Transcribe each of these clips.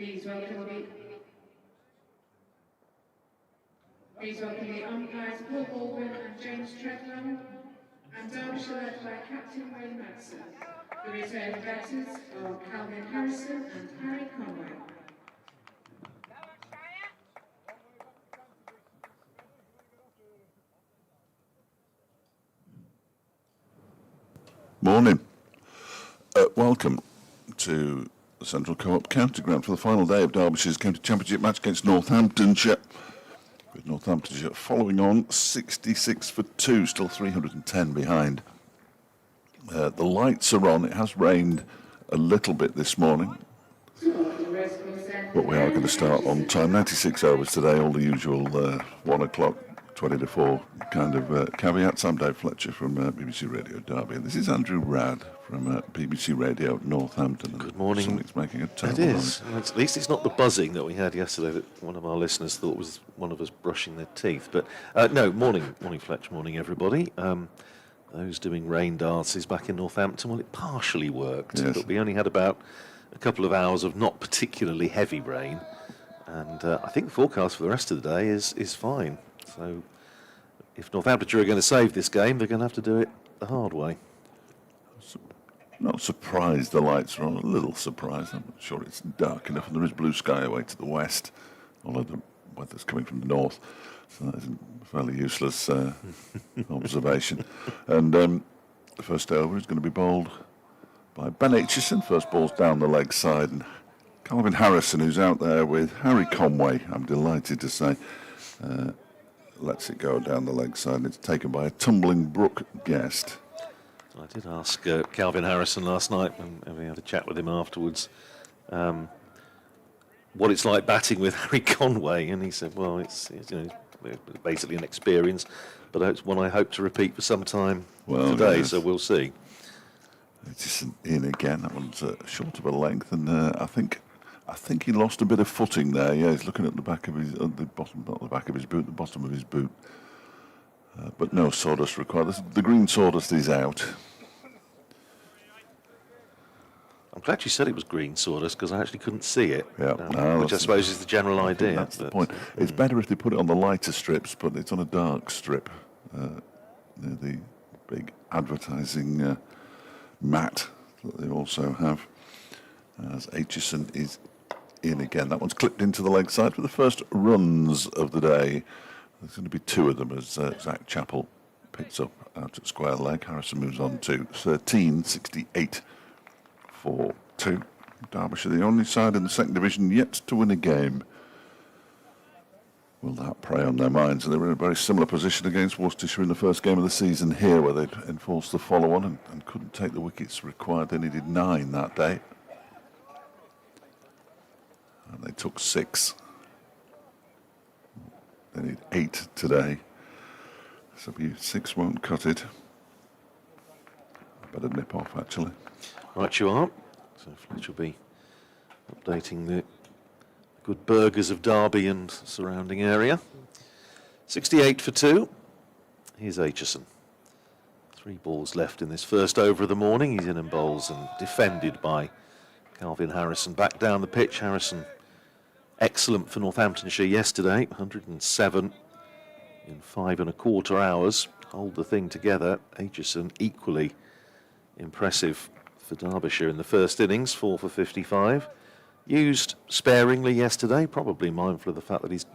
Please welcome the umpires Paul Baldwin and James Treadwell, and Derbyshire led by Captain Wayne Madsen. The returning batters are Calvin Harrison and Harry Conway. Morning. Welcome to the Central Co-op County Ground for the final day of Derbyshire's County Championship match against Northamptonshire. With Northamptonshire following on 66 for 2, still 310 behind. The lights are on. It has rained a little bit this morning, but we are going to start on time. 96 overs today, all the usual 1 o'clock, 20 to 4 kind of caveats. I'm Dave Fletcher from BBC Radio Derby, and this is Andrew Radd from BBC Radio Northampton. Good morning. Something's making a terrible It noise. is. At least it's not the buzzing that we had yesterday that one of our listeners thought was one of us brushing their teeth. But no, morning Fletch, morning everybody. Those doing rain dances back in Northampton, well, it partially worked. Yes. But we only had about a couple of hours of not particularly heavy rain. And I think the forecast for the rest of the day is fine. So if Northamptonshire are going to save this game, they're going to have to do it the hard way. Not surprised the lights are on, a little surprised. I'm not sure it's dark enough, and there is blue sky away to the west, although the weather's coming from the north, so that is a fairly useless observation. And the first over is going to be bowled by Ben Aitchison. First ball's down the leg side, and Calvin Harrison, who's out there with Harry Conway, I'm delighted to say, lets it go down the leg side, and it's taken by a tumbling Brook guest. I did ask Calvin Harrison last night, and we had a chat with him afterwards, what it's like batting with Harry Conway, and he said, well, it's basically an experience, but it's one I hope to repeat for some time today, yes. So we'll see. It's just in again. That one's short of a length, and I think he lost a bit of footing there. Yeah, he's looking at the back of his, the bottom, not the back of his boot, the bottom of his boot. But no sawdust required. The green sawdust is out. I'm glad you said it was green sawdust, because I actually couldn't see it, Yeah, which I suppose is the general idea. That's the point. It's better if they put it on the lighter strips, but it's on a dark strip near the big advertising mat that they also have. As Aitchison is in again. That one's clipped into the leg side for the first runs of the day. There's going to be 2 of them as Zach Chappell picks up out at square leg. Harrison moves on to 13, 68 for 2. Derbyshire, the only side in the second division yet to win a game. Will that prey on their minds? And they were in a very similar position against Worcestershire in the first game of the season here, where they'd enforced the follow-on and couldn't take the wickets required. They needed 9 that day. And they took 6. They need 8 today. So 6 won't cut it. I better nip off, actually. Right, you are. So Fletch will be updating the good burgers of Derby and surrounding area. 68 for 2. Here's Aitchison. 3 balls left in this first over of the morning. He's in and bowls and defended by Calvin Harrison. Back down the pitch, Harrison excellent for Northamptonshire yesterday, 107 in 5 1/4 hours. Hold the thing together. Aitchison equally impressive for Derbyshire in the first innings, 4 for 55. Used sparingly yesterday, probably mindful of the fact that he's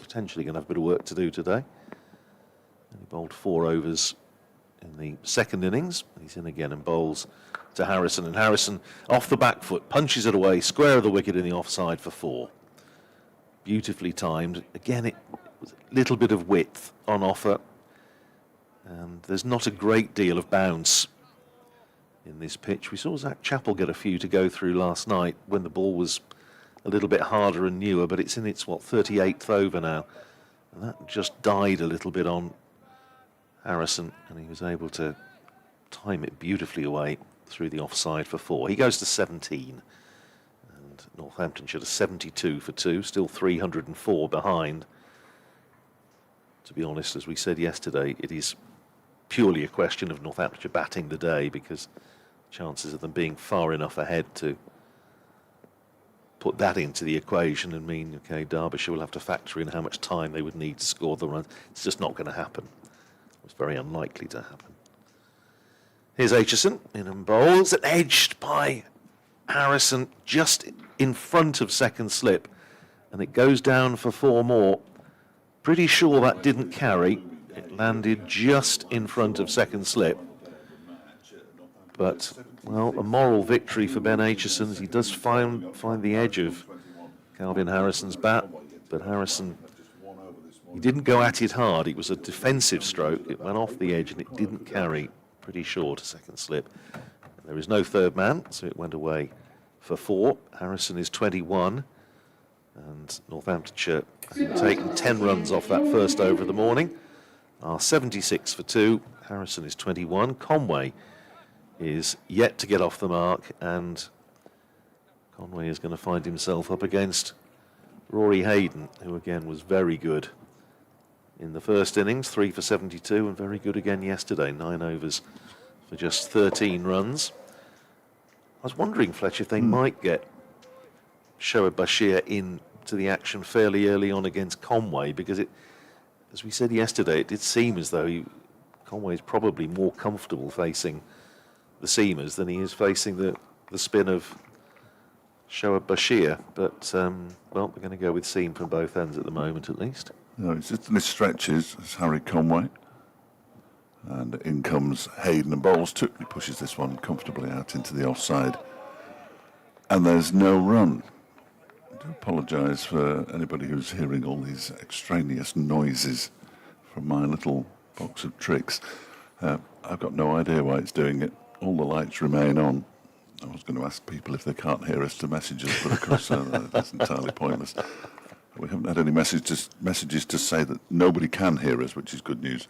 potentially going to have a bit of work to do today. And he bowled 4 overs in the second innings. He's in again and bowls to Harrison, and Harrison off the back foot punches it away, square of the wicket in the offside for 4. Beautifully timed. Again, it was a little bit of width on offer, and there's not a great deal of bounce in this pitch. We saw Zach Chappell get a few to go through last night when the ball was a little bit harder and newer, but it's in its 38th over now, and that just died a little bit on Harrison, and he was able to time it beautifully away through the offside for 4. He goes to 17. Northamptonshire to 72 for 2, still 304 behind. To be honest, as we said yesterday, it is purely a question of Northamptonshire batting the day, because chances of them being far enough ahead to put that into the equation and mean, okay, Derbyshire will have to factor in how much time they would need to score the run. It's just not going to happen. It's very unlikely to happen. Here's Aitchison in and bowls, and edged by Harrison just in front of second slip, and it goes down for 4 more. Pretty sure that didn't carry. It landed just in front of second slip. But, well, a moral victory for Ben Aitchison as he does find the edge of Calvin Harrison's bat. But Harrison, he didn't go at it hard. It was a defensive stroke. It went off the edge and it didn't carry. Pretty sure to second slip. There is no third man, so it went away for 4. Harrison is 21. And Northamptonshire, having taken 10 runs off that first over of the morning, are 76 for 2. Harrison is 21. Conway is yet to get off the mark, and Conway is going to find himself up against Rory Hayden, who again was very good in the first innings, 3 for 72, and very good again yesterday, 9 overs for just 13 runs. I was wondering, Fletcher, if they might get Shoaib Bashir into the action fairly early on against Conway, because it, as we said yesterday, it did seem as though Conway is probably more comfortable facing the seamers than he is facing the spin of Shoaib Bashir. But, well, we're going to go with seam from both ends at the moment, at least. No, it's just in the stretches. It's Harry Conway. And in comes Hayden and bowls 2. He pushes this one comfortably out into the offside. And there's no run. I do apologise for anybody who's hearing all these extraneous noises from my little box of tricks. I've got no idea why it's doing it. All the lights remain on. I was going to ask people if they can't hear us to message us, but of course that's entirely pointless. We haven't had any messages to say that nobody can hear us, which is good news.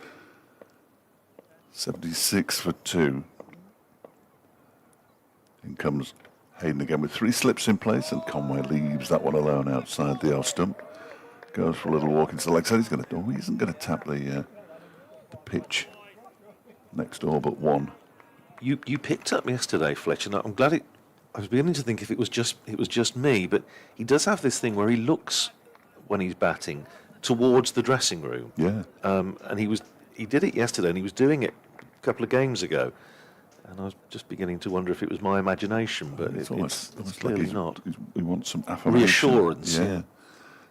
76 for 2. In comes Hayden again with 3 slips in place, and Conway leaves that one alone outside the off stump. Goes for a little walk into the leg side. He isn't going to tap the pitch next door, but one. You picked up yesterday, Fletcher, and I'm glad I was beginning to think if it was just me, but he does have this thing where he looks when he's batting towards the dressing room. Yeah. And he did it yesterday, and he was doing it a couple of games ago, and I was just beginning to wonder if it was my imagination, but it's clearly like not. We want some affirmation. Reassurance. Yeah.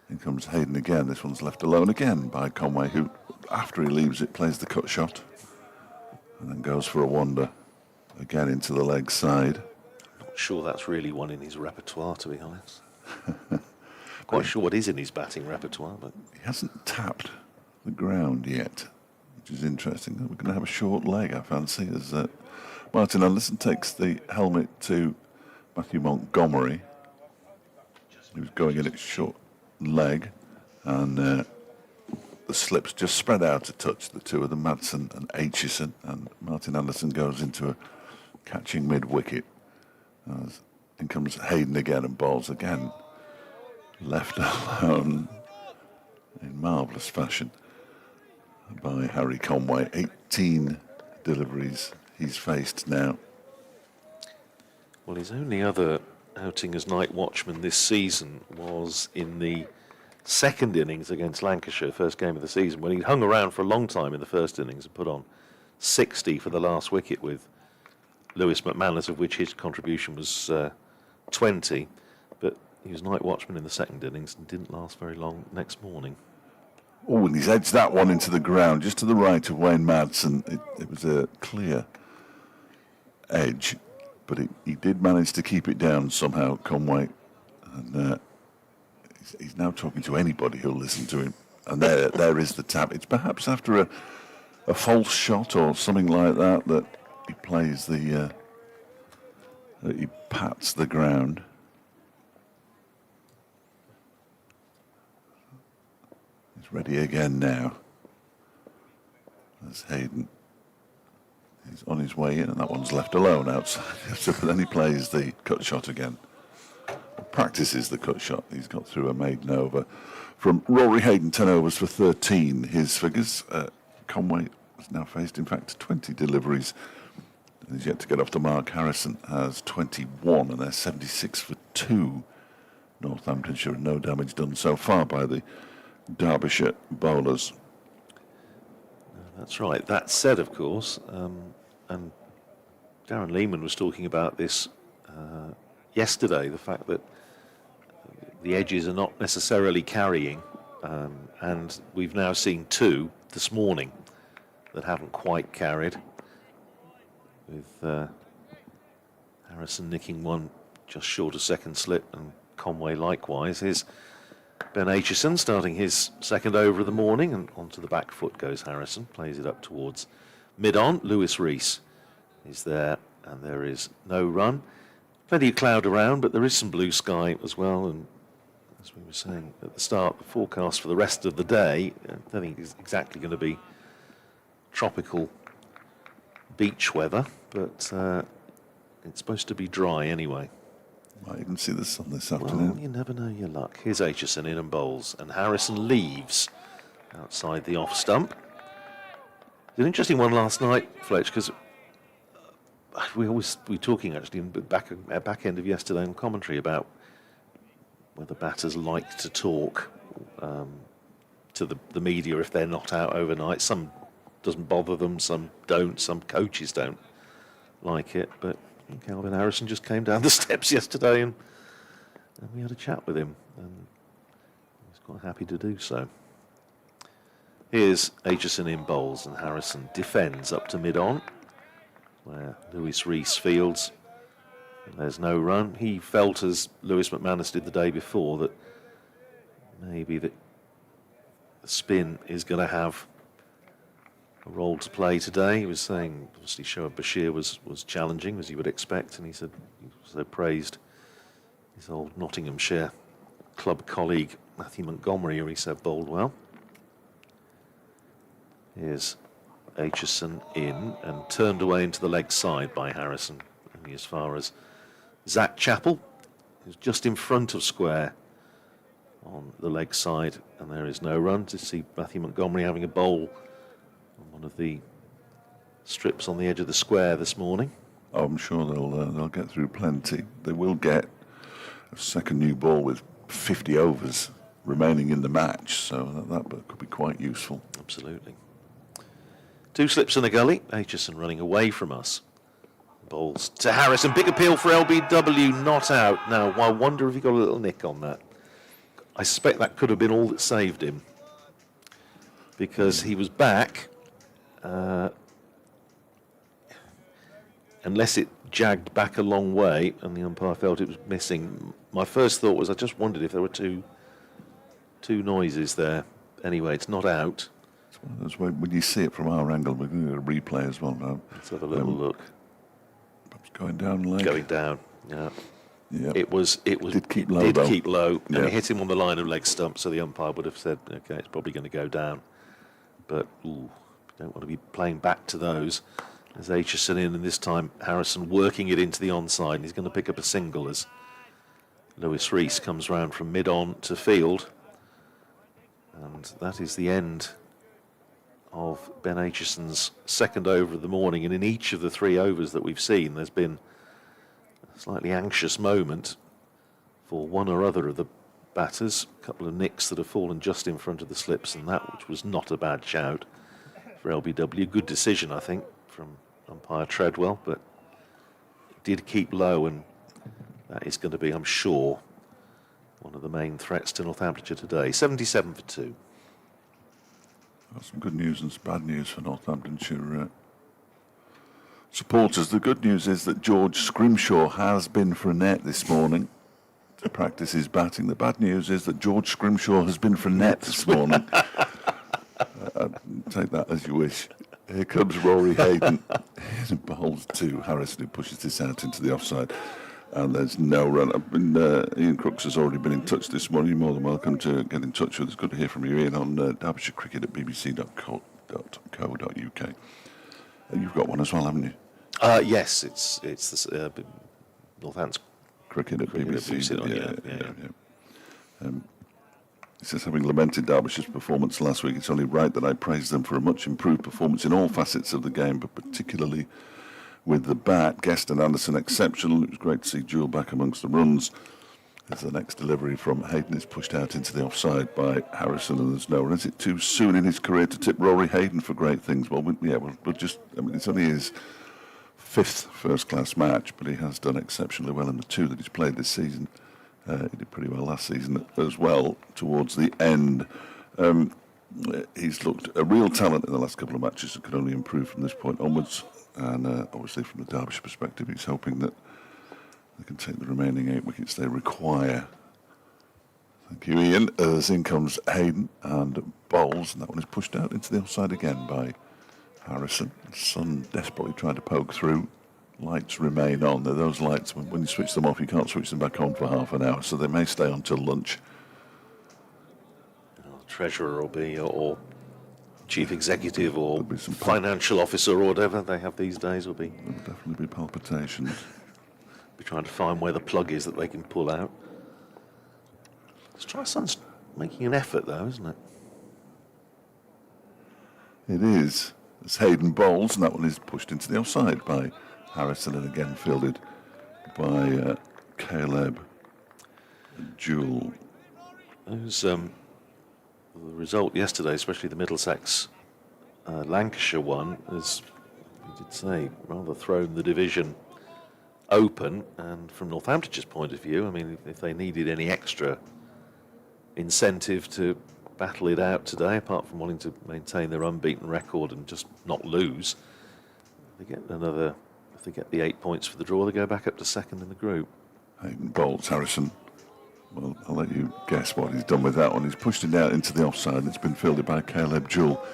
In comes Hayden again. This one's left alone again by Conway, who, after he leaves it, plays the cut shot and then goes for a wander again into the leg side. Not sure that's really one in his repertoire, to be honest. Quite sure what is in his batting repertoire, but he hasn't tapped the ground yet, which is interesting. We're going to have a short leg, I fancy, as Martin Anderson takes the helmet to Matthew Montgomery, who's going in at short leg, and the slips just spread out a touch, the two of them, Madsen and Aitchison, and Martin Anderson goes into a catching mid-wicket. In comes Hayden again and bowls again. Left alone in marvellous fashion by Harry Conway. 18 deliveries he's faced now. Well, his only other outing as night watchman this season was in the second innings against Lancashire, first game of the season, when he'd hung around for a long time in the first innings and put on 60 for the last wicket with Lewis McManus, of which his contribution was 20. But he was night watchman in the second innings and didn't last very long next morning. Oh, and he's edged that one into the ground, just to the right of Wayne Madsen. It was a clear edge, but he did manage to keep it down somehow, Conway. And he's now talking to anybody who'll listen to him. And there is the tap. It's perhaps after a false shot or something like that that he plays that he pats the ground. He's ready again now. There's Hayden. He's on his way in, and that one's left alone outside. But then he plays the cut shot again. Practices the cut shot. He's got through a maiden over. From Rory Hayden, 10 overs for 13. His figures. Conway has now faced, in fact, 20 deliveries. And he's yet to get off the mark. Harrison has 21, and they're 76 for 2 Northamptonshire, and no damage done so far by the Derbyshire bowlers. That's right. That said, of course, and Darren Lehman was talking about this yesterday, the fact that the edges are not necessarily carrying, and we've now seen 2 this morning that haven't quite carried, with Harrison nicking one just short of second slip, and Conway likewise. Here's Ben Aitchison starting his second over of the morning, and onto the back foot goes Harrison, plays it up towards mid-on. Lewis Rees is there, and there is no run. Plenty of cloud around, but there is some blue sky as well, and as we were saying at the start, the forecast for the rest of the day, I don't think it's exactly going to be tropical beach weather, but it's supposed to be dry anyway. Might even see the sun this Well, afternoon. you never know your luck. Here's Aitchison in and bowls, and Harrison leaves outside the off stump. It's an interesting one last night, Fletch, because we were talking actually in back end of yesterday in commentary about whether batters like to talk to the media if they're not out overnight. Some doesn't bother them, some don't, some coaches don't like it, but Calvin Harrison just came down the steps yesterday and we had a chat with him, and he was quite happy to do so. Here's Aitchison in bowls, and Harrison defends up to mid-on, where Lewis Rees fields, and there's no run. He felt, as Lewis McManus did the day before, that maybe the spin is going to have a role to play today. He was saying, obviously, Shoaib Bashir was challenging, as you would expect, and he said he also praised his old Nottinghamshire club colleague Matthew Montgomery, who he said bowled well. Here's Aitchison in and turned away into the leg side by Harrison, only as far as Zach Chappell, who's just in front of square on the leg side, and there is no run. To see Matthew Montgomery having a bowl on one of the strips on the edge of the square this morning. Oh, I'm sure they'll get through plenty. They will get a second new ball with 50 overs remaining in the match, so that could be quite useful. Absolutely. 2 slips in a gully. Aitchison running away from us. Bowls to Harrison. Big appeal for LBW, not out. Now, I wonder if he got a little nick on that. I suspect that could have been all that saved him, because he was back, unless it jagged back a long way and the umpire felt it was missing. My first thought was, I just wondered if there were two noises there. Anyway, it's not out. It's one of those when you see it from our angle, we're going to get a replay as well now. Let's have a little look. Perhaps going down leg. Going down, yeah. Yeah. It did keep low, did though. keep low, and Yeah. it hit him on the line of leg stump, so the umpire would have said, okay, it's probably going to go down. But, you don't want to be playing back to those. There's Aitchison in, and this time Harrison working it into the onside, and he's going to pick up a single as Lewis Rees comes round from mid-on to field. And that is the end of Ben Aitchison's second over of the morning, and in each of the 3 overs that we've seen, there's been a slightly anxious moment for one or other of the batters. A couple of nicks that have fallen just in front of the slips, and that which was not a bad shout for LBW. Good decision, I think, from umpire Treadwell, but it did keep low, and that is going to be, I'm sure, one of the main threats to Northamptonshire today. 77 for 2. Got some good news and some bad news for Northamptonshire supporters. The good news is that George Scrimshaw has been for a net this morning to practice his batting. The bad news is that George Scrimshaw has been for a net this morning. Take that as you wish. Here comes Rory Hayden. He bowls to Harrison, who pushes this out into the offside. And there's no run. Ian Crooks has already been in touch this morning. You're more than welcome to get in touch with us. Good to hear from you, Ian, on Derbyshire Cricket at bbc.co.uk. You've got one as well, haven't you? Yes, it's the Northampton Cricket at BBC. Yeah. He says, having lamented Derbyshire's performance last week, it's only right that I praise them for a much improved performance in all facets of the game, but particularly with the bat. Guest and Anderson exceptional. It was great to see Jewell back amongst the runs. As the next delivery from Hayden is pushed out into the offside by Harrison, and there's no run. Is it too soon in his career to tip Rory Hayden for great things? Well, we'll just, I mean, it's only his 5th first-class match, but he has done exceptionally well in the 2 that he's played this season. He did pretty well last season as well towards the end. He's looked a real talent in the last couple of matches and can only improve from this point onwards. And obviously from the Derbyshire perspective, he's hoping that they can take the remaining 8 wickets they require. Thank you, Ian. As in comes Hayden and bowls, and that one is pushed out into the offside again by Harrison. Sun desperately trying to poke through. Lights remain on. They're those lights, when you switch them off, you can't switch them back on for half an hour, so they may stay on till lunch. Treasurer will be, or chief executive, or some financial officer, or whatever they have these days will be. There'll definitely be palpitations. Be trying to find where the plug is that they can pull out. Streisand's making an effort, though, isn't it? It is. As Hayden bowls, and that one is pushed into the offside by Harrison, and again fielded by Caleb Jewell. Those, the result yesterday, especially the Middlesex Lancashire one, as you did say, rather thrown the division open. And from Northamptonshire's point of view, I mean, if they needed any extra incentive to battle it out today, apart from wanting to maintain their unbeaten record and just not lose, they get another. If they get the 8 points for the draw, they go back up to second in the group. Hayden bowls Harrison. Well, I'll let you guess what he's done with that one. He's pushed it out into the offside, and it's been fielded by Caleb Jewell.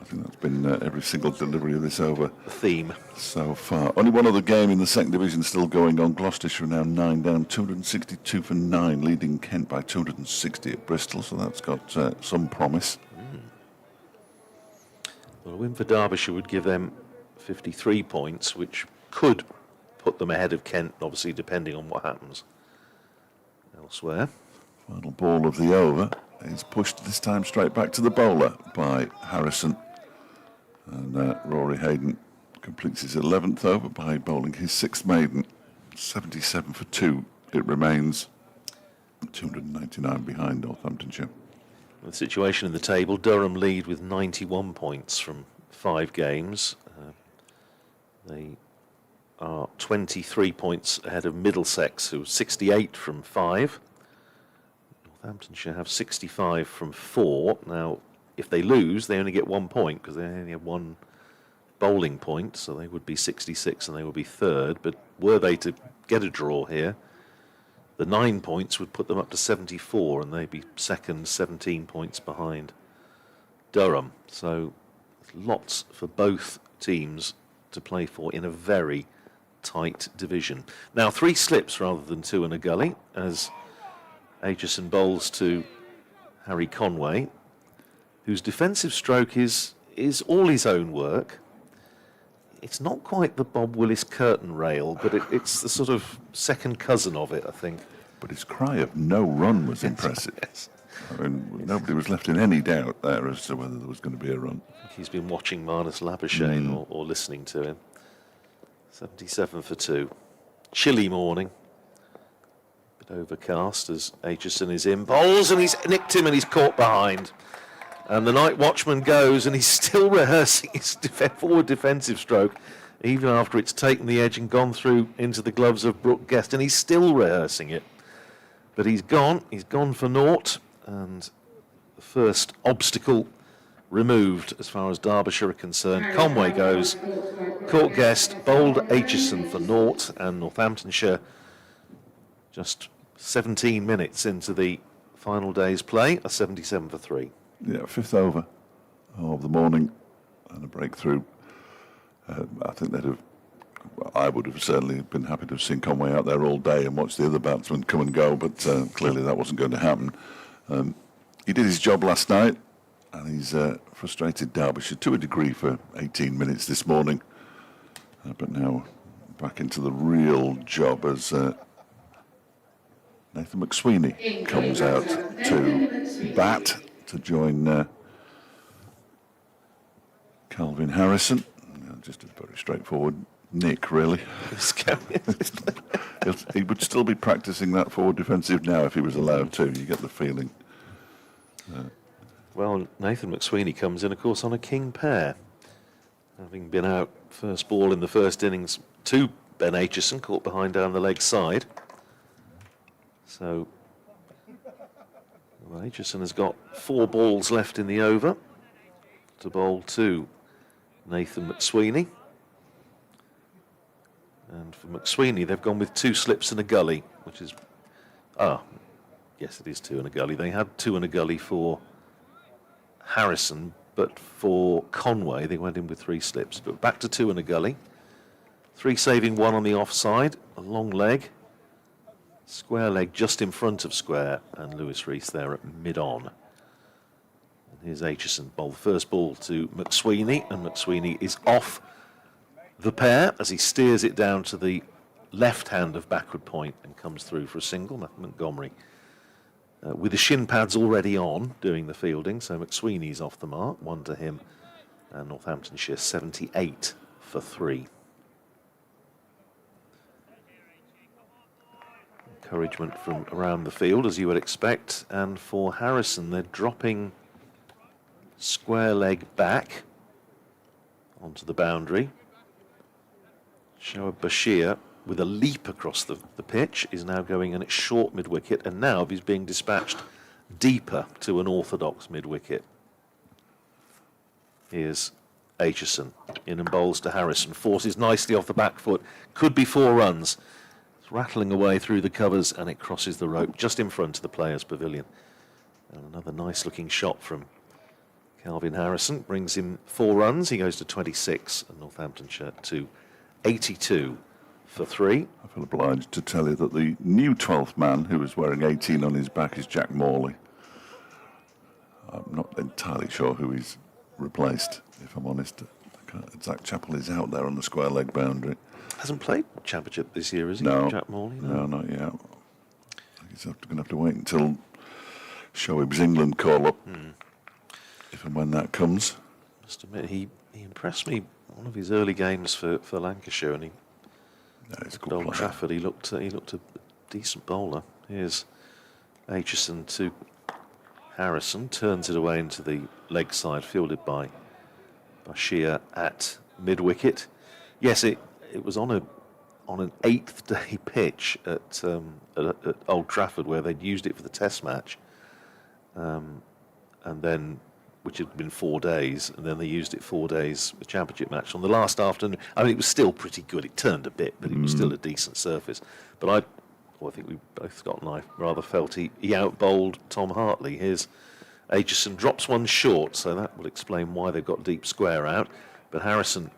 I think that's been every single delivery of this over. The theme. So far. Only one other game in the second division still going on. Gloucestershire now 9 down, 262 for 9, leading Kent by 260 at Bristol, so that's got some promise. Well, a win for Derbyshire would give them 53 points, which could put them ahead of Kent, obviously, depending on what happens elsewhere. Final ball of the over is pushed this time straight back to the bowler by Harrison. And Rory Hayden completes his 11th over by bowling his 6th maiden. 77 for 2 it remains. 299 behind Northamptonshire. The situation in the table, Durham lead with 91 points from 5 games. They are 23 points ahead of Middlesex, who are 68 from 5. Northamptonshire have 65 from 4. Now, if they lose, they only get 1 point, because they only have 1 bowling point, so they would be 66 and they would be 3rd. But were they to get a draw here, the 9 points would put them up to 74, and they'd be 2nd, 17 points behind Durham. So lots for both teams to play for in a very tight division. Now 3 slips rather than 2 and a gully, as Aitchison bowls to Harry Conway, whose defensive stroke is all his own work. It's not quite the Bob Willis curtain rail, but it's the sort of second cousin of it, I think. But his cry of no run was impressive. Yes. I mean, nobody was left in any doubt there as to whether there was going to be a run. He's been watching Marnus Labuschagne or listening to him. 77 for 2. Chilly morning. Bit overcast as Aitchison is in. Bowls, and he's nicked him and he's caught behind. And the night watchman goes, and he's still rehearsing his forward defensive stroke, even after it's taken the edge and gone through into the gloves of Brooke Guest, and he's still rehearsing it. But he's gone for naught, and the first obstacle removed as far as Derbyshire are concerned. Conway goes, caught Guest, bowled Aitchison for naught, and Northamptonshire just 17 minutes into the final day's play, a 77 for 3. Yeah, 5th over of the morning and a breakthrough. I think I would have certainly been happy to have seen Conway out there all day and watch the other batsmen come and go, but clearly that wasn't going to happen. He did his job last night, and he's frustrated Derbyshire to a degree for 18 minutes this morning. But now back into the real job as Nathan McSweeney comes out to bat to join Calvin Harrison. Just a very straightforward Nick, really. He would still be practicing that forward defensive now if he was allowed to. You get the feeling. Well, Nathan McSweeney comes in, of course, on a king pair. Having been out first ball in the first innings to Ben Aitchison, caught behind down the leg side. So, well, Aitchison has got 4 balls left in the over to bowl to Nathan McSweeney. And for McSweeney, they've gone with 2 slips and a gully, which is... yes, it is 2 and a gully. They had 2 and a gully for Harrison, but for Conway, they went in with 3 slips. But back to 2 and a gully. 3 saving 1 on the offside, a long leg. Square leg just in front of square, and Lewis Rees there at mid-on. And here's Aitchison, bowl first ball to McSweeney, and McSweeney is off the pair as he steers it down to the left hand of backward point and comes through for a single. Montgomery with the shin pads already on doing the fielding, so McSweeney's off the mark, 1 to him, and Northamptonshire 78 for 3. Encouragement from around the field, as you would expect, and for Harrison, they're dropping square leg back onto the boundary. Shoaib Bashir, with a leap across the pitch, is now going in at short mid-wicket, and now he's being dispatched deeper to an orthodox mid-wicket. Here's Aitchison, in and bowls to Harrison, forces nicely off the back foot, could be 4 runs. It's rattling away through the covers, and it crosses the rope just in front of the players' pavilion. And another nice-looking shot from Calvin Harrison brings him 4 runs. He goes to 26, and Northamptonshire to 82 for 3. I feel obliged to tell you that the new 12th man, who is wearing 18 on his back, is Jack Morley. I'm not entirely sure who he's replaced, if I'm honest. Zach Chappell is out there on the square leg boundary. Hasn't played Championship this year, has he? No, Jack Morley? No, not yet. I think he's going to have to wait until Shoaib's England call-up, if and when that comes. Must admit, he impressed me. One of his early games for Lancashire, and He's a at good Old player. Trafford, he looked a decent bowler. Here's Aitchison to Harrison, turns it away into the leg side, fielded by Bashir at mid-wicket. Yes, it was on an 8th day pitch at Old Trafford, where they'd used it for the Test match, and then, which had been 4 days, and then they used it 4 days, the Championship match. On the last afternoon, I mean, it was still pretty good. It turned a bit, but it was still a decent surface. But I think we both, Scott and I, rather felt he out-bowled Tom Hartley. Here's Aitchison, drops 1 short, so that will explain why they've got deep square out. But Harrison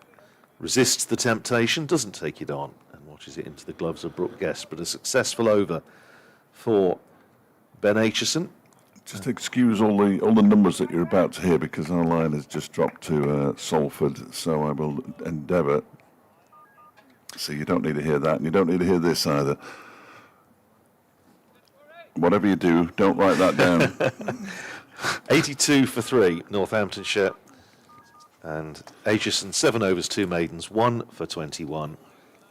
resists the temptation, doesn't take it on, and watches it into the gloves of Brooke Guest. But a successful over for Ben Aitchison. Just excuse all the numbers that you're about to hear, because our line has just dropped to Salford, so I will endeavour. So you don't need to hear that, and you don't need to hear this either. Whatever you do, don't write that down. 82 for 3, Northamptonshire. And Aitchison, 7 overs, 2 maidens, 1 for 21.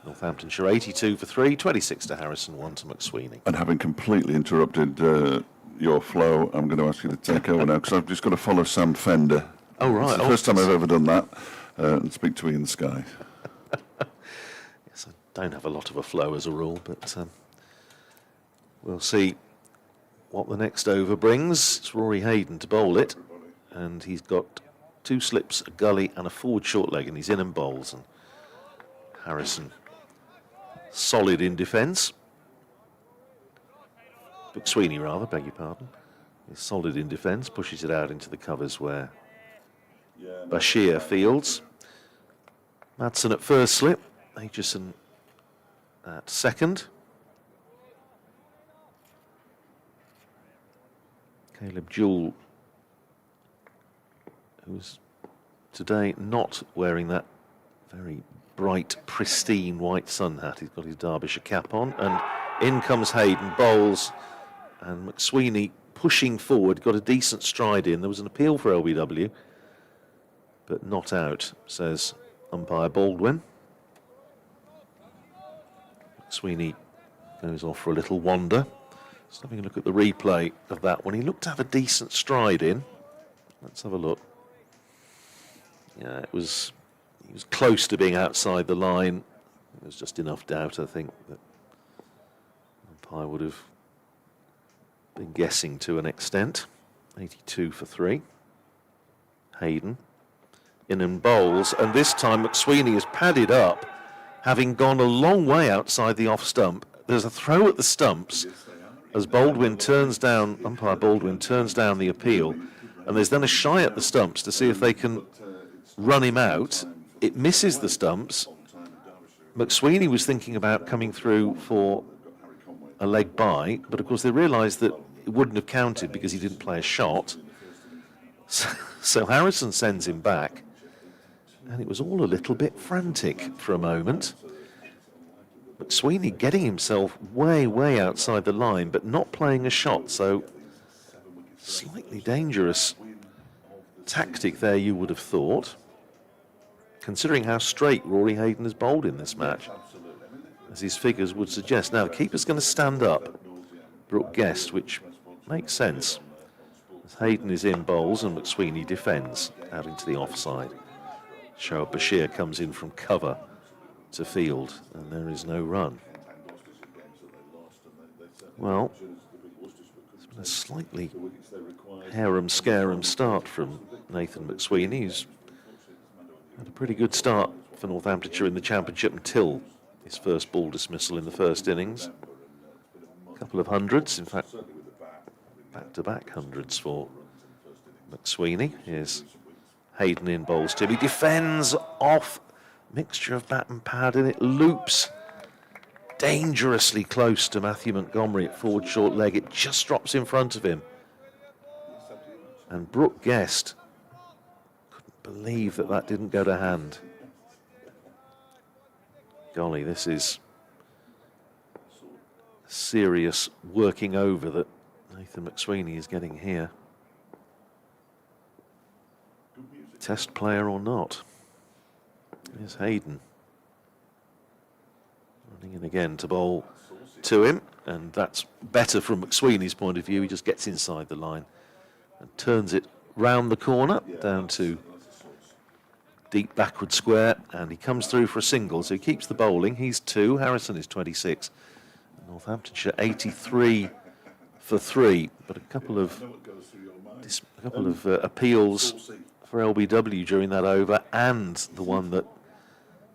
Northamptonshire 82 for 3, 26 to Harrison, 1 to McSweeney. And having completely interrupted your flow, I'm going to ask you to take over now, because I've just got to follow Sam Fender. Oh, right. It's the first time I've ever done that, and speak to Ian Sky. Yes, I don't have a lot of a flow as a rule, but we'll see what the next over brings. It's Rory Hayden to bowl it, and he's got 2 slips, a gully and a forward short leg, and he's in and bowls. And Harrison solid in defence. McSweeney, rather, beg your pardon. He's solid in defence, pushes it out into the covers where Bashir fields. Madsen at first slip, Aitchison at second. Caleb Jewell, who's today not wearing that very bright, pristine white sun hat. He's got his Derbyshire cap on, and in comes Hayden, bowls, and McSweeney pushing forward, got a decent stride in. There was an appeal for LBW, but not out, says umpire Baldwin. McSweeney goes off for a little wander. Just having a look at the replay of that one. He looked to have a decent stride in. Let's have a look. Yeah, he was close to being outside the line. There was just enough doubt, I think, that umpire would have been guessing to an extent. 82 for 3. Hayden in and bowls, and this time McSweeney is padded up, having gone a long way outside the off stump. There's a throw at the stumps as Baldwin turns down, umpire Baldwin turns down the appeal, and there's then a shy at the stumps to see if they can run him out. It misses the stumps. McSweeney was thinking about coming through for a leg by, but of course they realised that it wouldn't have counted because he didn't play a shot. So Harrison sends him back, and it was all a little bit frantic for a moment. McSweeney getting himself way, way outside the line, but not playing a shot, so slightly dangerous tactic there, you would have thought, considering how straight Rory Hayden has bowled in this match, as his figures would suggest. Now, the keeper's going to stand up, Brooke Guest, which makes sense, as Hayden is in bowls and McSweeney defends out into the offside. Shoaib Bashir comes in from cover to field, and there is no run. Well, it's been a slightly harum-scarum start from Nathan McSweeney, who's had a pretty good start for Northamptonshire in the Championship until his first ball dismissal in the first innings. A couple of hundreds, in fact, back-to-back hundreds for McSweeney. Here's Hayden in bowls too. He defends off, mixture of bat and pad, and it loops dangerously close to Matthew Montgomery at forward short leg. It just drops in front of him. And Brooke Guest couldn't believe that that didn't go to hand. Golly, this is serious working over that Nathan McSweeney is getting here. Test player or not. Here's Hayden. Running in again to bowl to him, and that's better from McSweeney's point of view. He just gets inside the line and turns it round the corner down to deep backward square, and he comes through for a single, so he keeps the bowling. He's 2, Harrison is 26. Northamptonshire 83 for 3, but a couple of appeals for LBW during that over, and the one that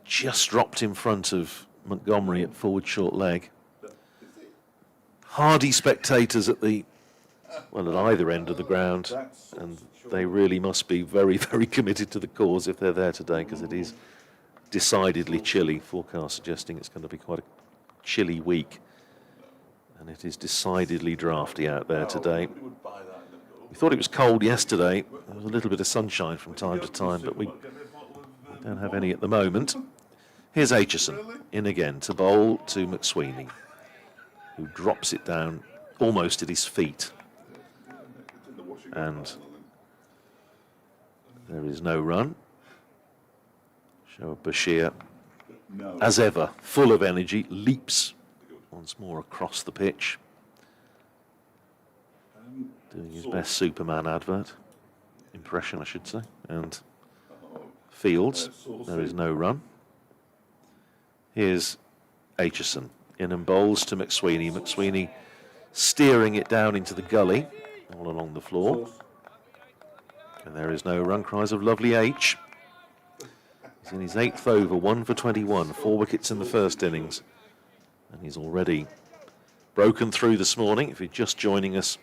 just dropped in front of Montgomery at forward short leg. Hardy spectators at either end of the ground, and they really must be very, very committed to the cause if they're there today, because it is decidedly chilly. Forecast suggesting it's going to be quite a chilly week, and it is decidedly drafty out there today. We thought it was cold yesterday. There was a little bit of sunshine from time to time, but we don't have any at the moment. Here's Aitchison in again to bowl to McSweeney, who drops it down almost at his feet. And there is no run. Shoaib Bashir, as ever, full of energy, leaps once more across the pitch, doing his best Superman advert impression, I should say. And fields, there is no run. Here's Aitchison in and bowls to McSweeney. McSweeney steering it down into the gully all along the floor. And there is no run. Cries of lovely H. He's in his 8th over, 1 for 21, 4 wickets in the first innings. And he's already broken through this morning. If you're just joining us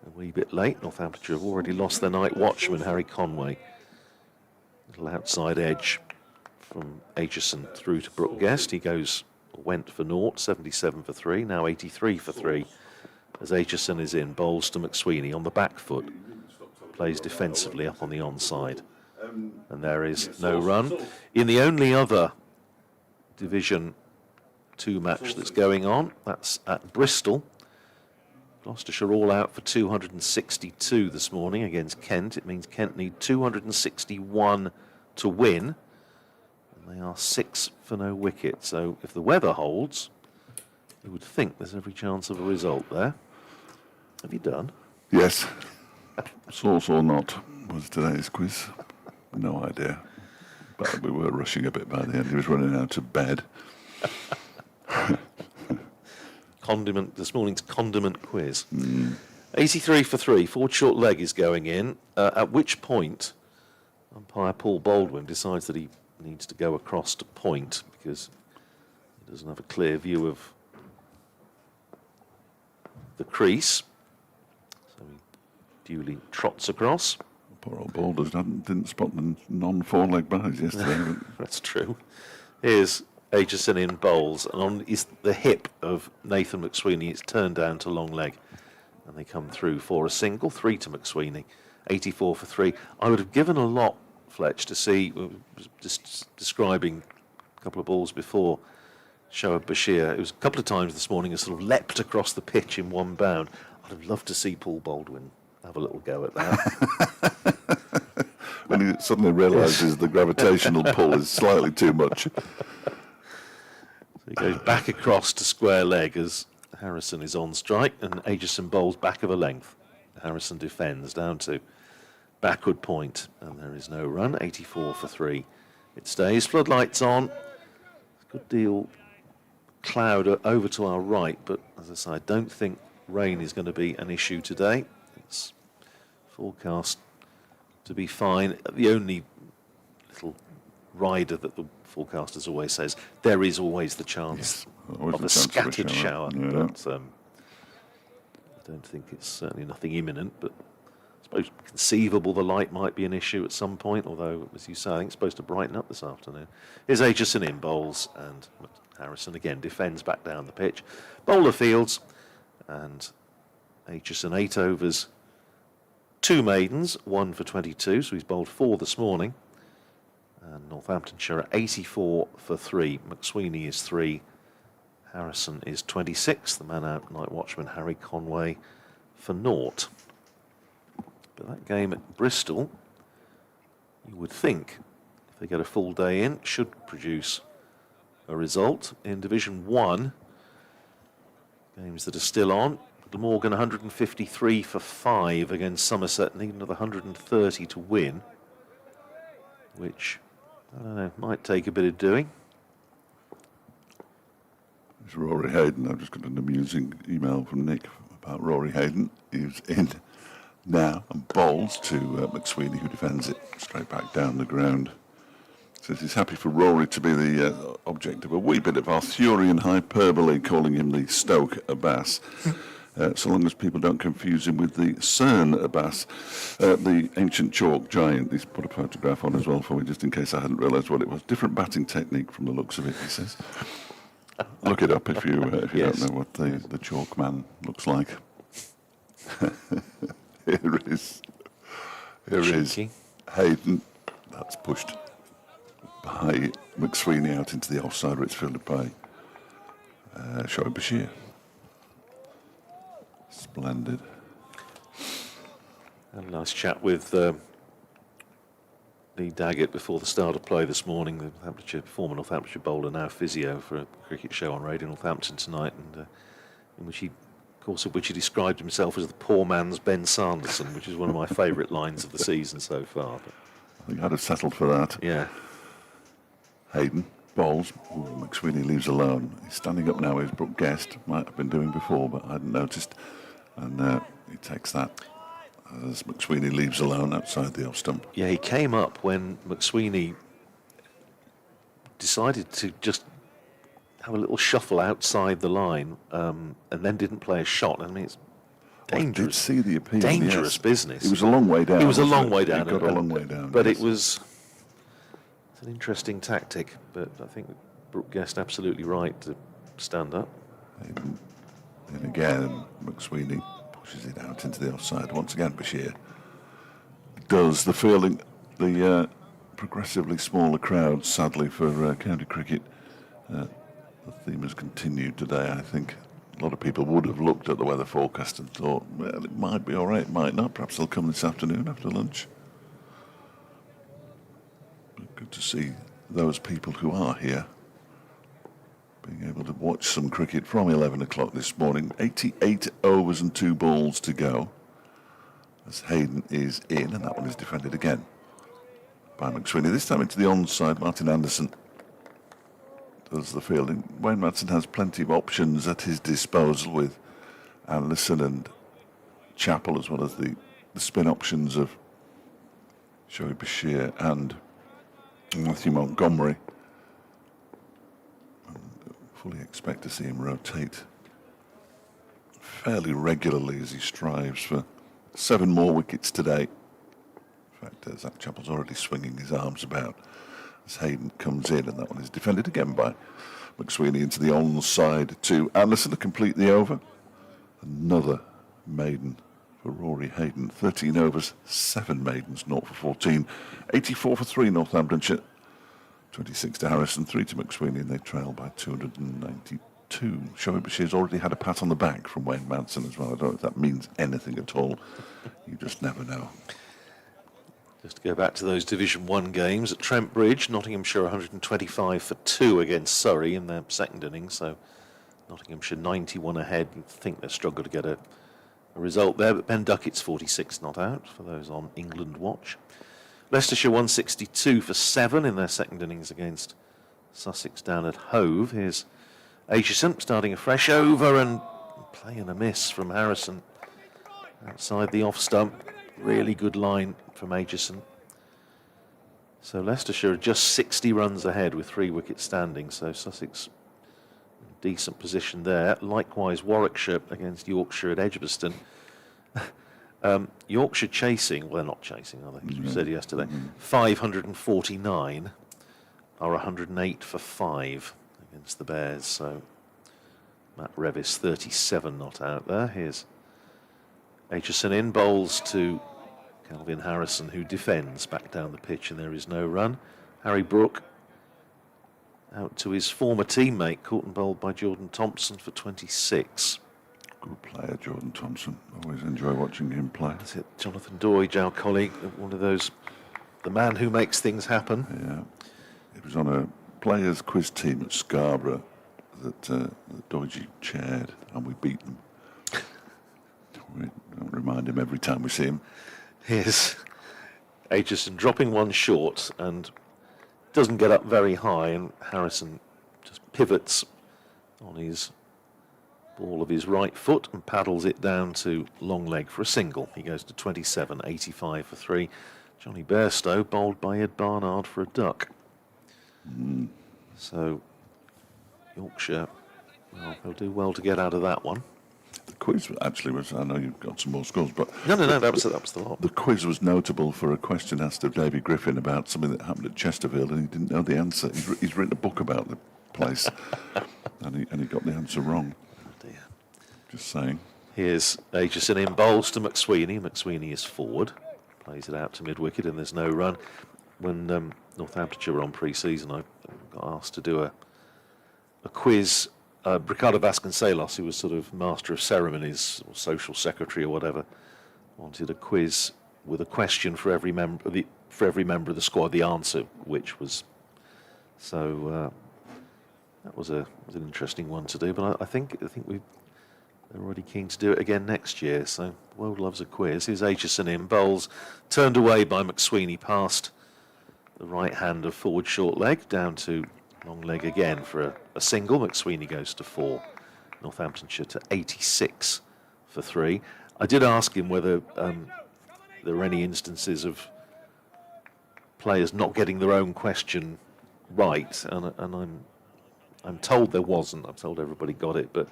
a wee bit late, Northamptonshire have already lost their night watchman, Harry Conway. Little outside edge from Aitchison through to Brooke Guest. He went for naught, 77 for 3, now 83 for 3. As Aitchison is in, bowls to McSweeney on the back foot, plays defensively up on the onside. And there is no run. In the only other Division 2 match that's going on, that's at Bristol. Gloucestershire all out for 262 this morning against Kent. It means Kent need 261 to win. And they are 6 for no wicket. So if the weather holds, You would think there's every chance of a result there. Have you done? Yes. Source or not was today's quiz. No idea. But we were rushing a bit by the end. He was running out of bed. This morning's condiment quiz. 83 for 3, forward short leg is going in, at which point umpire Paul Baldwin decides that he needs to go across to point because he doesn't have a clear view of the crease. So he duly trots across. Poor old Boulders didn't spot the non-four-leg buys yesterday. That's true. Here's Aitchison in bowls, and on the hip of Nathan McSweeney, it's turned down to long leg. And they come through for a single, 3 to McSweeney, 84 for 3. I would have given a lot, Fletch, to see, just describing a couple of balls before, Shoaib Bashir. It was a couple of times this morning, he sort of leapt across the pitch in one bound. I'd have loved to see Paul Baldwin have a little go at that. When he suddenly realises the gravitational pull is slightly too much. So he goes back across to square leg as Harrison is on strike, and Aitchison bowls back of a length. Harrison defends down to backward point, and there is no run. 84 for 3. It stays. Floodlights on. Good deal cloud over to our right, but as I say, I don't think rain is going to be an issue today. It's forecast to be fine. The only little rider that the forecasters always says, there is always the chance of a scattered shower. Yeah. But I don't think it's certainly nothing imminent, but I suppose conceivable the light might be an issue at some point, although, as you say, I think it's supposed to brighten up this afternoon. Here's Aitchison in bowls, and Harrison again defends back down the pitch. Bowler fields, and Aitchison 8 overs, 2 maidens, 1 for 22, so he's bowled 4 this morning. And Northamptonshire at 84 for 3. McSweeney is 3. Harrison is 26. The man out night watchman Harry Conway for 0. But that game at Bristol, you would think, if they get a full day in, should produce a result. In Division 1, games that are still on, Glamorgan 153 for 5 against Somerset, needing another 130 to win, which, I don't know, might take a bit of doing. It's Rory Hayden. I've just got an amusing email from Nick about Rory Hayden. He's in now and bowls to McSweeney, who defends it straight back down the ground. Says he's happy for Rory to be the object of a wee bit of Arthurian hyperbole, calling him the Stoke Abbas. So long as people don't confuse him with the CERN Abbas, the ancient chalk giant. He's put a photograph on as well for me, just in case I hadn't realised what it was. Different batting technique from the looks of it, he says. Look it up if you Yes. don't know what the chalk man looks like. Here is Cheeky. Hayden. That's pushed by McSweeney out into the offside, where it's fielded by Shoaib Bashir. Splendid. Had a nice chat with Lee Daggett before the start of play this morning, the former Northamptonshire bowler, now physio for a cricket show on Radio Northampton tonight, and in which he described himself as the poor man's Ben Sanderson, which is one of my favourite lines of the season so far. But I think I'd have settled for that. yeah. Hayden bowls. Ooh, McSweeney leaves alone. He's standing up now, as Brooke Guest might have been doing before, but I hadn't noticed. And he takes that as McSweeney leaves alone outside the off stump. Yeah, he came up when McSweeney decided to just have a little shuffle outside the line, and then didn't play a shot. I mean, it's dangerous. I did see the appeal. Dangerous yes. business. It was a long way down. It was a long wasn't way it? down. It got a long way down. But yes. it's an interesting tactic. But I think Brooke Guest absolutely right to stand up. And again, McSweeney pushes it out into the offside. Once again, Bashir does. The feeling, the progressively smaller crowd, sadly, for county cricket, the theme has continued today, I think. A lot of people would have looked at the weather forecast and thought, well, it might be all right, it might not. Perhaps they'll come this afternoon after lunch. But good to see those people who are here being able to watch some cricket from 11 o'clock this morning. 88 overs and 2 balls to go as Hayden is in, and that one is defended again by McSweeney. This time into the onside. Martin Anderson does the fielding. Wayne Madsen has plenty of options at his disposal with Anderson and Chappell, as well as the spin options of Derbyshire and Matthew Montgomery. And fully expect to see him rotate fairly regularly as he strives for 7 more wickets today. In fact, Zach Chappell's already swinging his arms about as Hayden comes in, and that one is defended again by McSweeney into the onside to Anderson to complete the over. Another maiden for Rory Hayden. 13 overs, 7 maidens, 0 for 14. 84 for 3 Northamptonshire. 26 to Harrison, 3 to McSweeney, and they trail by 292. Derbyshire's already had a pat on the back from Wayne Madsen as well. I don't know if that means anything at all. You just never know. Just to go back to those Division 1 games at Trent Bridge, Nottinghamshire 125 for 2 against Surrey in their second innings, so Nottinghamshire 91 ahead. You'd think they struggle to get a result there, but Ben Duckett's 46 not out for those on England watch. Leicestershire 162 for 7 in their second innings against Sussex down at Hove. Here's Aitchison starting a fresh over and playing a miss from Harrison outside the off stump. Really good line from Aitchison. So Leicestershire are just 60 runs ahead with 3 wickets standing, so Sussex in decent position there. Likewise Warwickshire against Yorkshire at Edgbaston. Yorkshire chasing, well, they're not chasing, are they? As we said yesterday. 549 are 108 for 5 against the Bears. So Matt Revis 37 not out there. Here's Aitchison in, bowls to Calvin Harrison, who defends back down the pitch, and there is no run. Harry Brook out to his former teammate, caught and bowled by Jordan Thompson for 26. Good player, Jordan Thompson. Always enjoy watching him play. That's it. Jonathan Doidge, our colleague, one of those, the man who makes things happen. Yeah. It was on a players' quiz team at Scarborough that Doidge chaired, and we beat them. We don't remind him every time we see him. Here's Aitchison dropping one short and doesn't get up very high, and Harrison just pivots on his ball of his right foot and paddles it down to long leg for a single. He goes to 27, 85 for 3. Johnny Bairstow bowled by Ed Barnard for a duck. So Yorkshire, well, they'll do well to get out of that one. The quiz actually was, I know you've got some more scores, but... No, that was the lot. The quiz was notable for a question asked of Davy Griffin about something that happened at Chesterfield, and he didn't know the answer. He's written a book about the place, and he got the answer wrong. Oh dear. Just saying. Here's Aitchison in, bowls to McSweeney. McSweeney is forward, plays it out to mid-wicket, and there's no run. When Northamptonshire were on pre-season, I got asked to do a quiz. Ricardo Vasconcelos, who was sort of master of ceremonies or social secretary or whatever, wanted a quiz with a question for every member of the squad. The answer, which was so that was an interesting one to do. But I think they're already keen to do it again next year. So the world loves a quiz. Here's Aitchison in, bowls turned away by McSweeney past the right hand of forward short leg down to long leg again for a single. McSweeney goes to 4. Northamptonshire to 86 for 3. I did ask him whether there are any instances of players not getting their own question right, and I'm told there wasn't. I'm told everybody got it, but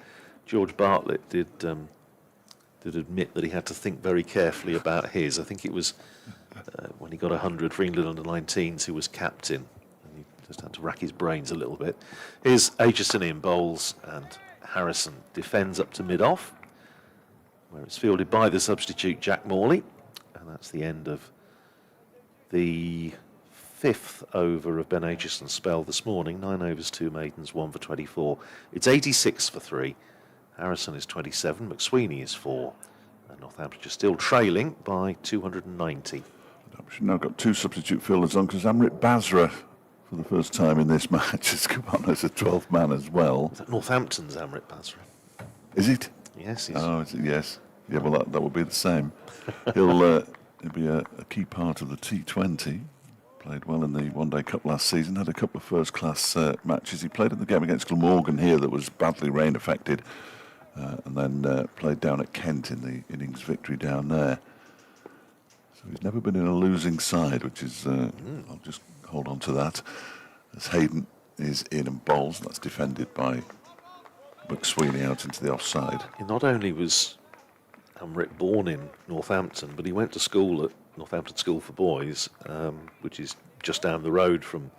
George Bartlett did admit that he had to think very carefully about his. I think it was when he got 100 for England under-19s, who was captain. Just had to rack his brains a little bit. Here's Aitchison in, bowls, and Harrison defends up to mid-off, where it's fielded by the substitute Jack Morley. And that's the end of the 5th over of Ben Aitchison's spell this morning. 9 overs, 2 maidens, 1 for 24. It's 86 for 3. Harrison is 27, McSweeney is 4. And Northamptonshire still trailing by 290. We've now got 2 substitute fielders on because Amrit Basra for for the first time in this match has come on as a 12th man as well. Is that Northampton's Amrit Basra? Is it? Yes, he's Oh, is it? Yes. Yeah, well, that would be the same. He'll be a key part of the T20. Played well in the One Day Cup last season, had a couple of first-class matches. He played in the game against Glamorgan here that was badly rain-affected, and then played down at Kent in the innings victory down there. So he's never been in a losing side, which is, I'll just hold on to that. As Hayden is in and bowls, that's defended by McSweeney out into the offside. He not only was Amrit born in Northampton, but he went to school at Northampton School for Boys, which is just down the road from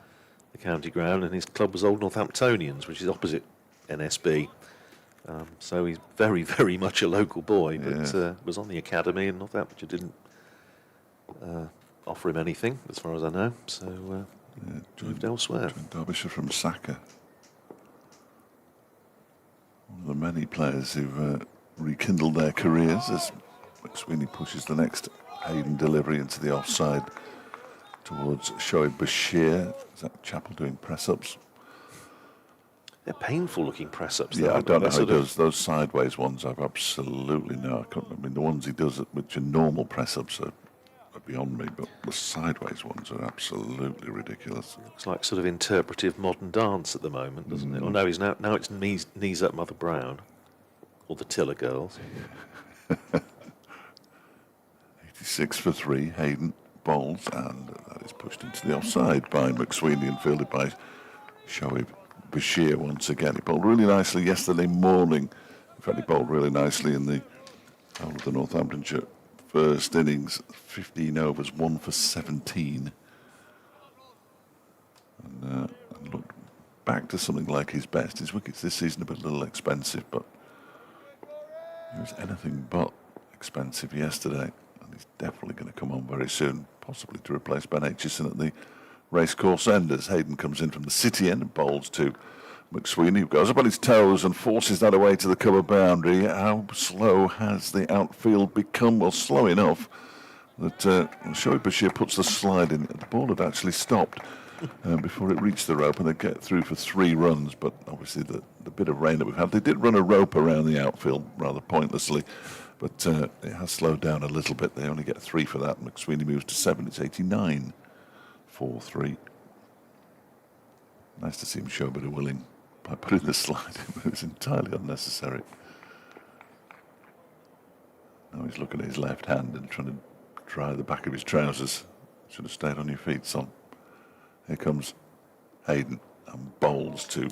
the county ground, and his club was Old Northamptonians, which is opposite NSB. So he's very, very much a local boy, but was on the academy, and Northamptonshire didn't offer him anything, as far as I know, so moved elsewhere. Derbyshire from Saka. One of the many players who've rekindled their careers as McSweeney pushes the next Hayden delivery into the offside towards Shoaib Bashir. Is that Chappell doing press-ups? They're painful-looking press-ups. Yeah, I don't know how he does those sideways ones. I've absolutely I mean, the ones he does, which are normal press-ups, are beyond me, but the sideways ones are absolutely ridiculous. Looks like sort of interpretive modern dance at the moment, doesn't it? Oh no, now it's knees up Mother Brown, or the Tiller Girls. 86 for 3, Hayden bowls, and that is pushed into the offside by McSweeney and fielded by Shoaib Bashir once again. He bowled really nicely yesterday morning. In fact, he bowled really nicely in the whole of the Northamptonshire first innings. 15 overs, 1 for 17. And looked back to something like his best. His wickets this season have been a little expensive, but he was anything but expensive yesterday. And he's definitely going to come on very soon, possibly to replace Ben Aitchison at the racecourse end as Hayden comes in from the city end and bowls to McSweeney, who goes up on his toes and forces that away to the cover boundary. How slow has the outfield become? Well, slow enough that Shoaib Bashir puts the slide in. The ball had actually stopped before it reached the rope, and they get through for 3 runs. But obviously the bit of rain that we've had, they did run a rope around the outfield rather pointlessly, but it has slowed down a little bit. They only get 3 for that. McSweeney moves to 7. It's 89 for 3. Nice to see him show a bit of willing by putting the slide in, but it was entirely unnecessary. Now he's looking at his left hand and trying to dry the back of his trousers. Should have stayed on your feet, son. Here comes Hayden and bowls to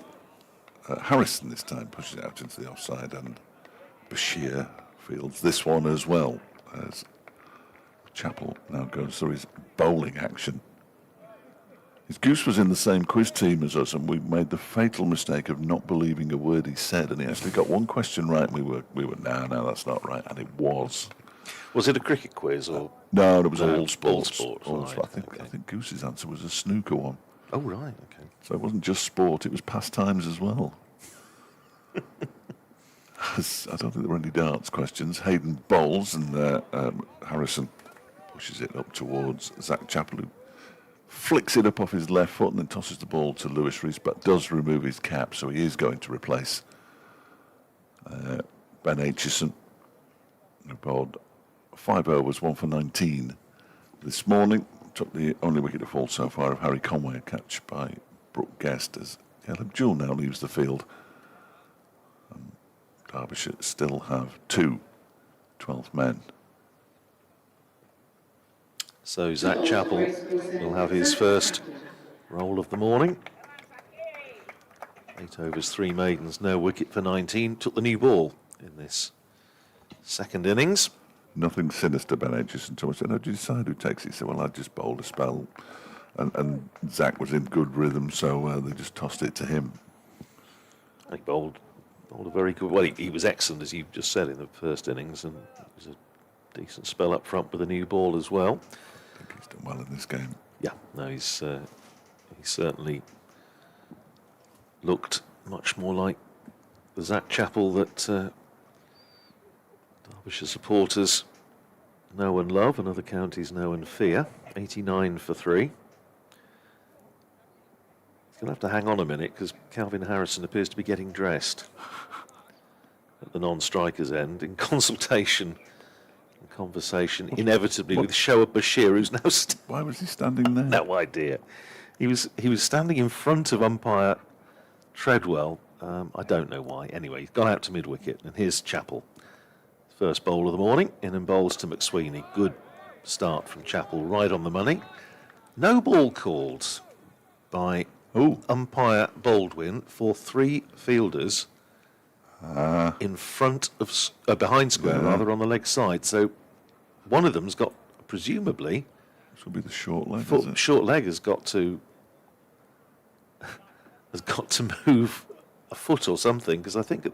Harrison this time, pushes it out into the offside, and Bashir fields this one as well as Chappell now goes through his bowling action. His goose was in the same quiz team as us, and we made the fatal mistake of not believing a word he said, and he actually got one question right, and we were no, that's not right, and it was. Was it a cricket quiz or? No, it was all sports. All sports, right, I think Goose's answer was a snooker one. Oh, right, okay. So it wasn't just sport, it was pastimes as well. I don't think there were any darts questions. Hayden bowls, and Harrison pushes it up towards Zach Chappell, who flicks it up off his left foot and then tosses the ball to Lewis Rees, but does remove his cap, so he is going to replace Ben Aitchison, who bowled 5 overs, 1 for 19 this morning. Took the only wicket to fall so far of Harry Conway, a catch by Brooke Guest as Caleb Jewell now leaves the field. Derbyshire still have 2 12th men. So Zach Chappell will have his first roll of the morning. 8 overs, 3 maidens, no wicket for 19. Took the new ball in this second innings. Nothing sinister, Ben Aitchison. So I said, "How do you decide who takes it?" He said, "Well, I just bowled a spell." And Zach was in good rhythm, so they just tossed it to him. He bowled a very good... Well, he was excellent, as you just said, in the first innings, and it was a decent spell up front with a new ball as well. I think he's done well in this game. Yeah, no, he certainly looked much more like the Zach Chappell that Derbyshire supporters know and love, and other counties know and fear. 89 for 3. He's going to have to hang on a minute because Calvin Harrison appears to be getting dressed at the non-striker's end in consultation and conversation, inevitably with Shoaib Bashir, who's now... Why was he standing there? No idea. He was standing in front of umpire Treadwell. I don't know why. Anyway, he's gone out to mid-wicket, and here's Chappell. First bowl of the morning, in and bowls to McSweeney. Good start from Chappell, right on the money. No ball called by umpire Baldwin for 3 fielders in front of, behind square, rather, on the leg side. So one of them's got, presumably... This will be the short leg, is it? Short leg has got to move a foot or something, because I think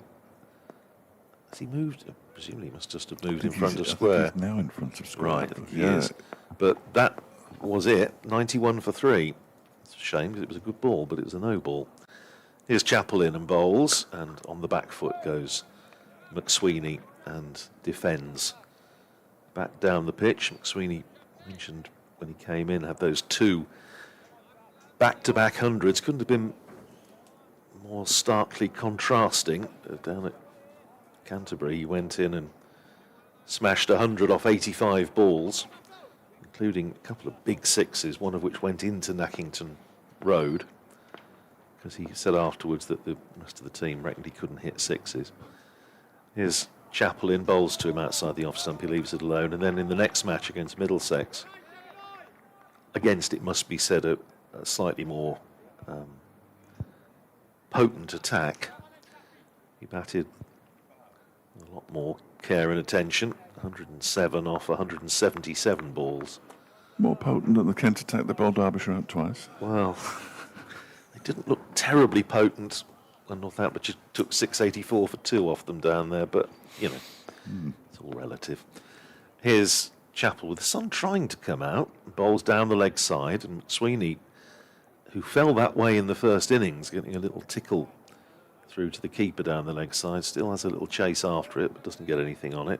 has he moved? Presumably he must just have moved in front of square. I think he's now in front of square. Right, he is. But that was it. 91 for 3. It's a shame because it was a good ball, but it was a no ball. Here's Chappell in and bowls, and on the back foot goes McSweeney and defends. Back down the pitch. McSweeney mentioned when he came in, had those 2 back-to-back hundreds. Couldn't have been more starkly contrasting. Down at Canterbury, he went in and smashed 100 off 85 balls, including a couple of big sixes, one of which went into Nackington Road, because he said afterwards that the rest of the team reckoned he couldn't hit sixes. Here's Chappell in, bowls to him outside the off stump, he leaves it alone, and then in the next match against Middlesex, against, it must be said, a slightly more potent attack, he batted a lot more care and attention, 107 off 177 balls. More potent than the Kent attack that bowled Derbyshire out twice. Well, they didn't look terribly potent when Northamptonshire took 684 for 2 off them down there, but, you know, it's all relative. Here's Chappell with the sun trying to come out, bowls down the leg side, and McSweeney, who fell that way in the first innings, getting a little tickle through to the keeper down the leg side, still has a little chase after it, but doesn't get anything on it.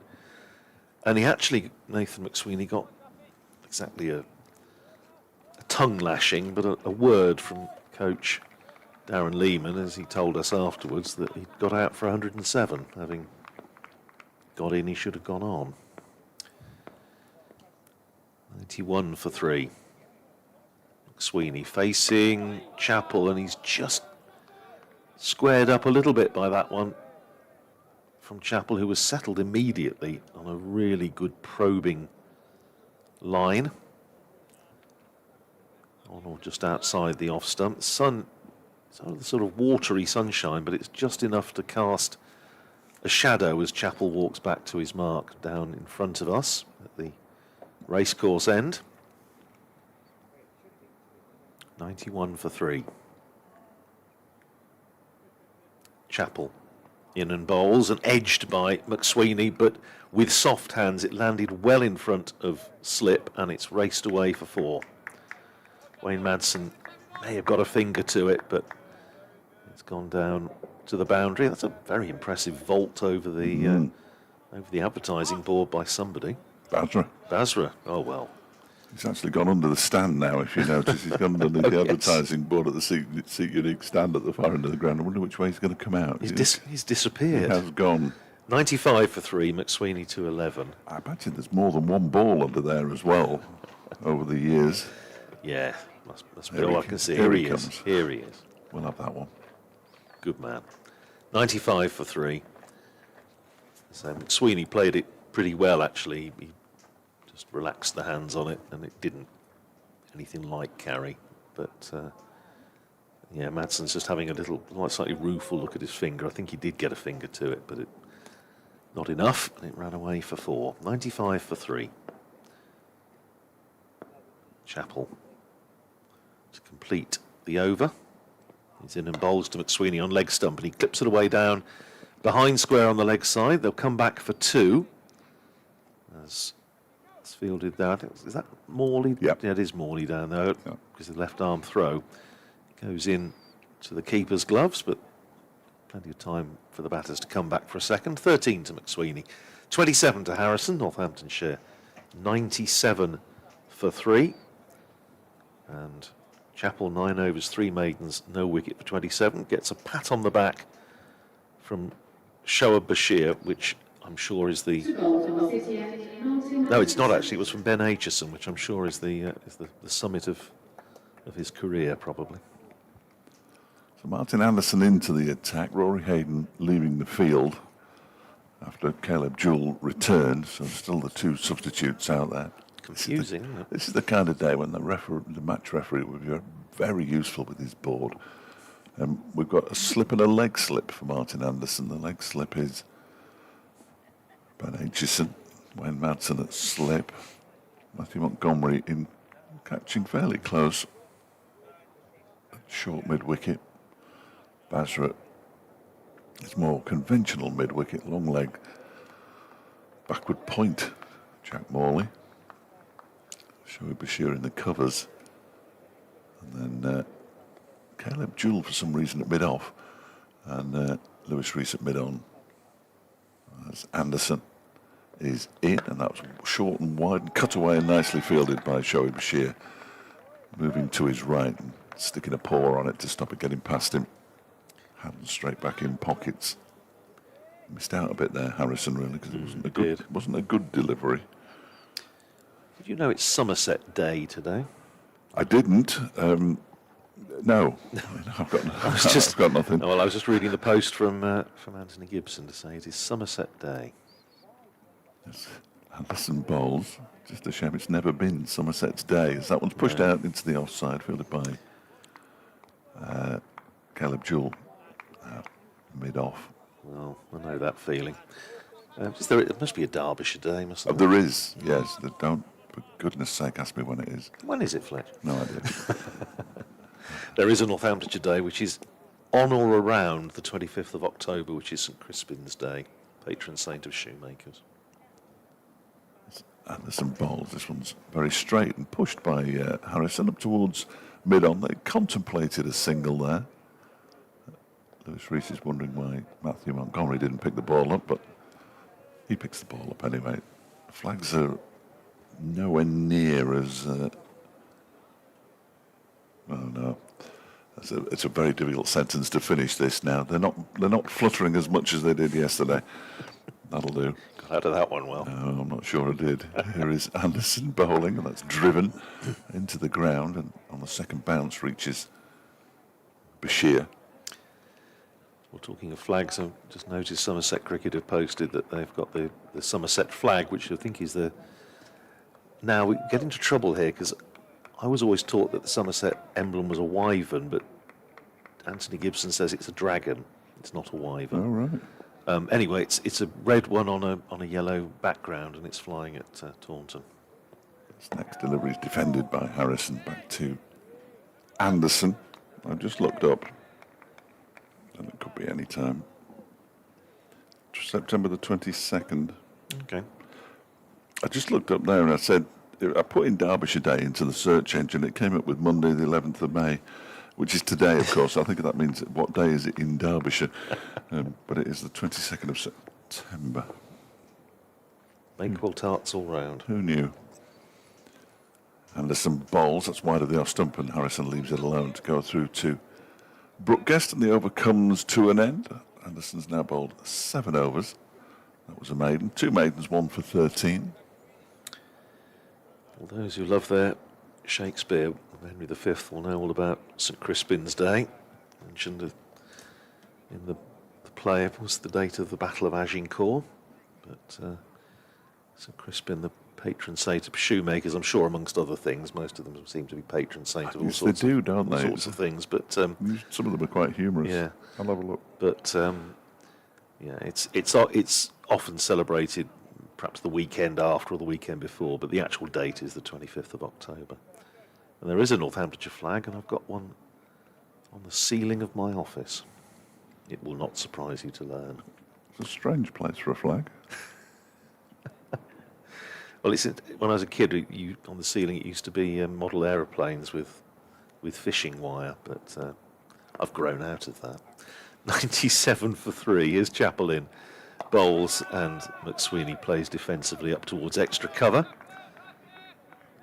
And he actually, Nathan McSweeney, got exactly a tongue lashing, but a word from coach Darren Lehman, as he told us afterwards, that he got out for 107, having got in, he should have gone on. 91 for 3. McSweeney facing Chappell, and he's just squared up a little bit by that one from Chappell, who was settled immediately on a really good probing line. On or just outside the off stump. The sun, it's sort of watery sunshine, but it's just enough to cast a shadow as Chappell walks back to his mark down in front of us at the racecourse end. 91 for 3. Chappell in and bowls and edged by McSweeney, but with soft hands it landed well in front of slip and it's raced away for 4. Wayne Madsen may have got a finger to it, but it's gone down to the boundary. That's a very impressive vault over the advertising board by somebody. Basra. Oh well. He's actually gone under the stand now, if you notice. He's gone under the advertising board at the seat unique stand at the far end of the ground. I wonder which way he's going to come out. He's disappeared. He has gone. 95 for 3, McSweeney to 11. I imagine there's more than one ball under there as well over the years. Yeah, must be all I can see. Here he is. Here he is. We'll have that one. Good man. 95 for 3. So McSweeney played it pretty well, actually. He just relaxed the hands on it, and it didn't anything like carry. But yeah, Madsen's just having a little, slightly rueful look at his finger. I think he did get a finger to it, but not enough, and it ran away for 4. 95 for 3. Chappell to complete the over. He's in and bowls to McSweeney on leg stump, and he clips it away down behind square on the leg side. They'll come back for 2. As it's fielded there. I think, is that Morley? Yep. Yeah, it is Morley down there, because of the left arm throw. Goes in to the keeper's gloves, but plenty of time for the batters to come back for a second. 13 to McSweeney. 27 to Harrison, Northamptonshire. 97 for 3. And Chapel 9 overs, 3 maidens, no wicket for 27. Gets a pat on the back from Derbyshire, which I'm sure is the... To bowl for City End, Martin No, it's not Anderson. actually. It was from Ben Aitchison, which I'm sure is the summit of his career, probably. So Martin Anderson into the attack. Rory Hayden leaving the field after Caleb Jewell returned. So still the 2 substitutes out there. Confusing, isn't it? This is the kind of day when the match referee would be very useful with his board. We've got a slip and a leg slip for Martin Anderson. The leg slip is Ben Aitchison, Wayne Madsen at slip, Matthew Montgomery in catching fairly close, short mid-wicket. Basra is more conventional mid-wicket, long leg, backward point. Jack Morley, Shoaib Bashir in the covers, and then Caleb Jewell for some reason at mid-off, and Lewis Rees at mid-on. As Anderson is in, and that was short and wide and cut away and nicely fielded by Shoaib Bashir, moving to his right and sticking a paw on it to stop it getting past him. Hands straight back in pockets. Missed out a bit there, Harrison, really, because it wasn't a good delivery. Did you know it's Somerset Day today? I didn't. No, I've got nothing. Well, I was just reading the post from Anthony Gibson to say it is Somerset Day. Yes. Anderson bowls. Just a shame it's never been Somerset's day, as that one's pushed out into the offside, fielded by Caleb Jewell, mid-off. Well, I know that feeling. It must be a Derbyshire Day, mustn't There is, yes. Don't, for goodness sake, ask me when it is. When is it, Fletch? No idea. There is a Northamptonshire Day, which is on or around the 25th of October, which is St Crispin's Day, patron saint of shoemakers. Anderson bowls. This one's very straight and pushed by Harrison up towards mid-on. They contemplated a single there. Lewis Rees is wondering why Matthew Montgomery didn't pick the ball up, but he picks the ball up anyway. Flags are nowhere near as... oh no, it's a very difficult sentence to finish this now. They're not fluttering as much as they did yesterday. That'll do. Got out of that one well. No, I'm not sure I did. Here is Anderson bowling, and that's driven into the ground, and on the second bounce reaches Bashir. Well, talking of flags, I've just noticed Somerset Cricket have posted that they've got the Somerset flag, which I think is the... Now, we get into trouble here, because I was always taught that the Somerset emblem was a wyvern, but Anthony Gibson says it's a dragon. It's not a wyvern. Oh, right. Anyway, it's a red one on a yellow background, and it's flying at Taunton. This next delivery is defended by Harrison, back to Anderson. I've just looked up, and it could be any time. September the 22nd. Okay. I just looked up there and I said, I put in Derbyshire Day into the search engine. It came up with Monday the 11th of May, which is today, of course. I think that means, what day is it in Derbyshire? But it is the 22nd of September. Bakewell tarts all round. Who knew? Anderson bowls. That's wide of the off stump, and Harrison leaves it alone to go through to Brookguest, and the over comes to an end. Anderson's now bowled 7 overs. That was a maiden. 2 maidens, 1 for 13. Well, those who love their Shakespeare, Henry V, will know all about St Crispin's Day. Mentioned in the play, it was the date of the Battle of Agincourt. But St Crispin, the patron saint of shoemakers, I'm sure amongst other things, most of them seem to be patron saint of all sorts, they do, don't all they? sorts of things. But Some of them are quite humorous. Yeah. I'll have a look. But yeah, it's often celebrated perhaps the weekend after or the weekend before, but the actual date is the 25th of October. And there is a Northamptonshire flag, and I've got one on the ceiling of my office. It will not surprise you to learn. It's a strange place for a flag. Well, when I was a kid, on the ceiling it used to be model aeroplanes with fishing wire, but I've grown out of that. 97 for 3. Here's Chapel in. Bowls, and McSweeney plays defensively up towards extra cover,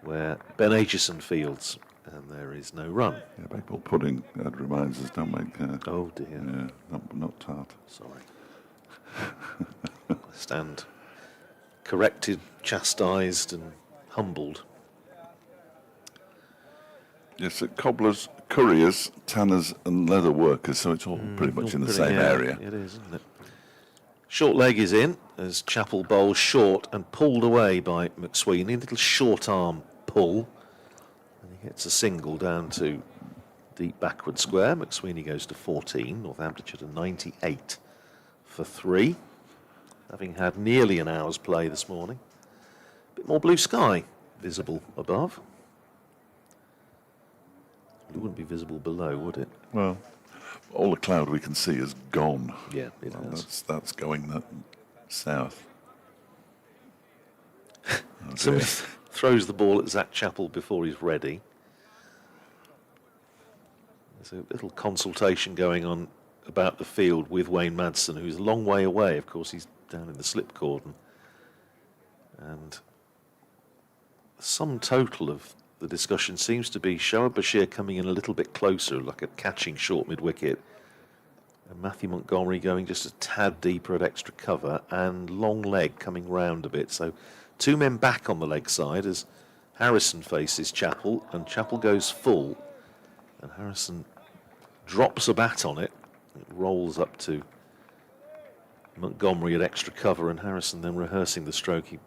where Ben Aitchison fields. and there is no run. Yeah, baseball pudding, that reminds us, don't make... Oh dear. Yeah, not tart. Sorry. I stand corrected, chastised and humbled. Yes, cobblers, couriers, tanners and leather workers, so it's all pretty much in the same area. It is, isn't it? Short leg is in as Chappell bowls short and pulled away by McSweeney. Little short arm pull. And he hits a single down to deep backward square. McSweeney goes to 14. Northamptonshire to 98 for 3. Having had nearly an hour's play this morning. A bit more blue sky visible above. It wouldn't be visible below, would it? Well, all the cloud we can see is gone. Yeah, it has. That's going south. Oh, Somebody dear. throws the ball at Zach Chappell before he's ready. There's a little consultation going on about the field with Wayne Madsen, who's a long way away. Of course, he's down in the slip cordon. And the sum total of the discussion seems to be Shoaib Bashir coming in a little bit closer, like a catching short mid-wicket, and Matthew Montgomery going just a tad deeper at extra cover, and long leg coming round a bit. So 2 men back on the leg side as Harrison faces Chappell, and Chappell goes full, and Harrison drops a bat on it. It rolls up to Montgomery at extra cover, and Harrison then rehearsing the stroke he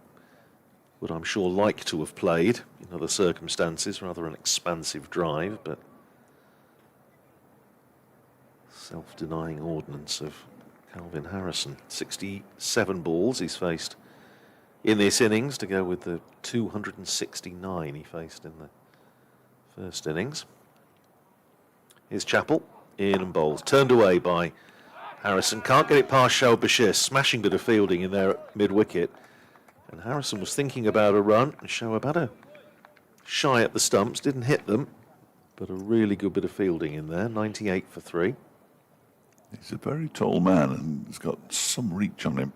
would, I'm sure, like to have played in other circumstances, rather an expansive drive, but self-denying ordnance of Calvin Harrison. 67 balls he's faced in this innings, to go with the 269 he faced in the first innings. Here's Chappell, in and bowls, turned away by Harrison. Can't get it past Shoaib Bashir, smashing bit of fielding in there at mid-wicket. And Harrison was thinking about a run, and Shoaib had a shy at the stumps, didn't hit them, but a really good bit of fielding in there, 98 for 3. He's a very tall man and he's got some reach on him.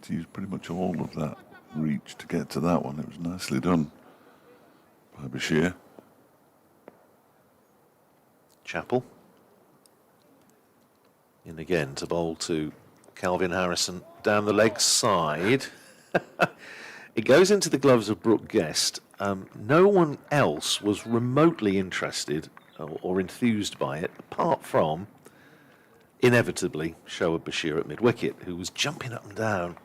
He used pretty much all of that reach to get to that one. It was nicely done by Bashir. Chappell in again to bowl to Calvin Harrison down the leg side. It goes into the gloves of Brooke Guest. No one else was remotely interested or enthused by it, apart from, inevitably, Shoaib Bashir at mid-wicket, who was jumping up and down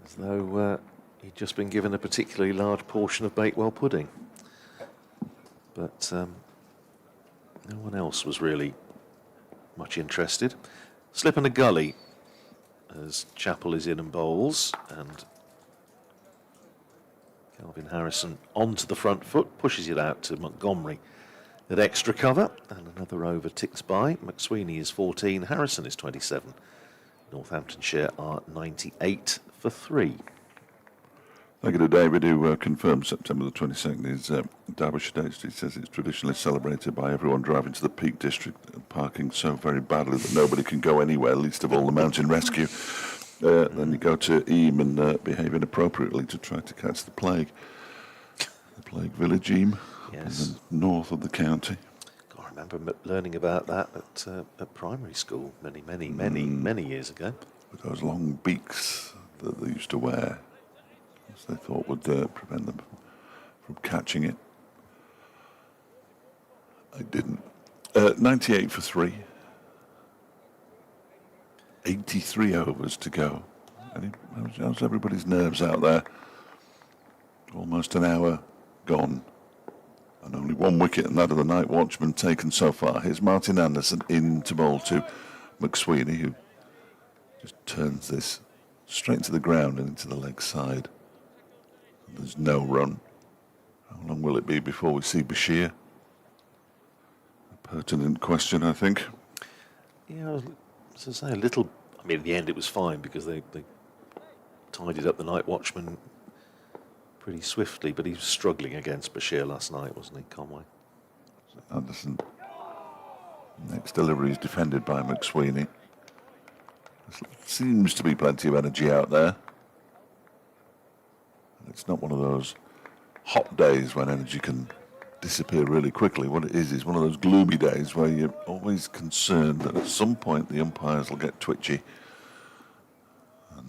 as though he'd just been given a particularly large portion of Bakewell pudding. But no one else was really much interested. Slip and a gully as Chappell is in and bowls, and Calvin Harrison onto the front foot, pushes it out to Montgomery at extra cover, and another over ticks by. McSweeney is 14, Harrison is 27. Northamptonshire are 98 for 3. Thank you to David, who confirmed September the 22nd is Derbyshire Day. He says it's traditionally celebrated by everyone driving to the Peak District and parking so very badly that nobody can go anywhere, least of all the mountain rescue. Then you go to Eam and behave inappropriately to try to catch the plague. The plague village, Eam, Yes. in the north of the county. I remember learning about that at primary school many years ago. With those long beaks that they used to wear, as they thought would prevent them from catching it. I didn't. 98 for 3. 83 overs to go. How's everybody's nerves out there? Almost an hour gone. And only 1 wicket, and that of the night watchman taken so far. Here's Martin Anderson in to bowl to McSweeney, who just turns this straight to the ground and into the leg side. And there's no run. How long will it be before we see Bashir? A pertinent question, I think. Yeah, as I say, a little. I mean, in the end, it was fine because they tidied up the night watchman pretty swiftly, but he was struggling against Bashir last night, wasn't he, Conway? Anderson. Next delivery is defended by McSweeney. There seems to be plenty of energy out there. And it's not one of those hot days when energy can disappear really quickly. What it is one of those gloomy days where you're always concerned that at some point the umpires will get twitchy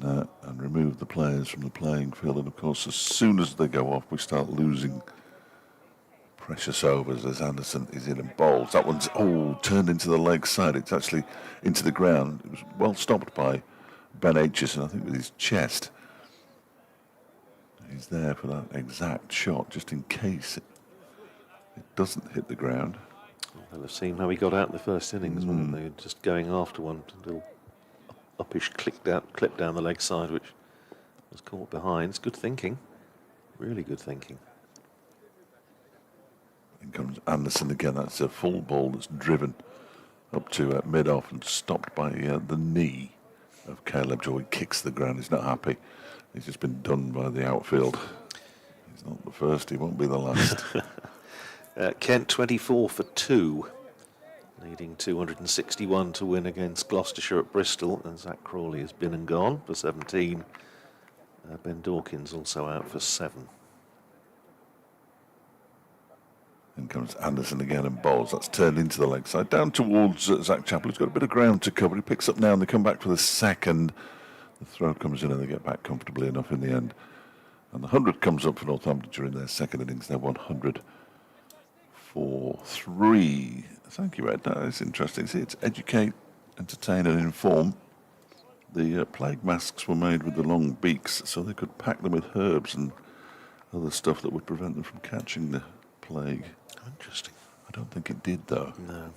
and remove the players from the playing field. And of course, as soon as they go off, we start losing precious overs as Anderson is in and bowls. That one's turned into the leg side. It's actually into the ground. It was well stopped by Ben Aitchison, I think, with his chest. He's there for that exact shot, just in case it doesn't hit the ground. They'll have seen how he got out in the first innings, wouldn't they? Just going after one, a little uppish clip down the leg side, which was caught behind. It's good thinking, really good thinking. In comes Anderson again. That's a full ball that's driven up to mid-off and stopped by the knee of Caleb Joy. Kicks the ground. He's not happy. He's just been done by the outfield. He's not the first. He won't be the last. Kent 24 for 2, needing 261 to win against Gloucestershire at Bristol, and Zach Crawley has been and gone for 17. Ben Dawkins also out for 7. In comes Anderson again and bowls. That's turned into the leg side. Down towards Zach Chappell. He's got a bit of ground to cover. He picks up now and they come back for the second. The throw comes in and they get back comfortably enough in the end. And the 100 comes up for Northamptonshire in their second innings. They're 100 for 3. Thank you, Ed. That is interesting. See, it's educate, entertain and inform. The plague masks were made with the long beaks so they could pack them with herbs and other stuff that would prevent them from catching the plague. Interesting. I don't think it did, though. No.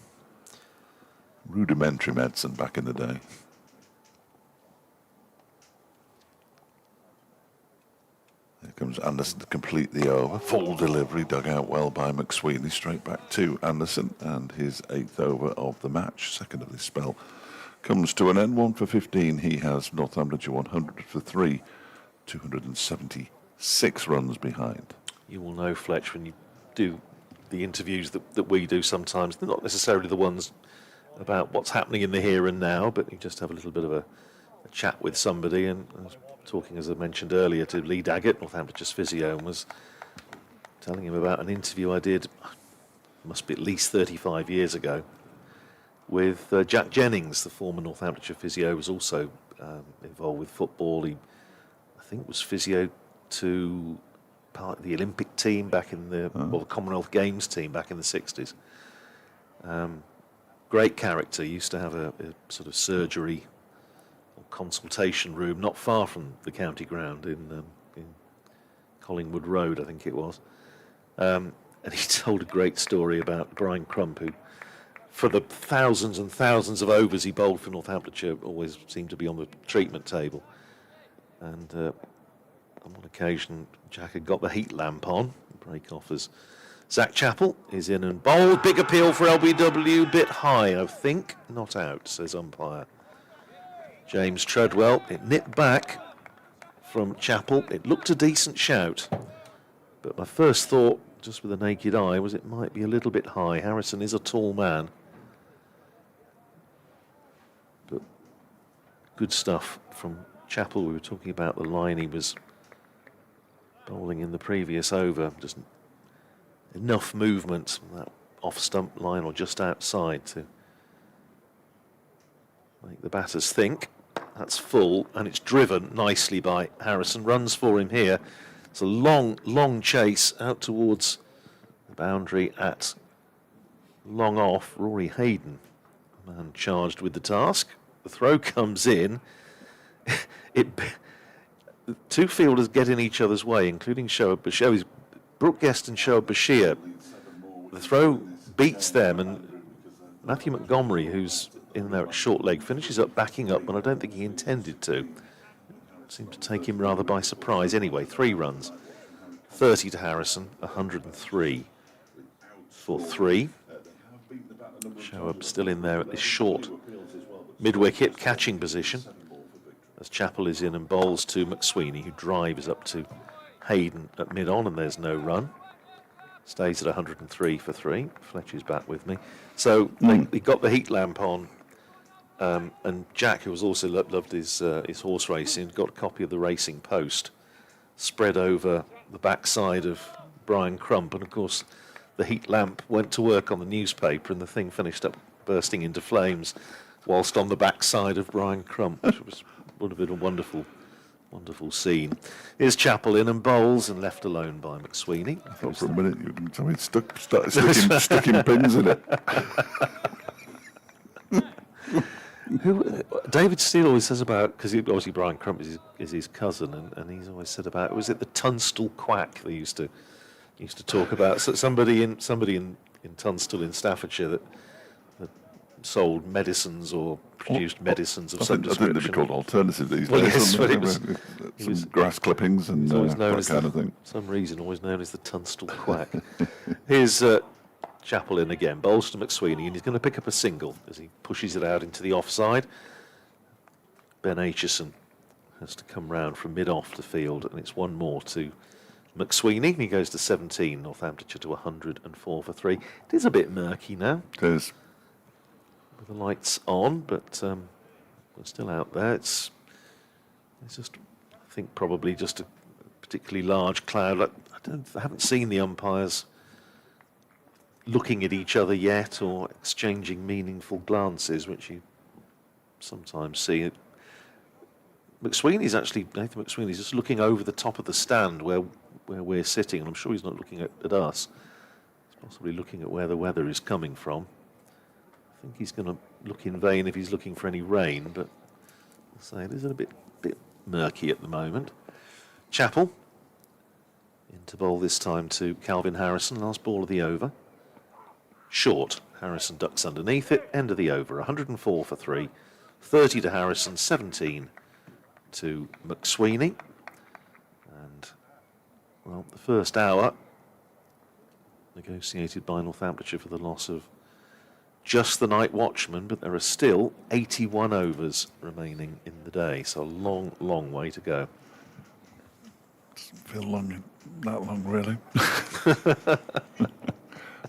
Rudimentary medicine back in the day. Here comes Anderson to complete the over. Full delivery, dug out well by McSweeney. Straight back to Anderson, and his 8th over of the match, second of this spell, comes to an end. 1 for 15. He has Northamptonshire 100 for 3, 276 runs behind. You will know, Fletch, when you do the interviews that we do sometimes, they're not necessarily the ones about what's happening in the here and now, but you just have a little bit of a chat with somebody. And I was talking, as I mentioned earlier, to Lee Daggett, Northamptonshire physio, and was telling him about an interview I did, must be at least 35 years ago, with Jack Jennings, the former Northamptonshire physio, was also involved with football. He, I think, was physio to part of the Olympic team back in the Commonwealth Games team back in the 60s. Great character. Used to have a sort of surgery or consultation room not far from the county ground in Collingwood Road, I think it was. And he told a great story about Brian Crump, who, for the thousands and thousands of overs he bowled for Northamptonshire, always seemed to be on the treatment table. And on one occasion, Jack had got the heat lamp on. Break off as Zach Chappell is in and bowled. Big appeal for LBW, bit high, I think. Not out, says umpire James Treadwell. It nipped back from Chappell. It looked a decent shout. But my first thought, just with a naked eye, was it might be a little bit high. Harrison is a tall man. But good stuff from Chappell. We were talking about the line he was bowling in the previous over. Just enough movement from that off-stump line or just outside to make the batters think. That's full, and it's driven nicely by Harrison. Runs for him here. It's a long, long chase out towards the boundary at long off. Rory Hayden, the man charged with the task. The throw comes in. Two fielders get in each other's way, including Shoaib Bashir. Brooke Guest and Shoaib Bashir. The throw beats them, and Matthew Montgomery, who's in there at short leg, finishes up backing up, and I don't think he intended to. It seemed to take him rather by surprise. Anyway, 3 runs. 30 to Harrison, 103 for 3. Shoaib still in there at this short mid-wicket catching position, as Chappell is in and bowls to McSweeney, who drives up to Hayden at mid-on, and there's no run. Stays at 103 for 3. Fletch is back with me. So they got the heat lamp on, and Jack, who was also loved his horse racing, got a copy of the Racing Post, spread over the backside of Brian Crump, and of course the heat lamp went to work on the newspaper, and the thing finished up bursting into flames whilst on the backside of Brian Crump, which would have been a wonderful scene. Here's Chappell in and bowls and left alone by McSweeney. I thought for a minute you were going to tell me sticking pins in it. David Steele always says about, because obviously Brian Crump is his cousin, and he's always said about, was it the Tunstall quack they used to talk about? So somebody in Tunstall in Staffordshire that sold medicines or produced medicines of some description. I think they'd be called alternative these Well, days. yes, but it some grass clippings and that kind of thing. For some reason, always known as the Tunstall quack. Here's Chappell in again, bowls to McSweeney, and he's going to pick up a single as he pushes it out into the offside. Ben Aitchison has to come round from mid-off to field, and it's one more to McSweeney. He goes to 17, Northamptonshire to 104 for 3. It is a bit murky now. It is. With the lights on, but we're still out there. It's just, I think, probably just a particularly large cloud. I haven't seen the umpires looking at each other yet or exchanging meaningful glances, which you sometimes see. Nathan McSweeney's just looking over the top of the stand where we're sitting, and I'm sure he's not looking at us. He's possibly looking at where the weather is coming from. I think he's going to look in vain if he's looking for any rain, but I'll say it is a bit murky at the moment. Chappell into bowl this time to Calvin Harrison, last ball of the over. Short, Harrison ducks underneath it, end of the over, 104 for 3, 30 to Harrison, 17 to McSweeney. And, well, the first hour negotiated by Northamptonshire for the loss of just the night watchman, but there are still 81 overs remaining in the day, so a long, long way to go. Doesn't feel that long, really.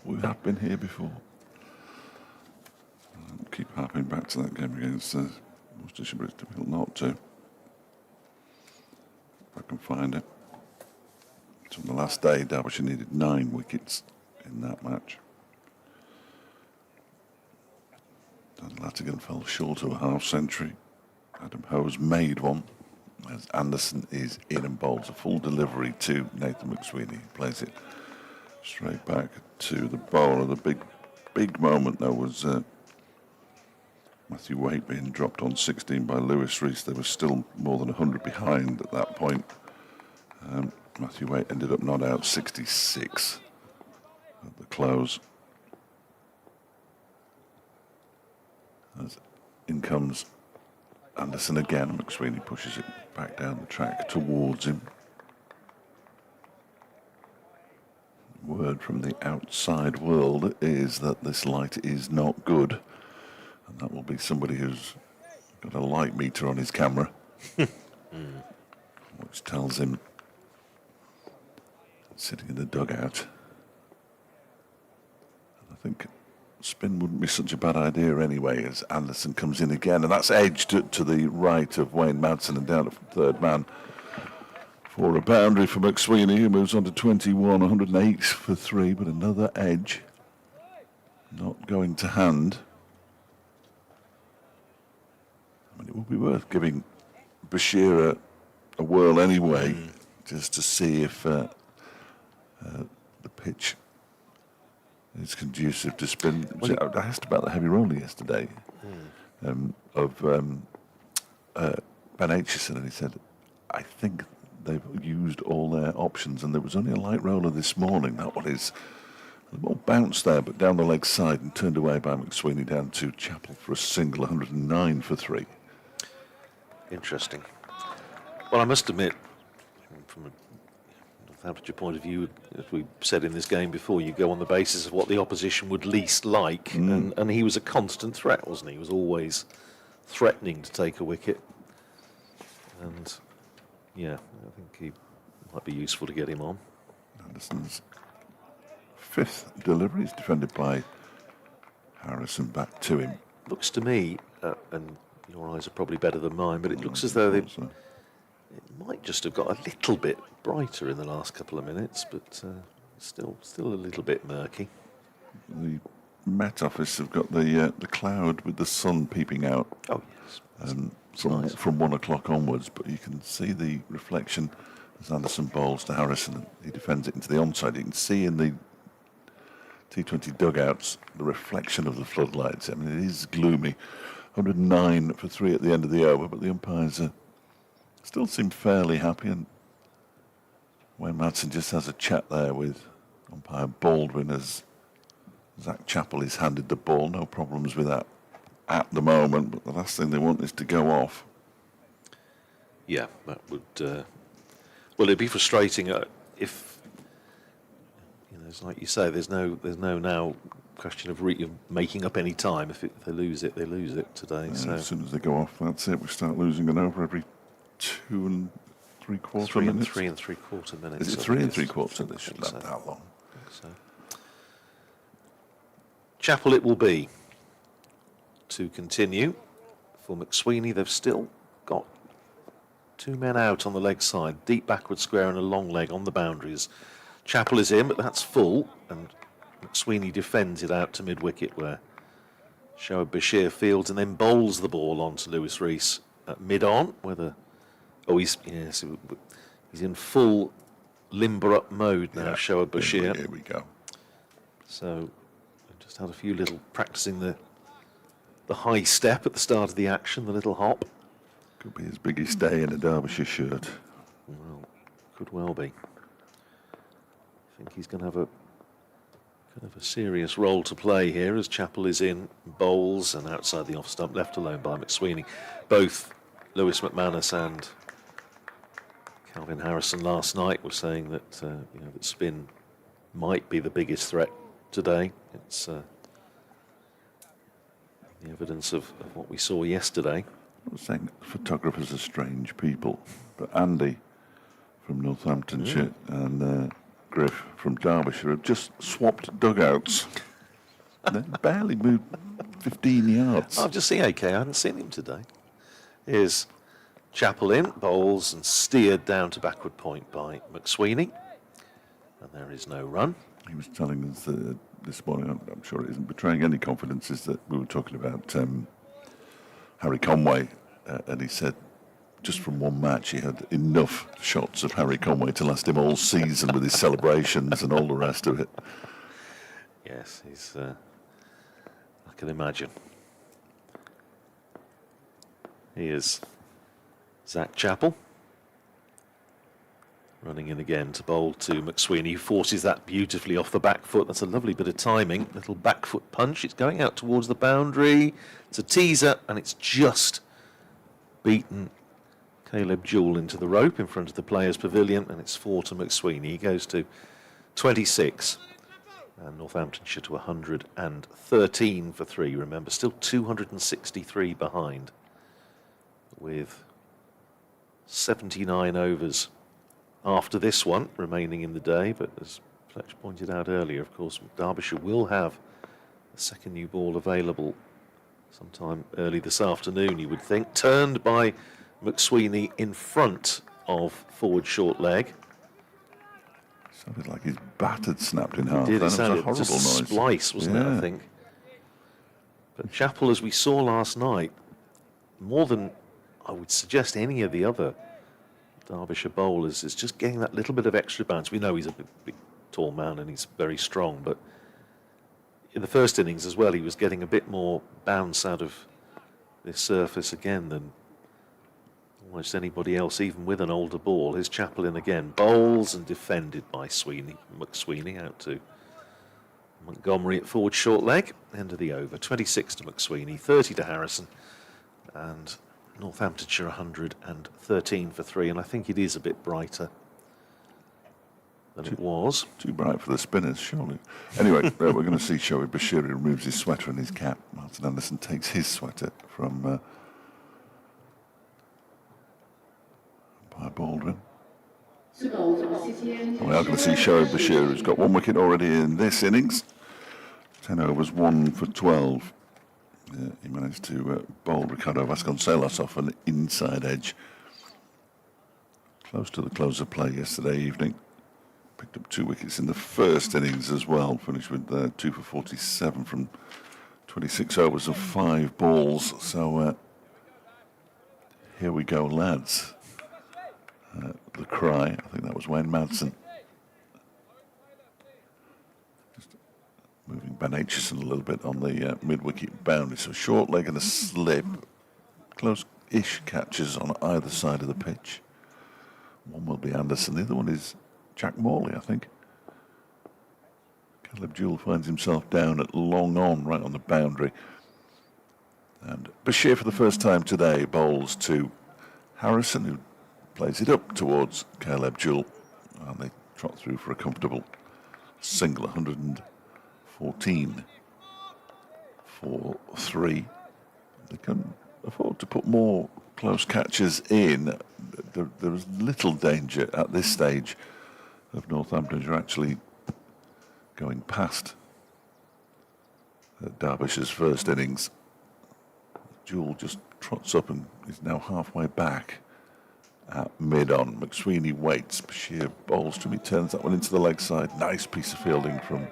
We have been here before. I'll keep harping back to that game against Worcestershire, but it's difficult not to. If I can find it. So on the last day, Derbyshire needed 9 wickets in that match. Dan Latigan fell short of a half-century. Adam Hose made one, as Anderson is in and bowls a full delivery to Nathan McSweeney. He plays it straight back to the bowler. The big moment, though, was Matthew Waite being dropped on 16 by Lewis Rees. They were still more than 100 behind at that point. Matthew Waite ended up not out 66 at the close. As in comes Anderson again. McSweeney pushes it back down the track towards him. Word from the outside world is that this light is not good, and that will be somebody who's got a light meter on his camera, which tells him sitting in the dugout. I think spin wouldn't be such a bad idea anyway, as Anderson comes in again, and that's edged to the right of Wayne Madsen and down at third man for a boundary for McSweeney, who moves on to 21, 108 for 3, but another edge not going to hand. I mean, it would be worth giving Bashir a whirl anyway, just to see if the pitch is conducive to spin. I asked about the heavy roller yesterday of Ben Aitchison, and he said, I think they've used all their options, and there was only a light roller this morning. That one is a ball bounced there, but down the leg side and turned away by McSweeney down to Chappell for a single, 109 for 3. Interesting. Well, I must admit, from a Northamptonshire point of view, as we said in this game before, you go on the basis of what the opposition would least like, and he was a constant threat, wasn't he? He was always threatening to take a wicket, and yeah, I think he might be useful to get him on. Anderson's 5th delivery is defended by Harrison back to him. Looks to me, and your eyes are probably better than mine, but it looks as though it might just have got a little bit brighter in the last couple of minutes, but Still a little bit murky. The Met Office have got the cloud with the sun peeping out Oh, yes. from 1 o'clock onwards, but you can see the reflection as Anderson bowls to Harrison. And he defends it into the onside. You can see in the T20 dugouts the reflection of the floodlights. I mean, it is gloomy. 109 for 3 at the end of the over, but the umpires still seem fairly happy. And Wayne Madsen just has a chat there with umpire Baldwin as Zach Chappell is handed the ball. No problems with that at the moment, but the last thing they want is to go off. Yeah, that would. Well, it'd be frustrating if, it's like you say. There's no now question of making up any time. If they lose it, they lose it today. So as soon as they go off, that's it. We start losing an over every 2 3/4 minutes. 3 3/4 minutes. Is it 3 3/4? They should let that long. So. Chappell it will be to continue for McSweeney. They've still got 2 men out on the leg side, deep backward square and a long leg on the boundaries. Chappell is in, but that's full, and McSweeney defends it out to mid-wicket where Shoaib Bashir fields and then bowls the ball on to Lewis Rees at mid-on. He's in full limber-up mode now, Shoaib Bashir. Here we go. So just had a few little practicing the high step at the start of the action, the little hop. Could be his biggest day in a Derbyshire shirt. Well, could well be. I think he's going to have a serious role to play here as Chappell is in, bowls and outside the off stump, left alone by McSweeney. Both Lewis McManus and Calvin Harrison last night were saying that that spin might be the biggest threat today. It's the evidence of what we saw yesterday. I was saying photographers are strange people, but Andy from Northamptonshire and Griff from Derbyshire have just swapped dugouts. They barely moved 15 yards. I've just seen AK. I haven't seen him today. Here's Chappell in, bowls and steered down to backward point by McSweeney. And there is no run. He was telling us this morning, I'm sure it isn't betraying any confidence, is that we were talking about Harry Conway, and he said just from one match he had enough shots of Harry Conway to last him all season with his celebrations and all the rest of it. Yes, he's. I can imagine. Here's Zach Chappell running in again to bowl to McSweeney, who forces that beautifully off the back foot. That's a lovely bit of timing. Little back foot punch. It's going out towards the boundary. It's a teaser, and it's just beaten Caleb Jewell into the rope in front of the players' pavilion, and it's 4 to McSweeney. He goes to 26, and Northamptonshire to 113 for 3. Remember, still 263 behind, with 79 overs after this one remaining in the day. But as Fletch pointed out earlier, of course, Derbyshire will have a second new ball available sometime early this afternoon, you would think. Turned by McSweeney in front of forward short leg. Sounded like his bat had snapped in half. It was a horrible just noise. Splice, wasn't it, I think? But Chappell, as we saw last night, more than I would suggest any of the other Derbyshire bowlers, is just getting that little bit of extra bounce. We know he's a big tall man and he's very strong, but in the first innings as well, he was getting a bit more bounce out of this surface again than almost anybody else, even with an older ball. Here's Chappell in again, bowls and defended by McSweeney out to Montgomery at forward short leg. End of the over. 26 to McSweeney, 30 to Harrison, and Northamptonshire 113 for 3. And I think it is a bit brighter than it was. Too bright for the spinners, surely. Anyway, we're going to see Shoaib Bashir removes his sweater and his cap. Martin Anderson takes his sweater from by Baldwin. We are going to see Shoaib Bashir, who's got 1 wicket already in this innings. 10 overs, 1 for 12. He managed to bowl Ricardo Vasconcelos off an inside edge. Close to the close of play yesterday evening. picked up 2 wickets in the first innings as well. Finished with 2 for 47 from 26 overs of 5 balls. So here we go, lads. The cry, I think that was Wayne Madsen. Just moving Ben Aitchison a little bit on the mid-wicket boundary. So short leg and a slip. Close-ish catches on either side of the pitch. One will be Anderson, the other one is Jack Morley, I think. Caleb Jewell finds himself down at long on, right on the boundary. And Bashir for the first time today bowls to Harrison, who plays it up towards Caleb Jewell, and they trot through for a comfortable single, 114 for 3. They can afford to put more close catches in. There is little danger at this stage of Northamptonshire actually going past Derbyshire's first innings. Jewell just trots up and is now halfway back at mid-on. McSweeney waits. Bashir bowls to him. He turns that one into the leg side. Nice piece of fielding from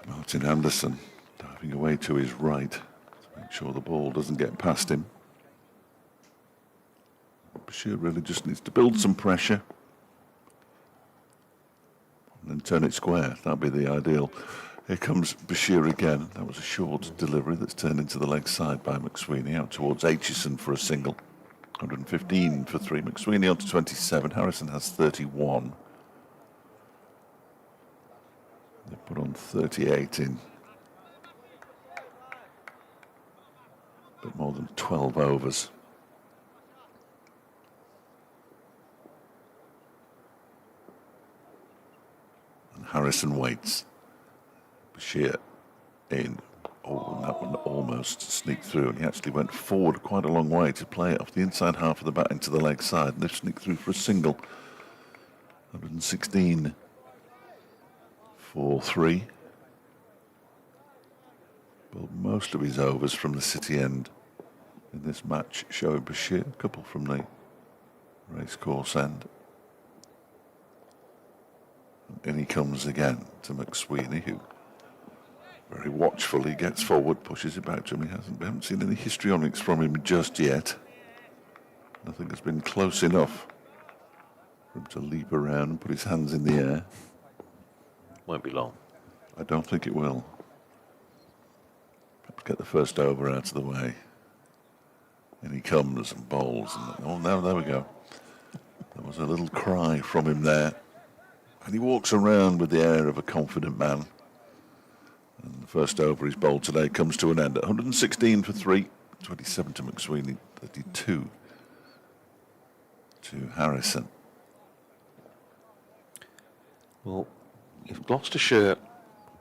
Martin Anderson, diving away to his right to make sure the ball doesn't get past him. Bashir really just needs to build some pressure and then turn it square. That'd be the ideal. Here comes Bashir again. That was a short delivery that's turned into the leg side by McSweeney, out towards Aitchison for a single. 115 for 3. McSweeney on to 27. Harrison has 31. They put on 38 in a bit more than 12 overs. And Harrison waits. Bashir in. Oh, and that one almost sneaked through, and he actually went forward quite a long way to play it off the inside half of the bat into the leg side, and they've sneaked through for a single. 116 for 3. Well, most of his overs from the city end in this match showing Bashir, a couple from the racecourse end. And in he comes again to McSweeney, who very watchfully gets forward, pushes it back to him. We haven't seen any histrionics from him just yet. Nothing has been close enough for him to leap around and put his hands in the air. Won't be long. I don't think it will. Perhaps get the first over out of the way. And he comes and bowls. And, oh, now there we go. There was a little cry from him there. And he walks around with the air of a confident man. And the first over he's bowled today comes to an end at 116 for 3, 27 to McSweeney, 32 to Harrison. Well, if Gloucestershire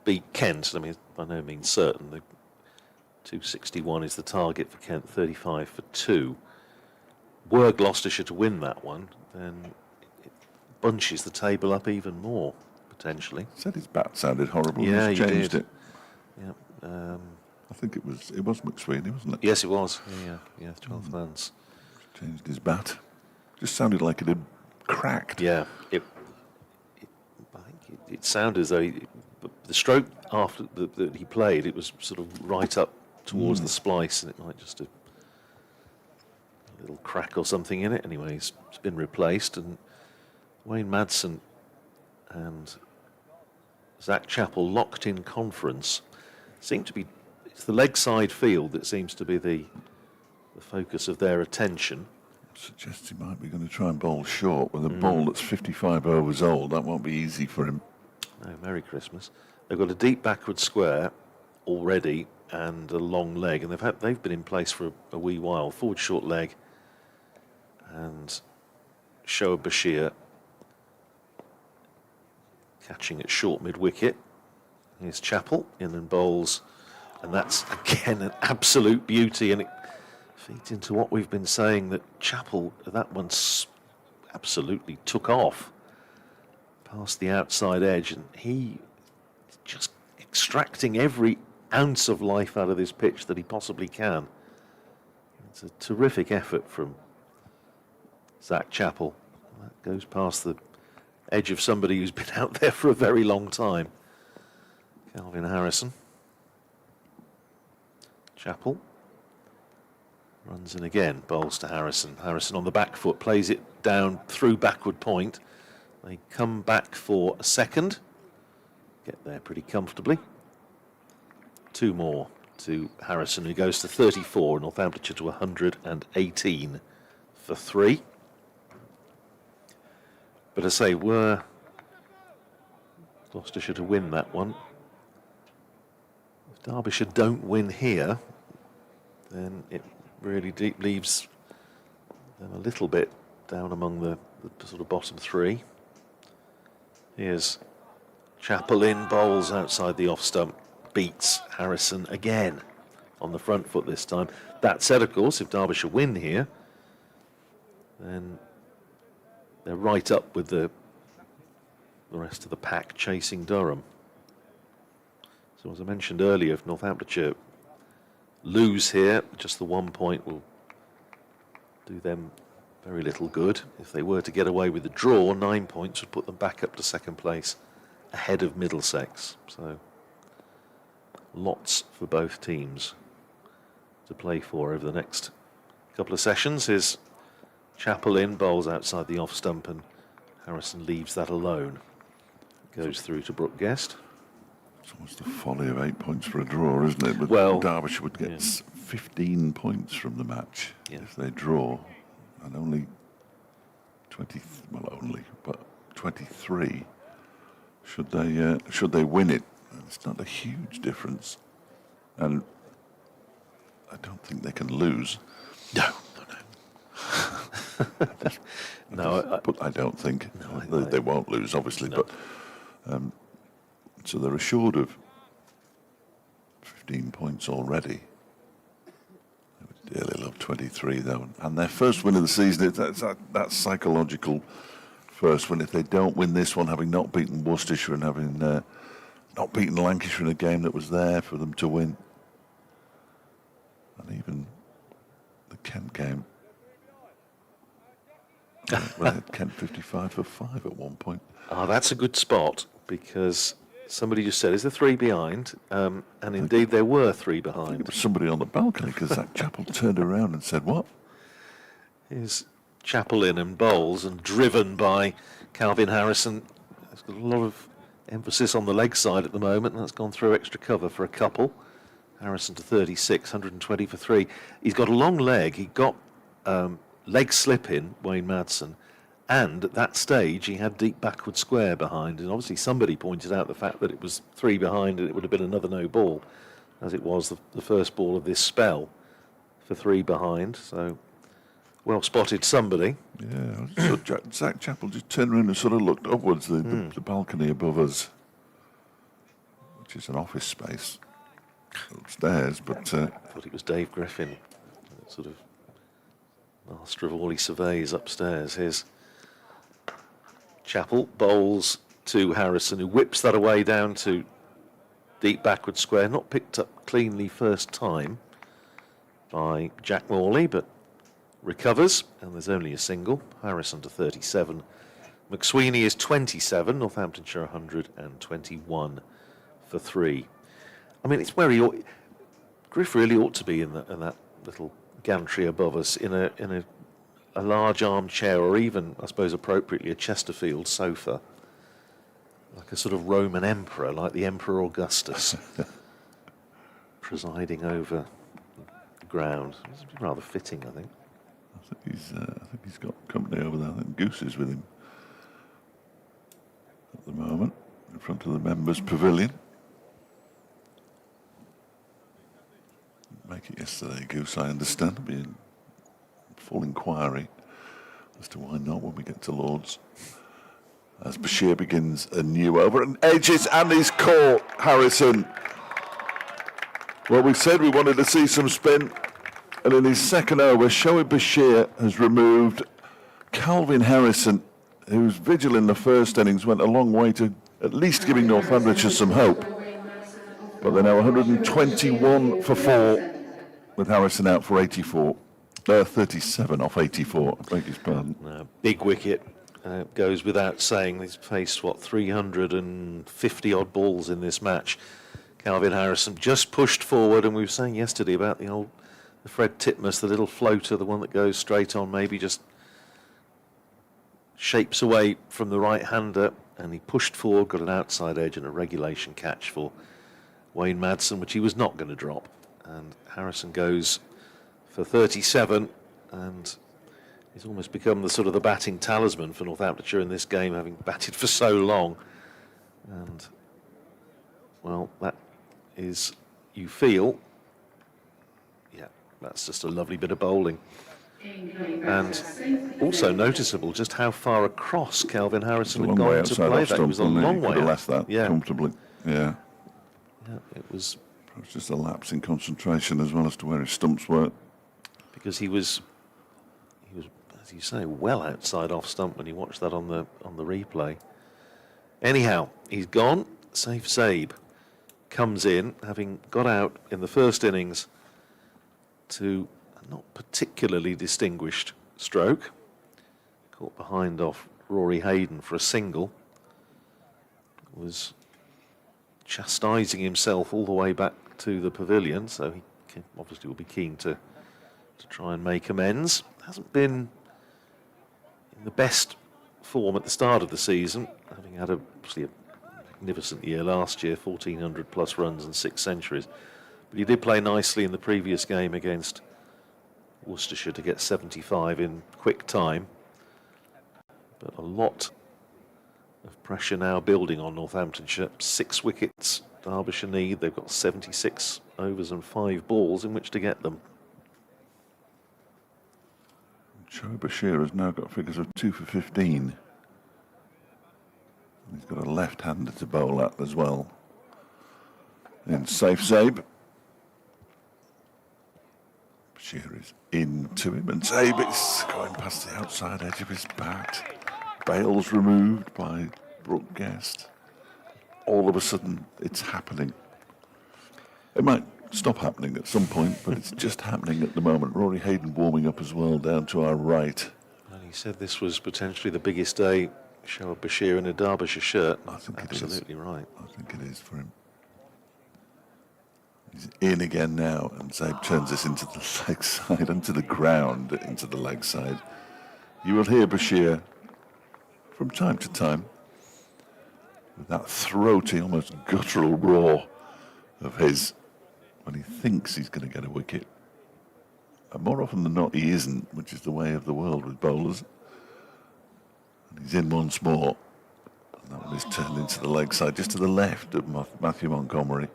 beat Kent, I mean, by no means certain, the 261 is the target for Kent, 35 for 2. Were Gloucestershire to win that one, then it bunches the table up even more, potentially. Said his bat sounded horrible. Yeah, He's you changed did. it. Yeah. I think it was McSweeney, wasn't it? Yes, it was. Yeah, 12 runs. Changed his bat. Just sounded like it had cracked. Yeah, I think it sounded as though the stroke after that he played, it was sort of right up towards the splice, and it might just have a little crack or something in it. Anyway, it's been replaced, and Wayne Madsen and Zach Chappell locked in conference. It's the leg side field that seems to be the focus of their attention. Suggests he might be going to try and bowl short with a ball that's 55 overs old. That won't be easy for him. No, Merry Christmas. They've got a deep backward square already and a long leg, and they've been in place for a wee while. Forward short leg and Shoaib Bashir catching at short mid-wicket. Here's Chappell in and bowls, and that's again an absolute beauty, and it feeds into what we've been saying, that Chappell, that one absolutely took off past the outside edge, and he just extracting every ounce of life out of this pitch that he possibly can. It's a terrific effort from Zach Chappell. That goes past the edge of somebody who's been out there for a very long time. Calvin Harrison. Chappell runs in again, bowls to Harrison. Harrison on the back foot, plays it down through backward point. They come back for a second. Get there pretty comfortably. 2 more to Harrison, who goes to 34, Northamptonshire to 118 for 3. But I say, were Gloucestershire to win that one, if Derbyshire don't win here, then it really leaves them a little bit down among the sort of bottom 3. Here's Chappell in, bowls outside the off stump, beats Harrison again on the front foot this time. That said, of course, if Derbyshire win here, then they're right up with the rest of the pack chasing Durham. So as I mentioned earlier, if Northamptonshire lose here, just the 1 point will do them very little good. If they were to get away with the draw, 9 points would put them back up to second place ahead of Middlesex. So lots for both teams to play for over the next couple of sessions. Is Chappell in, bowls outside the off stump, and Harrison leaves that alone. Goes through to Brooke Guest. It's almost a folly of 8 points for a draw, isn't it? But well, Derbyshire would get 15 points from the match if they draw, and only 23 should they win it. It's not a huge difference, and I don't think they can lose. No. But I don't think they won't lose, obviously. No. But so they're assured of 15 points already. I would dearly love 23 though, and their first win of the season. That's psychological first win. If they don't win this one, having not beaten Worcestershire and having not beaten Lancashire in a game that was there for them to win, and even the Kent game. Kent 55 for 5 at one point. That's a good spot, because somebody just said, is there 3 behind? And indeed there were 3 behind. I think it was somebody on the balcony, because Zach Chappell turned around and said, what? Here's Chappell in and bowls, and driven by Calvin Harrison. There's got a lot of emphasis on the leg side at the moment, and that's gone through extra cover for a couple. Harrison to 36, 120 for 3. He's got a long leg. He got leg slip in, Wayne Madsen, and at that stage he had deep backward square behind, and obviously somebody pointed out the fact that it was 3 behind and it would have been another no ball, as it was the first ball of this spell for 3 behind. So well spotted somebody. Yeah, so Zach Chappell just turned around and sort of looked upwards, the balcony above us, which is an office space upstairs, but I thought it was Dave Griffin, sort of master of all he surveys upstairs. Here's Chappell, bowls to Harrison, who whips that away down to deep backward square. Not picked up cleanly first time by Jack Morley, but recovers, and there's only a single. Harrison to 37. McSweeney is 27, Northamptonshire 121 for 3. I mean, it's where Griff really ought to be in that little gantry above us, in a large armchair, or even, I suppose appropriately, a Chesterfield sofa, like a sort of Roman emperor, like the Emperor Augustus, presiding over the ground. It's rather fitting, I think. I think he's got company over there. I think Goose is with him at the moment, in front of the members' pavilion. Make it yesterday, Goose, I understand. There'll be a full inquiry as to why not when we get to Lords. As Bashir begins a new over and edges and is caught, Harrison. Well, we said we wanted to see some spin, and in his second over, Shoaib Bashir has removed Calvin Harrison, whose vigil in the first innings went a long way to at least giving Northamptonshire some hope. But they're now 121 for 4, with Harrison out for 37 off 84. I beg his pardon. Big wicket, goes without saying. He's faced, what, 350 odd balls in this match. Calvin Harrison just pushed forward, and we were saying yesterday about the Fred Titmus, the little floater, the one that goes straight on, maybe just shapes away from the right-hander, and he pushed forward, got an outside edge and a regulation catch for Wayne Madsen, which he was not going to drop. And Harrison goes for 37, and he's almost become the sort of the batting talisman for Northamptonshire in this game, having batted for so long. And, well, that is, you feel, yeah, that's just a lovely bit of bowling. And also noticeable just how far across Calvin Harrison had gone to play that. It was a long way out. Left that comfortably. Yeah. Yeah, it was just a lapse in concentration as well as to where his stumps were. Because he was, as you say, well outside off stump when you watch that on the replay. Anyhow, he's gone. Safe Saib comes in, having got out in the first innings to a not particularly distinguished stroke. Caught behind off Rory Hayden for a single. Was chastising himself all the way back to the pavilion, so he obviously will be keen to try and make amends. Hasn't been in the best form at the start of the season, having had obviously a magnificent year last year, 1,400 plus runs and 6 centuries. But he did play nicely in the previous game against Worcestershire to get 75 in quick time. But a lot of pressure now building on Northamptonshire. 6 wickets Derbyshire need. They've got 76 overs and 5 balls in which to get them. Derbyshire has now got figures of 2 for 15. He's got a left-hander to bowl at as well. And Safe Saib. Bashir is into him, and Saib is going past the outside edge of his bat. Bails removed by Brooke Guest. All of a sudden, it's happening. It might stop happening at some point, but it's just happening at the moment. Rory Hayden warming up as well, down to our right. And he said this was potentially the biggest day show of Bashir in a Derbyshire shirt. I think absolutely right. I think it is for him. He's in again now, and Zabe turns this into the leg side, onto the ground, into the leg side. You will hear Bashir from time to time with that throaty, almost guttural roar of his when he thinks he's going to get a wicket. And more often than not, he isn't, which is the way of the world with bowlers. And he's in once more. And that one is turned into the leg side, just to the left of Matthew Montgomery.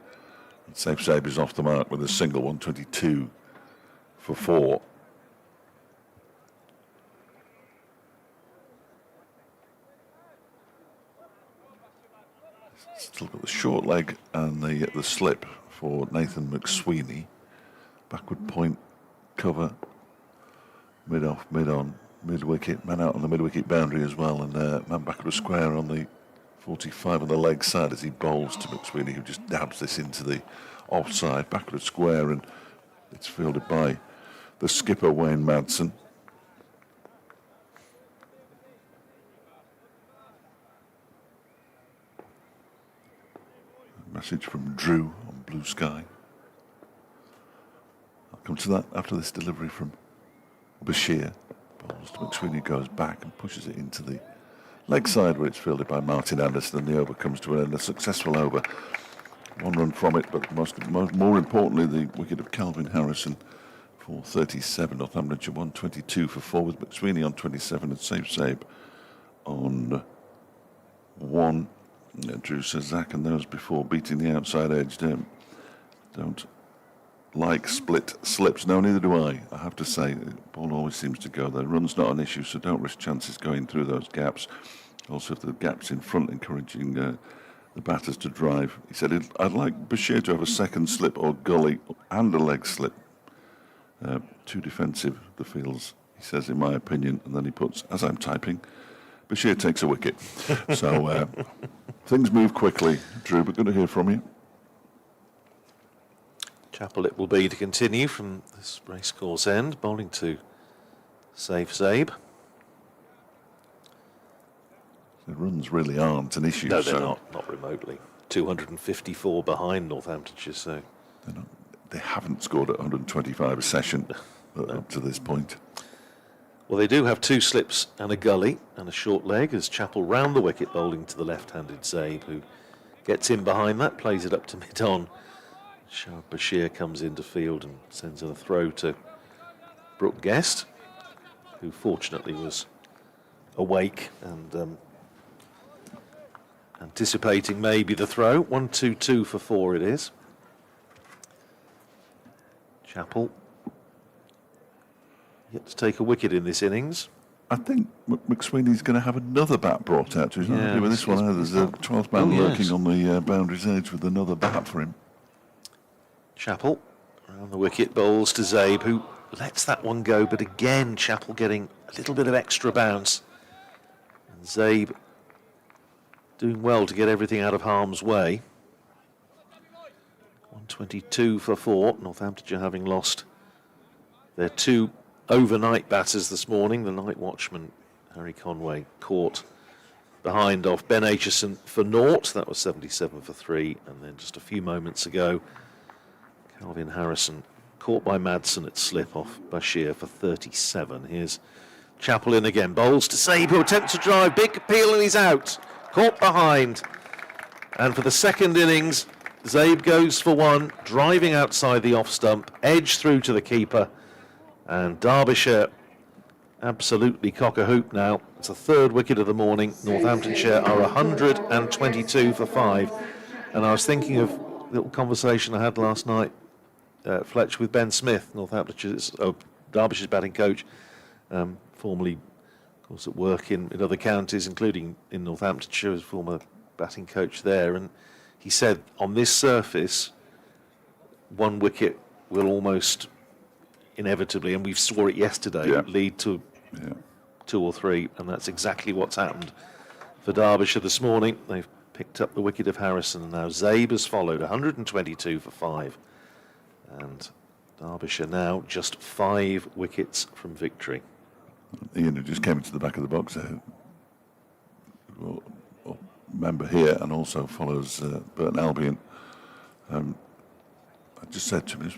And Safe Saib is off the mark with a single, 122 for 4. Still got the short leg and the slip for Nathan McSweeney. Backward point cover, mid off, mid on, mid wicket, man out on the mid wicket boundary as well, and man backward square on the 45 on the leg side as he bowls to McSweeney, who just dabs this into the offside, backward square, and it's fielded by the skipper Wayne Madsen. Message from Drew on Blue Sky. I'll come to that after this delivery from Bashir. Bowls to McSweeney, goes back and pushes it into the leg side where it's fielded by Martin Anderson, and the over comes to an end. A successful over. 1 run from it, but more importantly, the wicket of Calvin Harrison for 37. Northamptonshire 122 for 4 with McSweeney on 27 and Safe Saib on 1. Drew says Zach and those before beating the outside edge don't like split slips. No, neither do I. I have to say, the ball always seems to go there. Run's not an issue, so don't risk chances going through those gaps. Also, if the gaps in front, encouraging the batters to drive. He said, I'd like Bashir to have a second slip or gully and a leg slip. Too defensive, the fields, he says, in my opinion. And then he puts, as I'm typing, Bashir takes a wicket. So things move quickly, Drew, but good to hear from you. Chapel it will be to continue from this racecourse end, bowling to Safe Saib. The runs really aren't an issue. No, they're so not remotely. 254 behind Northamptonshire, so they haven't scored at 125 a session up to this point. well, they do have 2 slips and a gully and a short leg as Chappell round the wicket bowling to the left-handed Zabe, who gets in behind that, plays it up to mid-on. Derbyshire comes into field and sends a throw to Brooke Guest, who fortunately was awake and anticipating maybe the throw. 1-2-2 for 4 it is. Chappell yet to take a wicket in this innings. I think McSweeney's going to have another bat brought out to his Yeah, with this one. There's a 12th man yes. lurking on the boundary's edge with another bat for him. Chappell around the wicket, bowls to Zabe, who lets that one go, but again Chappell getting a little bit of extra bounce. And Zabe doing well to get everything out of harm's way. 122 for 4, Northamptonshire having lost their 2 overnight batters this morning. The night watchman, Harry Conway, caught behind off Ben Aitchison for naught. That was 77 for 3. And then just a few moments ago, Calvin Harrison caught by Madsen at slip off Bashir for 37. Here's Chappell in again. Bowls to Zabe, who attempts to drive. Big appeal and he's out. Caught behind. And for the second innings, Zabe goes for 1, driving outside the off stump, edge through to the keeper. And Derbyshire absolutely cock-a-hoop now. It's the 3rd wicket of the morning. Northamptonshire are 122 for 5. And I was thinking of a little conversation I had last night, Fletch, with Ben Smith, Derbyshire's batting coach, formerly, of course, at work in other counties, including in Northamptonshire, as former batting coach there. And he said, on this surface, 1 wicket will almost inevitably, and we saw it yesterday, lead to 2 or 3, and that's exactly what's happened for Derbyshire this morning. They've picked up the wicket of Harrison, and now Zabe has followed, 122 for 5. And Derbyshire now just 5 wickets from victory. Ian, who just came into the back of the box there, member here and also follows Burton Albion. I just said to him,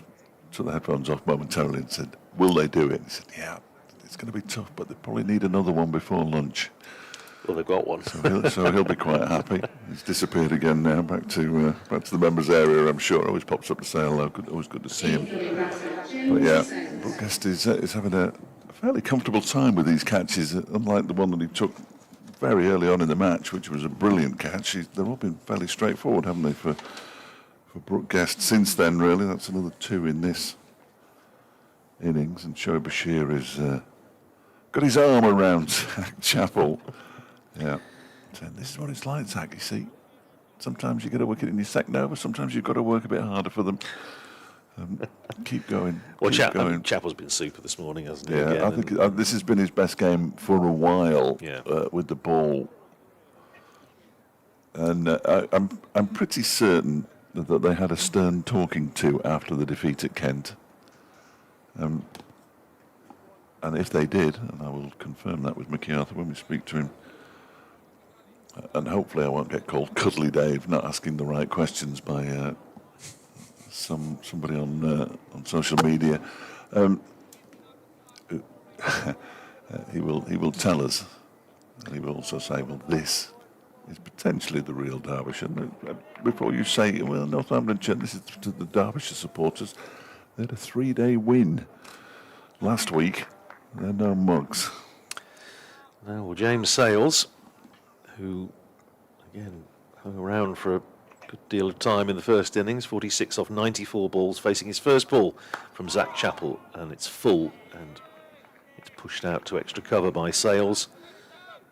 took the headphones off momentarily and said, will they do it? He said, yeah, it's going to be tough, but they probably need another one before lunch. Well, they've got one. So he'll be quite happy. He's disappeared again now, back to the members' area, I'm sure. Always pops up to say hello. Always good to see him. But yeah, Broadcast is having a fairly comfortable time with these catches, unlike the one that he took very early on in the match, which was a brilliant catch. They've all been fairly straightforward, haven't they, for Brooke Guest since then, really. That's another 2 in this innings, and Shoaib Bashir has got his arm around Chappell. Yeah. So this is what it's like, Zach, you see. Sometimes you get a wicket in your second over, sometimes you've got to work a bit harder for them. Keep going. Well, Chappell's been super this morning, hasn't he? Yeah, again, I think this has been his best game for a while with the ball. And I'm pretty certain that they had a stern talking to after the defeat at Kent. And if they did, and I will confirm that with Mickey Arthur when we speak to him, and hopefully I won't get called Cuddly Dave, not asking the right questions by somebody on social media. He will tell us, and he will also say, well, this is potentially the real Derbyshire. Before you say, well, Northamptonshire, this is to the Derbyshire supporters, they had a 3-day win last week. They're no mugs. Now, well, James Sales, who, again, hung around for a good deal of time in the first innings, 46 off 94 balls, facing his first ball from Zach Chappell, and it's full, and it's pushed out to extra cover by Sales.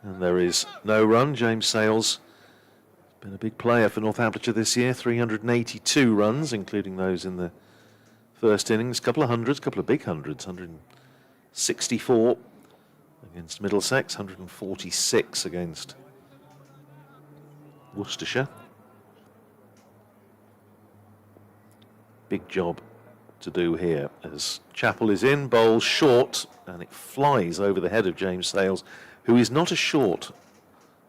And there is no run. James Sales has been a big player for Northamptonshire this year, 382 runs, including those in the first innings, a couple of hundreds, a couple of big hundreds, 164 against Middlesex, 146 against Worcestershire. Big job to do here as Chappell is in, bowls short, and it flies over the head of James Sales, who is not a short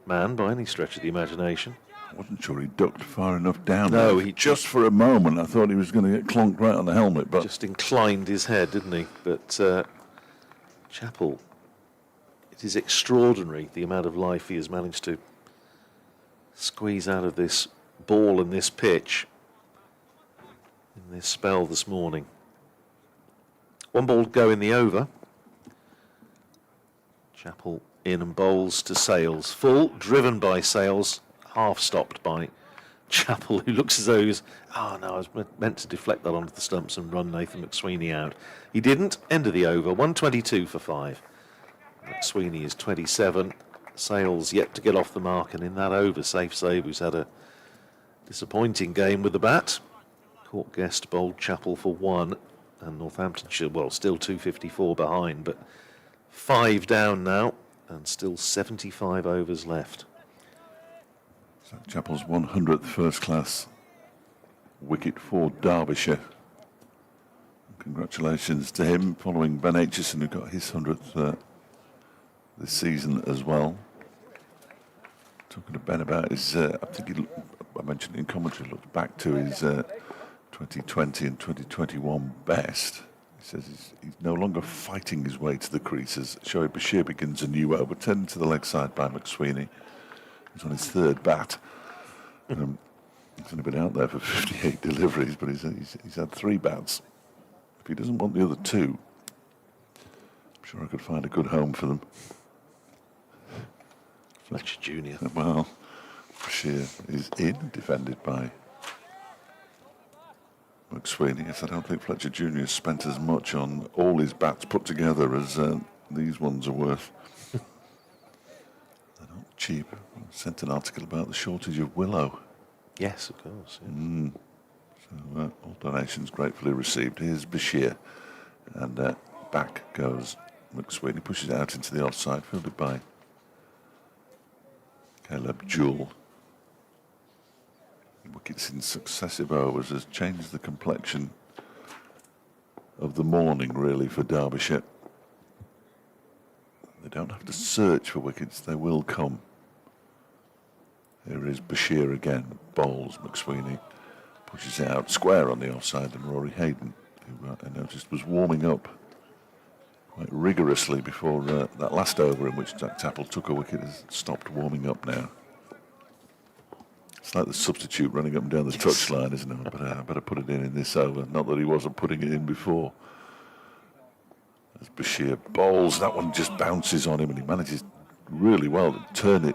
man by any stretch of the imagination. I wasn't sure he ducked far enough down. No, there. he just for a moment I thought he was going to get clonked right on the helmet, but Just inclined his head, didn't he? But Chappell, it is extraordinary the amount of life he has managed to squeeze out of this ball and this pitch in this spell this morning. One ball to go in the over. Chappell in and bowls to Sales. Full, driven by Sales, half stopped by Chappell, who looks as though he's, oh no, I was meant to deflect that onto the stumps and run Nathan McSweeney out. He didn't. End of the over, 122 for 5. McSweeney is 27. Sales yet to get off the mark, and in that over, Safe Save, who's had a disappointing game with the bat. Court Guest bowled Chappell for 1, and Northamptonshire, well, still 254 behind, but 5 down now, and still 75 overs left. Chappell's 100th first-class wicket for Derbyshire. Congratulations to him, following Ben Aitchison, who got his 100th this season as well. Talking to Ben about his, I think I mentioned in commentary, looked back to his 2020 and 2021 best. He says he's no longer fighting his way to the creases. Shoaib Bashir begins a new over, turned to the leg side by McSweeney. He's on his 3rd bat. He's only been out there for 58 deliveries, but he's had 3 bats. If he doesn't want the other 2, I'm sure I could find a good home for them. Fletcher Jr. Well, Bashir is in, defended by McSweeney. Yes, I don't think Fletcher Jr. has spent as much on all his bats put together as these ones are worth. They're not cheap. I sent an article about the shortage of willow. Yes, of course. Yeah. So all donations gratefully received. Here's Bashir, and back goes McSweeney. Pushes it out into the offside, fielded by Caleb Jewell. Wickets in successive overs has changed the complexion of the morning, really, for Derbyshire. They don't have to search for wickets, they will come. Here is Bashir again, bowls. McSweeney pushes it out square on the offside, and Rory Hayden, who I noticed was warming up quite rigorously before that last over in which Jack Chappell took a wicket, has stopped warming up now. It's like the substitute running up and down the touchline, isn't it? But I better put it in this over. Not that he wasn't putting it in before. As Bashir bowls, that one just bounces on him, and he manages really well to turn it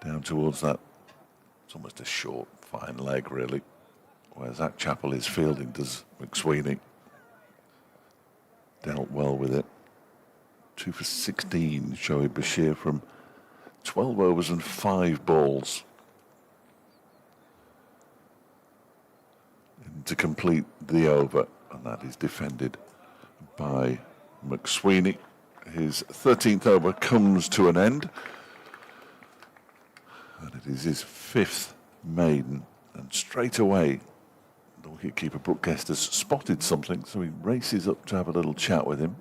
down towards that. It's almost a short, fine leg, really. Whereas Zach Chappell is fielding, does McSweeney. Dealt well with it. 2 for 16, Shoaib Bashir from 12 overs and 5 balls. To complete the over, and that is defended by McSweeney. His 13th over comes to an end, and it is his 5th maiden, and straight away the wicketkeeper Brooke Guest has spotted something, so he races up to have a little chat with him.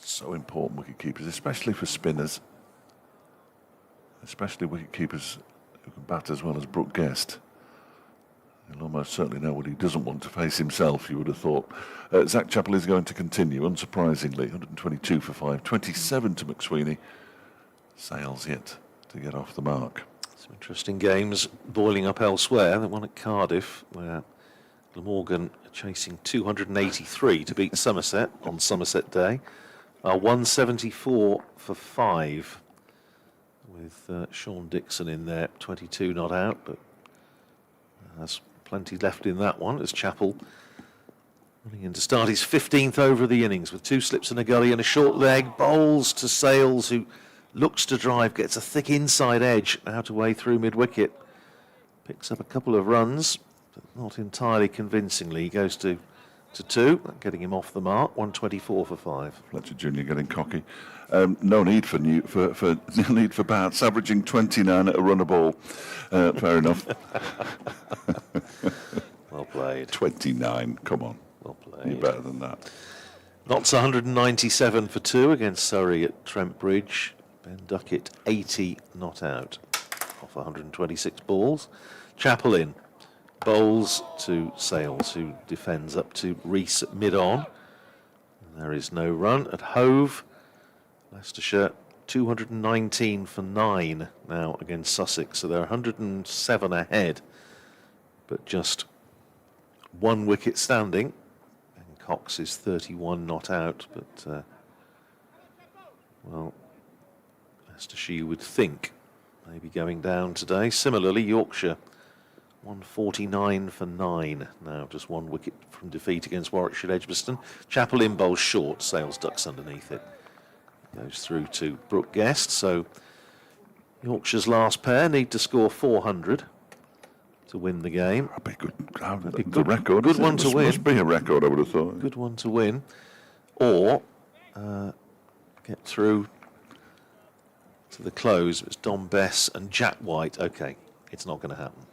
So important, wicketkeepers, especially for spinners, especially wicketkeepers who can bat as well as Brooke Guest. He'll almost certainly know what he doesn't want to face himself, you would have thought. Zach Chappell is going to continue, unsurprisingly. 122 for 5, 27 to McSweeney. Sales yet to get off the mark. Some interesting games boiling up elsewhere. The one at Cardiff, where Glamorgan are chasing 283 to beat Somerset on Somerset Day. 174 for 5, with Sean Dixon in there. 22 not out, but has plenty left in that one, as Chappell running in to start his 15th over of the innings with 2 slips and a gully and a short leg. Bowls to Sales, who looks to drive, gets a thick inside edge out away through mid-wicket. Picks up a couple of runs, but not entirely convincingly. He goes to 2, getting him off the mark. 124 for 5. Fletcher Jr. getting cocky. No need for no need for bats. Averaging 29 at a run a ball. Fair enough. Well played. 29. Come on. Well played. You're better than that. Notts 197 for 2 against Surrey at Trent Bridge. Ben Duckett 80 not out off 126 balls. Chappell in. Bowls to Sales, who defends up to Rees at mid-on. There is no run at Hove. Leicestershire 219 for 9 now against Sussex, so they're 107 ahead, but just 1 wicket standing. And Cox is 31 not out, but well, Leicestershire you would think maybe going down today. Similarly, Yorkshire 149 for 9 now, just 1 wicket from defeat against Warwickshire Edgbaston. Chappell in bowls short, Sales ducks underneath it. Goes through to Brooke Guest, so Yorkshire's last pair need to score 400 to win the game. That'd be good. That'd be The record. good one to win. Must be a record, I would have thought. Good one to win. Or get through to the close. It's Dom Bess and Jack White. Okay, it's not going to happen.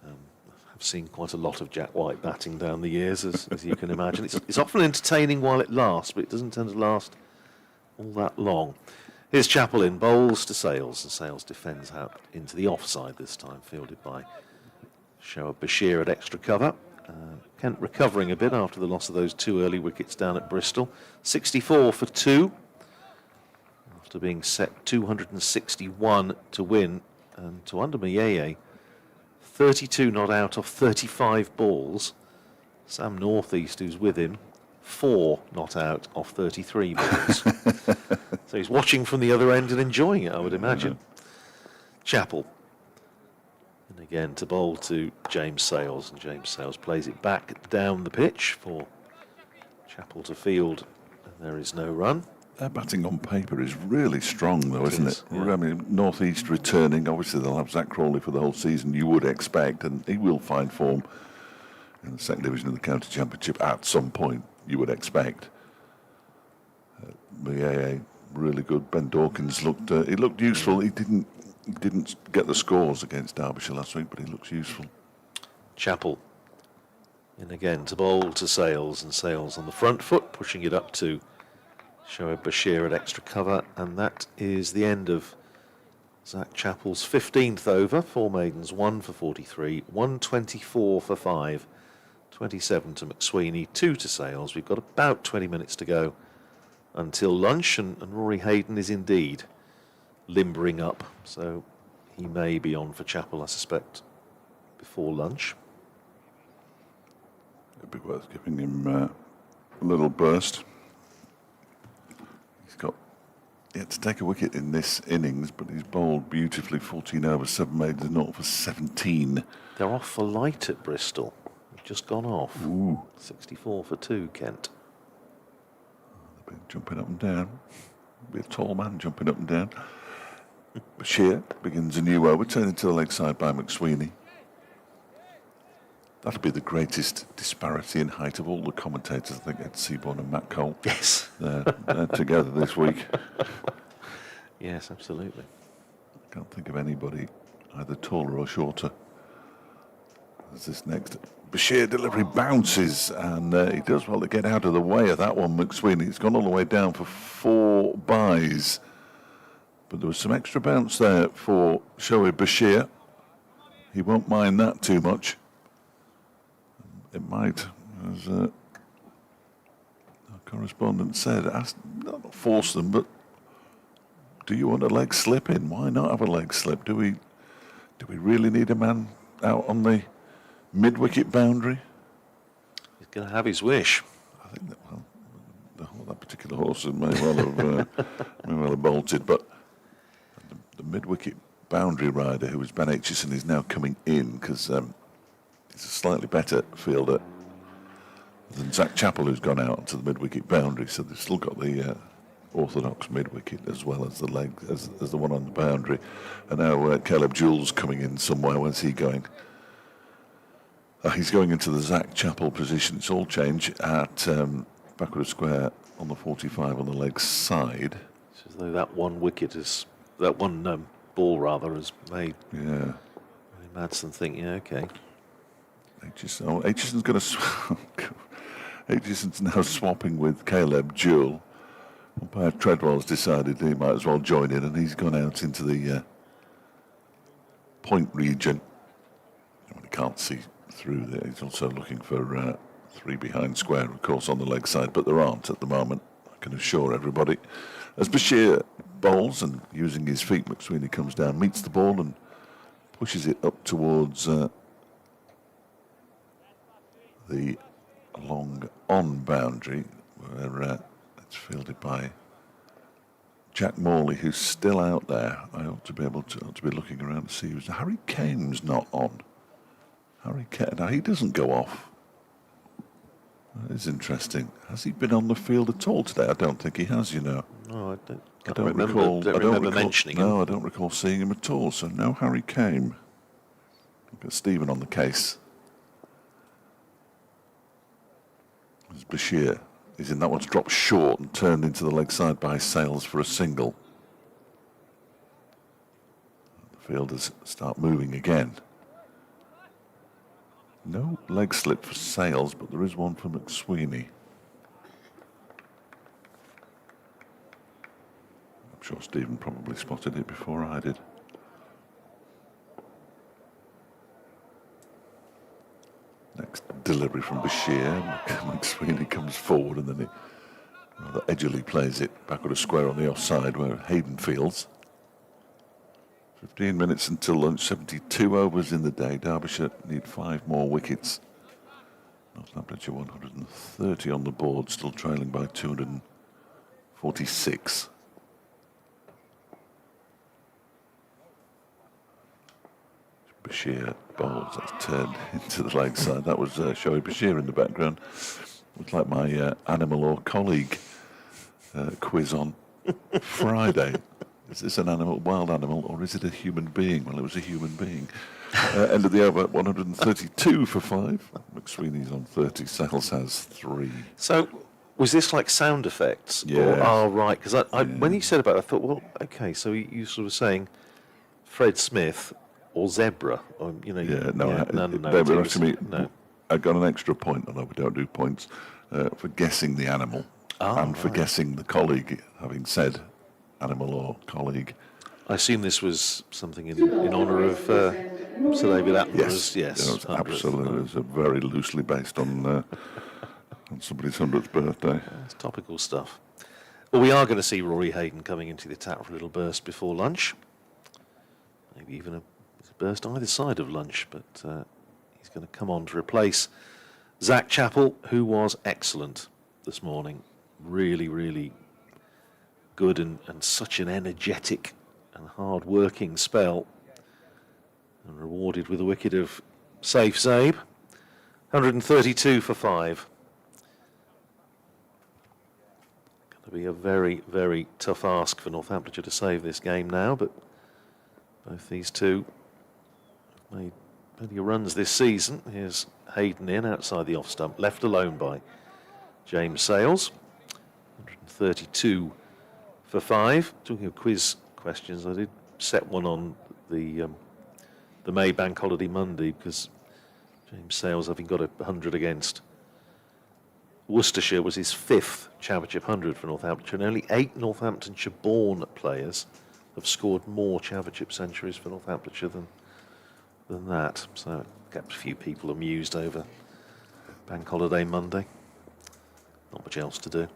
I've seen quite a lot of Jack White batting down the years, as you can imagine. It's often entertaining while it lasts, but it doesn't tend to last all that long. Here's Chappell in, bowls to Sales, and Sales defends out into the offside this time, fielded by Shoaib Bashir at extra cover. Kent recovering a bit after the loss of those 2 early wickets down at Bristol. 64 for 2 after being set 261 to win, and to under Mayeye 32 not out off 35 balls. Sam Northeast, who's with him, 4 not out off 33 balls. So he's watching from the other end and enjoying it, I would imagine. Chappell. And again to bowl to James Sales, and James Sales plays it back down the pitch for Chappell to field, and there is no run. Their batting on paper is really strong, though, isn't it? Yeah. I mean, North East returning. Obviously, they'll have Zach Crawley for the whole season, you would expect, and he will find form in the second division of the county championship at some point, you would expect. Mayeye, really good. Ben Dawkins looked he looked useful. He didn't get the scores against Derbyshire last week, but he looks useful. Chappell in again to bowl to Sales, and Sales on the front foot, pushing it up to Shoaib Bashir at extra cover, and that is the end of Zach Chappell's 15th over. 4 maidens, 1 for 43, 124 for 5, 27 to McSweeney, 2 to Sales. We've got about 20 minutes to go until lunch, and Rory Hayden is indeed limbering up, so he may be on for Chappell, I suspect, before lunch. It'd be worth giving him a little burst. He had to take a wicket in this innings, but he's bowled beautifully. 14 overs, 7 maidens, 0 for 17. They're off for light at Bristol. They've just gone off. Ooh. 64 for 2, Kent. They've been jumping up and down. Be a tall man jumping up and down. Bashir begins a new over, turning to the leg side by McSweeney. That'll be the greatest disparity in height of all the commentators, I think, Ed Seaborn and Matt Cole. Yes. They're together this week. Yes, absolutely. I can't think of anybody either taller or shorter. There's this next. Bashir delivery bounces, and he does well to get out of the way of that one, McSweeney. It's gone all the way down for 4 byes. But there was some extra bounce there for Shoaib Bashir. He won't mind that too much. It might, as our correspondent said, not force them, but do you want a leg slip in? Why not have a leg slip? Do we really need a man out on the mid-wicket boundary? He's going to have his wish. I think that, well, that particular horse may well have bolted, but the mid-wicket boundary rider, who was Ben Aitchison, is now coming in because he's a slightly better fielder than Zach Chappell, who's gone out to the mid-wicket boundary. So they've still got the orthodox mid-wicket as well as the leg, as the one on the boundary. And now Caleb Jewell's coming in somewhere. Where's he going? He's going into the Zach Chappell position. It's all change at backward square on the 45 on the leg side. It's as though that one wicket is, that one ball rather, has made Madsen think, yeah, okay. Aitchison's going to Aitchison's now swapping with Caleb Jewell. Umpire Treadwell's decided he might as well join in, and he's gone out into the point region. He can't see through there. He's also looking for 3 behind square, of course, on the leg side, but there aren't at the moment, I can assure everybody. As Bashir bowls and using his feet, McSweeney comes down, meets the ball and pushes it up towards the long on boundary, where it's fielded by Jack Morley, who's still out there. I ought to be looking around to see who's. Harry Kane's not on. Harry Kane, now he doesn't go off. That is interesting. Has he been on the field at all today? I don't think he has, you know. No, I don't recall mentioning him. No, I don't recall seeing him at all. So no Harry Kane. Look at Stephen on the case. There's Bashir. He's in that one's dropped short and turned into the leg side by Sales for a single. The fielders start moving again. No leg slip for Sales, but there is one for McSweeney. I'm sure Stephen probably spotted it before I did. Next delivery from Bashir. McSweeney comes forward and then he rather edgily plays it backward a square on the offside where Hayden fields. 15 minutes until lunch, 72 overs in the day. Derbyshire need 5 more wickets. Northamptonshire 130 on the board, still trailing by 246. Bashir bowls, that's turned into the leg side. That was Shoaib Bashir in the background. Looks like my animal or colleague quiz on Friday. Is this an animal, wild animal, or is it a human being? Well, it was a human being. End of the over, 132 for 5. McSweeney's on 30. Sales has 3. So, was this like sound effects? Yeah. Oh, right. Because when you said about it, I thought, well, okay, so you sort of saying Fred Smith or Zebra, or, you know. Yeah, no. No. They were asking me, I got an extra point, although we don't do points, for guessing the animal and for guessing the colleague, having said animal or colleague. I assume this was something in honour of Sir David Attenborough's. Yes, it was absolutely. It was very loosely based on somebody's 100th birthday. It's topical stuff. Well, we are going to see Rory Hayden coming into the attack for a little burst before lunch. Maybe even a burst either side of lunch, but he's going to come on to replace Zach Chappell, who was excellent this morning. Really, really good and such an energetic and hard-working spell, and rewarded with a wicket of safe Zabe. 132 for 5. Going to be a very, very tough ask for Northamptonshire to save this game now, but both these two have made plenty of runs this season. Here's Hayden in outside the off stump, left alone by James Sales. 132 for 5. Talking of quiz questions, I did set one on the May Bank Holiday Monday because James Sales, having got 100 against Worcestershire, was his 5th Championship 100 for Northamptonshire, and only 8 Northamptonshire-born players have scored more Championship centuries for Northamptonshire than that. So it kept a few people amused over Bank Holiday Monday. Not much else to do.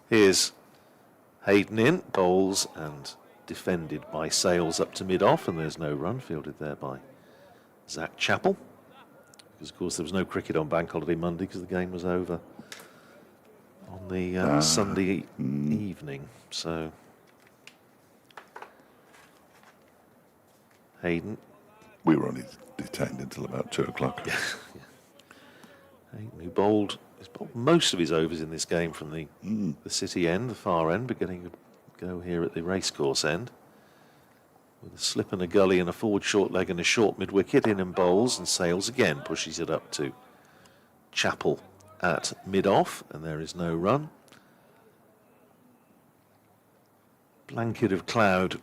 Here's Hayden in, bowls and defended by Sales up to mid-off, and there's no run, fielded there by Zach Chappell. Because, of course, there was no cricket on Bank Holiday Monday because the game was over on the Sunday evening. So, Hayden. We were only detained until about 2 o'clock. Yeah. Hayden, who bowled most of his overs in this game from the city end, the far end, but getting a go here at the racecourse end. With a slip and a gully and a forward short leg and a short mid-wicket, in and bowls, and Sales again pushes it up to Chappell at mid-off, and there is no run. Blanket of cloud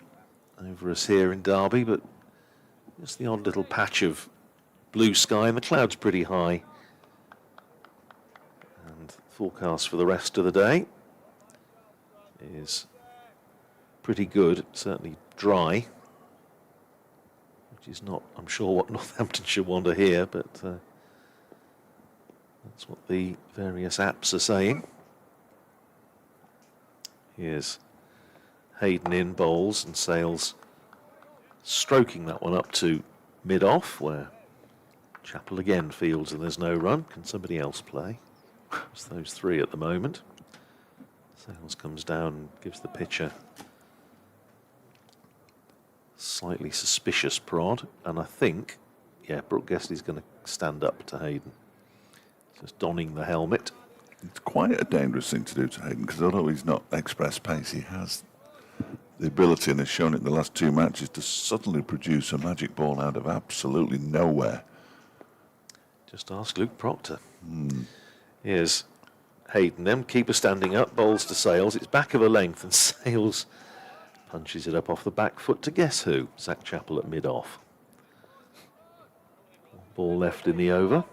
over us here in Derby, but just the odd little patch of blue sky, and the cloud's pretty high. And forecast for the rest of the day is pretty good, certainly dry, which is not, I'm sure, what Northamptonshire want to hear, but that's what the various apps are saying. Here's Hayden in bowls, and Sales stroking that one up to mid-off, where Chappell again fields and there's no run. Can somebody else play? It's those three at the moment. Sales comes down and gives the pitcher slightly suspicious prod, and I think, yeah, Brooke Guestley's going to stand up to Hayden. Just donning the helmet. It's quite a dangerous thing to do to Hayden, because although he's not express pace, he has the ability, and has shown it in the last two matches, to suddenly produce a magic ball out of absolutely nowhere. Just ask Luke Proctor. Here's Hayden then, keeper standing up, bowls to Sales. It's back of a length, and Sales punches it up off the back foot to guess who? Zach Chappell at mid-off. Ball left in the over.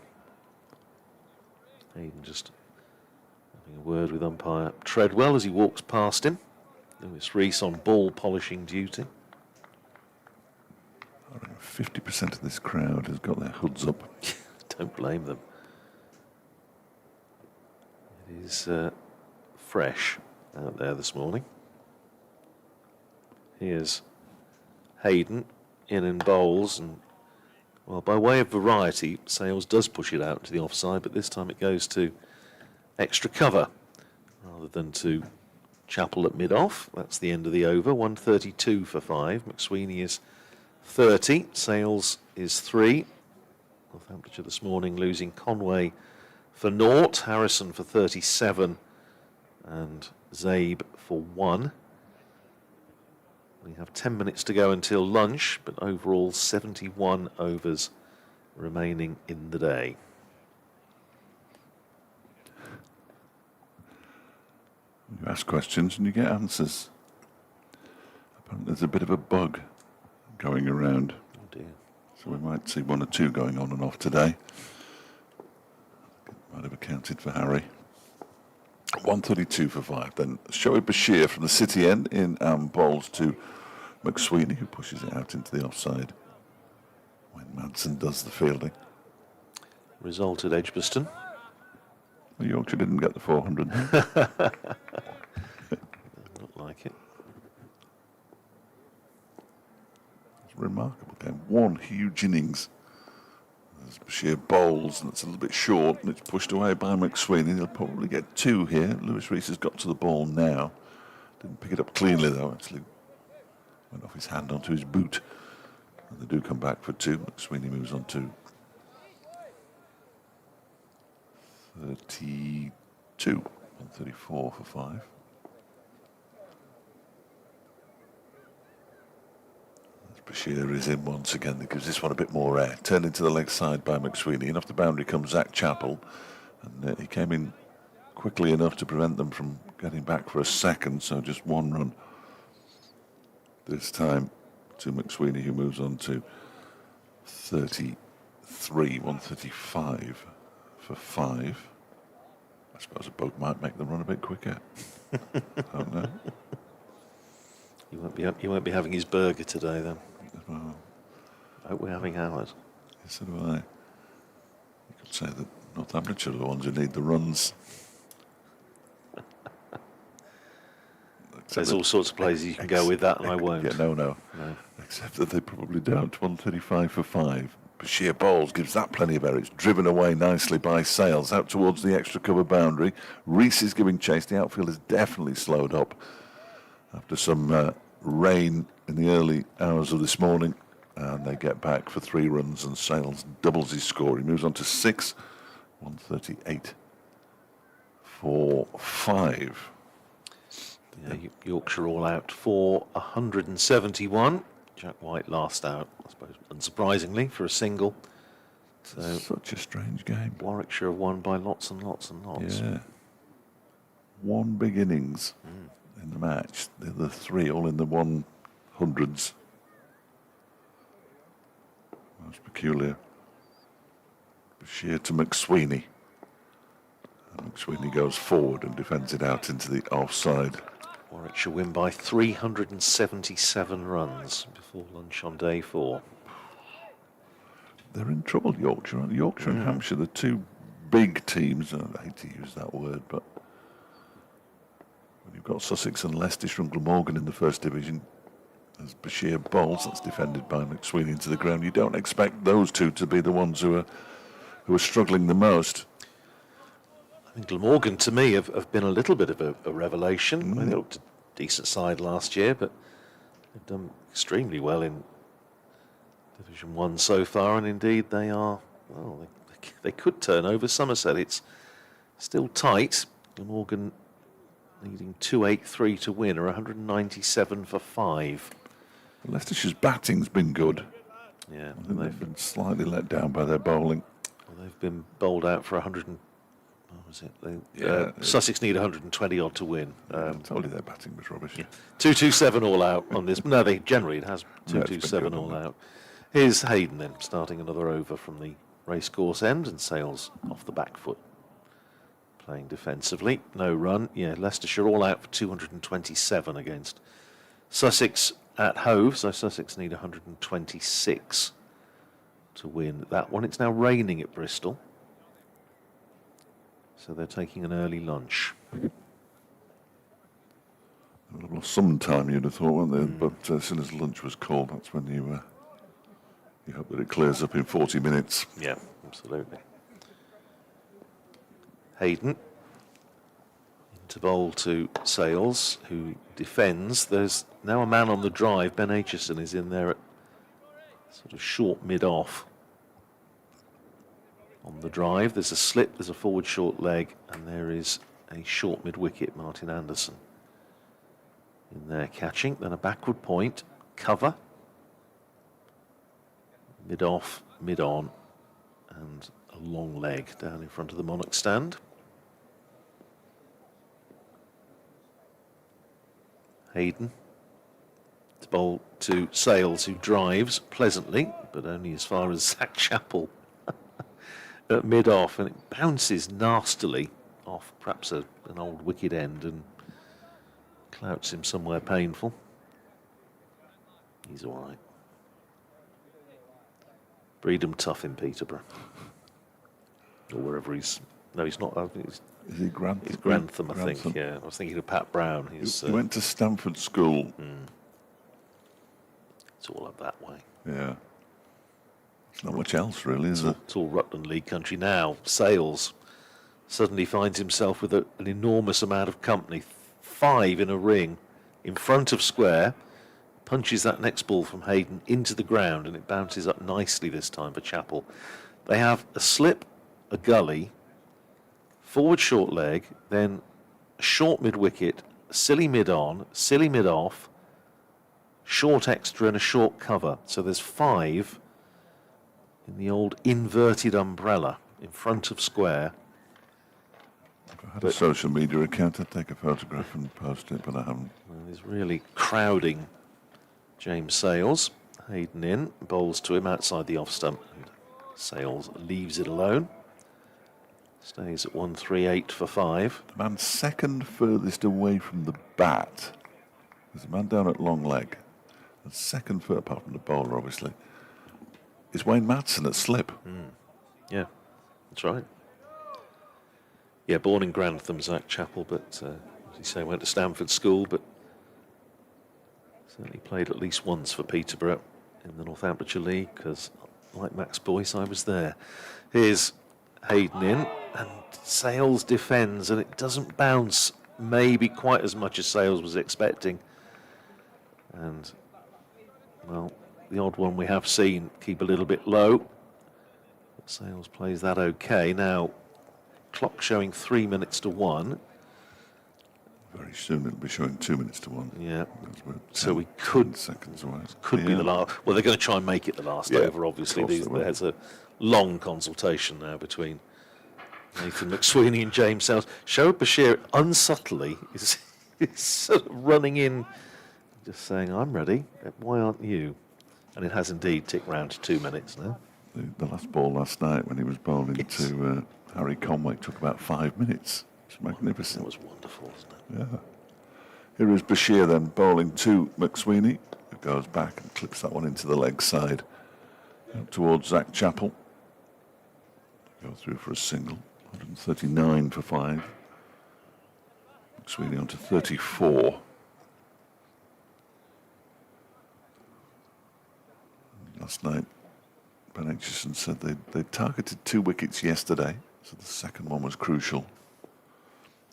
Hayden just having a word with umpire Treadwell as he walks past him. Lewis Rees on ball polishing duty. 50% of this crowd has got their hoods up. Don't blame them. It is fresh out there this morning. Here's Hayden in and bowls, and well, by way of variety, Sales does push it out to the offside, but this time it goes to extra cover rather than to Chappell at mid-off. That's the end of the over. 132 for 5. McSweeney is 30. Sales is 3. Northamptonshire this morning losing Conway for 0, Harrison for 37, and Zabe for 1. We have 10 minutes to go until lunch, but overall 71 overs remaining in the day. You ask questions and you get answers. Apparently there's a bit of a bug going around. Oh dear. So we might see one or two going on and off today. Might have accounted for Harry. 132 for 5. Then Shoaib Bashir from the City end in bowls to McSweeney, who pushes it out into the offside when Madsen does the fielding. Result at Edgbaston. Well, Yorkshire didn't get the 400. Not like it. It's a remarkable game. One huge innings. As Bashir bowls, and it's a little bit short, and it's pushed away by McSweeney. He'll probably get 2 here. Lewis Rees has got to the ball now. Didn't pick it up cleanly, though, actually. Went off his hand onto his boot. And they do come back for 2. McSweeney moves on to 32. 134 for 5. Bashir is in once again. That gives this one a bit more air. Turned into the leg side by McSweeney. And off the boundary comes Zach Chappell. And he came in quickly enough to prevent them from getting back for a second. So just 1 run this time to McSweeney, who moves on to 33. 135 for 5. I suppose a bug might make them run a bit quicker. I don't know. You won't be having his burger today, then. Well, I hope we're having ours. yes, so do I. You could say that Northamptonshire are the ones who need the runs. There's all sorts of places you can go with that, and I won't. Yeah, no. Except that they probably don't. 135 for 5. Bashir bowls, gives that plenty of air. It's driven away nicely by Sales out towards the extra cover boundary. Rees is giving chase. The outfield is definitely slowed up after some rain in the early hours of this morning, and they get back for 3 runs, and Sales doubles his score. He moves on to 6. 138 for 5. Yeah, Yorkshire all out for 171. Jack White last out, I suppose, unsurprisingly, for a single. So Such a strange game. Warwickshire have won by lots and lots and lots. Yeah. 1 big innings in the match. The other 3 all in the 100s. Most peculiar. Bashir to McSweeney. And McSweeney goes forward and defends it out into the offside. Warwickshire win by 377 runs before lunch on day 4. They're in trouble, Yorkshire. Aren't they? Yorkshire and Hampshire, the two big teams. I hate to use that word, but when you've got Sussex and Leicestershire and Glamorgan in the first division, as Bashir bowls, that's defended by McSweeney into the ground. You don't expect those two to be the ones who are struggling the most. I think Glamorgan, to me, have been a little bit of a revelation. I mean, they looked a decent side last year, but they've done extremely well in Division 1 so far, and indeed they are, well, they could turn over Somerset. It's still tight. Glamorgan needing 283 to win, or 197 for 5. Leicestershire's batting's been good. Yeah, I think they've been slightly let down by their bowling. Well, they've been bowled out for 100 and, what was it? Sussex need 120 odd to win. I told you their batting was rubbish. Yeah. 227 all out on this. No, it has 227 all out. Here's Hayden then, starting another over from the racecourse end, and Sales off the back foot, playing defensively. No run. Yeah, Leicestershire all out for 227 against Sussex at Hove, so Sussex need 126 to win that one. It's now raining at Bristol, so they're taking an early lunch. They'll have lost some time, you'd have thought, wouldn't they? But as soon as lunch was called, that's when you hope that it clears up in 40 minutes. Yeah, absolutely. Hayden into bowl to Sales, who defends. There's now a man on the drive. Ben Aitchison is in there at sort of short mid-off on the drive. There's a slip, there's a forward short leg, and there is a short mid-wicket, Martin Anderson in there catching. Then a backward point, cover, mid-off, mid-on, and a long leg down in front of the Monarch stand. Hayden to bowl to Sales, who drives pleasantly, but only as far as Zach Chappell at mid-off, and it bounces nastily off perhaps an old wicket end and clouts him somewhere painful. He's all right. Breedham Tough in Peterborough, or wherever he's. No, he's not. I think Is he Grantham? he's Grantham, I think. Yeah, I was thinking of Pat Brown. He went to Stamford School. It's all up that way. Yeah. It's not much else, really, is it? It's all Rutland League country now. Sales suddenly finds himself with an enormous amount of company. 5 in a ring in front of square. Punches that next ball from Hayden into the ground, and it bounces up nicely this time for Chappell. They have a slip, a gully, forward short leg, then a short mid-wicket, silly mid-on, silly mid-off, short extra and a short cover. So there's 5 in the old inverted umbrella in front of square. If I had a social media account, I'd take a photograph and post it, but I haven't. Well, he's really crowding James Sales. Hayden in, bowls to him outside the off stump, and Sales leaves it alone. Stays at 138 for 5. The man second furthest away from the bat. There's a man down at long leg. And second furthest, apart from the bowler, obviously, is Wayne Madsen at slip. Yeah, that's right. Yeah, born in Grantham, Zach Chappell, but as you say, went to Stamford School, but certainly played at least once for Peterborough in the Northamptonshire League, because like Max Boyce, I was there. Here's Hayden in, and Sales defends, and it doesn't bounce maybe quite as much as Sales was expecting. And, well, the odd one we have seen keep a little bit low. But Sales plays that okay. Now, clock showing 3 minutes to 1. Very soon it'll be showing 2 minutes to 1. Yeah. So we could 10 seconds away. Could be the last. Well, they're going to try and make it the last over, obviously. There's a long consultation now between Nathan McSweeney and James Sales. Shoaib Bashir, unsubtly, is sort of running in, just saying, I'm ready. Why aren't you? And it has indeed ticked round to 2 minutes now. The last ball last night when he was bowling to Harry Conway took about 5 minutes. It's magnificent. That was wonderful, wasn't it? Yeah. Here is Bashir then bowling to McSweeney, who goes back and clips that one into the leg side. Out towards Zach Chappell. Go through for a single. 139 for 5. McSweeney on to 34. Last night, Ben Aitchison said they targeted 2 wickets yesterday, so the second one was crucial.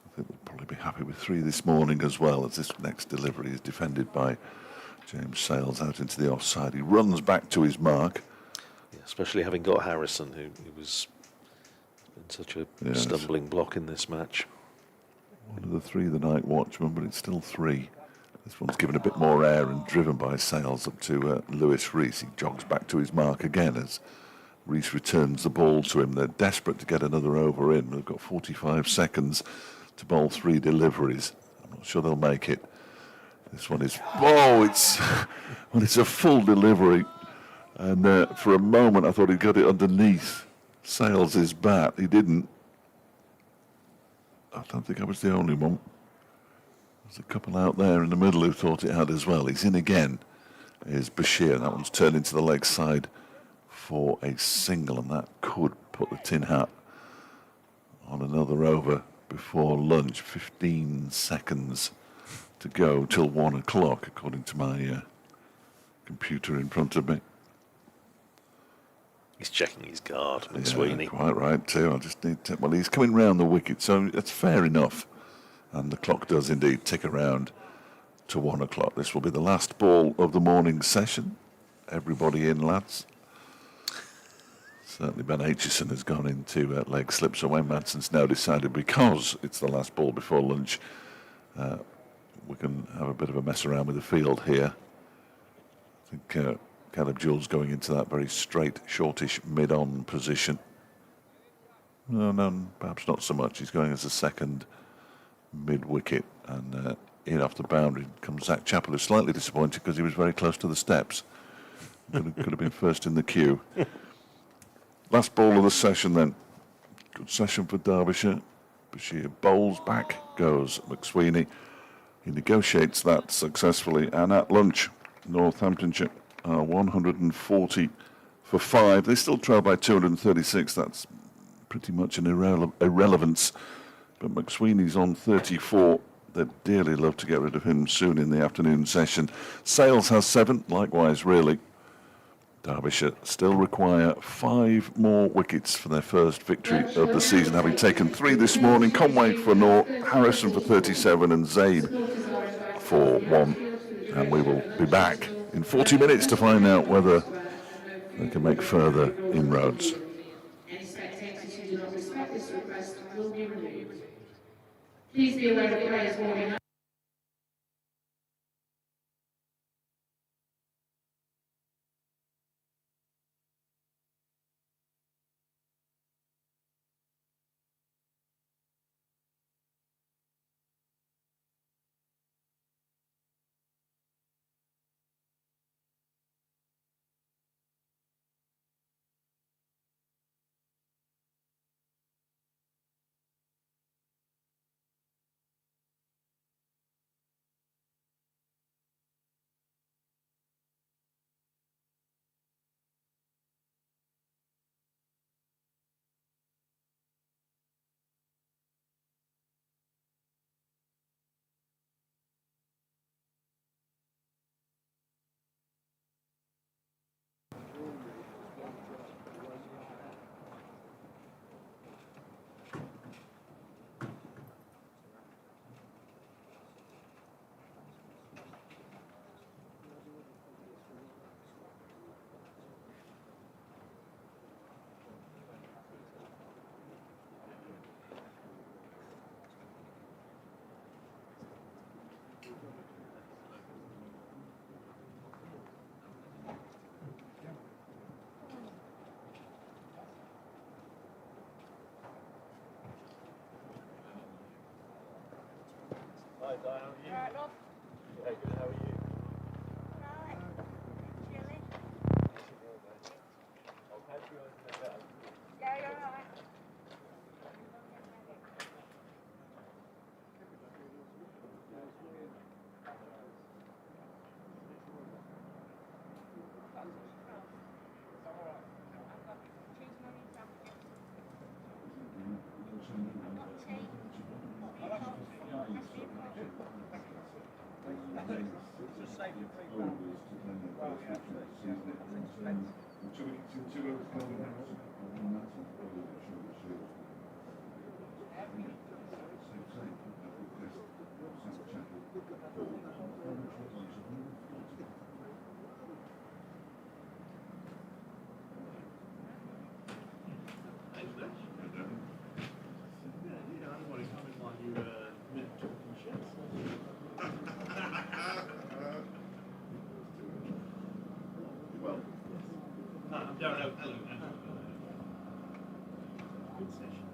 I think they'll probably be happy with 3 this morning as well, as this next delivery is defended by James Sales out into the offside. He runs back to his mark. Yeah, especially having got Harrison, who was been such a stumbling block in this match. One of the 3 the night watchman, but it's still 3. This one's given a bit more air and driven by Sales up to Lewis Rees. He jogs back to his mark again as Rees returns the ball to him. They're desperate to get another over in. They've got 45 seconds to bowl 3 deliveries. I'm not sure they'll make it. This one is, it's a full delivery. And for a moment I thought he'd got it underneath Sales' bat. He didn't. I don't think I was the only one. There's a couple out there in the middle who thought it had as well. He's in again. Here's Bashir. That one's turned into the leg side for a single, and that could put the tin hat on another over before lunch. 15 seconds to go till 1 o'clock, according to my computer in front of me. He's checking his guard, McSweeney. Yeah, quite right too. I just need to. Well, he's coming round the wicket, so that's fair enough. And the clock does indeed tick around to 1 o'clock. This will be the last ball of the morning session. Everybody in, lads. Certainly Ben Aitchison has gone into leg slip, so Wayne Manson's now decided, because it's the last ball before lunch, we can have a bit of a mess around with the field here. I think Caleb Jules going into that very straight, shortish mid-on position. No, perhaps not so much. He's going as a second mid-wicket, and in off the boundary comes Zach Chappell, who's slightly disappointed because he was very close to the steps. Could have been first in the queue. Last ball of the session then. Good session for Derbyshire. Bashir bowls, back goes McSweeney. He negotiates that successfully, and at lunch, Northamptonshire are 140 for 5. They still trail by 236. That's pretty much an irrelevance. But McSweeney's on 34. They'd dearly love to get rid of him soon in the afternoon session. Sales has 7, likewise really. Derbyshire still require 5 more wickets for their first victory of the season, having taken 3 this morning. Conway for 0, Harrison for 37 and Zaid for 1. And we will be back in 40 minutes to find out whether they can make further inroads. Any spectators who do not respect this request will be removed. Please be aware of players warming up. Hi, Di, how are you? Alright, love. Yeah, good, how are you? Alright. Chilly. I'll catch you on the bed. Yeah, you're alright. Good session.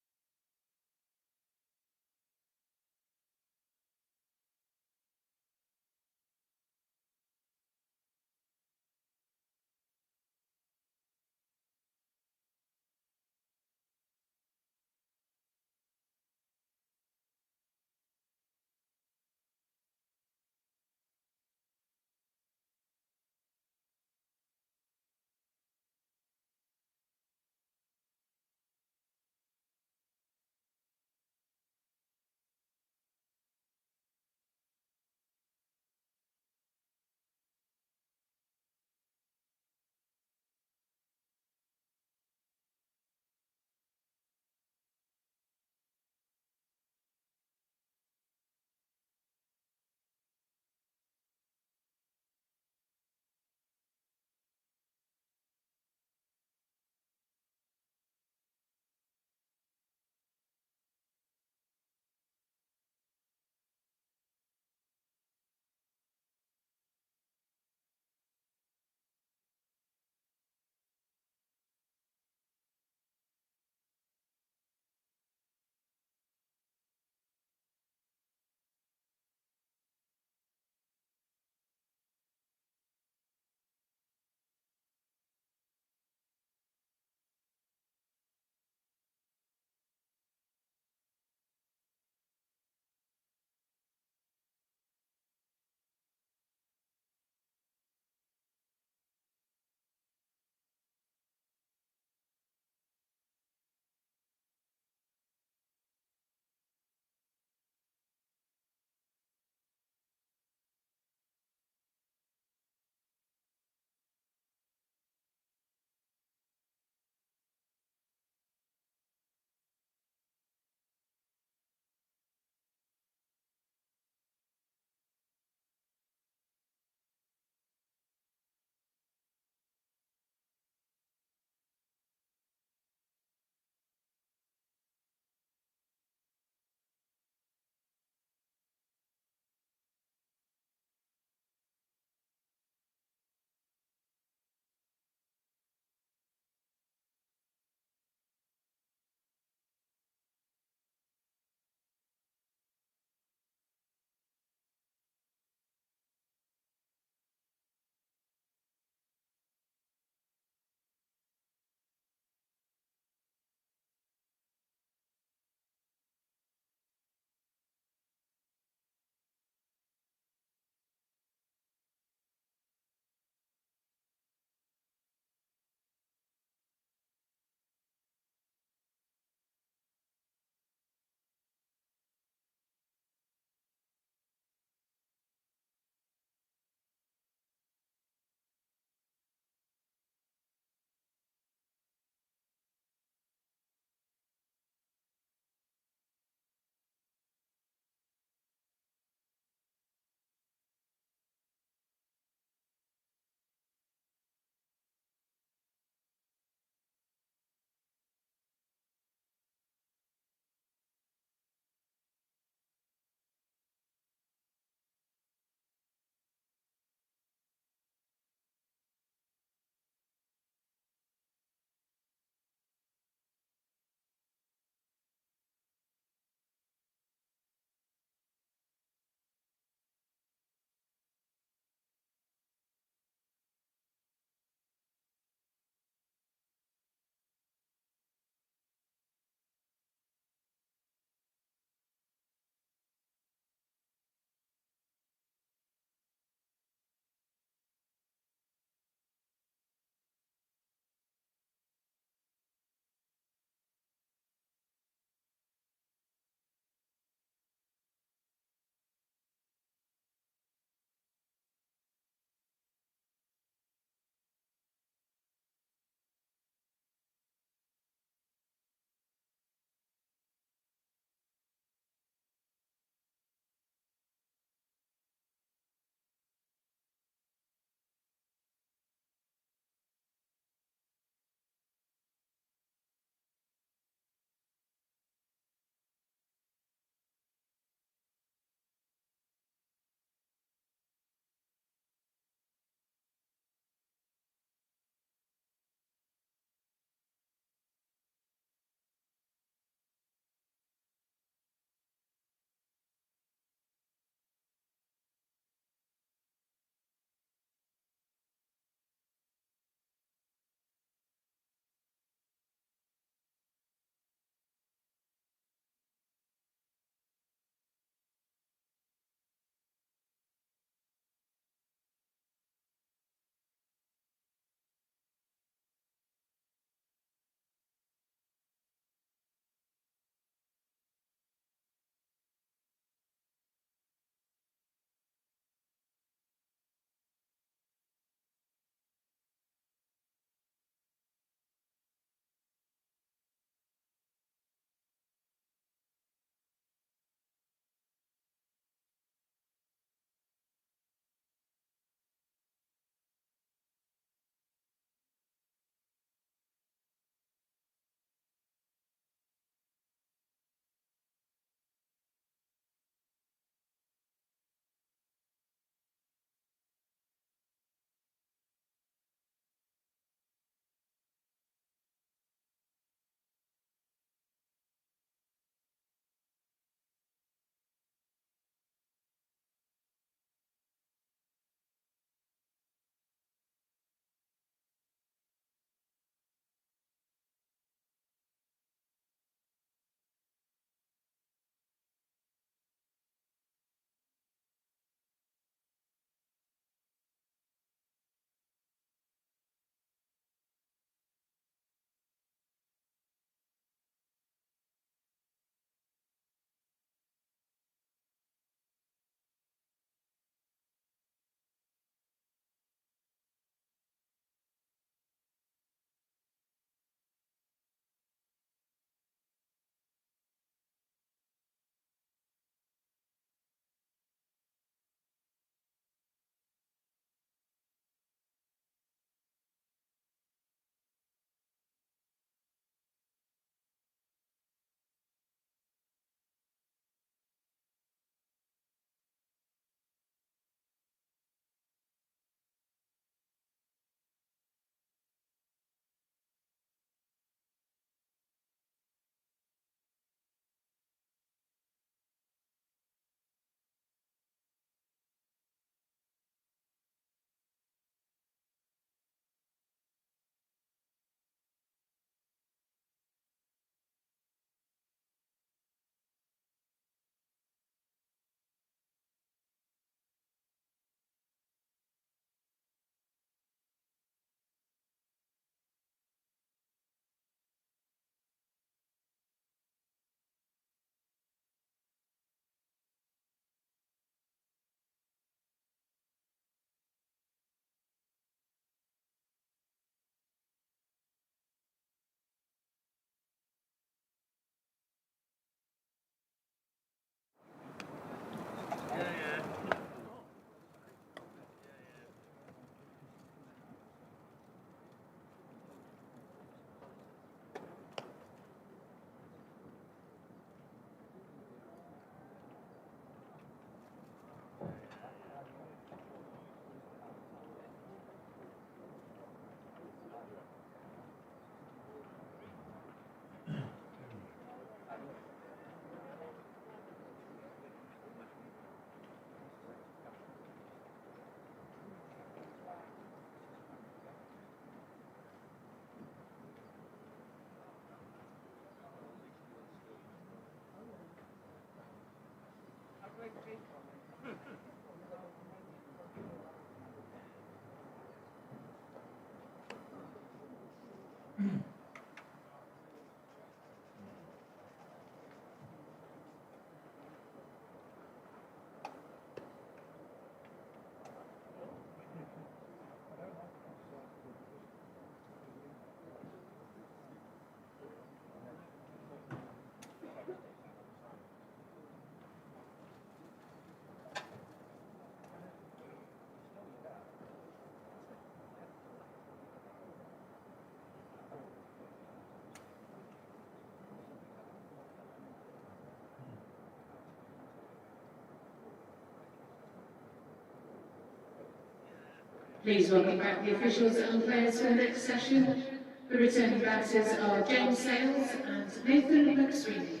Please welcome back the officials and players for the next session. The returning batters are James Sales and Nathan McSweeney.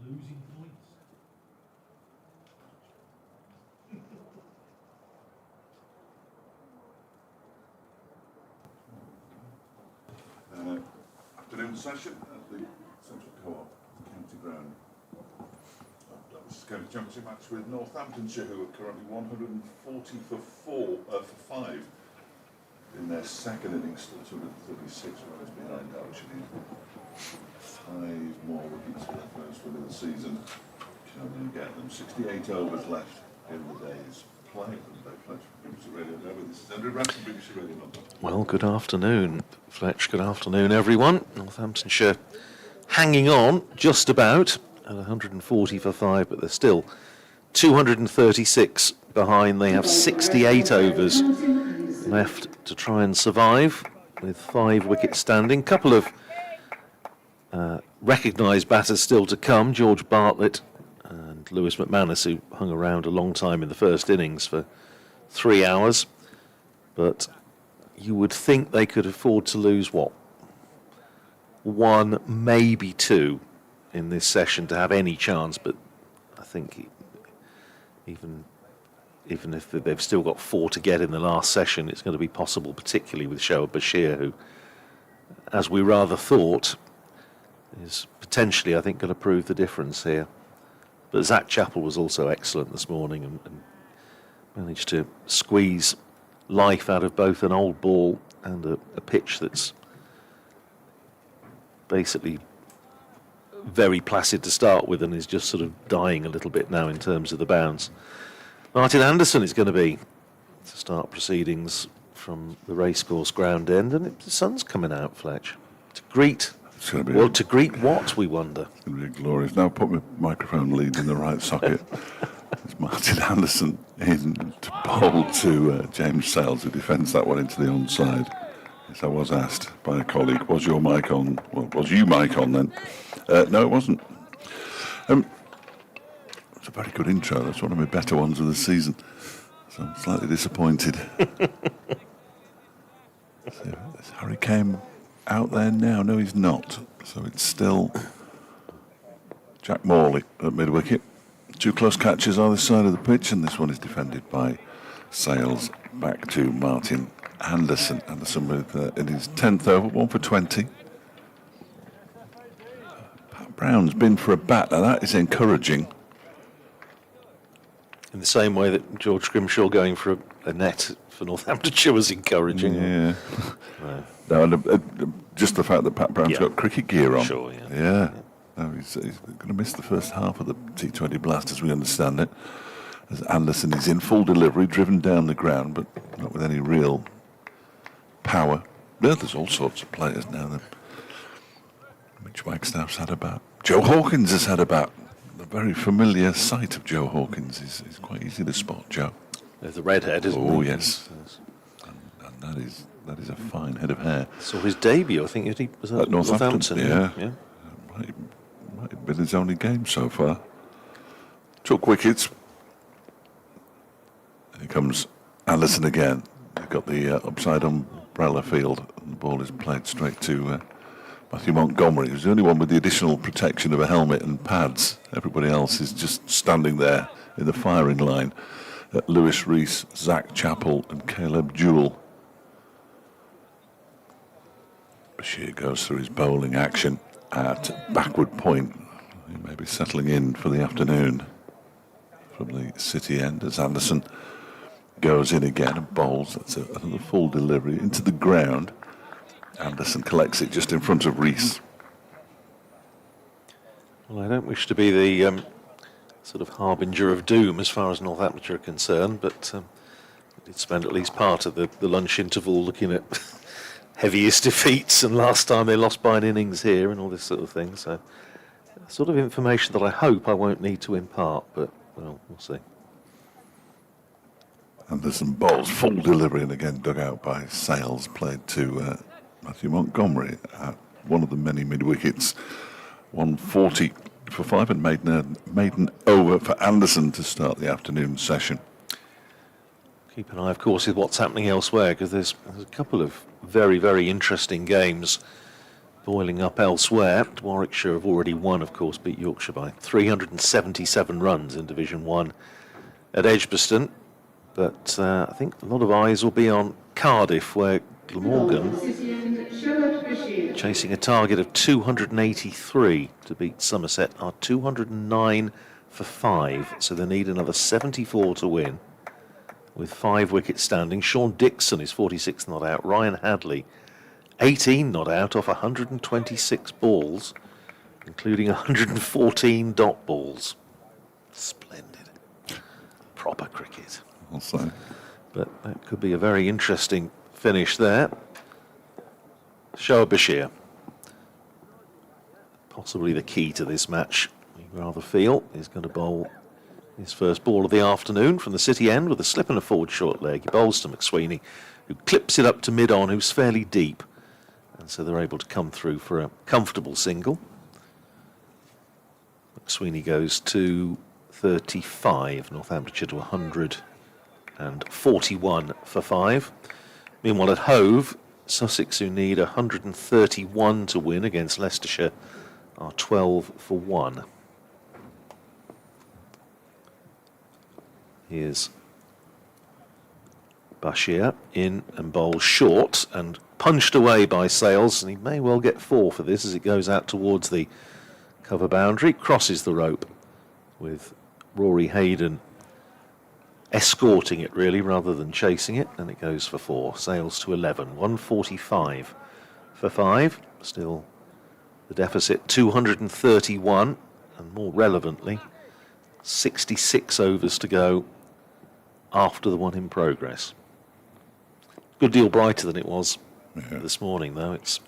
Losing points. Afternoon session at the Central Co-op County Ground. This is County Championship match with Northamptonshire, who are currently 140 for 5 in their second innings, still 236 runs behind Derbyshire. 5 more wickets for their first win of the season. Can only get them 68 overs left in the day's play. This is Andrew Ransom, BBC Radio London. Well, good afternoon, Fletch. Good afternoon, everyone. Northamptonshire hanging on just about at 140 for 5, but they're still 236 behind. They have 68 overs left to try and survive with 5 wickets standing. Couple of recognised batters still to come. George Bartlett and Lewis McManus, who hung around a long time in the first innings for 3 hours. But you would think they could afford to lose, what, 1, maybe 2 in this session to have any chance. But I think even if they've still got 4 to get in the last session, it's going to be possible, particularly with Shoaib Bashir, who, as we rather thought, is potentially, I think, going to prove the difference here. But Zach Chappell was also excellent this morning and managed to squeeze life out of both an old ball and a pitch that's basically very placid to start with and is just sort of dying a little bit now in terms of the bounce. Martin Anderson is going to be to start proceedings from the racecourse ground end, and the sun's coming out, Fletch, to greet. Well, to greet what, we wonder? It's going to be glorious. Now put my microphone lead in the right socket. It's Martin Anderson in to bowl to James Sales, who defends that one into the onside. Yes, I was asked by a colleague, was your mic on? Well, was you mic on then? No, it wasn't. It's a very good intro. That's one of my better ones of the season. So I'm slightly disappointed. So, is Harry Kane out there now? No, he's not. So it's still Jack Morley at mid-wicket. 2 close catches either side of the pitch, and this one is defended by Sales. Back to Martin Anderson. Anderson with in his 10th over, 1 for 20. Pat Brown's been for a bat. Now that is encouraging. In the same way that George Scrimshaw going for a net for Northamptonshire was encouraging. Yeah. No, just the fact that Pat Brown's got cricket gear on. Sure, yeah. Yeah. No, he's going to miss the first half of the T20 Blast, as we understand it. As Anderson is in full delivery, driven down the ground, but not with any real power. Yeah, there's all sorts of players now. Mitch Wagstaff's had a bat. Joe Hawkins has had a bat. The very familiar sight of Joe Hawkins is quite easy to spot, Joe. There's the redhead, isn't Oh, it? yes. And that is a fine head of hair. So his debut, I think, was at Northampton. Yeah. Might have been his only game so far. Took wickets. Here comes Anderson again. They've got the upside umbrella field, and the ball is played straight to Matthew Montgomery, who's the only one with the additional protection of a helmet and pads. Everybody else is just standing there in the firing line. Lewis Rees, Zach Chappell and Caleb Jewell. Bashir goes through his bowling action at backward point. He may be settling in for the afternoon from the city end as Anderson goes in again and bowls. That's another full delivery into the ground. Anderson collects it just in front of Rees. Well, I don't wish to be the sort of harbinger of doom as far as Northamptonshire are concerned, but I did spend at least part of the lunch interval looking at heaviest defeats and last time they lost by an innings here and all this sort of thing. So, sort of information that I hope I won't need to impart, but well, we'll see. Anderson bowls full delivery and again dug out by Sales, played to Matthew Montgomery at one of the many mid-wickets. 140 for 5 and maiden over for Anderson to start the afternoon session. Keep an eye, of course, with what's happening elsewhere, because there's a couple of very, very interesting games boiling up elsewhere. Warwickshire have already won, of course, beat Yorkshire by 377 runs in Division 1 at Edgbaston. But I think a lot of eyes will be on Cardiff, where Glamorgan chasing a target of 283 to beat Somerset are 209 for 5, so they need another 74 to win with 5 wickets standing. Sean Dixon is 46 not out, Ryan Hadley 18 not out off 126 balls, including 114 dot balls. Splendid. Proper cricket. Also, But that could be a very interesting finish there. Shoaib Bashir, possibly the key to this match, you rather feel. He's going to bowl his first ball of the afternoon from the city end with a slip and a forward short leg. He bowls to McSweeney, who clips it up to mid-on, who's fairly deep. And so they're able to come through for a comfortable single. McSweeney goes to 35, Northamptonshire to 141 for 5. Meanwhile at Hove, Sussex, who need 131 to win against Leicestershire, are 12 for 1. Here's Bashir in and bowls short and punched away by Sales, and he may well get 4 for this as it goes out towards the cover boundary, crosses the rope with Rory Hayden escorting it really rather than chasing it, and it goes for 4. Sales to 11, 145 for 5. Still the deficit 231, and more relevantly 66 overs to go after the one in progress. Good deal brighter than it was this morning, though. It's,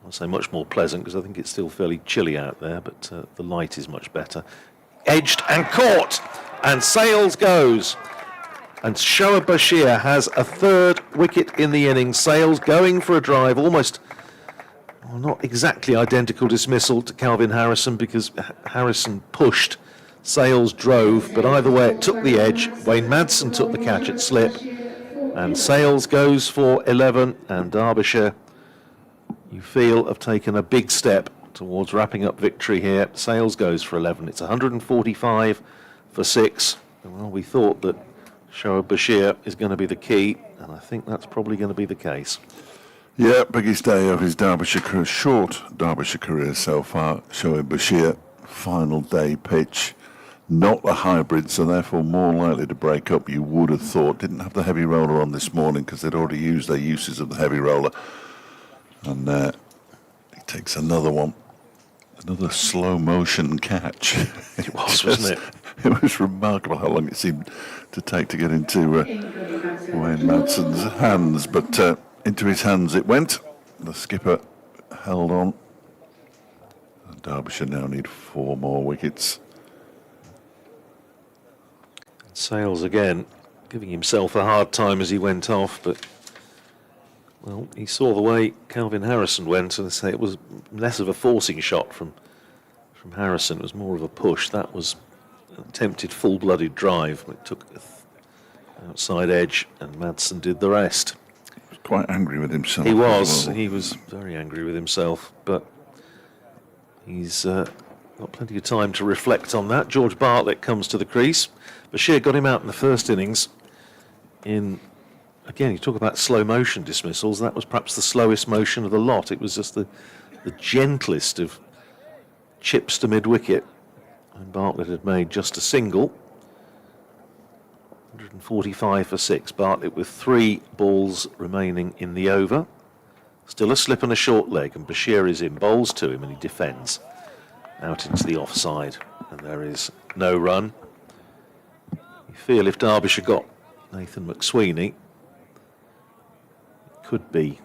I'll say, much more pleasant because I think it's still fairly chilly out there, but the light is much better. Edged and caught, and Sales goes. And Shoaib Bashir has a 3rd wicket in the innings. Sales going for a drive, almost, well, not exactly identical dismissal to Calvin Harrison, because Harrison pushed, Sales drove, but either way it took the edge. Wayne Madsen took the catch at slip, and Sales goes for 11, and Derbyshire, you feel, have taken a big step towards wrapping up victory here. Sales goes for 11. It's 145 for 6. And well, we thought that Shoaib Bashir is going to be the key, and I think that's probably going to be the case. yeah, biggest day of his Derbyshire career, short Derbyshire career so far. Shoaib Bashir, final day pitch. Not the hybrid, so therefore more likely to break up, you would have thought. Didn't have the heavy roller on this morning because they'd already used their uses of the heavy roller. And he takes another one. Another slow motion catch. It was, wasn't it? It was remarkable how long it seemed to take to get into Wayne Madsen's hands, but into his hands it went. The skipper held on. And Derbyshire now need 4 more wickets. Sales again, giving himself a hard time as he went off, but well, he saw the way Calvin Harrison went, and say it was less of a forcing shot from Harrison. It was more of a push. That was an attempted full-blooded drive. It took outside edge, and Madsen did the rest. He was quite angry with himself. He was. Well. He was very angry with himself, but he's got plenty of time to reflect on that. George Bartlett comes to the crease. Bashir got him out in the first innings in again, you talk about slow motion dismissals. That was perhaps the slowest motion of the lot. It was just the gentlest of chips to mid-wicket. And Bartlett had made just a single. 145 for 6. Bartlett with 3 balls remaining in the over. Still a slip and a short leg, and Bashir is in, bowls to him, and he defends out into the offside. And there is no run. You feel if Derbyshire got Nathan McSweeney, it could be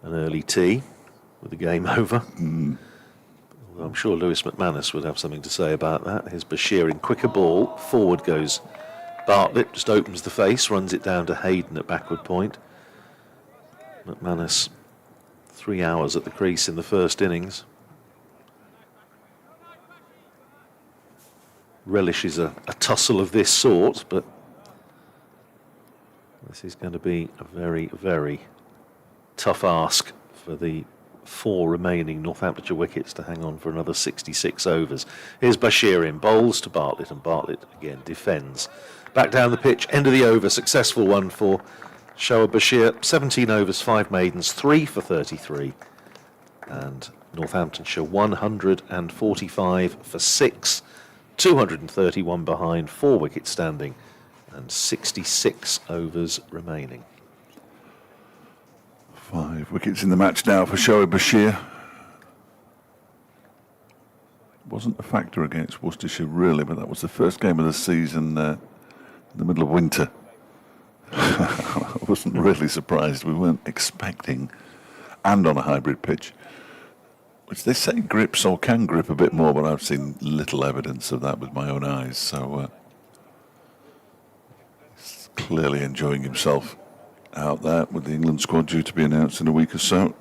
an early tee with the game over. Although I'm sure Lewis McManus would have something to say about that. Here's Bashir in quicker ball. Forward goes Bartlett, just opens the face, runs it down to Hayden at backward point. McManus 3 hours at the crease in the first innings. Relishes a tussle of this sort, but this is going to be a very, very tough ask for the 4 remaining Northamptonshire wickets to hang on for another 66 overs. Here's Bashir in, bowls to Bartlett, and Bartlett again defends. Back down the pitch, end of the over, successful one for Shoaib Bashir. 17 overs, 5 maidens, 3 for 33. And Northamptonshire 145 for 6. 231 behind, 4 wickets standing, and 66 overs remaining. 5 wickets in the match now for Shoaib Bashir. Wasn't a factor against Worcestershire really, but that was the first game of the season in the middle of winter. I wasn't really surprised. We weren't expecting, and on a hybrid pitch, which they say grips or can grip a bit more, but I've seen little evidence of that with my own eyes. So he's clearly enjoying himself out there with the England squad due to be announced in a week or so.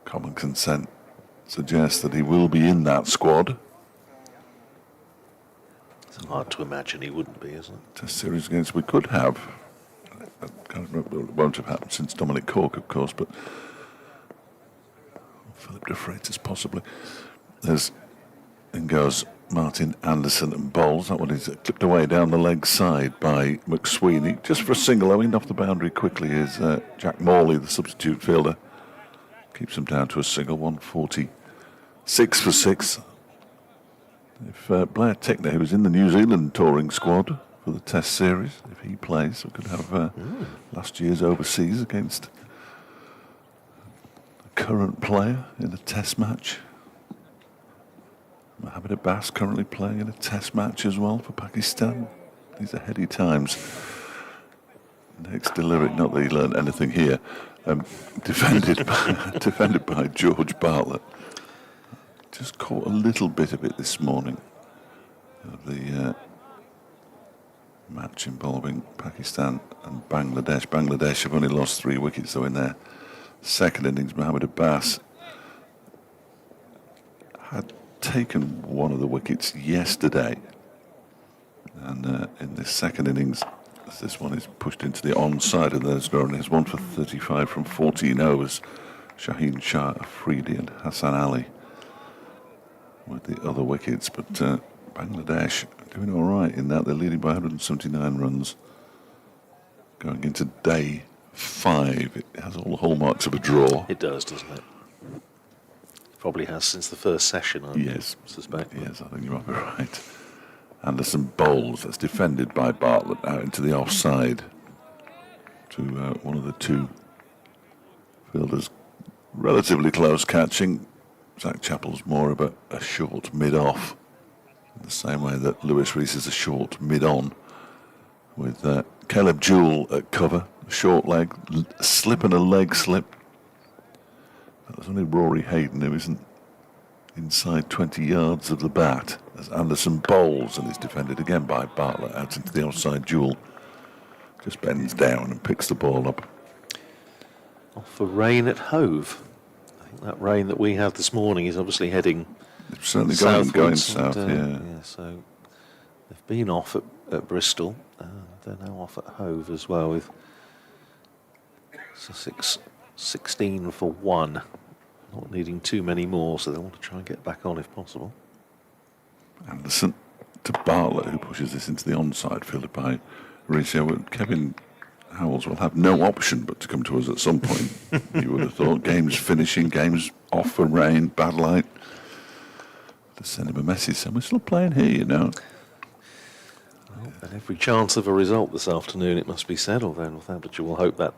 Common consent suggests that he will be in that squad. It's hard to imagine he wouldn't be, isn't it? Test series against we could have. I can't remember, it won't have happened since Dominic Cork, of course, but Philip de Freitas possibly. In goes Martin Anderson and bowls. That one is clipped away down the leg side by McSweeney. Just for a single, I mean, off the boundary quickly is Jack Morley, the substitute fielder. Keeps him down to a single, 146 for 6. If Blair Tickner, who was in the New Zealand touring squad for the Test series, if he plays, we could have last year's overseas against a current player in a Test match. Mohammed Abbas currently playing in a Test match as well for Pakistan. These are heady times. Next delivery, not that he learned anything here. Defended by George Bartlett. Just caught a little bit of it this morning. The match involving Pakistan and Bangladesh. Bangladesh have only lost 3 wickets though in their second innings. Mohammed Abbas had taken one of the wickets yesterday, and in this second innings, this one is pushed into the onside, and there's There's 1 for 35 from 14 overs. Shaheen Shah Afridi and Hassan Ali with the other wickets, but Bangladesh doing all right in that. They're leading by 179 runs going into day 5. It has all the hallmarks of a draw. It does, doesn't it? Probably has since the first session, I suspect. Yes, I think you might be right. Anderson bowls. That's defended by Bartlett out into the offside to one of the 2 fielders. Relatively close catching. Zach Chappell's more of a short mid-off, in the same way that Lewis Rees is a short mid-on, with Caleb Jewell at cover, a short leg, slip and a leg slip. There's only Rory Hayden who isn't inside 20 yards of the bat as Anderson bowls and is defended again by Bartlett out into the offside. Jewell just bends down and picks the ball up. Off for rain at Hove. I think that rain that we had this morning is obviously heading It's certainly going south, yeah. So they've been off at Bristol. They're now off at Hove as well with Sussex 16 for 1. Not needing too many more, so they want to try and get back on if possible. Anderson to Bartlett, who pushes this into the onside, fielded by Resumption. Kevin Howells will have no option but to come to us at some point. You would have thought. Games finishing, games off for rain, bad light. To send him a message saying, we're still playing here, you know. And every chance of a result this afternoon, it must be said, although Northamptonshire will hope that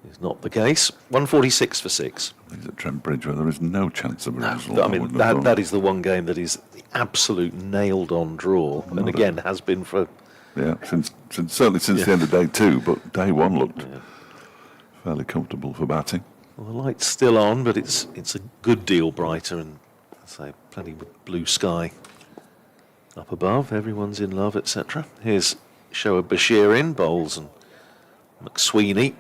is not the case. 146 for 6. He's at Trent Bridge where there is no chance of a result. I mean, that is the one game that is the absolute nailed-on draw, and again has been for... Yeah, certainly since the end of day 2, but day 1 looked fairly comfortable for batting. Well, the light's still on, but it's a good deal brighter, and say plenty of blue sky up above. Everyone's in love, etc. Here's Shoaib Bashir in bowls, and McSweeney,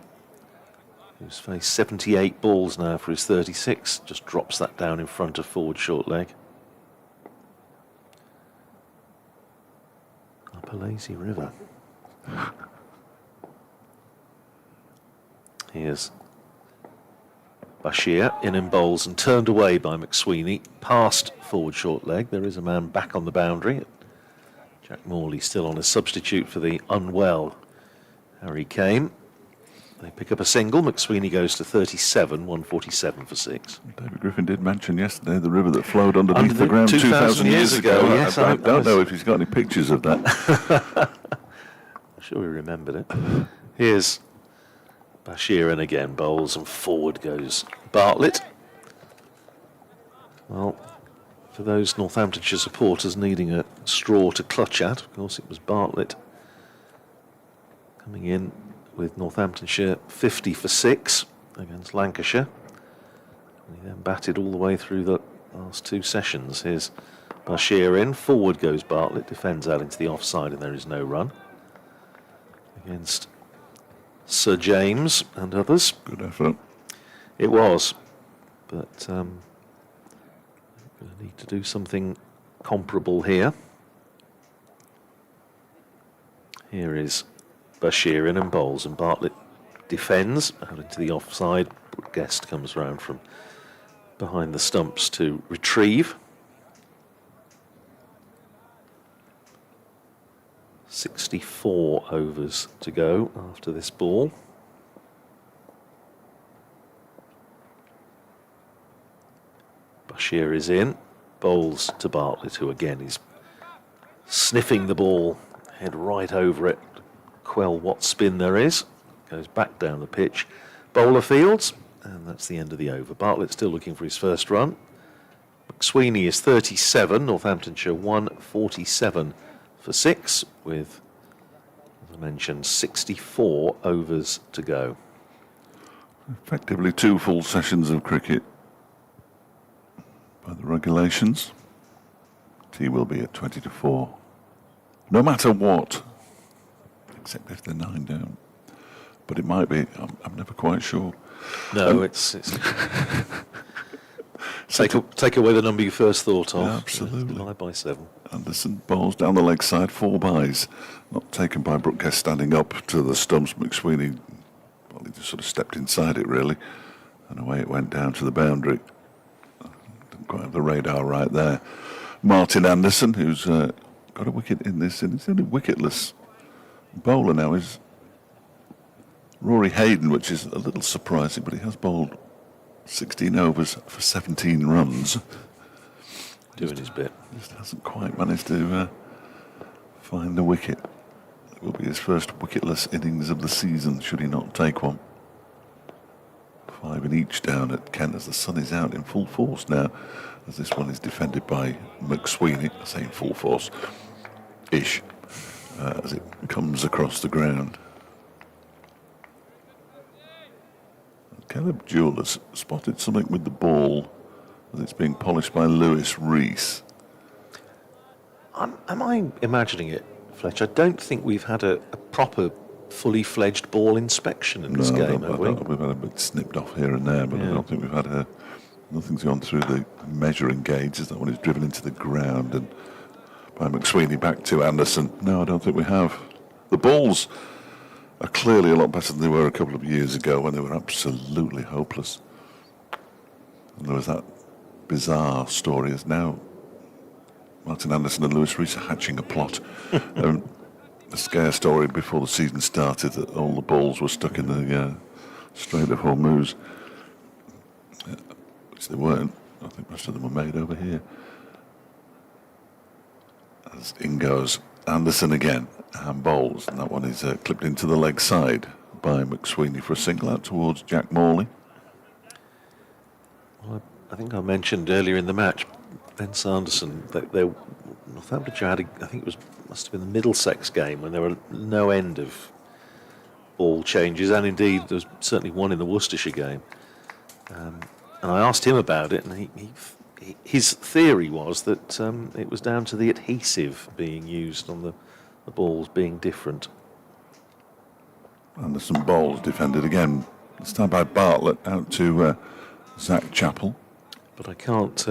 who's faced 78 balls now for his 36, just drops that down in front of forward short leg. Up a lazy river. Here's Bashir in bowls and turned away by McSweeney, past forward short leg. There is a man back on the boundary. Jack Morley still on as substitute for the unwell Harry Kane. They pick up a single. McSweeney goes to 37, 147 for 6. David Griffin did mention yesterday the river that flowed underneath the ground 2,000 years ago. Yes, I don't know if he's got any pictures of that. I'm sure he remembered it. Here's Bashir in again, bowls, and forward goes Bartlett. Well, for those Northamptonshire supporters needing a straw to clutch at, of course it was Bartlett coming in with Northamptonshire 50 for 6 against Lancashire. And he then batted all the way through the last 2 sessions. Here's Bashir in, forward goes Bartlett, defends out into the offside, and there is no run against Sir James and others. Good effort. It was, but going to need to do something comparable here. Here is Bashir in and bowls, and Bartlett defends out into the offside. Guest comes round from behind the stumps to retrieve. 64 overs to go after this ball. Bashir is in, bowls to Bartlett, who again is sniffing the ball, head right over it, quell what spin there is. Goes back down the pitch. Bowler fields, and that's the end of the over. Bartlett still looking for his first run. McSweeney is 37, Northamptonshire 147 for 6, with, as I mentioned, 64 overs to go. Effectively 2 full sessions of cricket by the regulations. Tea will be at 20 to 4, no matter what, except if they're 9 down. But it might be, I'm never quite sure. No, it's take away the number you first thought of. Yeah, absolutely. Divide by 7. Anderson bowls down the leg side, 4 byes. Not taken by Brookguest standing up to the stumps. McSweeney, well, he just sort of stepped inside it, really. And away it went down to the boundary. Didn't quite have the radar right there. Martin Anderson, who's got a wicket in this, and he's the only wicketless bowler now, is Rory Hayden, which is a little surprising, but he has bowled 16 overs for 17 runs. Doing his bit. Just hasn't quite managed to find the wicket. It will be his first wicketless innings of the season, should he not take one. 5 in each down at Kent as the sun is out in full force now, as this one is defended by McSweeney, I say in full force-ish, as it comes across the ground. Caleb Jewell has spotted something with the ball as it's being polished by Lewis Rees. Am I imagining it, Fletch? I don't think we've had a proper, fully fledged ball inspection in this game, have we? We've had a bit snipped off here and there, but I don't think we've had nothing's gone through the measuring gauge. That one is driven into the ground, and by McSweeney back to Anderson. No, I don't think we have. The balls are clearly a lot better than they were a couple of years ago when they were absolutely hopeless. And there was that bizarre story, as now Martin Anderson and Lewis Rees are hatching a plot. A scare story before the season started that all the balls were stuck in the Strait of Hormuz, which they weren't. I think most of them were made over here. As in goes Anderson again, and bowls, and that one is clipped into the leg side by McSweeney for a single out towards Jack Morley. Well, I think I mentioned earlier in the match, Ben Sanderson, that Northamptonshire had, I think it must have been the Middlesex game when there were no end of ball changes, and indeed there was certainly one in the Worcestershire game. And I asked him about it, and his theory was that it was down to the adhesive being used on the balls being different. Anderson bowls defended again. This time by Bartlett out to Zach Chappell. But I can't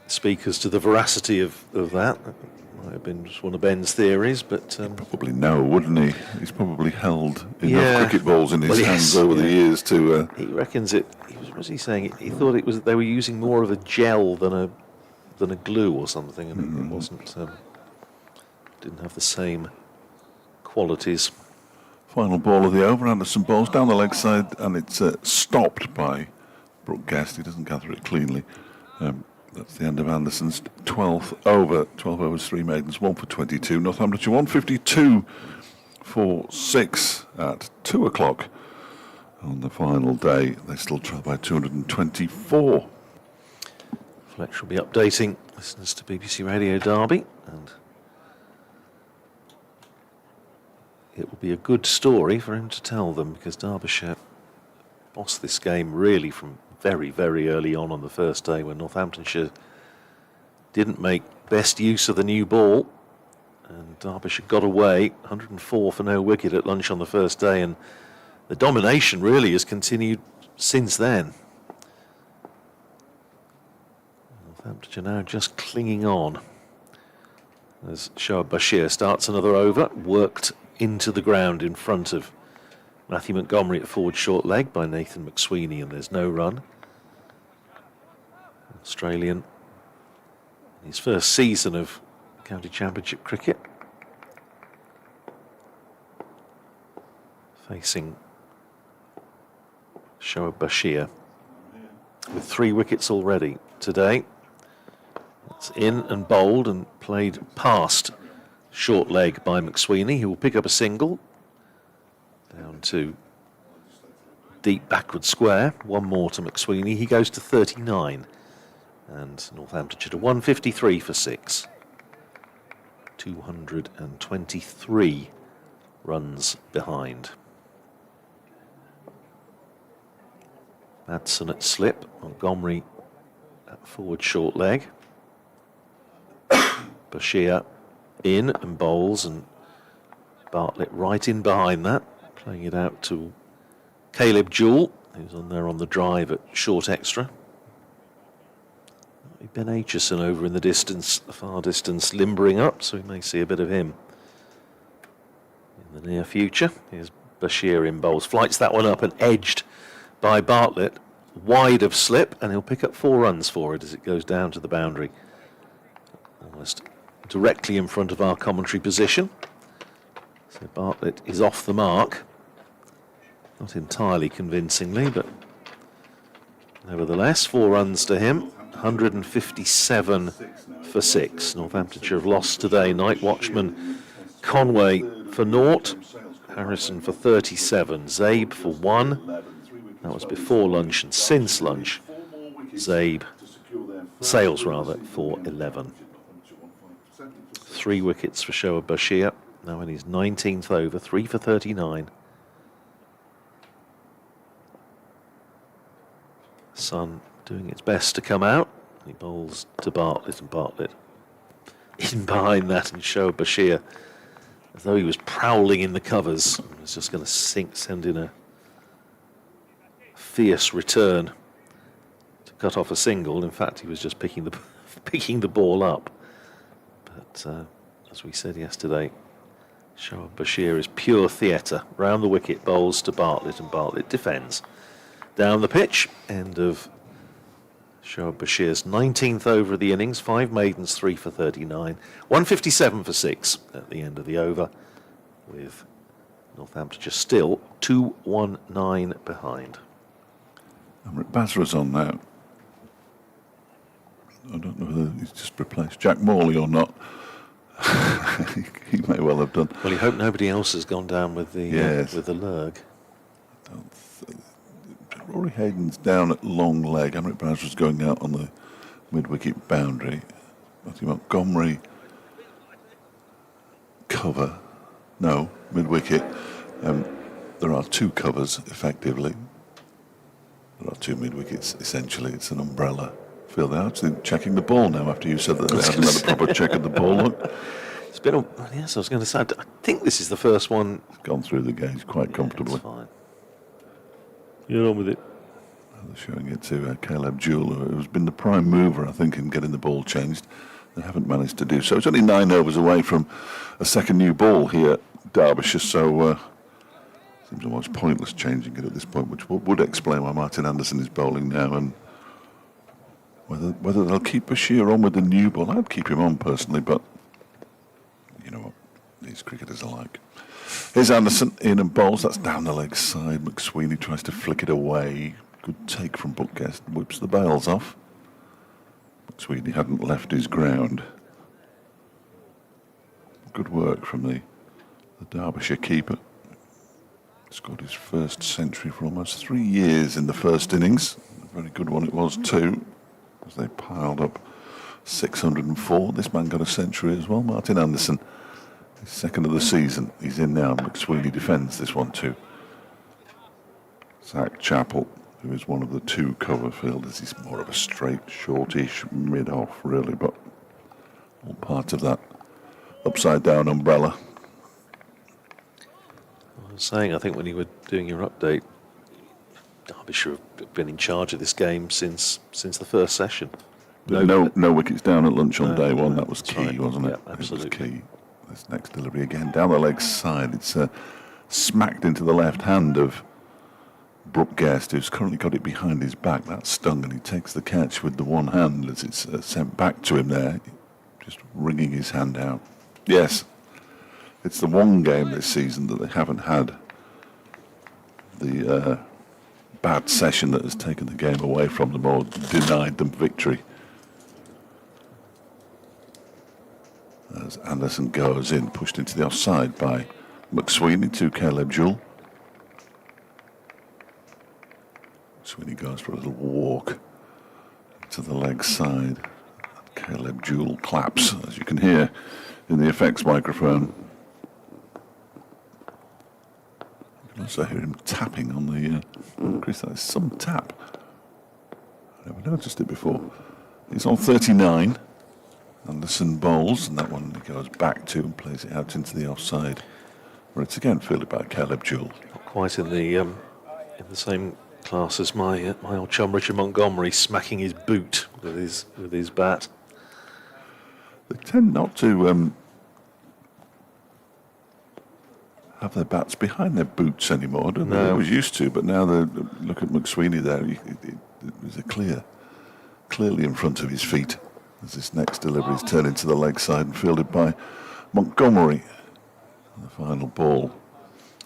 speak as to the veracity of that. It might have been just one of Ben's theories, but... Probably no, wouldn't he? He's probably held enough cricket balls in his hands over the years to... He reckons it... What was he saying? He thought it was they were using more of a gel than a glue or something, and it wasn't... didn't have the same qualities. Final ball of the over. Anderson bowls down the leg side, and it's stopped by Brooke Guest. He doesn't gather it cleanly. That's the end of Anderson's 12th over. 12 overs, 3 maidens, 1 for 22. Northamptonshire 152 for 6 at 2 o'clock on the final day. They still trail by 224. Fletcher will be updating listeners to BBC Radio Derby, and it will be a good story for him to tell them, because Derbyshire lost this game really from very, very early on the first day, when Northamptonshire didn't make best use of the new ball, and Derbyshire got away 104 for no wicket at lunch on the first day, and the domination really has continued since then. Northamptonshire now just clinging on as Shoaib Bashir starts another over, worked into the ground in front of Matthew Montgomery at forward short leg by Nathan McSweeney, and there's no run. Australian, his first season of county championship cricket, facing Shoaib Bashir with 3 wickets already today. It's in and bowled and played past short leg by McSweeney, who will pick up a single down to deep backward square. One more to McSweeney. He goes to 39, and Northamptonshire to 153 for 6. 223 runs behind. Madsen at slip, Montgomery at forward short leg. Bashir in and bowls, and Bartlett right in behind that, playing it out to Caleb Jewell, who's on there on the drive at short extra. Ben Aitchison over in the distance, the far distance, limbering up, so we may see a bit of him in the near future. Here's Bashir in bowls, flights that one up and edged by Bartlett, wide of slip, and he'll pick up 4 runs for it as it goes down to the boundary, almost directly in front of our commentary position. So Bartlett is off the mark, not entirely convincingly, but nevertheless 4 runs to him. 157 for 6. Northamptonshire have lost today. Night watchman Conway for 0, Harrison for 37, Zabe for 1. That was before lunch, and since lunch, Sales for 11. 3 wickets for Shoaib Bashir, now in his 19th over, 3 for 39. Sun doing its best to come out. He bowls to Bartlett, and Bartlett in behind that, and Shoaib Bashir, as though he was prowling in the covers, was just going to send in a fierce return to cut off a single. In fact, he was just picking the ball up. But as we said yesterday, Shoaib Bashir is pure theatre. Round the wicket, bowls to Bartlett, and Bartlett defends. Down the pitch, end of Derbyshire's 19th over of the innings, 5 maidens, 3 for 39, 157 for 6 at the end of the over, with Northamptonshire still 2-1-9 behind. Basra's on now. I don't know whether he's just replaced Jack Morley or not. He may well have done. Well, you hope nobody else has gone down with the Yes. with the lurg. Rory Hayden's down at long leg. Emmerich Basra's going out on the mid-wicket boundary. Matthew Montgomery cover. No, mid-wicket. There are 2 covers, effectively. There are 2 mid-wickets, essentially. It's an umbrella field. They're actually checking the ball now after you said that they hadn't had a proper check of the ball. Look, It's been yes, I was going to say, I think this is the first one. gone through the gauge quite comfortably. It's fine. You're on with it. They're showing it to Caleb Jewell, who has been the prime mover, I think, in getting the ball changed. They haven't managed to do so. It's only 9 overs away from a second new ball here at Derbyshire, so seems almost pointless changing it at this point, which would explain why Martin Anderson is bowling now, and whether they'll keep Bashir on with the new ball. I'd keep him on personally, but you know what, these cricketers are like. Here's Anderson in and bowls. That's down the leg side. McSweeney tries to flick it away. Good take from Bookguest. Whips the bails off. McSweeney hadn't left his ground. Good work from the Derbyshire keeper. Scored his first century for almost 3 years in the first innings. A very good one it was too, as they piled up 604. This man got a century as well, Martin Anderson. His second of the season. He's in now. McSweeney defends this one too. Zach Chappell, who is one of the 2 cover fielders. He's more of a straight, shortish, mid-off really, but all part of that upside-down umbrella. I was saying, I think when you were doing your update, Derbyshire have been in charge of this game since the first session. No wickets down at lunch on No, day one. no, That was that's key, right. wasn't it? Yeah, absolutely. It was key. This next delivery again down the leg side. It's smacked into the left hand of Brookguest, who's currently got it behind his back. That stung, and he takes the catch with the one hand as it's sent back to him there, just wringing his hand out. Yes, it's the one game this season that they haven't had the bad session that has taken the game away from them or denied them victory. As Anderson goes in, pushed into the offside by McSweeney to Caleb Jewell. Sweeney goes for a little walk to the leg side. Caleb Jewell claps, as you can hear in the effects microphone. You can also hear him tapping on the crease. That is some tap. I never noticed it before. He's on 39. Anderson bowls, and that one he goes back to and plays it out into the offside, where it's again fielded by Caleb Jewell. Not quite in the same class as my old chum Richard Montgomery, smacking his boot with his bat. They tend not to have their bats behind their boots anymore, don't they? They always used to, but now look at McSweeney there. There's a clearly in front of his feet. As this next delivery is turned into the leg side and fielded by Montgomery. The final ball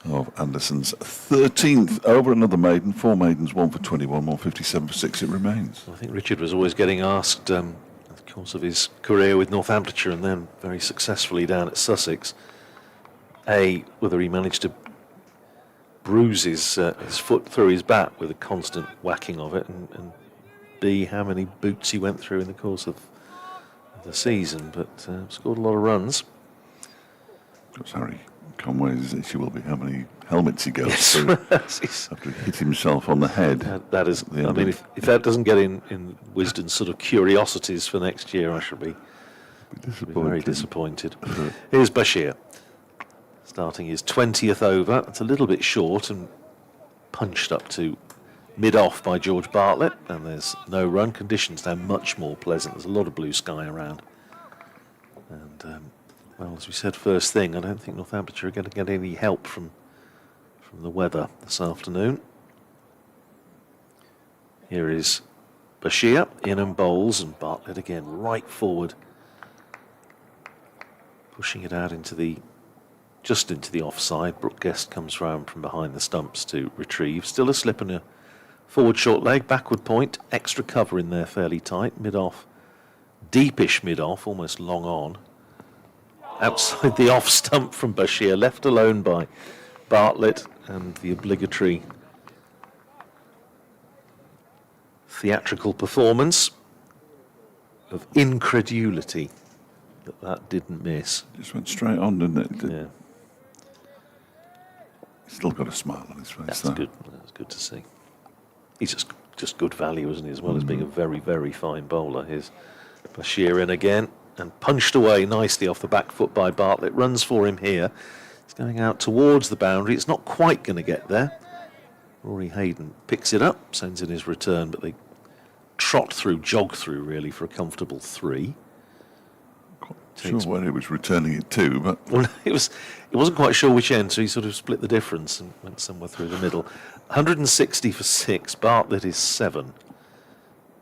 of Anderson's 13th over. Another maiden, 4 maidens, 1 for 21, 157 for 6 it remains. I think Richard was always getting asked in the course of his career with Northamptonshire and then very successfully down at Sussex, A, whether he managed to bruise his foot through his bat with a constant whacking of it, and B, how many boots he went through in the course of the season, but scored a lot of runs. That's Harry Conway's issue will be how many helmets he goes through after he hit himself on the head. That is, I mean, if that doesn't get in Wisden's sort of curiosities for next year, I shall be very disappointed. Here's Bashir, starting his 20th over. It's a little bit short and punched up to mid-off by George Bartlett, and there's no run. Conditions now much more pleasant. There's a lot of blue sky around. And, well, as we said first thing, I don't think Northamptonshire are going to get any help from the weather this afternoon. Here is Bashir in and bowls, and Bartlett again right forward, pushing it out into just into the offside. Brooke Guest comes round from behind the stumps to retrieve. Still a slip and a forward short leg, backward point, extra cover in there fairly tight, mid-off, deepish mid-off, almost long on. Outside the off stump from Bashir, left alone by Bartlett, and the obligatory theatrical performance of incredulity that didn't miss. Just went straight on, didn't it? Yeah, He's still got a smile on his face. that's though. good. That's good to see. He's just good value, isn't he? As well as being a very, very fine bowler. Here's Bashir in again and punched away nicely off the back foot by Bartlett. Runs for him here. He's going out towards the boundary. It's not quite going to get there. Rory Hayden picks it up, sends in his return, but they jog through really for a comfortable 3. Sure where he was returning it to, but Well, it wasn't quite sure which end, so he sort of split the difference and went somewhere through the middle. 160 for 6. Bartlett is 7.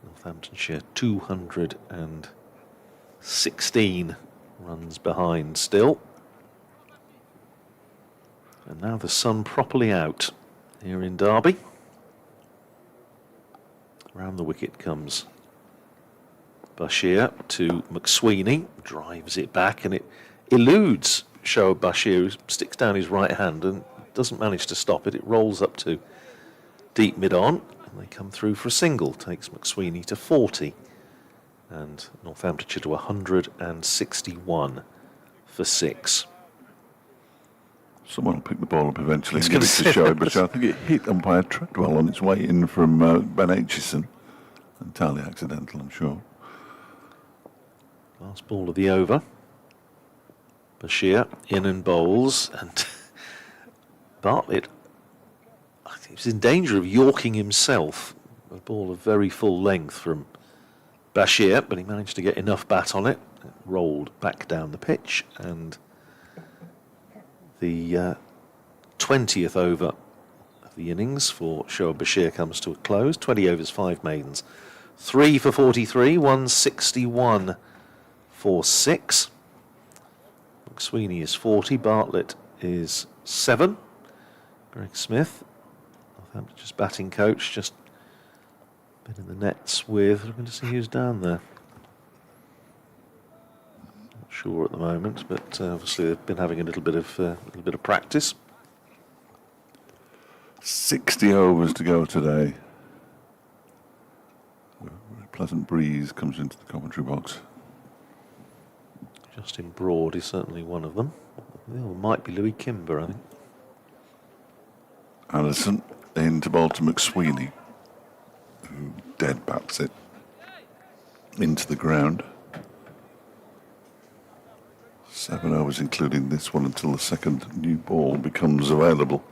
Northamptonshire 216 runs behind still. And now the sun properly out here in Derby. Round the wicket comes Bashir to McSweeney, drives it back, and it eludes Shoaib Bashir, who sticks down his right hand and doesn't manage to stop it. It rolls up to deep mid-on, and they come through for a single. Takes McSweeney to 40, and Northamptonshire to 161 for 6. someone will pick the ball up eventually It's and give it gonna to say- Shoaib. But I think it hit umpire Treadwell on its way in from Ben Aitchison. Entirely accidental, I'm sure. Last ball of the over. Bashir in and bowls, and Bartlett, I think, was in danger of yorking himself. A ball of very full length from Bashir, but he managed to get enough bat on it. It rolled back down the pitch, and the 20th over of the innings for Shoaib Bashir comes to a close. 20 overs, 5 maidens. 3 for 43, 161 for 6. McSweeney is 40, Bartlett is 7. Greg Smith, Northampton's batting coach, just been in the nets with, looking to see who's down there. Not sure at the moment, but obviously they've been having a little bit of practice. 60 overs to go today. A pleasant breeze comes into the commentary box. Justin Broad is certainly one of them. The other might be Louis Kimber, I think. Allison into ball to McSweeney, who dead bats it into the ground. 7 overs, including this one, until the second new ball becomes available.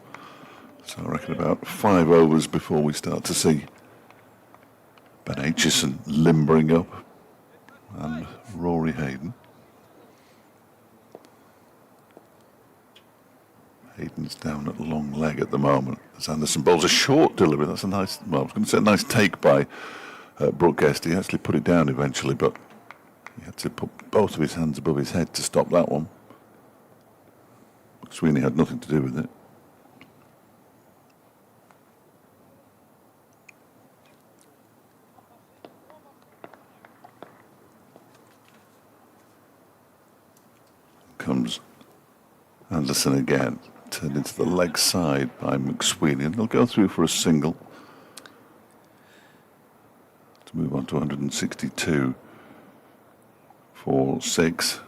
So I reckon about 5 overs before we start to see Ben Aitchison limbering up and Rory Hayden. Hayden's down at long leg at the moment as Anderson bowls a short delivery. That's a nice, well, I was going to say a nice take by Brooke Guest. He actually put it down eventually, but he had to put both of his hands above his head to stop that one. Sweeney had nothing to do with it. Comes Anderson again, turned into the leg side by McSweeney, and they'll go through for a single to move on to 162 for 6.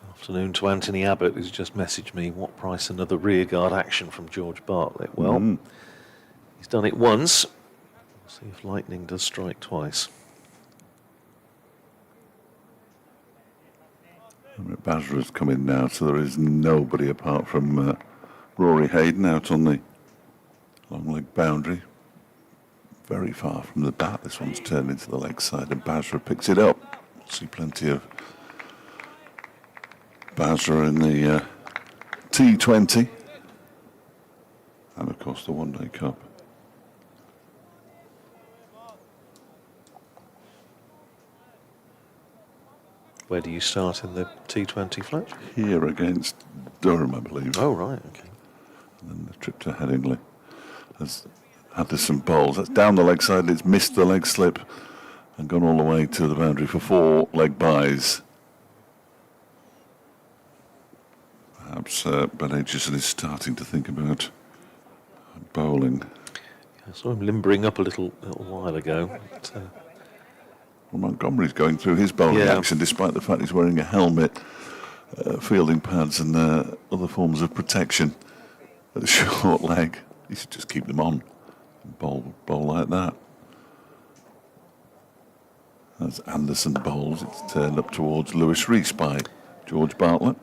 Afternoon to Anthony Abbott, who's just messaged me, what price another rearguard action from George Bartlett? Well, he's done it once. We'll see if lightning does strike twice. Basra has come in now, so there is nobody apart from Rory Hayden out on the long leg boundary. Very far from the bat. This one's turned into the leg side, and Basra picks it up. See plenty of Basra in the T20, and of course the One Day Cup. Where do you start in the T20, Fletch? Here against Durham, I believe. Oh, right, okay. And then the trip to Headingley. As Anderson bowls, that's down the leg side, it's missed the leg slip and gone all the way to the boundary for 4 leg byes. Perhaps Ben Aitchison is starting to think about bowling. I saw him limbering up a little while ago. But, Well, Montgomery's going through his bowling Yeah. action despite the fact he's wearing a helmet, fielding pads and other forms of protection at the short leg. He should just keep them on and bowl like that. As Anderson bowls, it's turned up towards Lewis Rees by George Bartlett.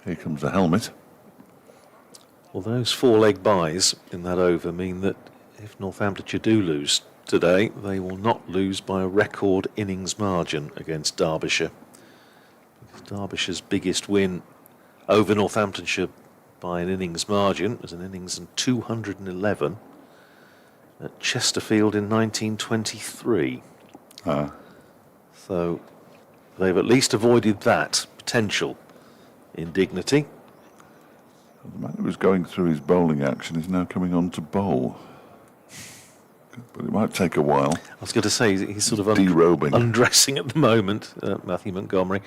Here comes a helmet. well, those 4 leg byes in that over mean that if Northamptonshire do lose today, they will not lose by a record innings margin against Derbyshire. Because Derbyshire's biggest win over Northamptonshire by an innings margin was an innings in 211 at Chesterfield in 1923. So they've at least avoided that potential indignity. The man who was going through his bowling action is now coming on to bowl. But it might take a while. I was going to say he's sort of Derobing. undressing at the moment, Matthew Montgomery.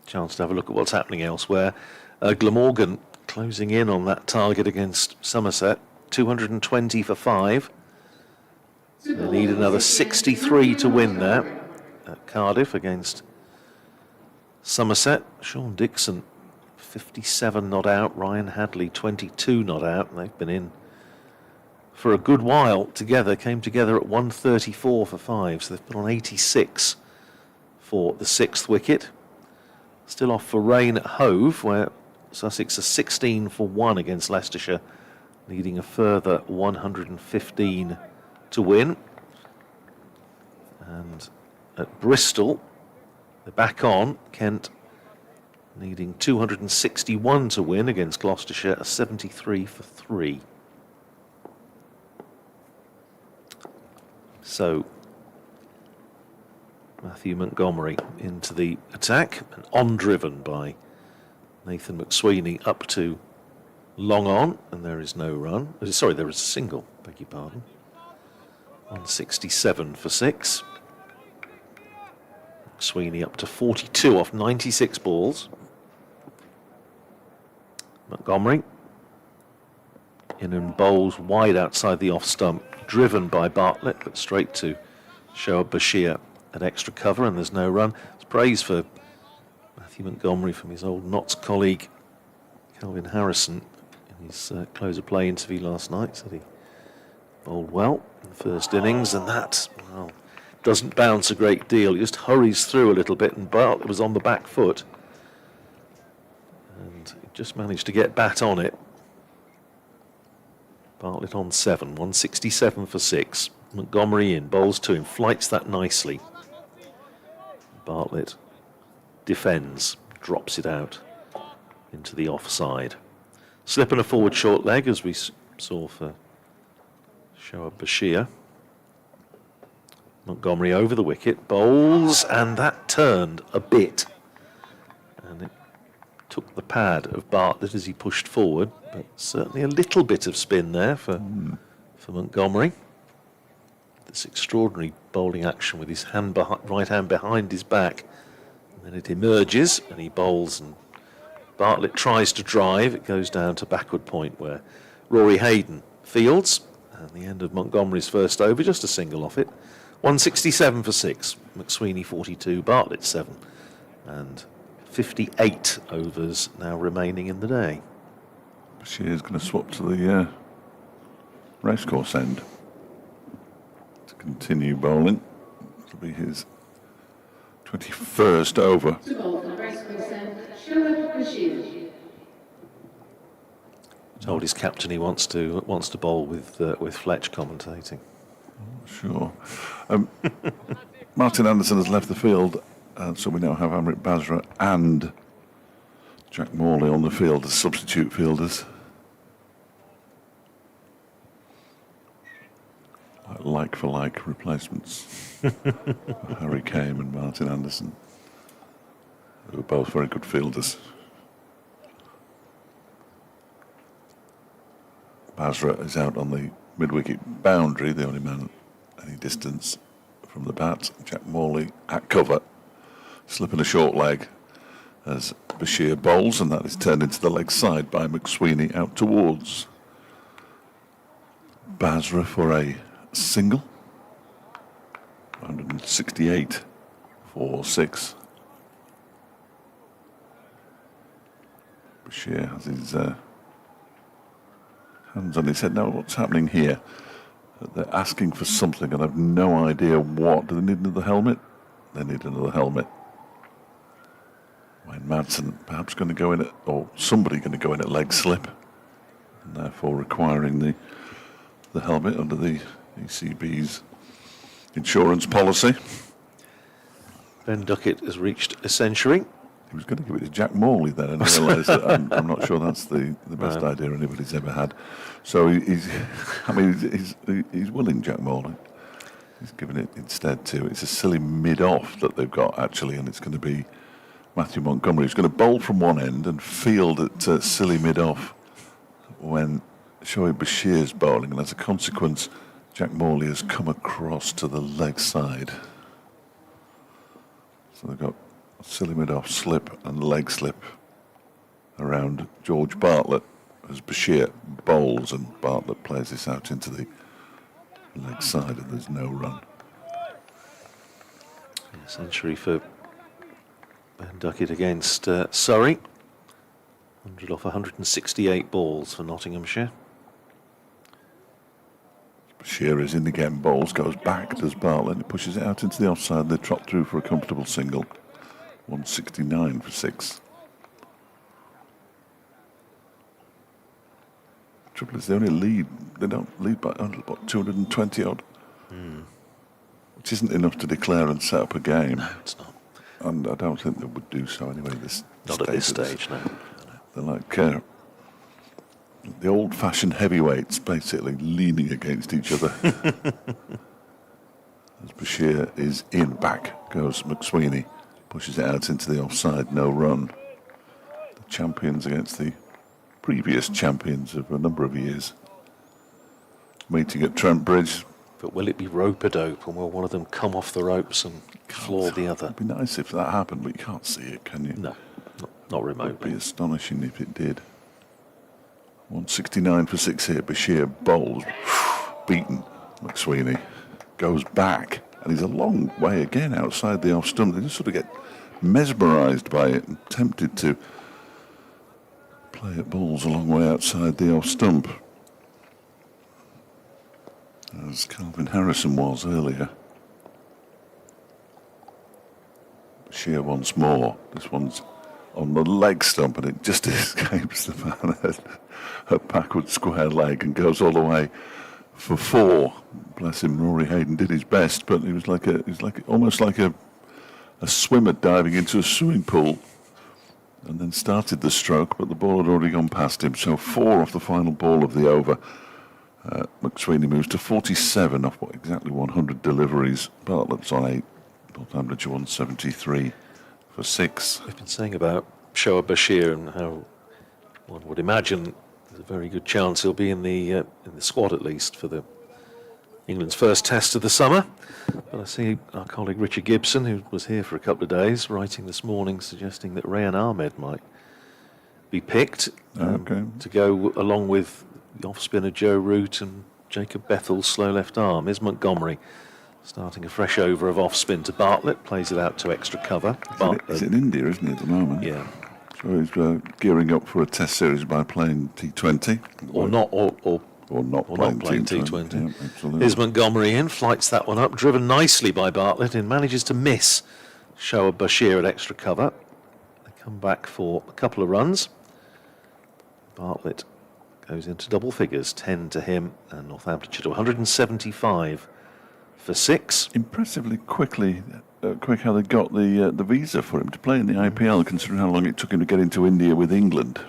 Chance to have a look at what's happening elsewhere. Glamorgan closing in on that target against Somerset, 220 for 5. They need another 63 to win there at Cardiff against Somerset. Sean Dixon, 57 not out. Ryan Hadley, 22 not out. And they've been in for a good while together. Came together at 134 for 5. So they've put on 86 for the 6th wicket. Still off for rain at Hove, where Sussex are 16 for 1 against Leicestershire, needing a further 115 to win. And at Bristol, they're back on. Kent needing 261 to win against Gloucestershire, a 73 for 3. So Matthew Montgomery into the attack and on driven by Nathan McSweeney up to long on, and there is no run. Sorry, there is a single, beg your pardon. 167 for 6. McSweeney up to 42 off 96 balls. Montgomery in and bowls wide outside the off stump, driven by Bartlett, but straight to Shoaib Bashir at extra cover, and there's no run. It's praise for Matthew Montgomery from his old Notts colleague Calvin Harrison in his close of play interview last night. Said he bowled well in the first innings, and that, well, doesn't bounce a great deal. He just hurries through a little bit, and Bartlett was on the back foot and he just managed to get bat on it. Bartlett on 7, 167 for 6. Montgomery in, bowls to him, flights that nicely. Bartlett defends, drops it out into the offside. Slip and a forward short leg, as we saw for Shoaib Bashir. Montgomery over the wicket, bowls, and that turned a bit. And it took the pad of Bartlett as he pushed forward, but certainly a little bit of spin there for Montgomery. This extraordinary bowling action with his right hand behind his back. And then it emerges and he bowls, and Bartlett tries to drive. It goes down to backward point where Rory Hayden fields. And the end of Montgomery's first over, just a single off it. 167 for 6. McSweeney 42, Bartlett 7. And 58 overs now remaining in the day. Bashir's going to swap to the racecourse end to continue bowling. It'll be his 21st over. To bowl for racecourse end, Shoaib Bashir. Told his captain he wants to bowl with Fletch commentating. Sure. Martin Anderson has left the field, so we now have Amrit Basra and Jack Morley on the field as substitute fielders. like-for-like replacements. Harry Kane and Martin Anderson, who are both very good fielders. Basra is out on the mid-wicket boundary, the only man at any distance from the bat. Jack Morley at cover, slipping a short leg as Bashir bowls, and that is turned into the leg side by McSweeney out towards Basra for a single. 168 for 6. Bashir has his hands on his head. Now, what's happening here? They're asking for something, and I've no idea what. Do they need another helmet? They need another helmet. Wayne Madsen perhaps going to go in at, or somebody going to go in at leg slip, and therefore requiring the helmet under the ECB's insurance policy. Ben Duckett has reached a century. He was going to give it to Jack Morley then, and I realised that I'm not sure that's the best idea anybody's ever had. So he's willing, Jack Morley. He's given it instead to, it's a silly mid-off that they've got actually, and it's going to be Matthew Montgomery who's going to bowl from one end and field at silly mid-off when Shoaib Bashir's bowling, and as a consequence, Jack Morley has come across to the leg side. So they've got silly mid-off slip and leg slip around George Bartlett as Bashir bowls, and Bartlett plays this out into the leg side, and there's no run. A century for Ben Duckett against Surrey. 100 off 168 balls for Nottinghamshire. Bashir is in again, bowls, goes back, does Bartlett, and pushes it out into the offside. They trot through for a comfortable single. 169 for 6. Trouble is they only lead, they don't lead by about 220 odd, which isn't enough to declare and set up a game. No, it's not. And I don't think they would do so anyway. Not at this stage, no. They're like the old-fashioned heavyweights, basically leaning against each other. As Bashir is in, back goes McSweeney, pushes it out into the offside, no run. The champions against the previous champions of a number of years. Meeting at Trent Bridge. But will it be rope-a-dope, and will one of them come off the ropes and floor the other? It'd be nice if that happened, but you can't see it, can you? No, not It would remotely. be astonishing if it did. 169 for 6 here. Bashir bowls, beaten. McSweeney goes back, and he's a long way again outside the off stump. They just sort of get mesmerised by it and tempted to play at balls a long way outside the off stump, as Calvin Harrison was earlier. Bashir once more. This one's on the leg stump, and it just escapes the man at a backward square leg and goes all the way for 4. Bless him, Rory Hayden did his best, but he was almost like a swimmer diving into a swimming pool, and then started the stroke, but the ball had already gone past him. So 4 off the final ball of the over. McSweeney moves to 47 off exactly 100 deliveries. Bartlett's on 8. Northamptonshire 173 for 6. We've been saying about Shoaib Bashir and how one would imagine there's a very good chance he'll be in the squad at least for the England's first test of the summer. But I see our colleague Richard Gibson, who was here for a couple of days, writing this morning suggesting that Rayan Ahmed might be picked to go along with the off-spinner Joe Root and Jacob Bethel's slow left arm. Is Montgomery starting a fresh over of off-spin to Bartlett, plays it out to extra cover. He's in India, isn't he, at the moment? Yeah. So he's gearing up for a test series by playing T20. Or not playing T20. T20. Yeah, absolutely. Here's Montgomery in, flights that one up, driven nicely by Bartlett, and manages to miss Shoaib Bashir at extra cover. They come back for a couple of runs. Bartlett goes into double figures, 10 to him, and Northamptonshire to 175 for 6. Impressively quick how they got the visa for him to play in the IPL, considering how long it took him to get into India with England.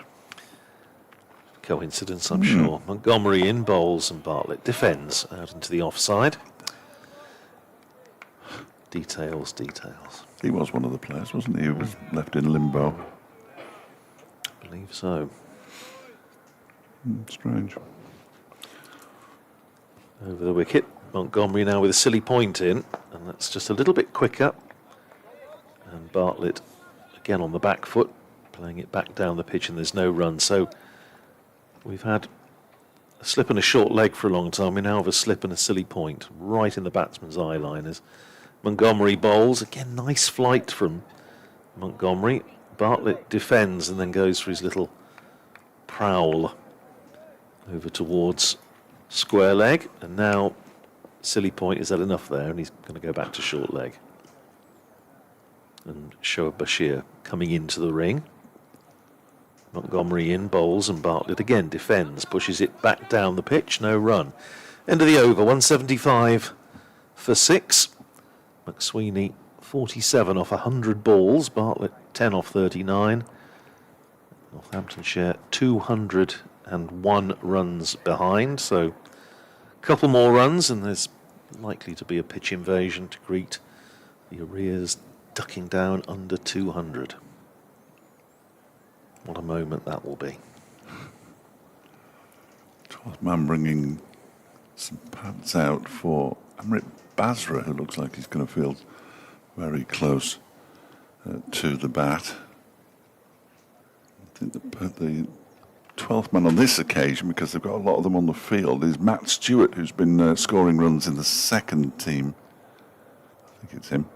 Coincidence, I'm sure. Montgomery in, bowls, and Bartlett defends out into the offside. Details, details. He was one of the players, wasn't he? He was left in limbo. I believe so. Strange. Over the wicket. Montgomery now with a silly point in, and that's just a little bit quicker. And Bartlett again on the back foot, playing it back down the pitch, and there's no run. So we've had a slip and a short leg for a long time. We now have a slip and a silly point right in the batsman's eye line as Montgomery bowls. Again, nice flight from Montgomery. Bartlett defends and then goes for his little prowl over towards square leg, and now silly point. Is that enough there? And he's going to go back to short leg. And Shoaib Bashir coming into the ring. Montgomery in, bowls, and Bartlett again defends, pushes it back down the pitch, no run. End of the over, 175 for 6. McSweeney 47 off 100 balls, Bartlett 10 off 39. Northamptonshire 201 runs behind, so a couple more runs and there's likely to be a pitch invasion to greet the arrears ducking down under 200. What a moment that will be. 12th man bringing some pads out for Amrit Basra, who looks like he's going to field very close to the bat. I think the 12th man on this occasion, because they've got a lot of them on the field, is Matt Stewart, who's been scoring runs in the second team. I think it's him.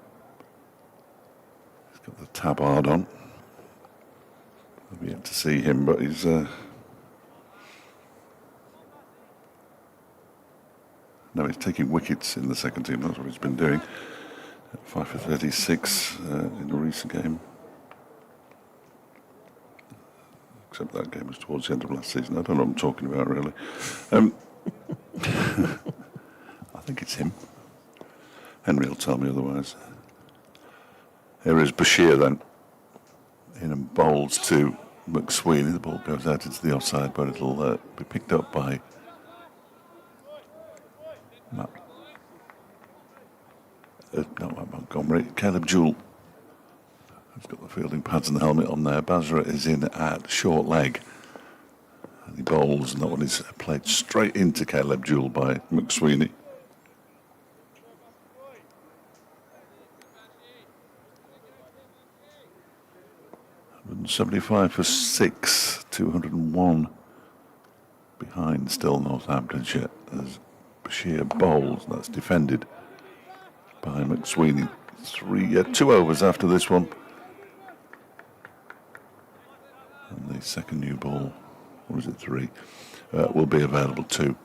He's got the tabard on. I've yet to see him, but he's no, he's taking wickets in the second team. That's what he's been doing. 5 for 36 in a recent game. Except that game was towards the end of last season. I don't know what I'm talking about, really. I think it's him. Henry will tell me otherwise. Here is Bashir then. In and bowls to McSweeney. The ball goes out into the offside, but it'll be picked up by not Montgomery. Caleb Jewell, who's got the fielding pads and the helmet on there. Basra is in at short leg. And he bowls, and that one is played straight into Caleb Jewell by McSweeney. 75 for 6, 201 behind still Northamptonshire as Bashir bowls. That's defended by McSweeney. 2 overs after this one. And the second new ball, or is it 3, will be available too.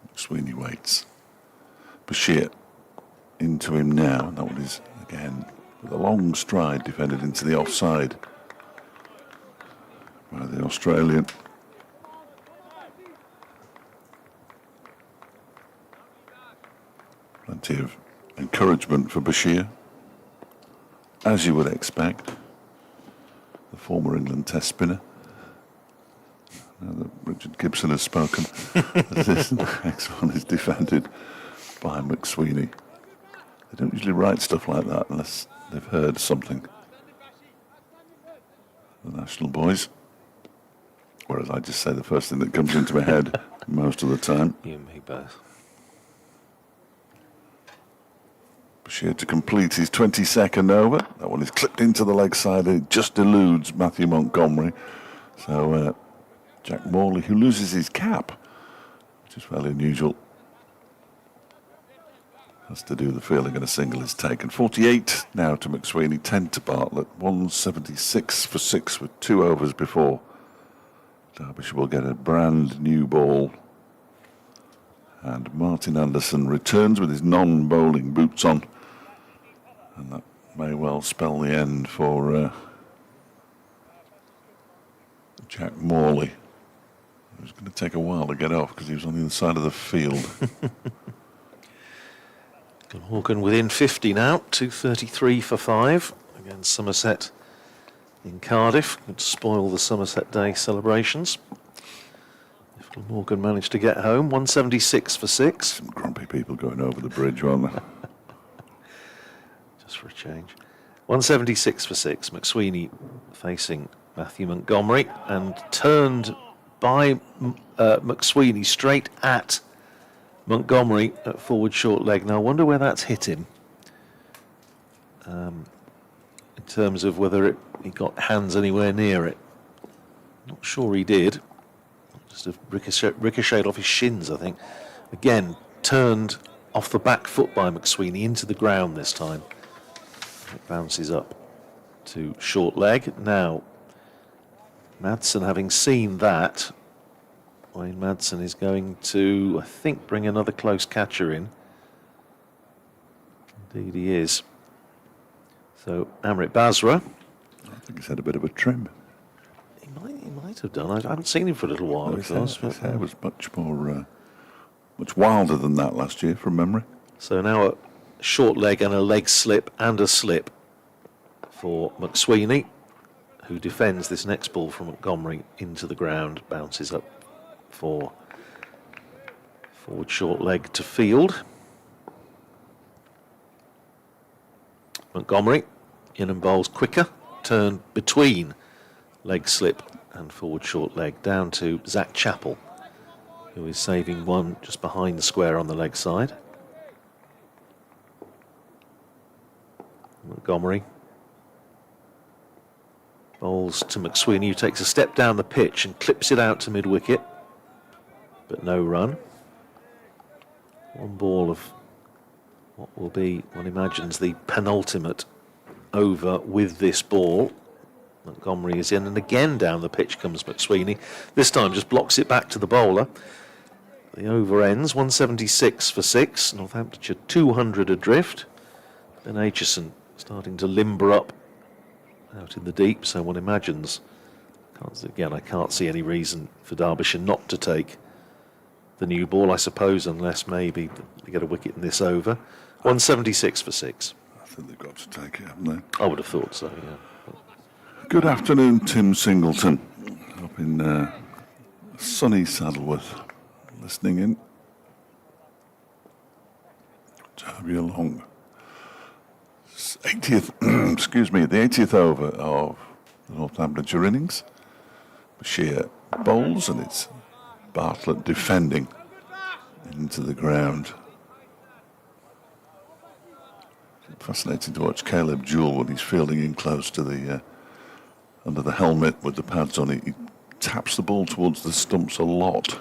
McSweeney waits. Bashir into him now, and that one is again with a long stride defended into the offside by the Australian. Plenty of encouragement for Bashir, as you would expect. The former England Test spinner. Now that Richard Gibson has spoken, this next one is defended by McSweeney. They don't usually write stuff like that unless they've heard something. The national boys. Whereas I just say the first thing that comes into my head most of the time. You and me both. Bashir to complete his 22nd over. That one is clipped into the leg side. It just eludes Matthew Montgomery. So Jack Morley, who loses his cap, which is fairly unusual, has to do the fielding, and a single is taken. 48 now to McSweeney, 10 to Bartlett, 176 for 6 with 2 overs before. Derbyshire will get a brand new ball. And Martin Anderson returns with his non-bowling boots on. And that may well spell the end for Jack Morley. It was going to take a while to get off because he was on the other side of the field. Glenhawken within 50 now, 233 for 5 against Somerset in Cardiff. Could spoil the Somerset Day celebrations if Morgan managed to get home. 176 for 6. Some grumpy people going over the bridge, weren't there? Just for a change. 176 for 6. McSweeney facing Matthew Montgomery and turned by McSweeney straight at Montgomery at forward short leg. Now I wonder where that's hit him. In terms of whether he got hands anywhere near it. Not sure he did. Just a ricocheted off his shins, I think. Again, turned off the back foot by McSweeney into the ground this time. It bounces up to short leg. Now, Madsen, having seen that, Wayne Madsen is going to, I think, bring another close catcher in. Indeed he is. So, Amrit Basra. I think he's had a bit of a trim. He might have done. I haven't seen him for a little while. His hair was much more, much wilder than that last year, from memory. So now a short leg and a leg slip and a slip for McSweeney, who defends this next ball from Montgomery into the ground, bounces up for forward short leg to field. Montgomery in and bowls quicker, turn between leg slip and forward short leg down to Zach Chappell, who is saving one just behind the square on the leg side. Montgomery bowls to McSweeney, who takes a step down the pitch and clips it out to mid-wicket, but no run. One ball of what will be, one imagines, the penultimate over with this ball. Montgomery is in, and again down the pitch comes McSweeney. This time just blocks it back to the bowler. The over ends, 176 for 6. Northamptonshire 200 adrift. Ben Aitchison starting to limber up out in the deep, so one imagines. I can't see any reason for Derbyshire not to take the new ball, I suppose, unless maybe they get a wicket in this over. 176 for 6. I think they've got to take it, haven't they? I would have thought so, yeah. Good afternoon, Tim Singleton, up in sunny Saddleworth, listening in. Derby along. 80th, excuse me, the 80th over of the Northamptonshire innings. Bashir bowls, and it's Bartlett defending into the ground. Fascinating to watch Caleb Jewell when he's fielding in close to the under the helmet with the pads on it. He taps the ball towards the stumps a lot.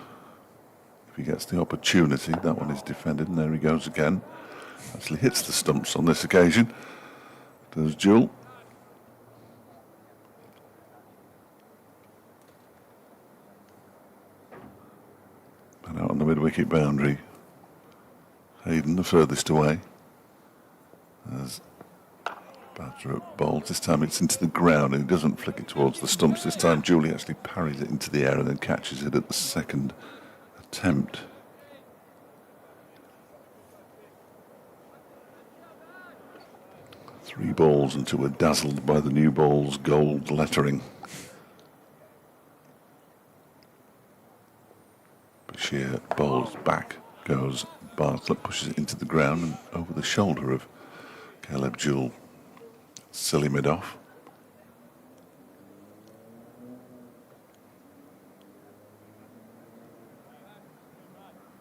If he gets the opportunity, that one is defended, and there he goes again. Actually hits the stumps on this occasion. Does Jewell. And out on the mid-wicket boundary, Hayden the furthest away. As Badger bowls, this time it's into the ground and he doesn't flick it towards the stumps. This time Julie actually parries it into the air and then catches it at the second attempt. Three balls until we're dazzled by the new ball's gold lettering. Bashir bowls back, goes Bartlett, pushes it into the ground and over the shoulder of Caleb Jewell. Silly mid-off.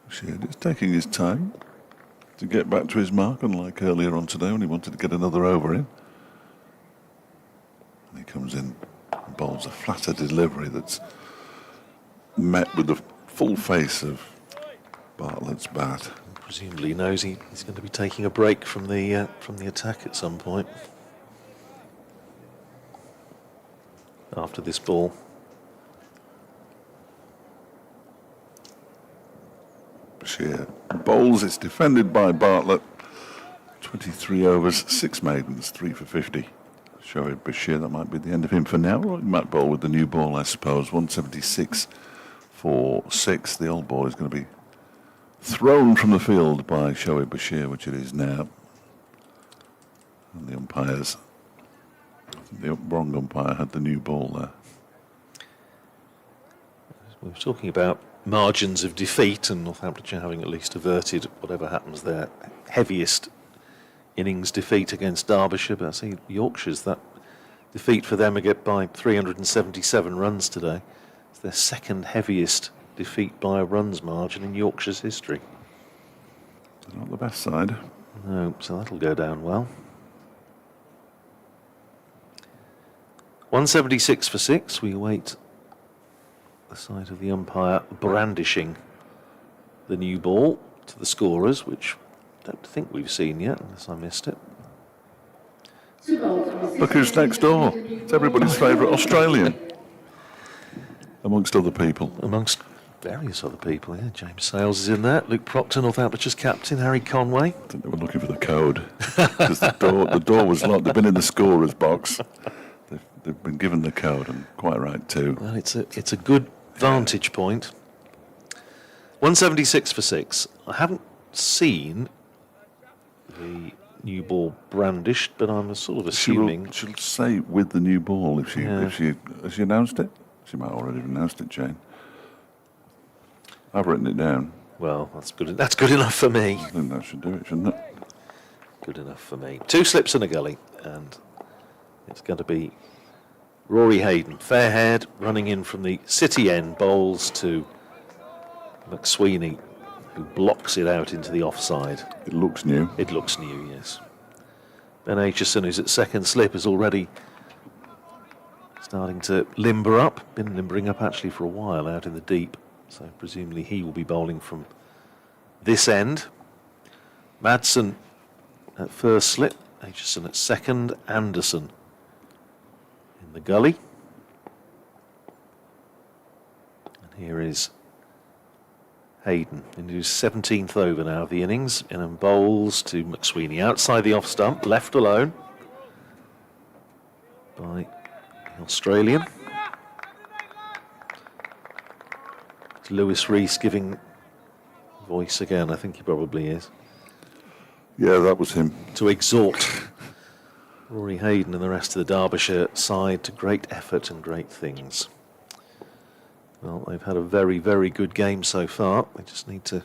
Bashir is taking his time to get back to his mark, unlike earlier on today when he wanted to get another over in. And he comes in and bowls a flatter delivery that's met with the full face of Bartlett's bat. Presumably knows he's going to be taking a break from the attack at some point after this ball. Bashir bowls, it's defended by Bartlett. 23 overs, 6 maidens, 3 for 50. Shoaib Bashir, that might be the end of him for now. He might bowl with the new ball, I suppose. 176 for 6. The old ball is going to be thrown from the field by Shoaib Bashir, which it is now. And the umpires, the wrong umpire had the new ball there. We were talking about margins of defeat, and Northamptonshire having at least averted whatever happens their heaviest innings defeat against Derbyshire. But I see Yorkshire's, that defeat for them again by 377 runs today. It's their second heaviest defeat by a runs margin in Yorkshire's history. Not the best side. No, so that'll go down well. 176 for 6. We await the sight of the umpire brandishing the new ball to the scorers, which I don't think we've seen yet, unless I missed it. Look who's next door. It's everybody's favourite Australian. Amongst other people. Amongst various other people, yeah. James Sales is in there. Luke Proctor, Northamptonshire's captain. Harry Conway. I think they were looking for the code. Because the door was locked. They've been in the scorer's box. They've been given the code, and quite right too. Well, it's a good vantage point. 176 for 6. I haven't seen the new ball brandished, but I'm sort of assuming She'll say with the new ball if she Yeah. has she announced it. She might already have announced it, Jane. I've written it down. well, that's good. That's good enough for me. I think that should do it, shouldn't it? Good enough for me. 2 slips and a gully, and it's going to be Rory Hayden, fair-haired, running in from the city end, bowls to McSweeney, who blocks it out into the offside. It looks new. It looks new, yes. Ben Aitchison, who's at second slip, is already starting to limber up. Been limbering up actually for a while out in the deep, so presumably he will be bowling from this end. Madsen at first slip, Aitchison at second, Anderson in the gully. And here is Hayden in his 17th over now of the innings, and bowls to McSweeney outside the off stump, left alone by the Australian. It's Lewis Rees giving voice again, I think he probably is, Yeah, that was him. to exhort Rory Hayden and the rest of the Derbyshire side to great effort and great things. Well, they've had a very, very good game so far. They just need to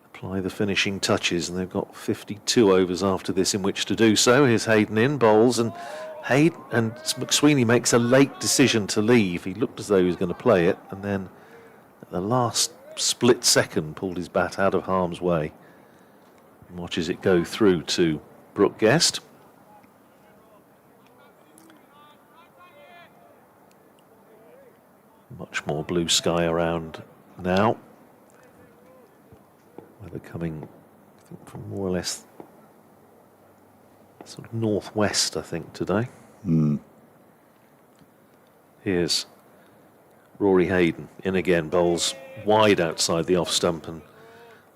apply the finishing touches, and they've got 52 overs after this in which to do so. Here's Hayden in, bowls, and McSweeney makes a late decision to leave. He looked as though he was going to play it, and then at the last split second pulled his bat out of harm's way and watches it go through to Brooke Guest. Much more blue sky around now. Weather coming, I think, from more or less sort of northwest, I think, today. Here's Rory Hayden in again, bowls wide outside the off stump and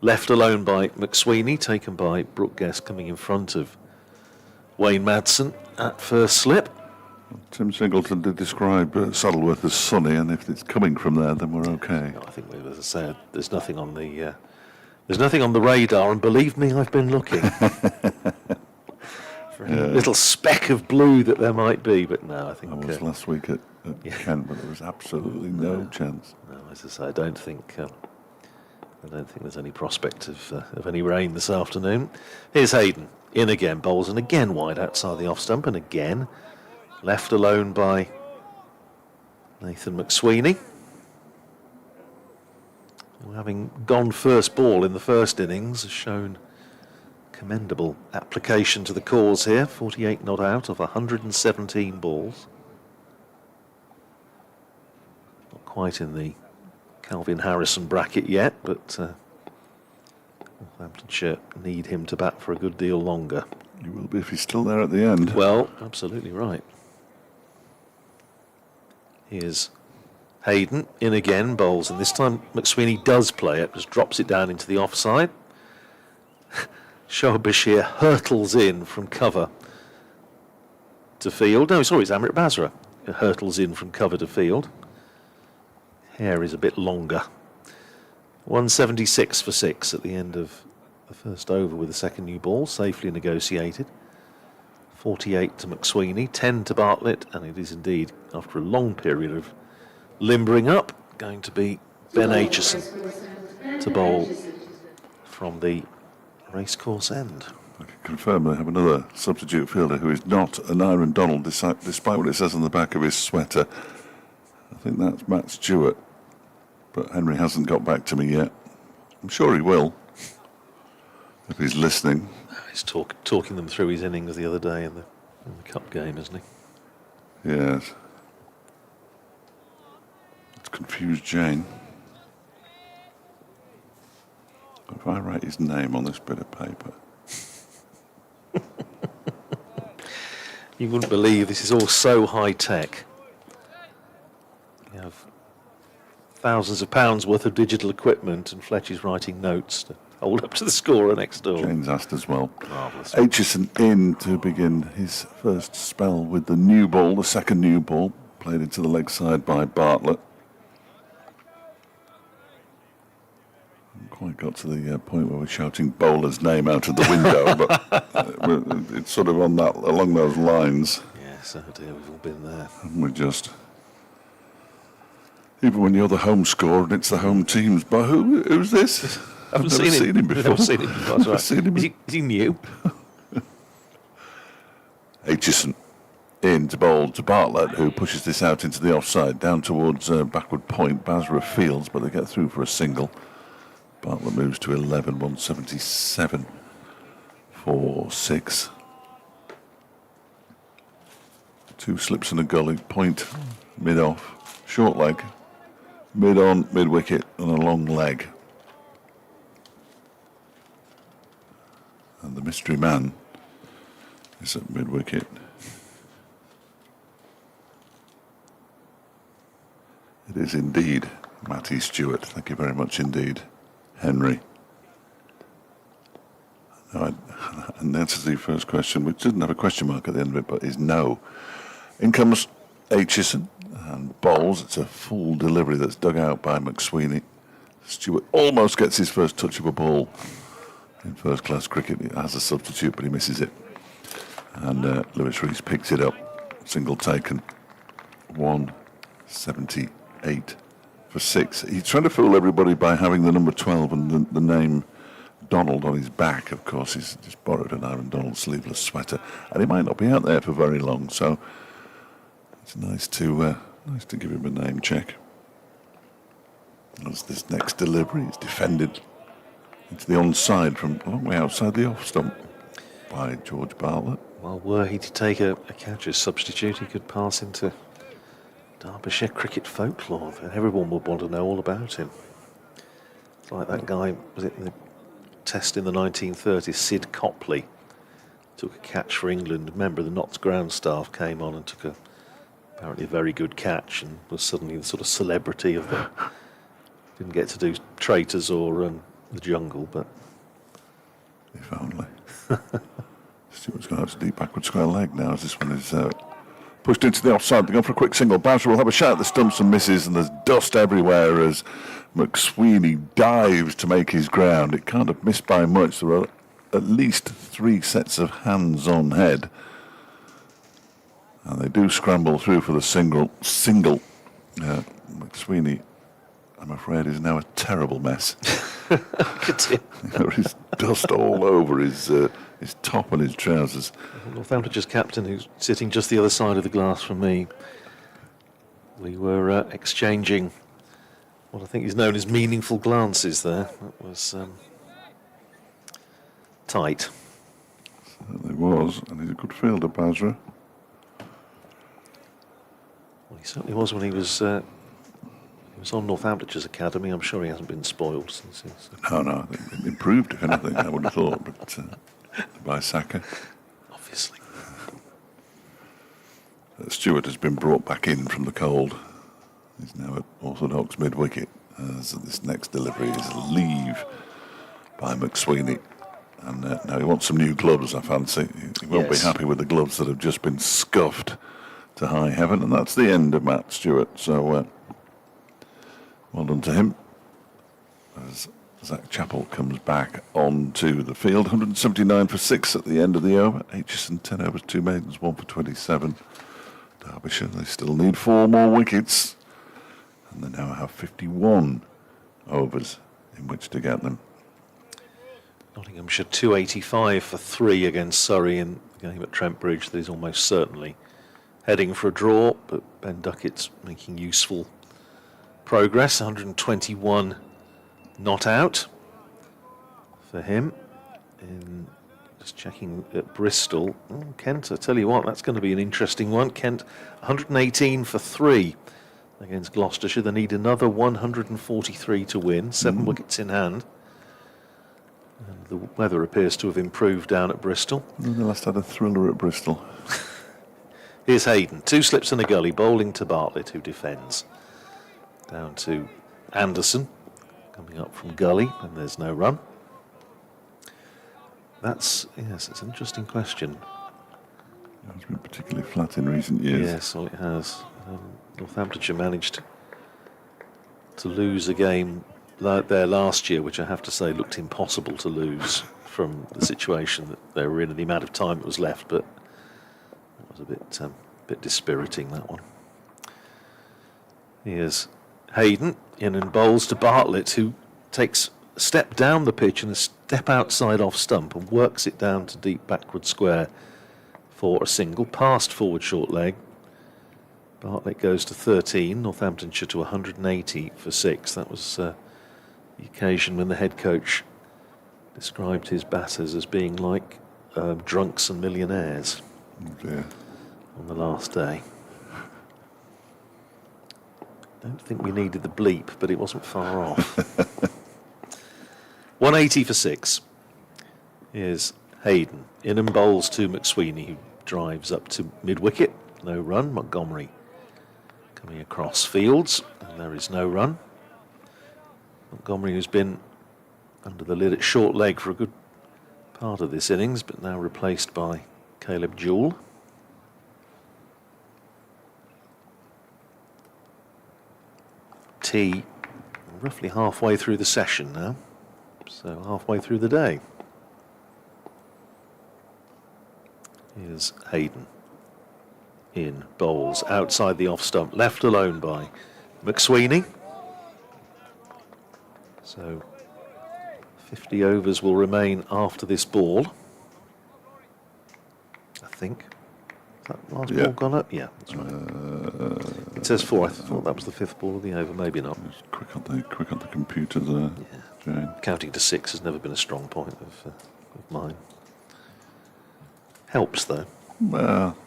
left alone by McSweeney, taken by Brooke Guest coming in front of Wayne Madsen at first slip. Tim Singleton did describe Saddleworth as sunny, and if it's coming from there, then we're okay. No, I think, as I said, there's nothing on the radar, and believe me, I've been looking for a little speck of blue that there might be, but no, I think I was last week at Kent, but there was absolutely no chance. No, as I say, I don't think there's any prospect of any rain this afternoon. Here's Hayden in again, bowls, and again wide outside the off stump, and again left alone by Nathan McSweeney, who, having gone first ball in the first innings, has shown commendable application to the cause here. 48 not out of 117 balls. Not quite in the Calvin Harrison bracket yet, but Northamptonshire need him to bat for a good deal longer. You will be if he's still there at the end. Well, absolutely right. Here's Hayden in again, bowls, and this time McSweeney does play it, just drops it down into the offside. Derbyshire hurtles in from cover to field. No, sorry, it's Amrit Basra who hurtles in from cover to field. Hair is a bit longer. 176 for 6 at the end of the first over with the second new ball, safely negotiated. 48 to McSweeney, 10 to Bartlett, and it is indeed, after a long period of limbering up, going to be Ben Aitchison to bowl from the racecourse end. I can confirm they have another substitute fielder who is not an Aaron Donald, despite what it says on the back of his sweater. I think that's Matt Stewart, but Henry hasn't got back to me yet. I'm sure he will, if he's listening. He's talking them through his innings the other day in the cup game, isn't he? Yes. It's confused Jane. If I write his name on this bit of paper. You wouldn't believe this is all so high tech. You have thousands of pounds worth of digital equipment, and Fletcher's writing notes to hold up to the scorer next door. Jane's asked as well. Marvellous. Aitchison in to begin his first spell with the new ball, the second new ball, played into the leg side by Bartlett. Quite got to the point where we're shouting bowler's name out of the window, but it's sort of along those lines. Yes, oh dear, we've all been there. And we're just, even when you're the home scorer and it's the home teams, but who's this? I've never seen him before. Never seen him before. That's right. Seen him. Is he new? Aitchison in to bowl to Bartlett, who pushes this out into the offside, down towards backward point. Basra fields, but they get through for a single. Bartlett moves to 11, 177 for 6. 2 slips and a gully, point, mid-off, short leg, mid-on, mid-wicket, and a long leg. And the mystery man is at mid-wicket. It is indeed Matty Stewart. Thank you very much indeed, Henry. Now, and the answer to the first question, which didn't have a question mark at the end of it, but is no. In comes Aitchison and bowls. It's a full delivery that's dug out by McSweeney. Stewart almost gets his first touch of a ball in first-class cricket. He has a substitute, but he misses it. And Lewis Rees picks it up. Single taken. 178 for 6. He's trying to fool everybody by having the number 12 and the name Donald on his back. Of course, he's just borrowed an Aaron Donald sleeveless sweater, and he might not be out there for very long. So it's nice to give him a name check. As this next delivery is defended into the onside from a long way outside the off stump by George Bartlett. Well, were he to take a catcher's substitute, he could pass into Derbyshire cricket folklore. Everyone would want to know all about him. It's like that guy, was it in the test in the 1930s, Sid Copley, took a catch for England. A member of the Notts ground staff came on and took apparently a very good catch and was suddenly the sort of celebrity of the... Didn't get to do Traitors or the Jungle, but... If only. Stewart's going to have a deep backward square leg now as this one is pushed into the offside. They're going for a quick single. Basra will have a shot at the stumps and misses, and there's dust everywhere as McSweeney dives to make his ground. It can't have missed by much. There are at least 3 sets of hands on head. And they do scramble through for the single. McSweeney, I'm afraid, is now a terrible mess. There is dust all over his top and his trousers. Northamptonshire's captain, who's sitting just the other side of the glass from me, we were exchanging what I think is known as meaningful glances there. That was tight. Certainly was, and he's a good fielder, Basra. Well, he certainly was when he was on Northamptonshire's academy. I'm sure he hasn't been spoiled since. No, I think improved, if anything, I would have thought, but by Saka. Obviously. Stewart has been brought back in from the cold. He's now at orthodox mid-wicket as this next delivery is leave by McSweeney. And now he wants some new gloves, I fancy. He won't be happy with the gloves that have just been scuffed to high heaven, and that's the end of Matt Stewart. So well done to him. As Zach Chappell comes back onto the field, 179 for 6 at the end of the over. Aitchison 10 overs, 2 maidens, 1 for 27. Derbyshire, they still need 4 more wickets. And they now have 51 overs in which to get them. Nottinghamshire 285 for 3 against Surrey in the game at Trent Bridge. That is almost certainly heading for a draw, but Ben Duckett's making useful progress. 121 not out for him. Just checking at Bristol. Oh, Kent, I tell you what, that's going to be an interesting one. Kent 118 for 3 against Gloucestershire. They need another 143 to win, 7 wickets in hand. And the weather appears to have improved down at Bristol. They last had a thriller at Bristol. Here's Hayden, 2 slips and a gully, bowling to Bartlett, who defends. Down to Anderson, coming up from gully, and there's no run. Yes, it's an interesting question. It's been particularly flat in recent years. Yes, well, it has. Northamptonshire managed to lose a game there last year, which I have to say looked impossible to lose from the situation that they were in and the amount of time that was left, but it was a bit dispiriting, that one. Here's Hayden in and bowls to Bartlett, who takes a step down the pitch and a step outside off stump and works it down to deep backward square for a single, past forward short leg. Bartlett goes to 13, Northamptonshire to 180 for 6. That was the occasion when the head coach described his batters as being like drunks and millionaires on the last day. Don't think we needed the bleep, but it wasn't far off. 180 for 6. Here's Hayden. In and bowls to McSweeney, who drives up to mid-wicket. No run. Montgomery coming across fields, and there is no run. Montgomery, who's been under the lid at short leg for a good part of this innings, but now replaced by Caleb Jewell. Tea roughly halfway through the session now, so halfway through the day. Here's Hayden. In, bowls outside the off stump, left alone by McSweeney. So 50 overs will remain after this ball, I think. Is that last ball gone up? Yeah, that's right. It says 4. I thought that was the 5th ball of the over. Maybe not. Quick on the computer there. Jane. Counting to 6 has never been a strong point of mine. Helps though. Well,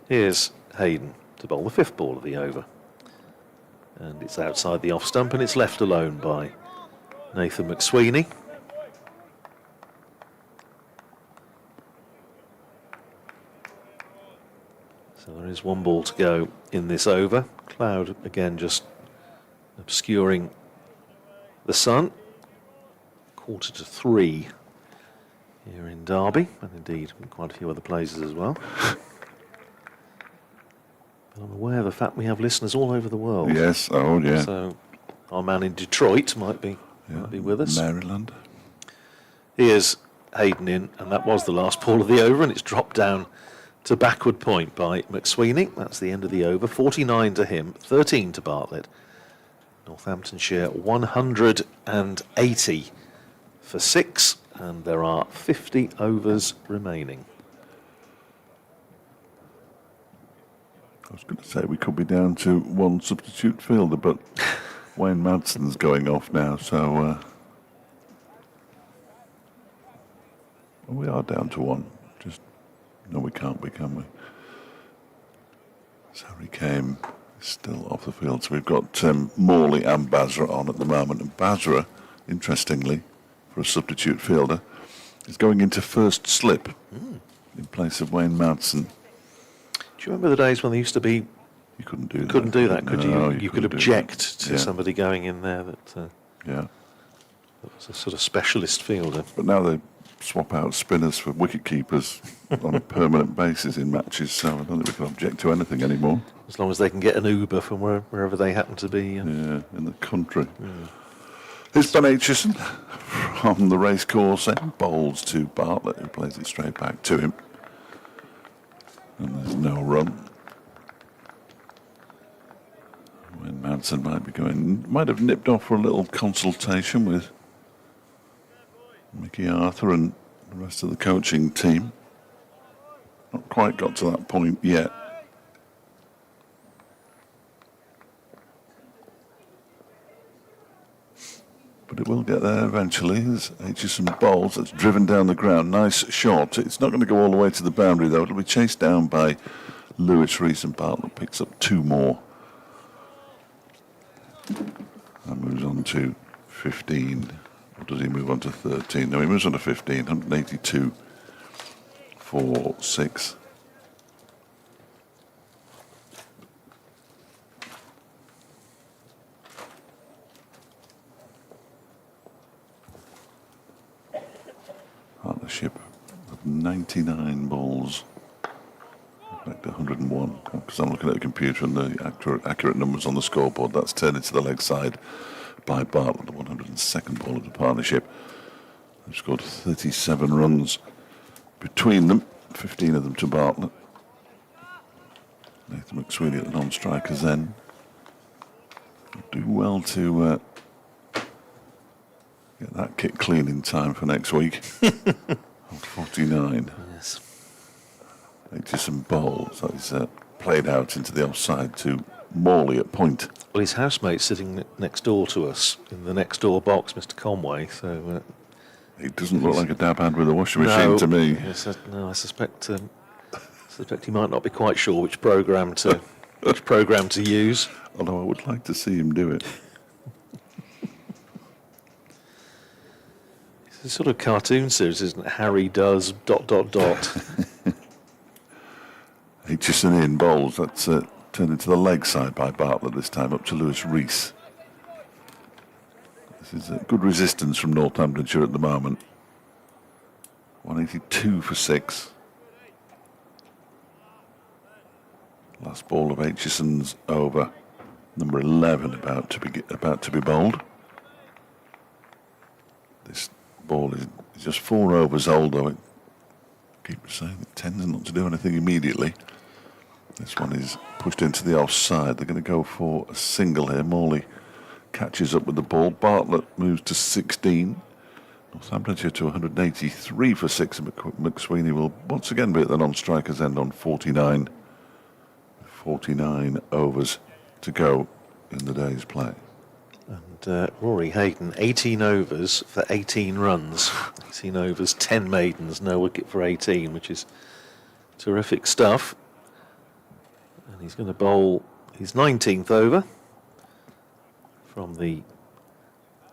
here's Hayden to bowl the 5th ball of the over. And it's outside the off stump and it's left alone by Nathan McSweeney. So there is 1 ball to go in this over. Cloud again just obscuring the sun. 2:45 here in Derby, and indeed quite a few other places as well. But I'm aware of the fact we have listeners all over the world. yes, oh yeah. So our man in Detroit might be with us. Maryland. Here's Hayden in, and that was the last ball of the over, and it's dropped down to backward point by McSweeney. That's the end of the over. 49 to him, 13 to Bartlett. Northamptonshire 180 for 6, and there are 50 overs remaining. I was going to say we could be down to 1 substitute fielder, but Wayne Madson's going off now, so we are down to 1. Just no, we can't be, can we? So Harry Kame is still off the field. So we've got Morley and Basra on at the moment, and Basra, interestingly, for a substitute fielder, is going into first slip in place of Wayne Madsen. Do you remember the days when there used to be... You couldn't do that. Couldn't do that, could No, you? You could object to Yeah. somebody going in there that Yeah. was a sort of specialist fielder. But now they swap out spinners for wicket keepers on a permanent basis in matches, so I don't think we can object to anything anymore. As long as they can get an Uber from wherever they happen to be. Yeah, in the country. Here's Ben Aitchison from the racecourse and bowls to Bartlett, who plays it straight back to him. And there's no run. Madsen might have nipped off for a little consultation with Mickey Arthur and the rest of the coaching team. Not quite got to that point yet. But it will get there eventually. There's Aitchison bowls. That's driven down the ground. Nice shot. It's not going to go all the way to the boundary, though. It'll be chased down by Lewis Rees, and Bartlett picks up 2 more. And moves on to 15. Or does he move on to 13? No, he moves on to 15. 182 for 6. Partnership of 99 balls. In fact, 101. Because I'm looking at the computer and the accurate numbers on the scoreboard. That's turned into the leg side by Bartlett, the 102nd ball of the partnership. They've scored 37 runs between them, 15 of them to Bartlett. Nathan McSweeney at the non-strikers then. Do well to get that kit clean in time for next week. 49. Yes. Aitchison bowls. That is played out into the offside to Morley at point. Well, his housemate's sitting next door to us in the next door box, Mr. Conway. So He doesn't look like a dab hand with a washing machine to me. Yes, I suspect he might not be quite sure which program to use. Although I would like to see him do it. It's a sort of cartoon series, isn't it? Harry does ... Aitchison in bowls. That's turned into the leg side by Bartlett this time, up to Lewis Rees. This is a good resistance from Northamptonshire at the moment. 182 for 6. Last ball of Aitchison's over. Number 11 about to be bowled. This ball is just 4 overs old, though. I keep saying it tends not to do anything immediately. This one is pushed into the offside. They're going to go for a single here. Morley catches up with the ball. Bartlett moves to 16. Northamptonshire to 183 for 6. And McSweeney will once again be at the non-strikers end on 49. 49 overs to go in the day's play. And Rory Hayden, 18 overs for 18 runs. 18 overs, 10 maidens, no wicket for 18, which is terrific stuff. And he's going to bowl his 19th over from the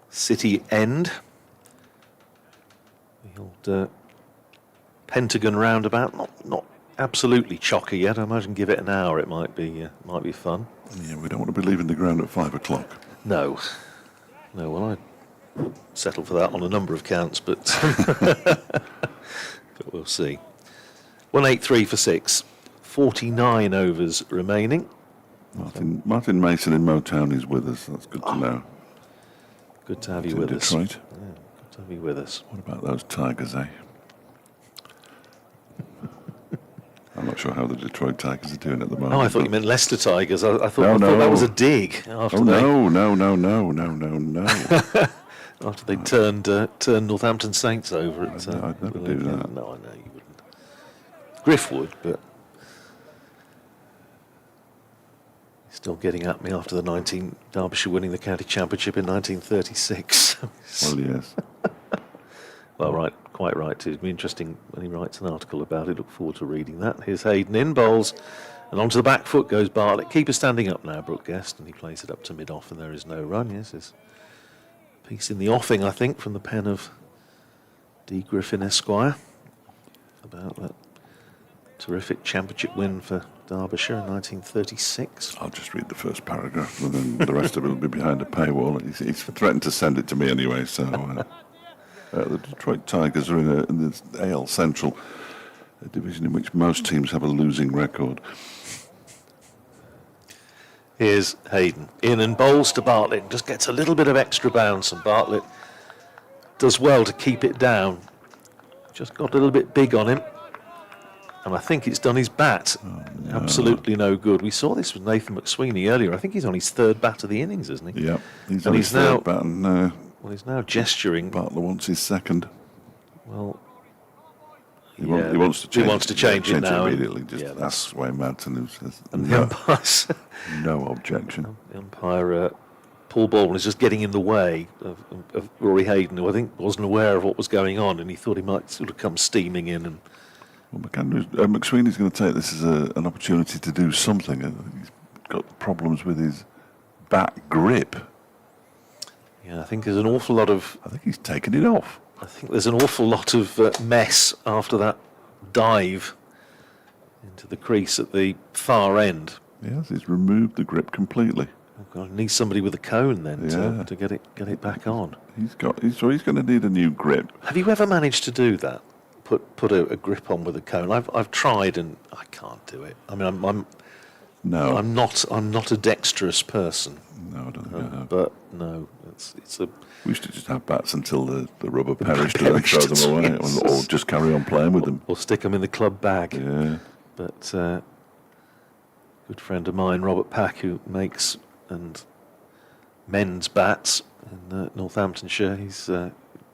City end. The old Pentagon roundabout, not absolutely chocker yet. I imagine give it an hour, it might be fun. Yeah, we don't want to be leaving the ground at 5 o'clock. No, well, I'd settle for that on a number of counts, but, but we'll see. 183 for 6, 49 overs remaining. Martin Mason in Motown is with us. That's good to know. Good to have you with us. Detroit. Yeah, good to have you with us. What about those Tigers, eh? I'm not sure how the Detroit Tigers are doing at the moment. Oh, I thought you meant Leicester Tigers. I thought that was a dig. After No. After they turned Northampton Saints over. I'd never do that. No, I know you wouldn't. Griff would, but he's still getting at me after the Derbyshire winning the county championship in 1936. Well, yes. Well, quite right too. It'll be interesting when he writes an article about it. Look forward to reading that. Here's Hayden in bowls, and onto the back foot goes Bartlett. Keeper standing up now, Brooke Guest, and he plays it up to mid-off, and there is no run. Yes, there's a piece in the offing, I think, from the pen of D. Griffin Esquire about that terrific championship win for Derbyshire in 1936. I'll just read the first paragraph, and then the rest of it will be behind a paywall. He's threatened to send it to me anyway, so... the Detroit Tigers are in the AL Central, a division in which most teams have a losing record. Here's Hayden in and bowls to Bartlett. Just gets a little bit of extra bounce, and Bartlett does well to keep it down. Just got a little bit big on him. And I think it's done his bat absolutely no good. We saw this with Nathan McSweeney earlier. I think he's on his third bat of the innings, isn't he? Yeah, he's And on he's his now- third bat, and Well, he's now gesturing. Bartlett wants his second. Well, He wants to change. He wants to change it now. immediately. Just Yeah, asks Wayne Madsen, who says and the no, umpires, no objection. the umpire, Paul Baldwin, is just getting in the way of Rory Hayden, who I think wasn't aware of what was going on, and he thought he might sort of come steaming in. And Well, McSweeney's going to take this as an opportunity to do something. He's got problems with his bat grip. yeah, I think there's an awful lot of I think he's taken it off. I think there's an awful lot of mess after that dive into the crease at the far end. Yes, he's removed the grip completely. Oh God, I need somebody with a cone then Yeah. to get it back on. He's going to need a new grip. Have you ever managed to do that? Put a grip on with a cone? I've tried and I can't do it. I mean, No, I'm not a dexterous person, no, I don't think I have. but no, it's a We used to just have bats until the rubber perished and then throw them away, yes. or just carry on playing with them. or stick them in the club bag. Yeah, But a good friend of mine, Robert Pack, who makes and mends bats in Northamptonshire, he's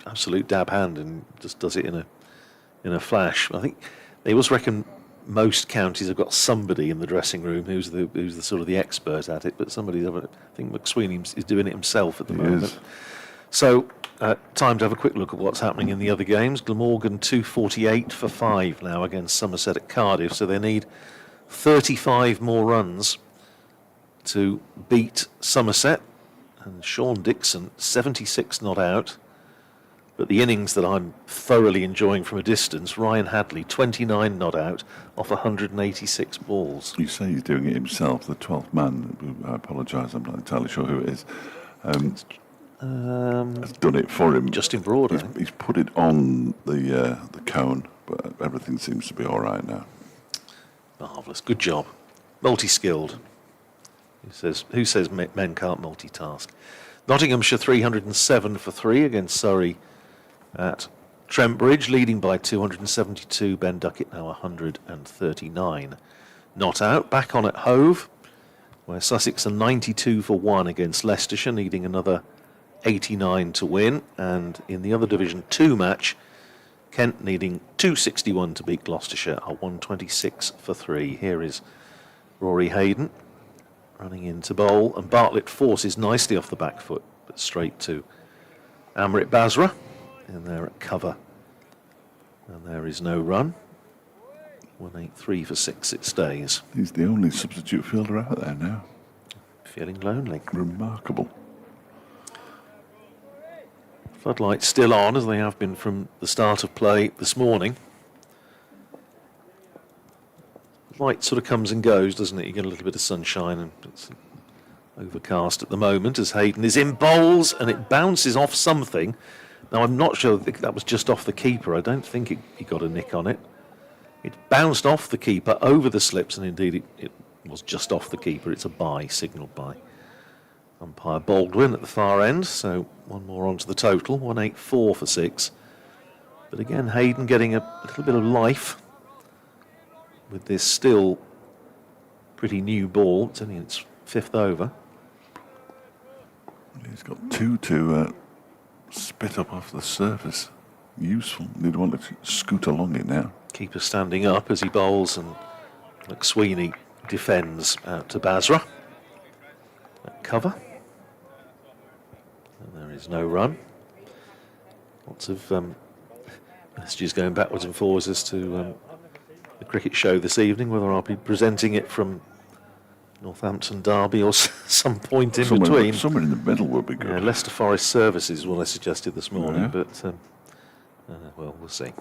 absolute dab hand and just does it in a flash. I think they always reckon most counties have got somebody in the dressing room who's the sort of the expert at it, but somebody's I think McSweeney is doing it himself at the he moment. is. So, time to have a quick look at what's happening in the other games. Glamorgan 248 for 5 now against Somerset at Cardiff, so they need 35 more runs to beat Somerset. And Sean Dixon, 76 not out. But the innings that I'm thoroughly enjoying from a distance, Ryan Hadley, 29 not out off 186 balls. You say he's doing it himself, the 12th man, I apologise, I'm not entirely sure who it is, has done it for him. Justin Broad, I think. He's put it on the cone, but everything seems to be all right now. Marvellous, good job. Multi-skilled. Who says men can't multitask? Nottinghamshire 307 for 3 against Surrey at Trent Bridge, leading by 272. Ben Duckett now 139. Not out. Back on at Hove, where Sussex are 92 for 1 against Leicestershire, needing another 89 to win. And in the other Division 2 match, Kent needing 261 to beat Gloucestershire at 126 for 3. Here is Rory Hayden running into bowl, and Bartlett forces nicely off the back foot, but straight to Amrit Basra, and there at cover. And there is no run. 183 for 6 it stays. He's the only substitute fielder out there now. Feeling lonely. Remarkable. Floodlights still on, as they have been from the start of play this morning. Light sort of comes and goes, doesn't it? You get a little bit of sunshine, and it's overcast at the moment as Hayden is in bowls, and it bounces off something. Now, I'm not sure that was just off the keeper. I don't think he got a nick on it. It bounced off the keeper over the slips, and indeed it was just off the keeper. It's a bye, signalled by umpire Baldwin at the far end. So one more onto the total, 184 for 6. But again, Hayden getting a little bit of life with this still pretty new ball. It's only its 5th over. He's got 2 to spit up off the surface. Useful. Need one to scoot along it now. Keeper standing up as he bowls, and McSweeney defends out to Basra at cover. And there is no run. Lots of messages going backwards and forwards as to the cricket show this evening, whether I'll be presenting it from Northampton Derby or some point in between. Somewhere in the middle would be good. Yeah, Leicester Forest Services is what I suggested this morning, Yeah. but well, we'll see.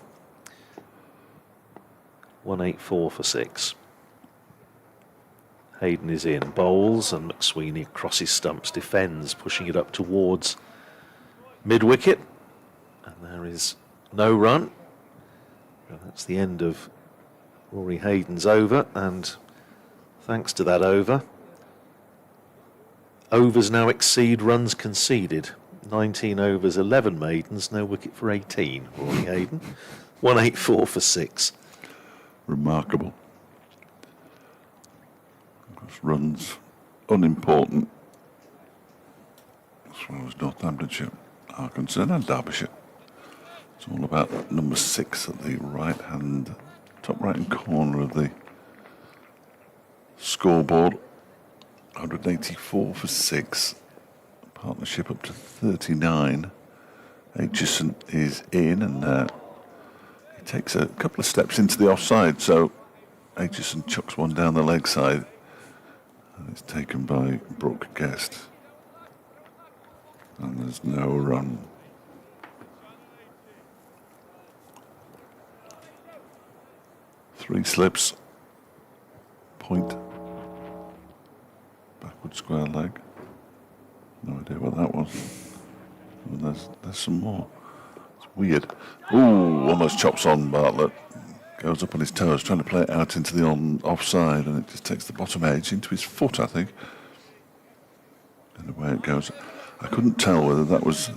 184 for 6. Hayden is in, bowls, and McSweeney across his stumps, defends, pushing it up towards mid-wicket. And there is no run. And that's the end of Rory Hayden's over, and thanks to that over, overs now exceed runs conceded. 19 overs, 11 maidens, no wicket for 18. Rory Hayden, 184 for 6. remarkable. Of course, runs unimportant as far as Northamptonshire are concerned, and Derbyshire. It's all about number 6 at the top right-hand corner of the scoreboard. 184 for 6. Partnership up to 39. Aitchison is in, and he takes a couple of steps into the offside, so Aitchison chucks one down the leg side, and it's taken by Brooke Guest. And there's no run. Three slips. Point. Backward square leg. No idea what that was. Oh, there's some more. It's weird. Ooh, almost chops on Bartlett. Goes up on his toes, trying to play it out into the offside, and it just takes the bottom edge into his foot, I think. And away it goes. I couldn't tell whether that was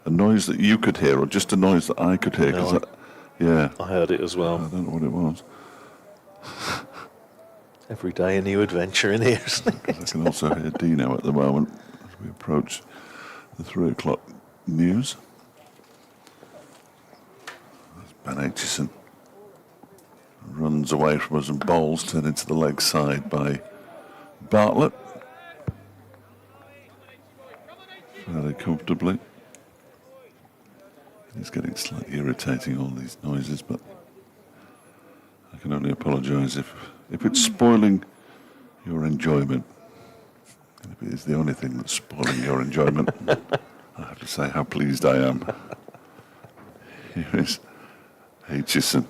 a noise that you could hear or just a noise that I could hear. No, yeah, I heard it as well. I don't know what it was. Every day a new adventure in here, isn't it? I can also hear Dino at the moment as we approach the 3 o'clock news. There's Ben Aitchison. Runs away from us and bowls, turned into the leg side by Bartlett. Fairly comfortably. It's getting slightly irritating, all these noises, but I can only apologise if it's spoiling your enjoyment. And if it is the only thing that's spoiling your enjoyment, I have to say how pleased I am. Here is Aitchison.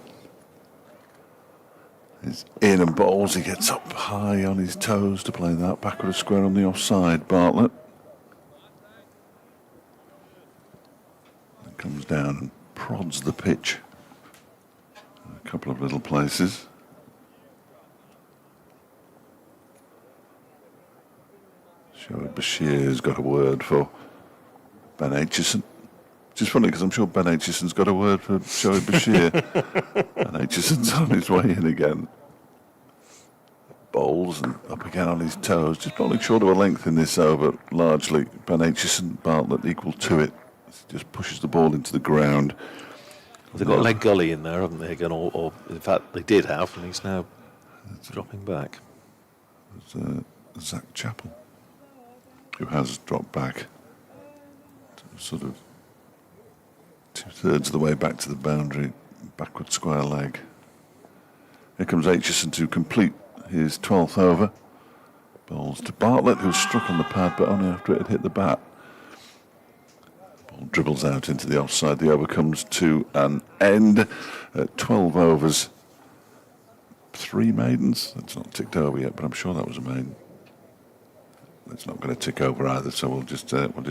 He's in and bowls. He gets up high on his toes to play that backward square on the offside. Bartlett. And comes down and prods the pitch in a couple of little places. Derbyshire got a word for Ben Aitchison. Which is funny because I'm sure Ben Aitchison's got a word for Derbyshire. And Aitchison's on his way in again. Bowls and up again on his toes. Just bowling short of a length in this over. Largely Ben Aitchison, Bartlett equal to it. Just pushes the ball into the ground. Well, they've got Leg Gully in there, haven't they? Again, or in fact they did have, and he's now dropping back. It's Zach Chappell, who has dropped back to sort of 2/3 of the way back to the boundary, backward square leg. Here comes Aitchison to complete his 12th over. Bowls to Bartlett, who's struck on the pad, but only after it had hit the bat. Ball dribbles out into the offside. The over comes to an end at 12 overs. 3 maidens. That's not ticked over yet, but I'm sure that was a maiden. It's not going to tick over either, so we'll just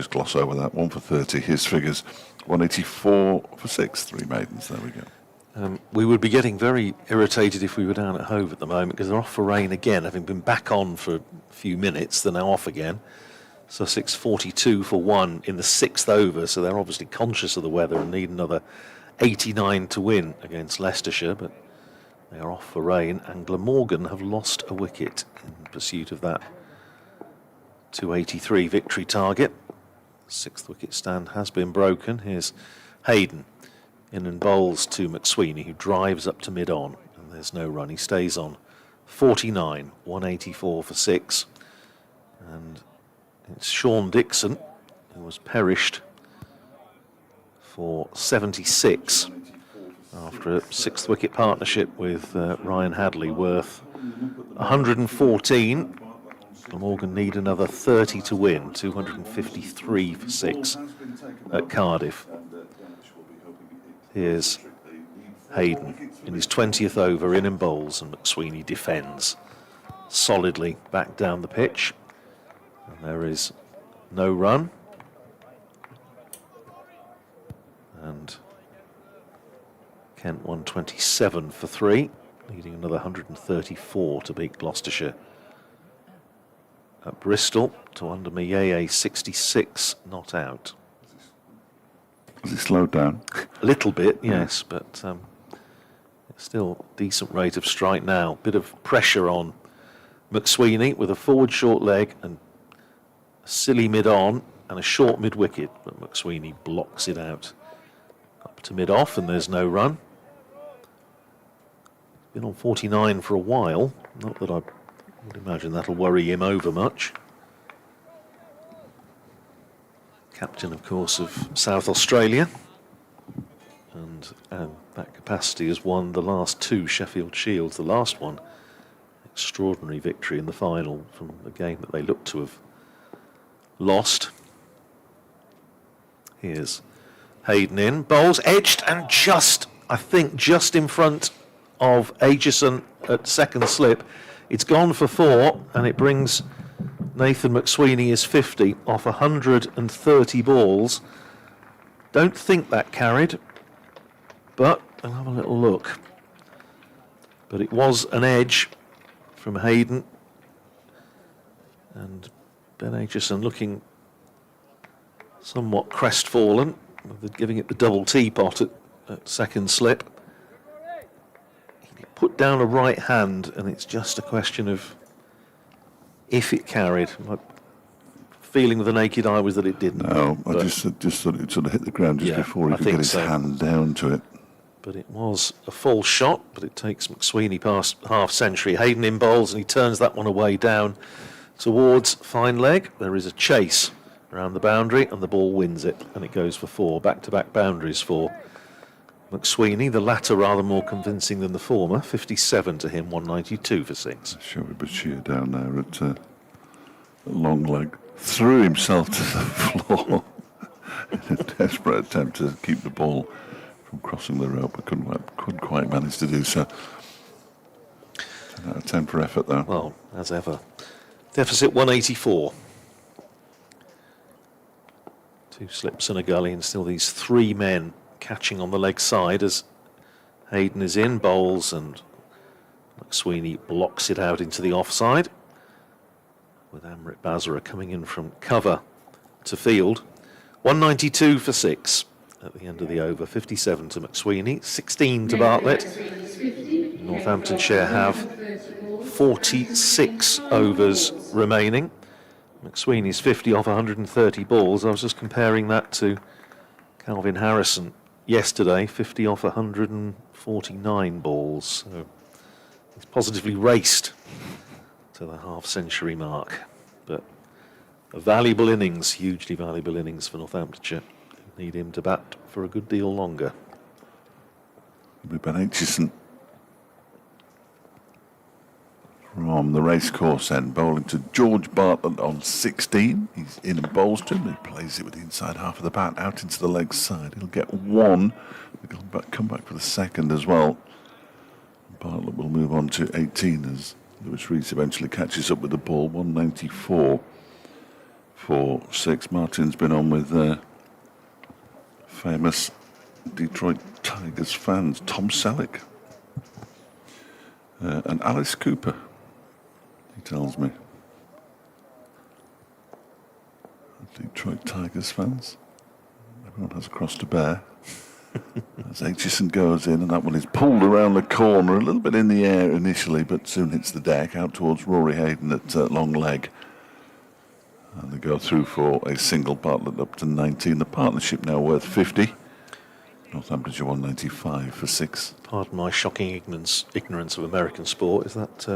gloss over that. 1 for 30. His figures: 184 for 6. 3 maidens. There we go. We would be getting very irritated if we were down at Hove at the moment because they're off for rain again, having been back on for a few minutes. They're now off again. Sussex 42 for 1 in the 6th over, so they're obviously conscious of the weather and need another 89 to win against Leicestershire, but they are off for rain, and Glamorgan have lost a wicket in pursuit of that 283 victory target. 6th wicket stand has been broken. Here's Hayden in and bowls to McSweeney, who drives up to mid-on, and there's no run. He stays on 49, 184 for 6, and it's Sean Dixon, who was perished for 76 after a 6th wicket partnership with Ryan Hadley worth 114. Glamorgan need another 30 to win, 253 for 6 at Cardiff. Here's Hayden in his 20th over, in and bowls, and McSweeney defends solidly back down the pitch. And there is no run. And Kent 127 for 3, needing another 134 to beat Gloucestershire at Bristol. To under Miyeye 66 not out. Has he slowed down? A little bit, yes, but Still decent rate of strike now. Bit of pressure on McSweeney with a forward short leg and a silly mid-on and a short mid-wicket. But McSweeney blocks it out. Up to mid-off and there's no run. Been on 49 for a while. Not that I would imagine that'll worry him over much. Captain, of course, of South Australia. And that capacity has won the last 2 Sheffield Shields. The last one, extraordinary victory in the final from a game that they looked to have lost. Here's Hayden in, bowls edged and just, I think, just in front of Aitchison at second slip. It's gone for 4 and it brings Nathan McSweeney his 50 off 130 balls. Don't think that carried, but I'll have a little look. But it was an edge from Hayden, and Ben Aitchison looking somewhat crestfallen, giving it the double teapot at second slip. He put down a right hand, and it's just a question of if it carried. My feeling with the naked eye was that it didn't. No, I just thought it sort of hit the ground just before he could get his hand down to it. But it was a false shot, but it takes McSweeney past half century. Hayden in bowls and he turns that one away down towards fine leg. There is a chase around the boundary and the ball wins it and it goes for 4. Back-to-back boundaries for McSweeney, the latter rather more convincing than the former. 57 to him, 192 for 6. Derbyshire down there at long leg threw himself to the floor in a desperate attempt to keep the ball from crossing the rope, but couldn't quite manage to do so. 10 out of 10 for effort, though. Well, as ever. Deficit 184. 2 slips and a gully, and still these 3 men catching on the leg side as Hayden is in, bowls, and McSweeney blocks it out into the offside, with Amrit Bazra coming in from cover to field. 192 for 6. At the end of the over, 57 to McSweeney, 16 to Bartlett. Northamptonshire have 46 overs remaining. McSweeney's 50 off 130 balls. I was just comparing that to Calvin Harrison yesterday, 50 off 149 balls. So he's positively raced to the half-century mark. But a valuable innings, hugely valuable innings for Northamptonshire. Need him to bat for a good deal longer. It'll be Ben Aitchison from the racecourse end, bowling to George Bartlett on 16. He's in and bowls to him. He plays it with the inside half of the bat out into the leg side. He'll get 1. He'll come back for the second as well. Bartlett will move on to 18 as Lewis Rees eventually catches up with the ball. 194 for 6. Martin's been on with famous Detroit Tigers fans, Tom Selleck and Alice Cooper, he tells me. Detroit Tigers fans, everyone has a cross to bear. As Aitchison goes in, and that one is pulled around the corner, a little bit in the air initially, but soon hits the deck, out towards Rory Hayden at long leg. And they go through for a single. Bartlett up to 19. The partnership now worth 50. Northamptonshire 195 for 6. Pardon my shocking ignorance of American sport. Is that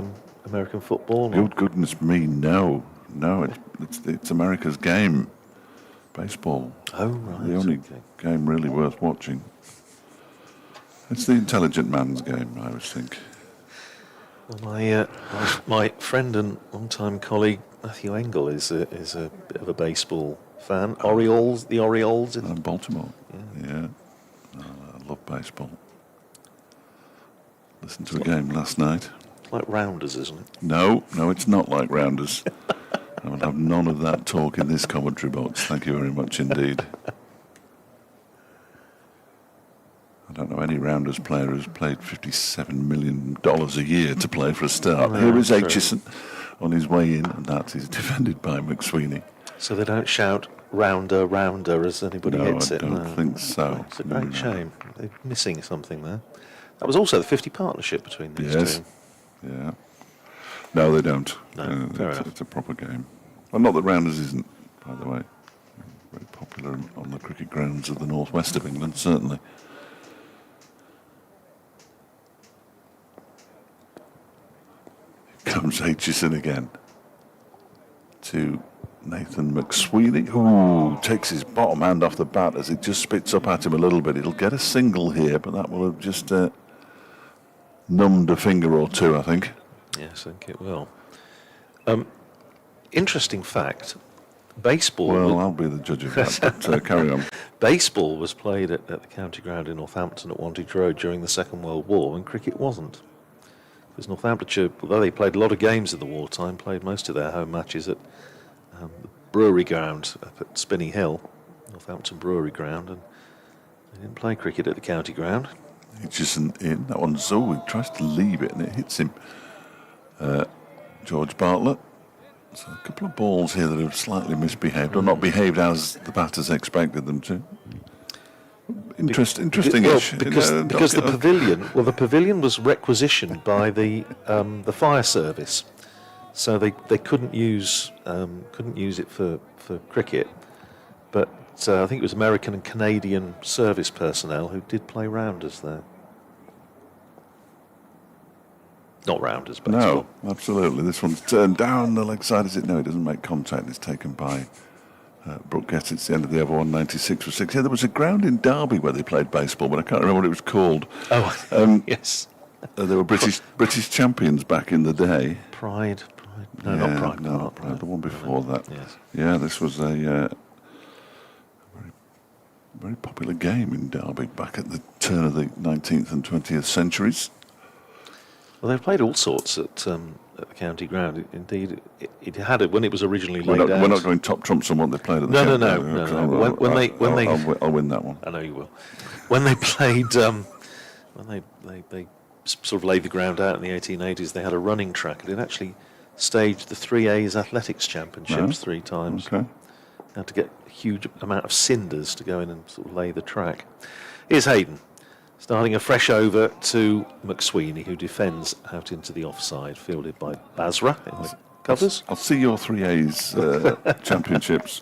American football? Good goodness me, no. It's America's game. Baseball. Oh, right. The only game really worth watching. It's the intelligent man's game, I always think. Well, my friend and long-time colleague Matthew Engel is a bit of a baseball fan. The Orioles in Baltimore. Yeah. I love baseball. Listened to a game last night. It's like Rounders, isn't it? No, it's not like Rounders. I will have none of that talk in this commentary box. Thank you very much indeed. I don't know any Rounders player who's played $57 million a year to play for a start. Here is Aitchison on his way in, and that is defended by McSweeney. So they don't shout rounder, rounder as anybody hits it? No, I don't think so. It's a great shame. They're missing something there. That was also the 50 partnership between these Yes. two. Yeah. No, they don't. No, fair enough. It's a proper game. Well, not that Rounders isn't, by the way. Very popular on the cricket grounds of the northwest of England, certainly. Here comes Aitchison again. To Nathan McSweeney, who takes his bottom hand off the bat as it just spits up at him a little bit. It'll get a single here, but that will have just numbed a finger or two, I think. Yes, I think it will. Interesting fact, baseball... Well, I'll be the judge of that, but carry on. Baseball was played at the county ground in Northampton at Wantage Road during the Second World War, and cricket wasn't. Because Northamptonshire, although they played a lot of games in the wartime, played most of their home matches at the brewery ground up at Spinney Hill, Northampton Brewery Ground, and they didn't play cricket at the county ground. It's just in. That one, Zoe tries to leave it and it hits him. George Bartlett. So a couple of balls here that have slightly misbehaved, or not behaved as the batters expected them to. Interesting-ish. Because the pavilion was requisitioned by the fire service, so they couldn't use it for cricket. But I think it was American and Canadian service personnel who did play rounders there. Not rounders, but no, absolutely. This one's turned down the leg side, is it? No, it doesn't make contact. It's taken by Brooke Getz. It's the end of the over 196 for 6. Yeah, there was a ground in Derby where they played baseball, but I can't remember what it was called. Oh, yes. They were British champions back in the day. Pride. No, yeah, not Pride. No, not Pride. The one before that. Yes. Yeah, this was a very popular game in Derby back at the turn of the 19th and 20th centuries. Well, they've played all sorts at the county ground. Indeed, it had it when it was originally laid out. We're not going top trumps on what they played at the No. I'll win that one. I know you will. When they played, when they sort of laid the ground out in the 1880s, they had a running track. It actually staged the 3A's athletics championships 3 times. Okay. They had to get a huge amount of cinders to go in and sort of lay the track. Here's Hayden, starting a fresh over to McSweeney, who defends out into the offside, fielded by Basra in the covers. I'll see your 3A's championships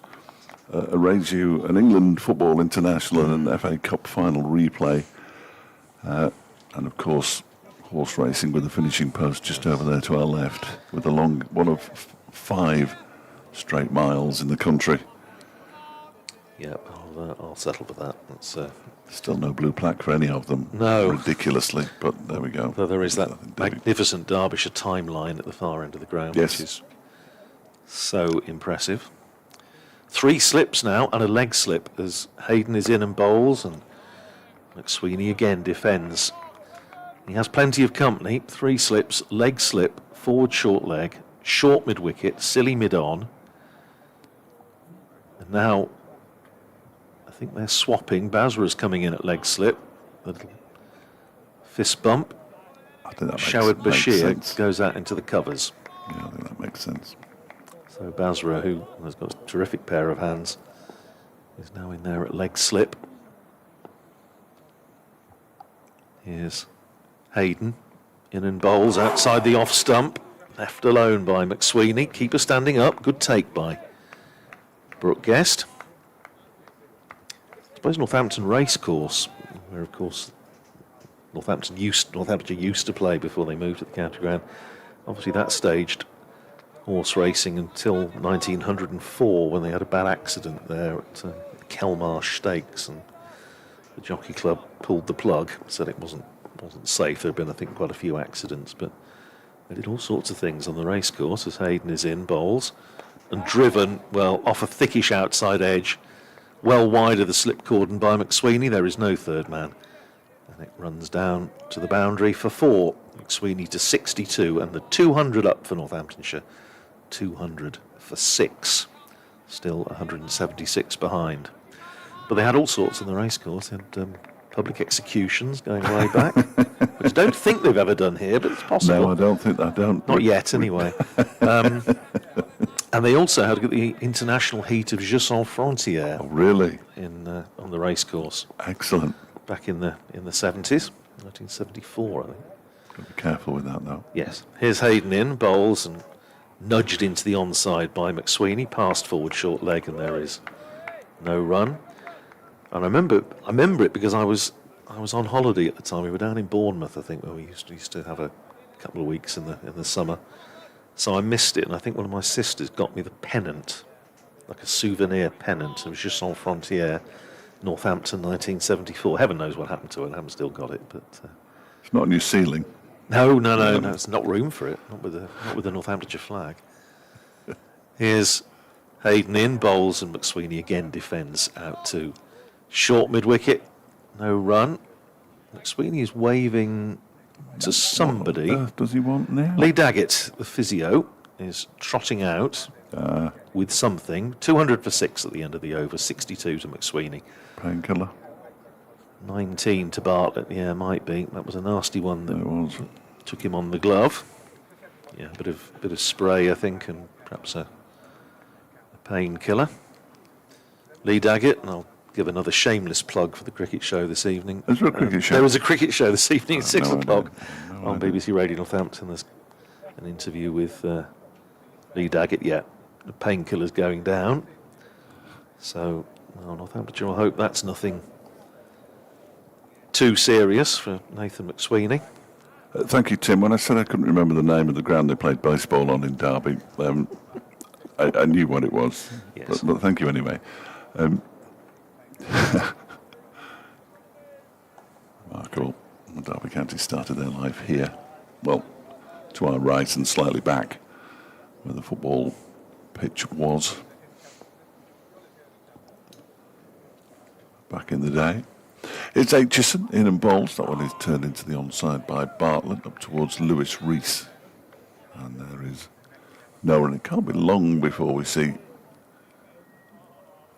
arrange you an England Football International and an FA Cup final replay. And of course, horse racing with the finishing post just over there to our left, with a long one of 5 straight miles in the country. Yeah, I'll settle with that. That's still no blue plaque for any of them. No. Ridiculously, but there we go. Though there is that magnificent Derbyshire timeline at the far end of the ground, Yes. which is so impressive. 3 slips now and a leg slip as Hayden is in and bowls, and McSweeney again defends. He has plenty of company. 3 slips, leg slip, forward short leg, short mid wicket, silly mid on. And now I think they're swapping. Basra's coming in at leg slip. A little fist bump. I think that Shawad makes Bashir sense. goes out into the covers. Yeah, I think that makes sense. So Basra, who has got a terrific pair of hands, is now in there at leg slip. Here's Hayden in and bowls outside the off stump, left alone by McSweeney. Keeper standing up, good take by Brooke Guest. I suppose Northampton Racecourse, where of course Northamptonshire used to play before they moved to the county ground. Obviously that staged horse racing until 1904, when they had a bad accident there at Kelmarsh Stakes, and the jockey club pulled the plug, said it wasn't safe. There had been, I think, quite a few accidents, but they did all sorts of things on the racecourse as Hayden is in, bowls, and driven, well, off a thickish outside edge, well wide of the slip cordon by McSweeney. There is no third man, and it runs down to the boundary for 4. McSweeney to 62, and the 200 up for Northamptonshire. 200 for 6. Still 176 behind. But they had all sorts in the racecourse. They had public executions going way back, which I don't think they've ever done here, but it's possible. No, I don't. Not yet, anyway. And they also had the international heat of Jeux Sans Frontières. Oh, really? On the racecourse. Excellent. Back in the 70s. 1974, I think. Got to be careful with that, though. Yes. Here's Hayden in, bowls and nudged into the onside by McSweeney. Passed forward short leg, and there is no run. And I remember it because I was on holiday at the time. We were down in Bournemouth, I think, where we used to have a couple of weeks in the summer. So I missed it, and I think one of my sisters got me the pennant, like a souvenir pennant. It was just on Frontier, Northampton, 1974. Heaven knows what happened to it. I haven't still got it, but It's not on your ceiling. no, it's not room for it. Not with the Northamptonshire flag. Here's Hayden in, bowls, and McSweeney again defends out to short mid-wicket. No run. McSweeney is waving to somebody. What on earth does he want now? Lee Daggett, the physio, is trotting out with something. 200 for 6 at the end of the over, 62 to McSweeney. Painkiller. 19 to Bartlett, yeah, might be. That was a nasty one that It was. took him on the glove. Yeah, a bit of spray, I think, and perhaps a painkiller. Lee Daggett, and I'll give another shameless plug for the cricket show this evening. Is there a cricket show? There was a cricket show this evening at Oh, 6 no o'clock idea. No on idea. BBC Radio Northampton. There's an interview with Lee Daggett. Yeah, the painkiller's going down. So, well, Northamptonshire, I hope that's nothing too serious for Nathan McSweeney. Thank you, Tim. When I said I couldn't remember the name of the ground they played baseball on in Derby, I knew what it was. Yes. But thank you anyway. Michael, Derby County started their life here. Well, to our right and slightly back, where the football pitch was back in the day. It's Aitchison in and bowls. That one is turned into the onside by Bartlett up towards Lewis Rees. And there is no one. It can't be long before we see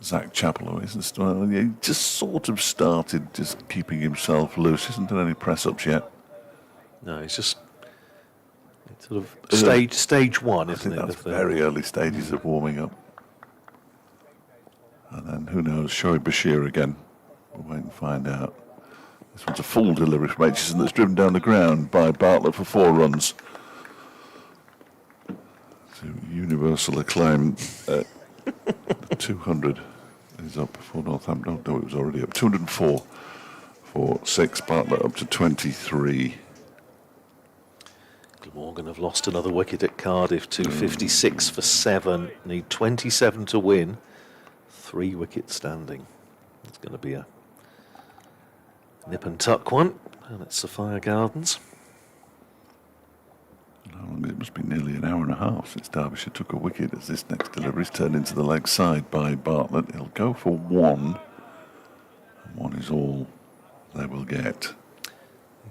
Zach Chappell, who isn't he just sort of started just keeping himself loose. Isn't there any press ups yet? No, it's just sort of stage one, I isn't think it? that's of the- very early stages of warming up. And then who knows, Shoaib Bashir again. We'll wait and find out. This one's a full delivery from Aitchison that's driven down the ground by Bartlett for 4 runs. To universal acclaim. 200 is up for Northampton. No, it was already up. 204 for 6. Bartlett up to 23. Glamorgan have lost another wicket at Cardiff, 256 for 7. Need 27 to win. 3 wickets standing. It's going to be a nip and tuck one, and it's Sophia Gardens. How long? It must be nearly an hour and a half since Derbyshire took a wicket as this next delivery is turned into the leg side by Bartlett. He'll go for 1. And 1 is all they will get.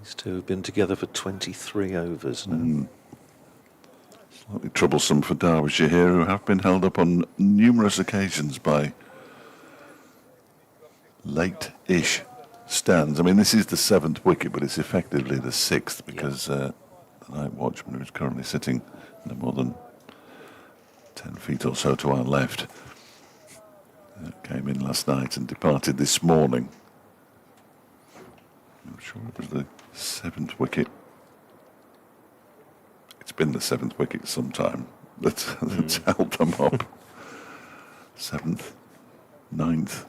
These two have been together for 23 overs now. Slightly troublesome for Derbyshire here, who have been held up on numerous occasions by late-ish stands. I mean, this is the 7th wicket, but it's effectively the 6th because the night watchman, who's currently sitting no more than 10 feet or so to our left, came in last night and departed this morning. I'm sure it was the 7th wicket. It's been the 7th wicket sometime that's held them up. 7th, 9th.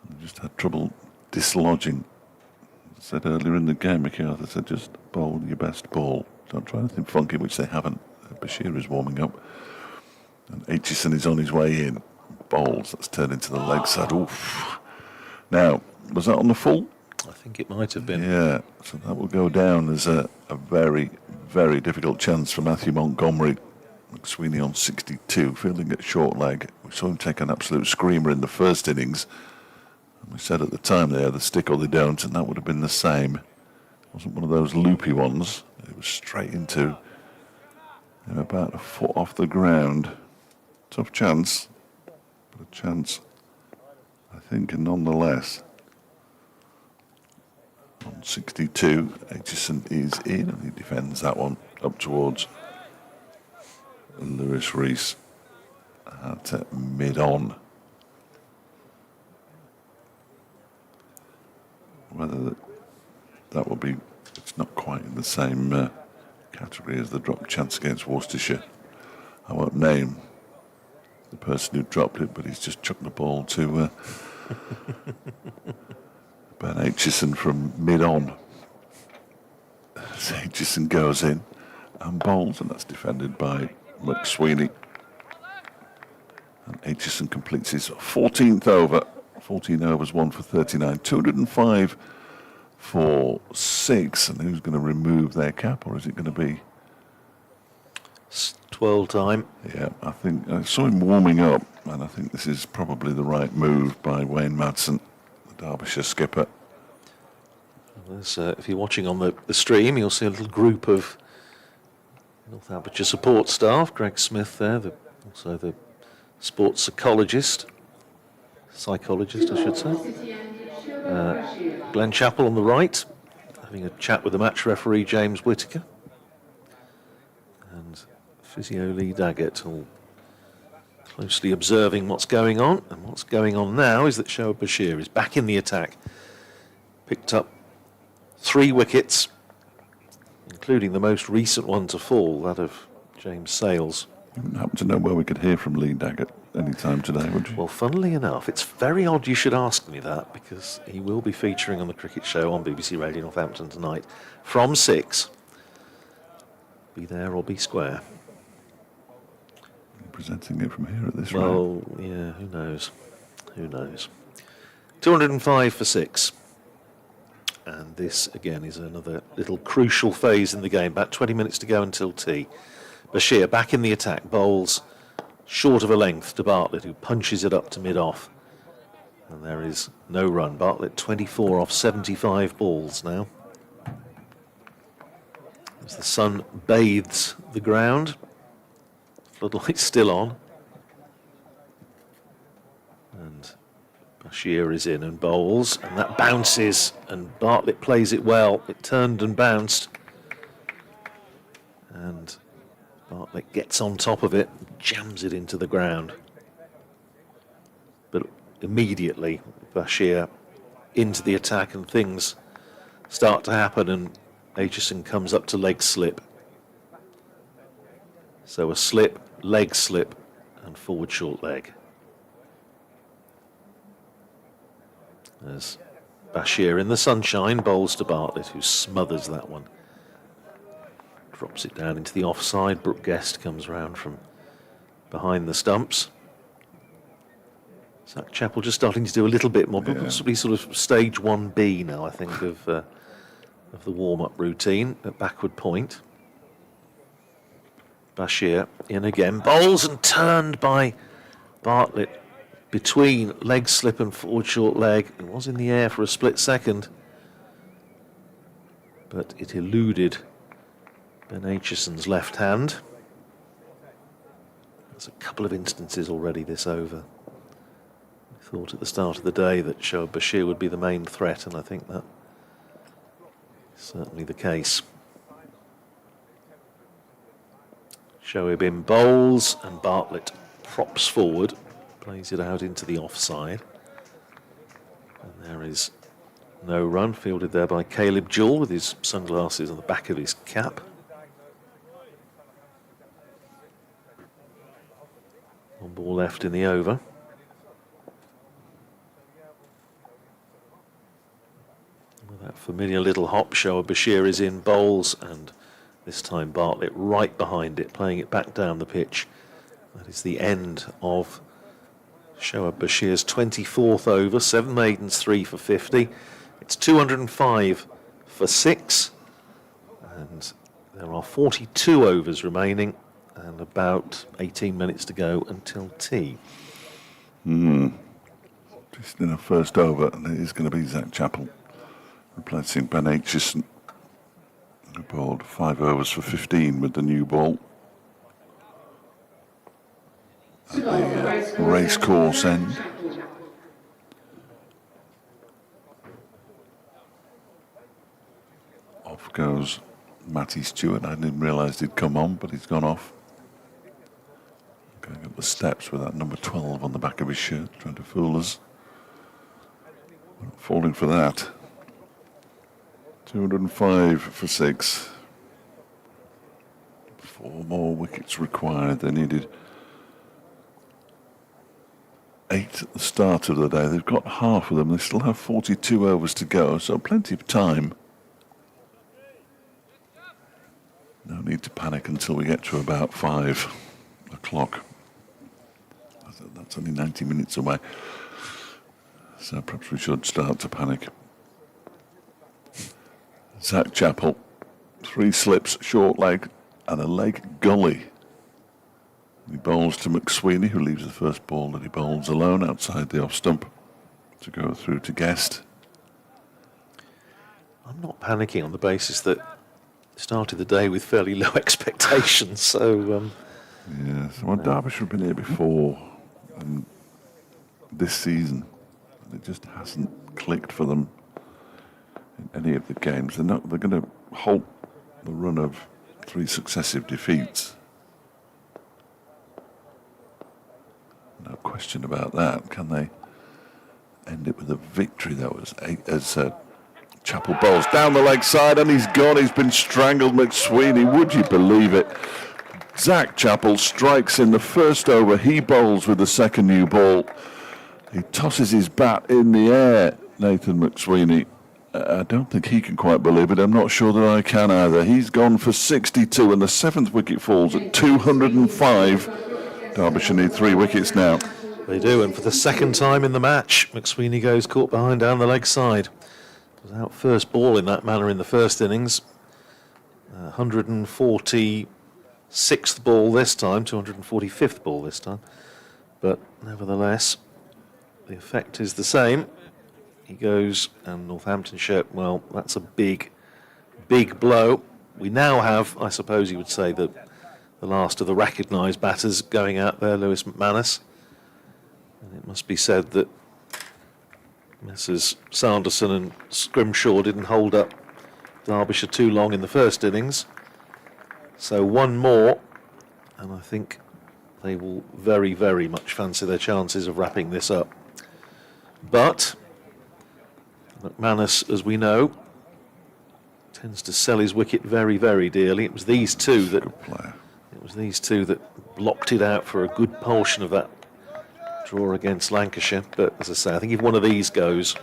I just had trouble dislodging. I said earlier in the game, McArthur said, just bowl your best ball. Don't try anything funky, which they haven't. Bashir is warming up. And Aitchison is on his way in. Bowls, that's turned into the leg side. Oof. Now, was that on the full? I think it might have been. Yeah, so that will go down as a very, very difficult chance for Matthew Montgomery. McSweeney on 62, fielding at short leg. We saw him take an absolute screamer in the first innings. And we said at the time they either stick or they don't, and that would have been the same. It wasn't one of those loopy ones. It was straight into about a foot off the ground. Tough chance, but a chance, I think, nonetheless. On 62, Aitchison is in, and he defends that one up towards Lewis Rees at mid-on. Whether that will be, it's not quite in the same category as the drop chance against Worcestershire. I won't name the person who dropped it, but he's just chucked the ball to Ben Aitchison from mid-on. Aitchison goes in and bowls, and that's defended by McSweeney. And Aitchison completes his 14th over. 14 overs, 1 for 39. 205 for 6. And who's going to remove their cap, or is it going to be? 12 time. Yeah, I think I saw him warming up, and I think this is probably the right move by Wayne Madsen, the Derbyshire skipper. If you're watching on the stream, you'll see a little group of Northamptonshire support staff. Greg Smith there, also the sports psychologist, I should say. Glenn Chappell on the right, having a chat with the match referee James Whittaker. And physio Lee Daggett, all closely observing what's going on. And what's going on now is that Shoaib Bashir is back in the attack. Picked up 3 wickets, including the most recent one to fall, that of James Sales. You wouldn't happen to know where we could hear from Lee Daggett any time today, would you? Well, funnily enough, it's very odd you should ask me that, because he will be featuring on the cricket show on BBC Radio Northampton tonight from 6. Be there or be square. You're presenting it from here at this rate. Well, yeah, who knows? Who knows? 205 for 6. And this, again, is another little crucial phase in the game. About 20 minutes to go until tea. Bashir back in the attack, bowls short of a length to Bartlett, who punches it up to mid-off. And there is no run. Bartlett 24 off 75 balls now. As the sun bathes the ground, floodlights still on. And Bashir is in and bowls, and that bounces, and Bartlett plays it well. It turned and bounced, and Bartlett gets on top of it, jams it into the ground. But immediately, Bashir into the attack, and things start to happen, and Aitchison comes up to leg slip. So a slip, leg slip, and forward short leg. As Bashir in the sunshine bowls to Bartlett, who smothers that one. Drops it down into the offside. Brooke Guest comes round from behind the stumps. Zach Chappell just starting to do a little bit more, but possibly sort of stage 1B now, I think, of the warm-up routine at backward point. Bashir in again, bowls and turned by Bartlett between leg slip and forward short leg. It was in the air for a split second, but it eluded Ben Aitchison's left hand. There's a couple of instances already this over. We thought at the start of the day that Shoaib Bashir would be the main threat, and I think that is certainly the case. Shoaib in bowls, and Bartlett props forward, plays it out into the offside. And there is no run, fielded there by Caleb Jewell with his sunglasses on the back of his cap. One ball left in the over. With that familiar little hop, Shoaib Bashir is in bowls, and this time Bartlett right behind it, playing it back down the pitch. That is the end of Shoaib Bashir's 24th over, 7 maidens, 3 for 50. It's 205 for 6, and there are 42 overs remaining, and about 18 minutes to go until tea. Just in a first over, and it is going to be Zach Chappell replacing Ben Aitchison, who bowled 5 overs for 15 with the new ball. At the racecourse end. Off goes Matty Stewart. I didn't realise he'd come on, but he's gone off. Going up the steps with that number 12 on the back of his shirt, trying to fool us. Not falling for that. 205 for 6. 4 more wickets required. They needed 8 at the start of the day. They've got half of them. They still have 42 overs to go, so plenty of time. No need to panic until we get to about 5 o'clock. That's only 90 minutes away. So perhaps we should start to panic. Zach Chappell, 3 slips, short leg, and a leg gully. He bowls to McSweeney, who leaves the first ball that he bowls alone outside the off stump to go through to Guest. I'm not panicking on the basis that started the day with fairly low expectations, so... Yes, well, Derbyshire have been here before this season. It just hasn't clicked for them in any of the games. They're going to halt the run of 3 successive defeats. No question about that. Can they end it with a victory? That was as Chappell bowls down the leg side, and he's gone. He's been strangled, McSweeney. Would you believe it? Zach Chappell strikes in the first over. He bowls with the second new ball. He tosses his bat in the air, Nathan McSweeney. I don't think he can quite believe it. I'm not sure that I can either. He's gone for 62, and the 7th wicket falls at 205. Derbyshire need 3 wickets now. They do, and for the second time in the match, McSweeney goes caught behind down the leg side. Was out first ball in that manner in the first innings. 146th ball this time, 245th ball this time. But nevertheless, the effect is the same. He goes, and Northamptonshire, well, that's a big, big blow. We now have, I suppose you would say, the last of the recognised batters going out there, Lewis McManus. And it must be said that Messrs Sanderson and Scrimshaw didn't hold up Derbyshire too long in the first innings. So one more, and I think they will very, very much fancy their chances of wrapping this up. But McManus, as we know, tends to sell his wicket very, very dearly. It was these two that blocked it out for a good portion of that draw against Lancashire. But as I say, I think if one of these goes,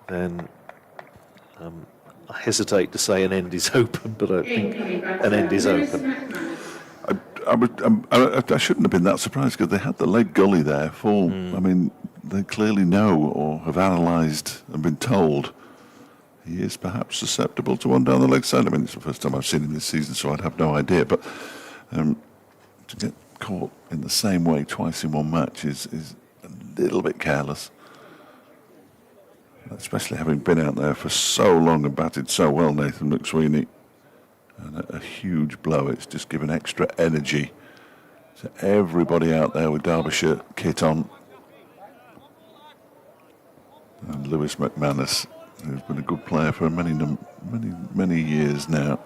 then I hesitate to say an end is open, but I think an end is open. I shouldn't have been that surprised because they had the leg gully there full. I mean, they clearly know or have analysed and been told he is perhaps susceptible to one down the leg side. I mean, it's the first time I've seen him this season, so I'd have no idea. But to get caught in the same way twice in one match is a little bit careless. Especially having been out there for so long and batted so well, Nathan McSweeney. And a huge blow. It's just given extra energy to everybody out there with Derbyshire kit on. And Lewis McManus, who's been a good player for many years now.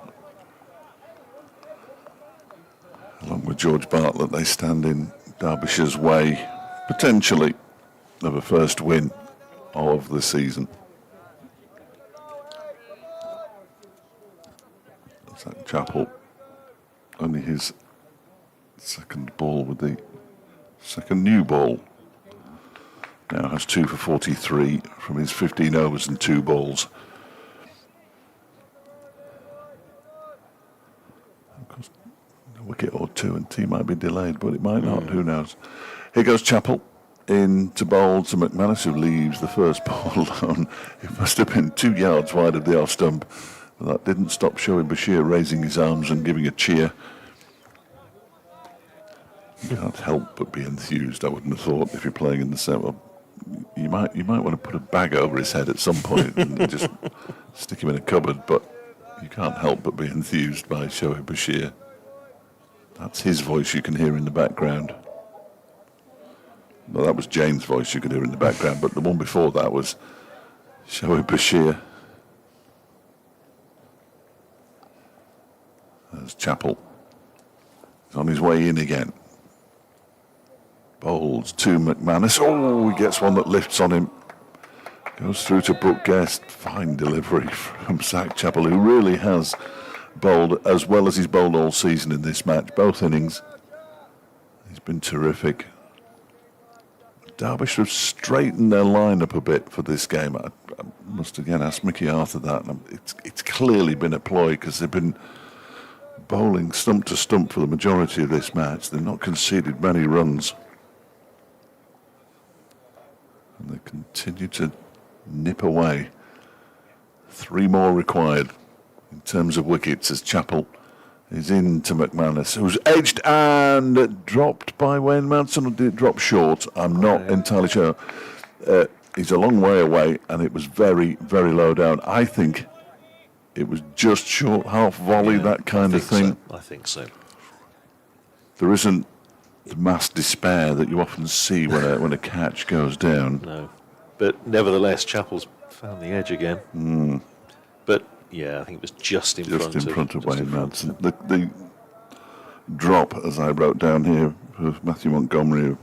Along with George Bartlett, they stand in Derbyshire's way, potentially, of a first win of the season. Zach Chappell, only his second ball with the second new ball. Now has 2 for 43 from his 15 overs and 2 balls. Of course, a wicket or 2 and tea might be delayed, but it might not, who knows. Here goes Chappell in to bowl to McManus, who leaves the first ball alone. It must have been 2 yards wide of the off stump. But that didn't stop Shoaib Bashir raising his arms and giving a cheer. You can't help but be enthused, I wouldn't have thought, if you're playing in the set. Well, you might want to put a bag over his head at some point and just stick him in a cupboard, but you can't help but be enthused by Shoaib Bashir. That's his voice you can hear in the background. Well, that was Jane's voice you could hear in the background, but the one before that was Shoaib Bashir. There's Chappell. He's on his way in again. Bowls to McManus. Oh, he gets one that lifts on him. Goes through to Brooke Guest. Fine delivery from Zach Chappell, who really has bowled as well as he's bowled all season in this match, both innings. He's been terrific. Derbyshire have straightened their line-up a bit for this game. I must again ask Mickey Arthur that. It's clearly been a ploy because they've been bowling stump to stump for the majority of this match. They've not conceded many runs. And they continue to nip away. 3 more required in terms of wickets as Chappell is into McManus, who's edged and dropped by Wayne Madsen, or did it drop short? I'm not entirely sure. He's a long way away, and it was very, very low down. I think it was just short, half volley, that kind of thing. I think so. There isn't the mass despair that you often see when a catch goes down. No. But nevertheless, Chappell's found the edge again. But yeah, I think it was just in front of Wayne Madsen. The drop, as I wrote down here, of Matthew Montgomery,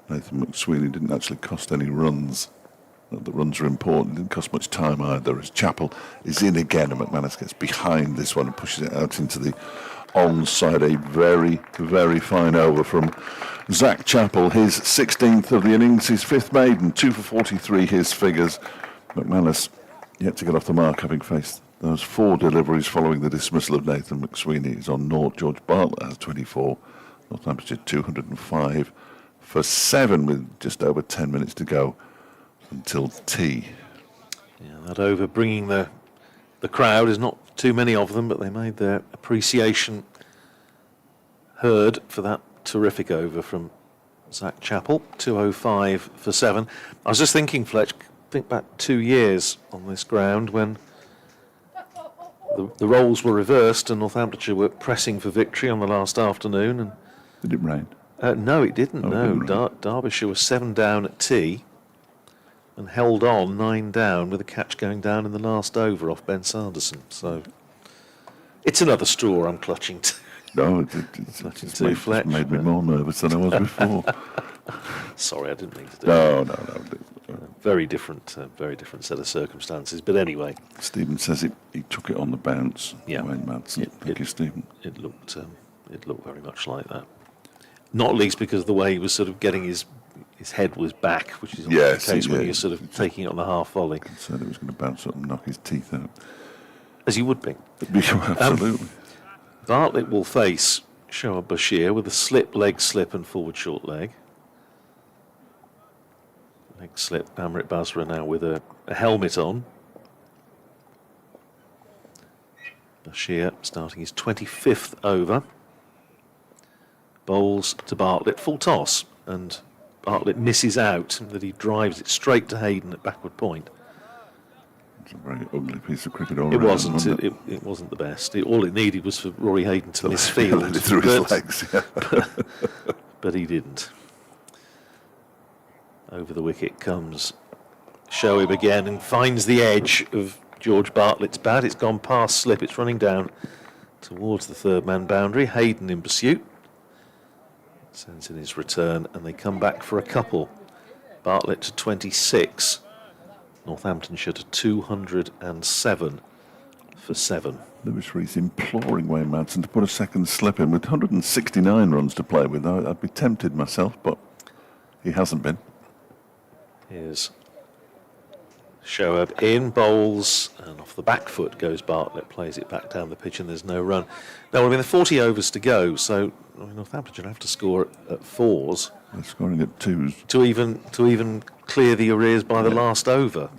Nathan McSweeney, didn't actually cost any runs. The runs are important. Didn't cost much time either. As Chappell is in again, and McManus gets behind this one and pushes it out into the onside. A very, very fine over from Zach Chappell. His 16th of the innings, his 5th maiden, 2 for 43. His figures. McManus yet to get off the mark, having faced those 4 deliveries following the dismissal of Nathan McSweeney. He's on naught. George Bartlett has 24. Northamptonshire 205 for 7 with just over 10 minutes to go until tea. Yeah, that over bringing the crowd. Is not too many of them, but they made their appreciation heard for that terrific over from Zach Chappell. 205 for 7. I was just thinking, Fletch, think back 2 years on this ground when the roles were reversed and Northamptonshire were pressing for victory on the last afternoon. And did it rain? No, it didn't. Oh, No, it didn't rain. Derbyshire was 7 down at tea and held on 9 down with a catch going down in the last over off Ben Sanderson. So it's another straw I'm clutching to. No, it's made me more nervous than I was before. Sorry, I didn't mean to do No. Very different set of circumstances. But anyway, Stephen says he took it on the bounce. Yeah. Wayne Madsen. Thank you, Stephen. it looked very much like that. Not least because of the way he was sort of getting his head was back, which is Yes, the case when yeah. you're sort of taking it on the half volley, Said it was going to bounce up and knock his teeth out. as you would be. Absolutely. Bartlett will face Shoaib Bashir with a leg slip and forward short leg. Leg slip, Amrit Basra now with a helmet on. Bashir starting his 25th over. Bowls to Bartlett, full toss, and Bartlett misses out, that he drives it straight to Hayden at backward point. It's a very ugly piece of cricket all It round, wasn't. it? It wasn't the best. All it needed was for Rory Hayden to miss field. Let it through his legs. Yeah. But he didn't. Over the wicket comes Shoaib again and finds the edge of George Bartlett's bat. It's gone past slip. It's running down towards the third man boundary. Hayden in pursuit. Sends in his return and they come back for a couple. Bartlett to 26. Northamptonshire to 207 for 7. Lewis Rees imploring Wayne Madsen to put a second slip in with 169 runs to play with. I'd be tempted myself, but he hasn't been. Here's Shoaib in, bowls, and off the back foot goes Bartlett, plays it back down the pitch, and there's no run. Now, I mean, there are 40 overs to go, so Northamptonshire have to score at 4s. They're scoring at 2s. To even clear the arrears by the last over.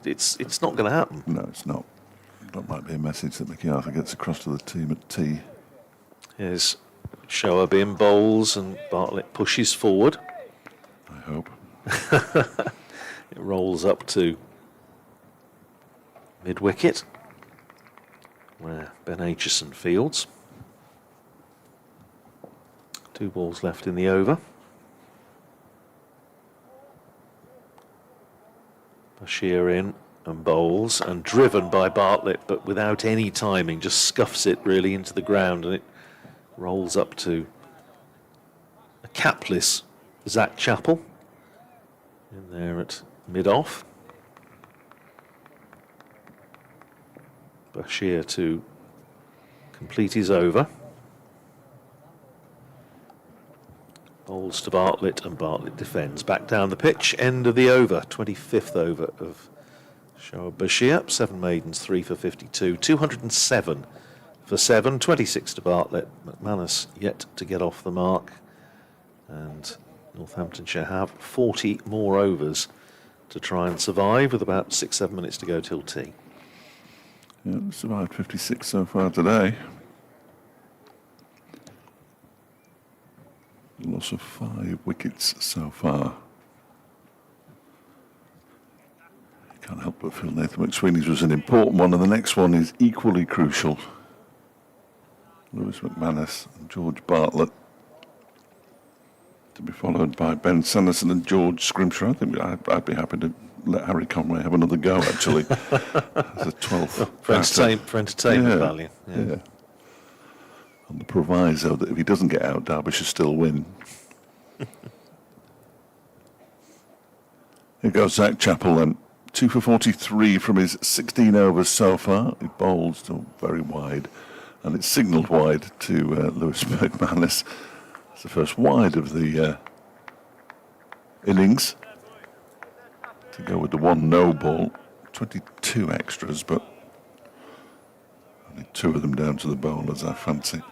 It's not going to happen. No, it's not. That might be a message that Mickey Arthur gets across to the team at tea. Here's Shoaib in, bowls, and Bartlett pushes forward. I hope. It rolls up to mid-wicket, where Ben Aitchison fields. 2 balls left in the over. Bashir in and bowls, and driven by Bartlett, but without any timing, just scuffs it really into the ground, and it rolls up to a capless Zach Chappell in there at mid-off. Derbyshire to complete his over. Bowls to Bartlett, and Bartlett defends. Back down the pitch, end of the over, 25th over of Derbyshire. 7 maidens, 3 for 52, 207 for 7, 26 to Bartlett. McManus yet to get off the mark, and Northamptonshire have 40 more overs to try and survive, with about 6-7 minutes to go till tea. Yeah, we've survived 56 so far today. Loss of 5 wickets so far. Can't help but feel Nathan McSweeney's was an important one, and the next one is equally crucial. Lewis McManus and George Bartlett, to be followed by Ben Sanderson and George Scrimshaw. I think I'd be happy to let Harry Conway have another go, actually, as a 12th. For entertainment value. Yeah. On the proviso that if he doesn't get out, Derbyshire still win. Here goes Zach Chappell then. 2 for 43 from his 16 overs so far. He bowls to very wide, and it's signalled wide to Lewis McManus. It's the first wide of the innings. To go with the 1 no ball. 22 extras, but only 2 of them down to the bowlers, I fancy.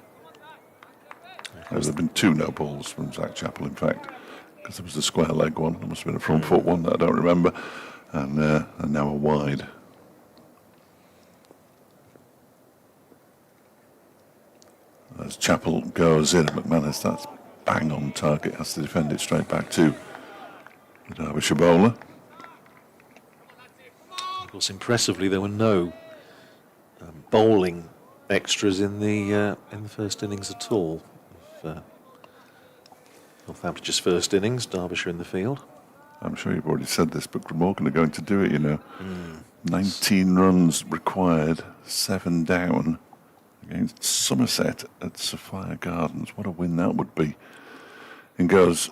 There have been 2 no balls from Zach Chappell, in fact, because there was the square leg one. There must have been a front foot one that I don't remember. And now a wide. As Chappell goes in, McManus, that's bang on target, has to defend it straight back to the Derbyshire bowler. Of course, impressively, there were no bowling extras in the first innings at all. Northampton's first innings, Derbyshire in the field. I'm sure you've already said this, but Glamorgan are going to do it, you know. 19 runs required, 7 down against Somerset at Sophia Gardens. What a win that would be. In goes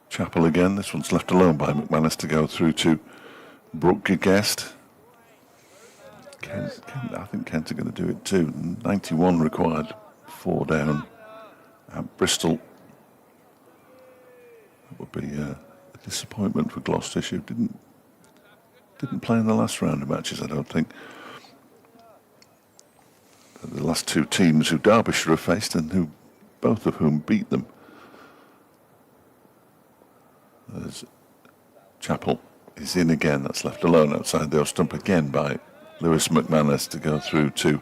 Chappell again. This one's left alone by McManus to go through to Brooke Guest. I think Kent are going to do it too. 91 required, 4 down at Bristol. That would be a disappointment for Gloucestershire. Didn't play in the last round of matches, I don't think. The last 2 teams who Derbyshire have faced, and who both of whom beat them. There's Chappell is in again. That's left alone outside the off stump again by Lewis McManus to go through to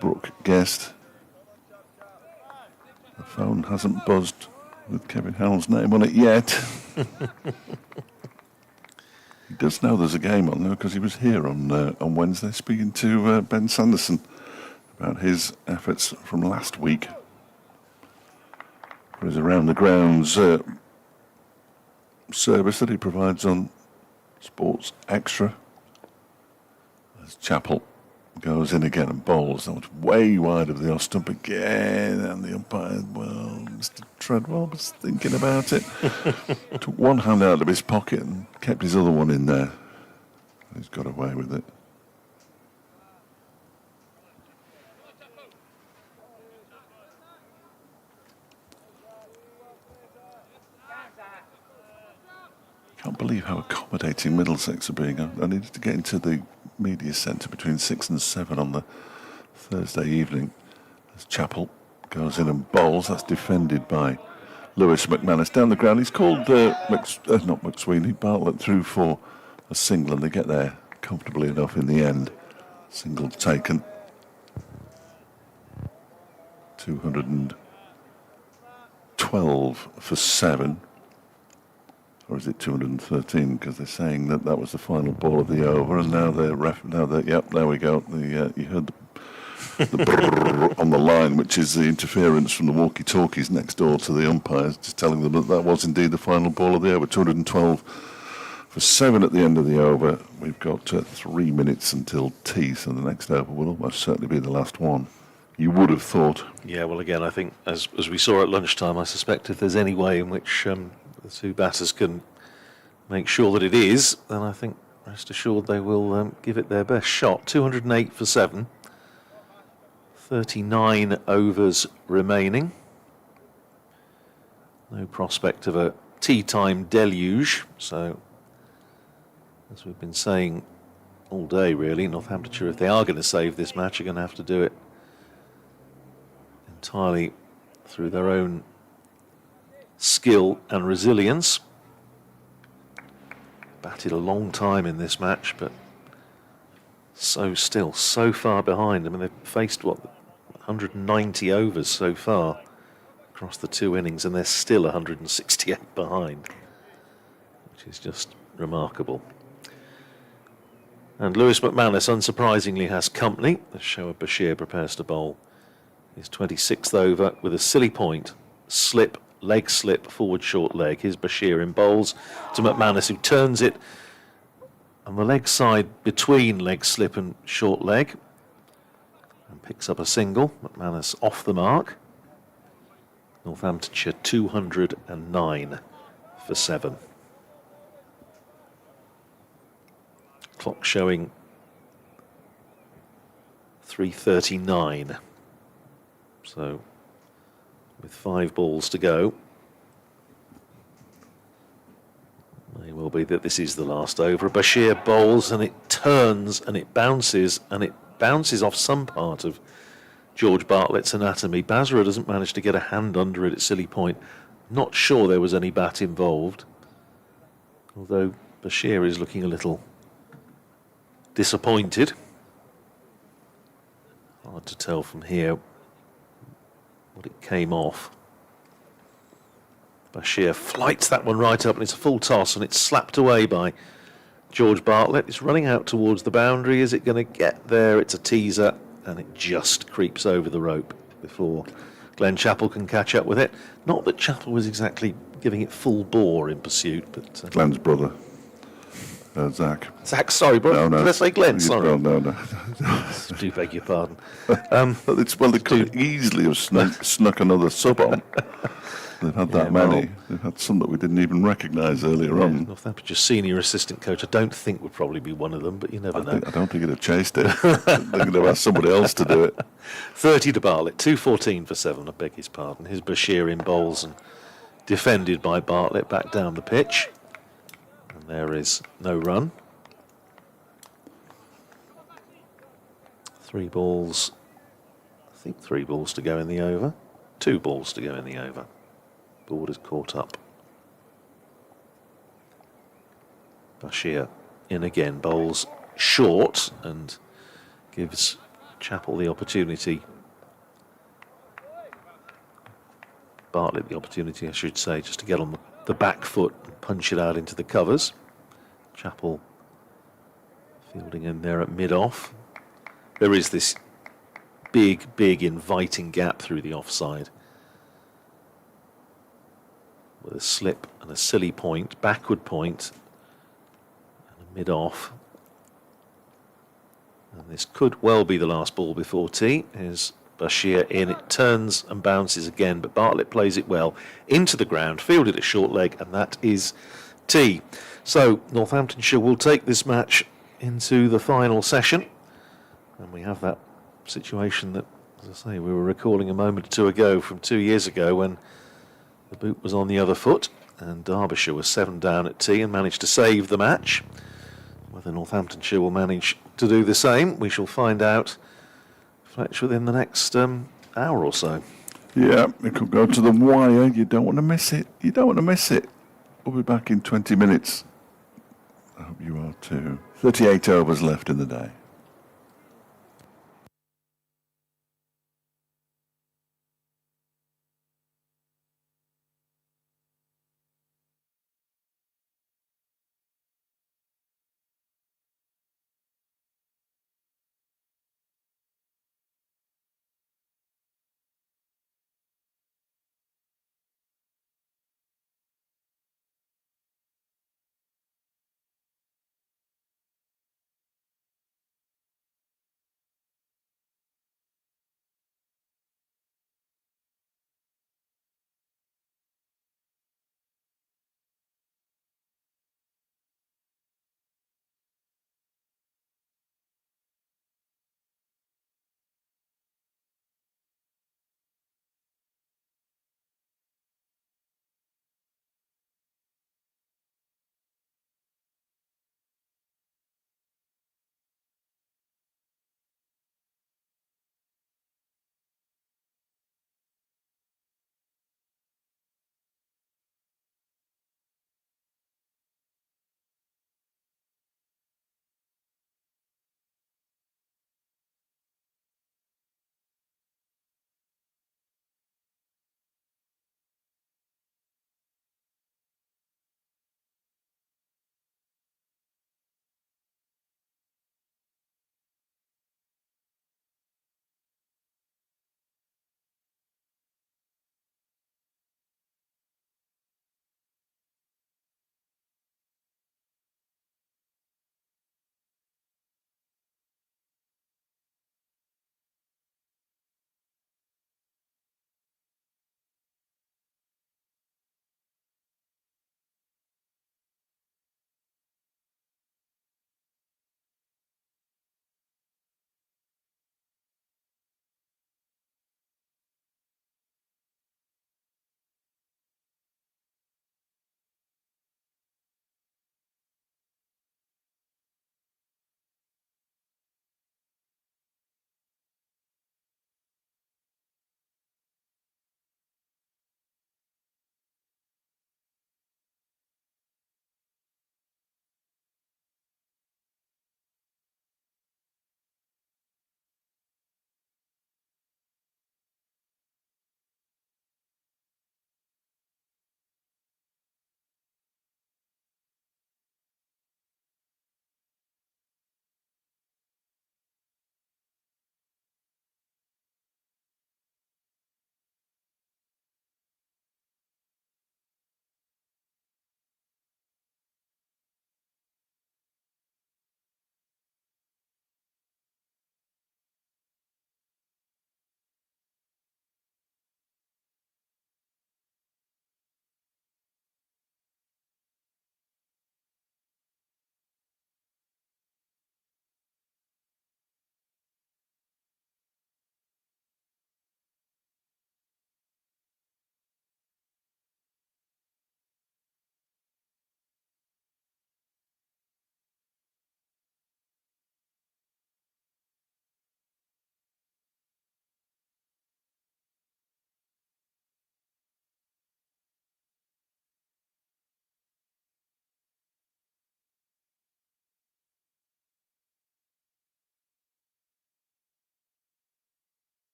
Brooke Guest. The phone hasn't buzzed with Kevin Howell's name on it yet. He does know there's a game on there because he was here on Wednesday speaking to Ben Sanderson about his efforts from last week for his around the grounds service that he provides on Sports Extra. As Chappell goes in again and bowls. That was way wide of the off stump again, and the umpire, well, Mr. Treadwell was thinking about it. Took one hand out of his pocket and kept his other one in there. He's got away with it. Can't believe how accommodating Middlesex are being. I needed to get into the media centre between 6 and 7 on the Thursday evening. As Chappell goes in and bowls, that's defended by Lewis McManus. Down the ground, he's called not McSweeney, Bartlett through for a single, and they get there comfortably enough in the end. Single taken. 212 for 7. Or is it 213? Because they're saying that was the final ball of the over, and now yep, there we go. You heard the brrr on the line, which is the interference from the walkie-talkies next door to the umpires, just telling them that was indeed the final ball of the over. 212 for 7 at the end of the over. We've got 3 minutes until tea, so the next over will almost certainly be the last one. You would have thought. Yeah, well, again, I think as we saw at lunchtime, I suspect if there's any way in which the 2 batters can make sure that it is, then I think rest assured they will give it their best shot. 208 for 7. 39 overs remaining. No prospect of a tea time deluge. So, as we've been saying all day, really, Northamptonshire, if they are going to save this match, are going to have to do it entirely through their own skill and resilience. Batted a long time in this match, but still so far behind. I mean, they've faced, 190 overs so far across the 2 innings, and they're still 168 behind, which is just remarkable. And Lewis McManus, unsurprisingly, has company. The Shoaib Bashir prepares to bowl his 26th over with a silly point, leg slip, forward short leg. Here's Bashir in bowls to McManus, who turns it on the leg side between leg slip and short leg and picks up a single. McManus off the mark. Northamptonshire 209 for 7. Clock showing 3:39. So, with 5 balls to go, may well be that this is the last over. Bashir bowls and it turns and it bounces off some part of George Bartlett's anatomy. Basra doesn't manage to get a hand under it at silly point. Not sure there was any bat involved, although Bashir is looking a little disappointed. Hard to tell from here what it came off. Bashir flights that one right up, and it's a full toss, and it's slapped away by George Bartlett. It's running out towards the boundary. Is it going to get there? It's a teaser, and it just creeps over the rope before Glenn Chappell can catch up with it. Not that Chappell was exactly giving it full bore in pursuit, but Glenn's brother, Zach. Zach, sorry, bro. No. Did I say Glenn? Sorry. No. Do beg your pardon. They could easily have snuck another sub on. They've had that many. They've had some that we didn't even recognise earlier on. Northamptonshire senior assistant coach, I don't think would probably be one of them, but you never know. I don't think he'd have chased it. They're going to have somebody else to do it. 30 to Bartlett, 2:14 for 7, I beg his pardon. Here's Bashir in bowls and defended by Bartlett back down the pitch. And there is no run. 3 balls, I think 3 balls to go in the over. 2 balls to go in the over. Board is caught up. Bashir in again, bowls short and gives Chappell the opportunity. Bartlett the opportunity, I should say, just to get on the back foot and punch it out into the covers. Chappell fielding in there at mid-off. There is this big inviting gap through the offside, with a slip and a silly point, backward point, and a mid-off. And this could well be the last ball before tea. Here's Bashir in, it turns and bounces again, but Bartlett plays it well into the ground, fielded at short leg, and that is tea. So Northamptonshire will take this match into the final session, and we have that situation that, as I say, we were recalling a moment or two ago from 2 years ago when the boot was on the other foot and Derbyshire was 7 down at tea and managed to save the match. Whether Northamptonshire will manage to do the same, we shall find out, Fletch, within the next hour or so. Yeah, it could go to the wire. You don't want to miss it. You don't want to miss it. We'll be back in 20 minutes. I hope you are too. 38 overs left in the day.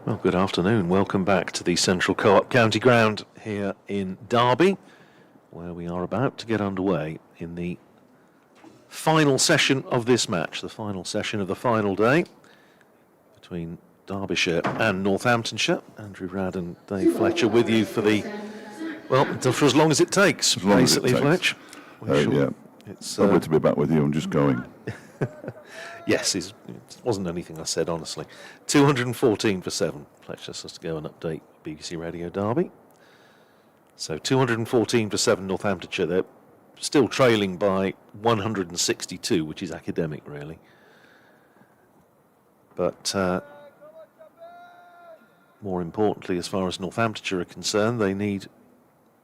Well, good afternoon. Welcome back to the Central Co-op County Ground here in Derby, where we are about to get underway in the final session of this match, the final session of the final day between Derbyshire and Northamptonshire. Andrew Radd and Dave Fletcher with you for the, well, for as long as it takes, long as it basically, takes. Fletch. Yeah. It's Lovely to be back with you. I'm just going. Yes, it wasn't anything I said, honestly. 214 for 7. Fletcher has to go and update BBC Radio Derby. So 214 for 7 Northamptonshire. They're still trailing by 162, which is academic, really. But more importantly, as far as Northamptonshire are concerned, they need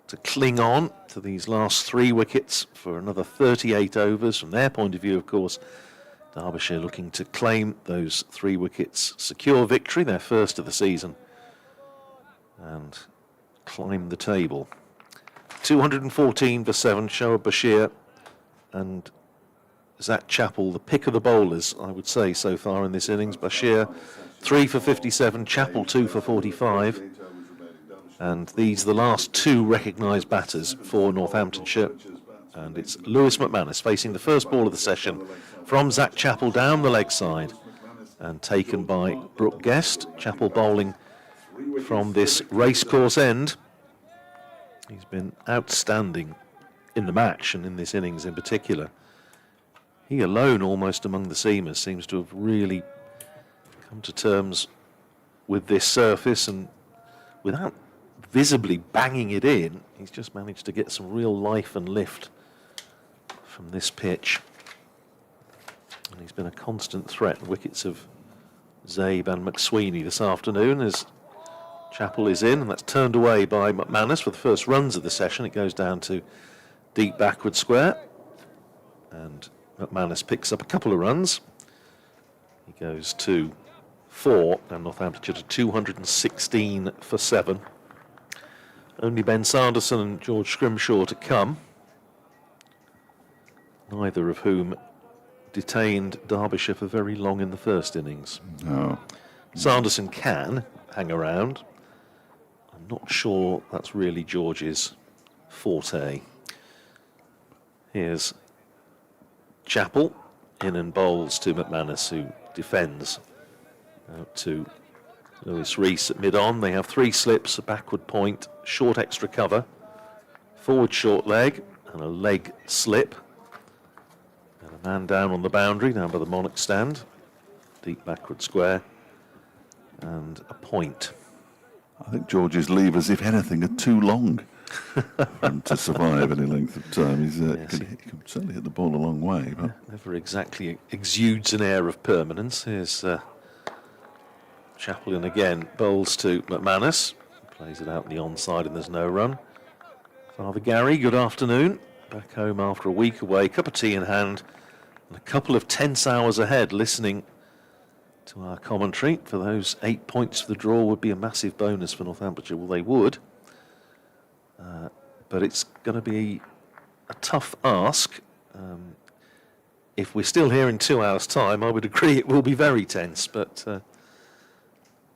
to cling on to these last 3 wickets for another 38 overs. From their point of view, of course, Derbyshire looking to claim those 3 wickets, secure victory, their first of the season, and climb the table. 214 for 7, Shoaib Bashir and Zach Chappell, the pick of the bowlers, I would say, so far in this innings. Bashir 3 for 57, Chappell 2 for 45. And these are the last 2 recognised batters for Northamptonshire. And it's Lewis McManus facing the first ball of the session from Zach Chappell down the leg side and taken by Brooke Guest. Chappell bowling from this racecourse end. He's been outstanding in the match and in this innings in particular. He alone, almost among the seamers, seems to have really come to terms with this surface, and without visibly banging it in, he's just managed to get some real life and lift from this pitch. And he's been a constant threat. Wickets of Zabe and McSweeney this afternoon as Chappell is in, and that's turned away by McManus for the first runs of the session. It goes down to deep backward square, and McManus picks up a couple of runs. He goes to 4, and Northamptonshire to 216 for 7. Only Ben Sanderson and George Scrimshaw to come, neither of whom detained Derbyshire for very long in the first innings. No. Sanderson can hang around. I'm not sure that's really George's forte. Here's Chappell in and bowls to McManus, who defends out to Lewis Rees at mid-on. They have 3 slips, a backward point, short extra cover, forward short leg and a leg slip. And a man down on the boundary, down by the Monarch stand. Deep backward square and a point. I think George's levers, if anything, are too long for him to survive any length of time. He can certainly hit the ball a long way. But Never exactly exudes an air of permanence. Here's Chappell in again, bowls to McManus. Plays it out in the onside and there's no run. Father Gary, good afternoon. Back home after a week away, cup of tea in hand and a couple of tense hours ahead listening to our commentary. For those 8 points for the draw would be a massive bonus for Northamptonshire. Well, they would. But it's going to be a tough ask. If we're still here in 2 hours' time, I would agree it will be very tense, but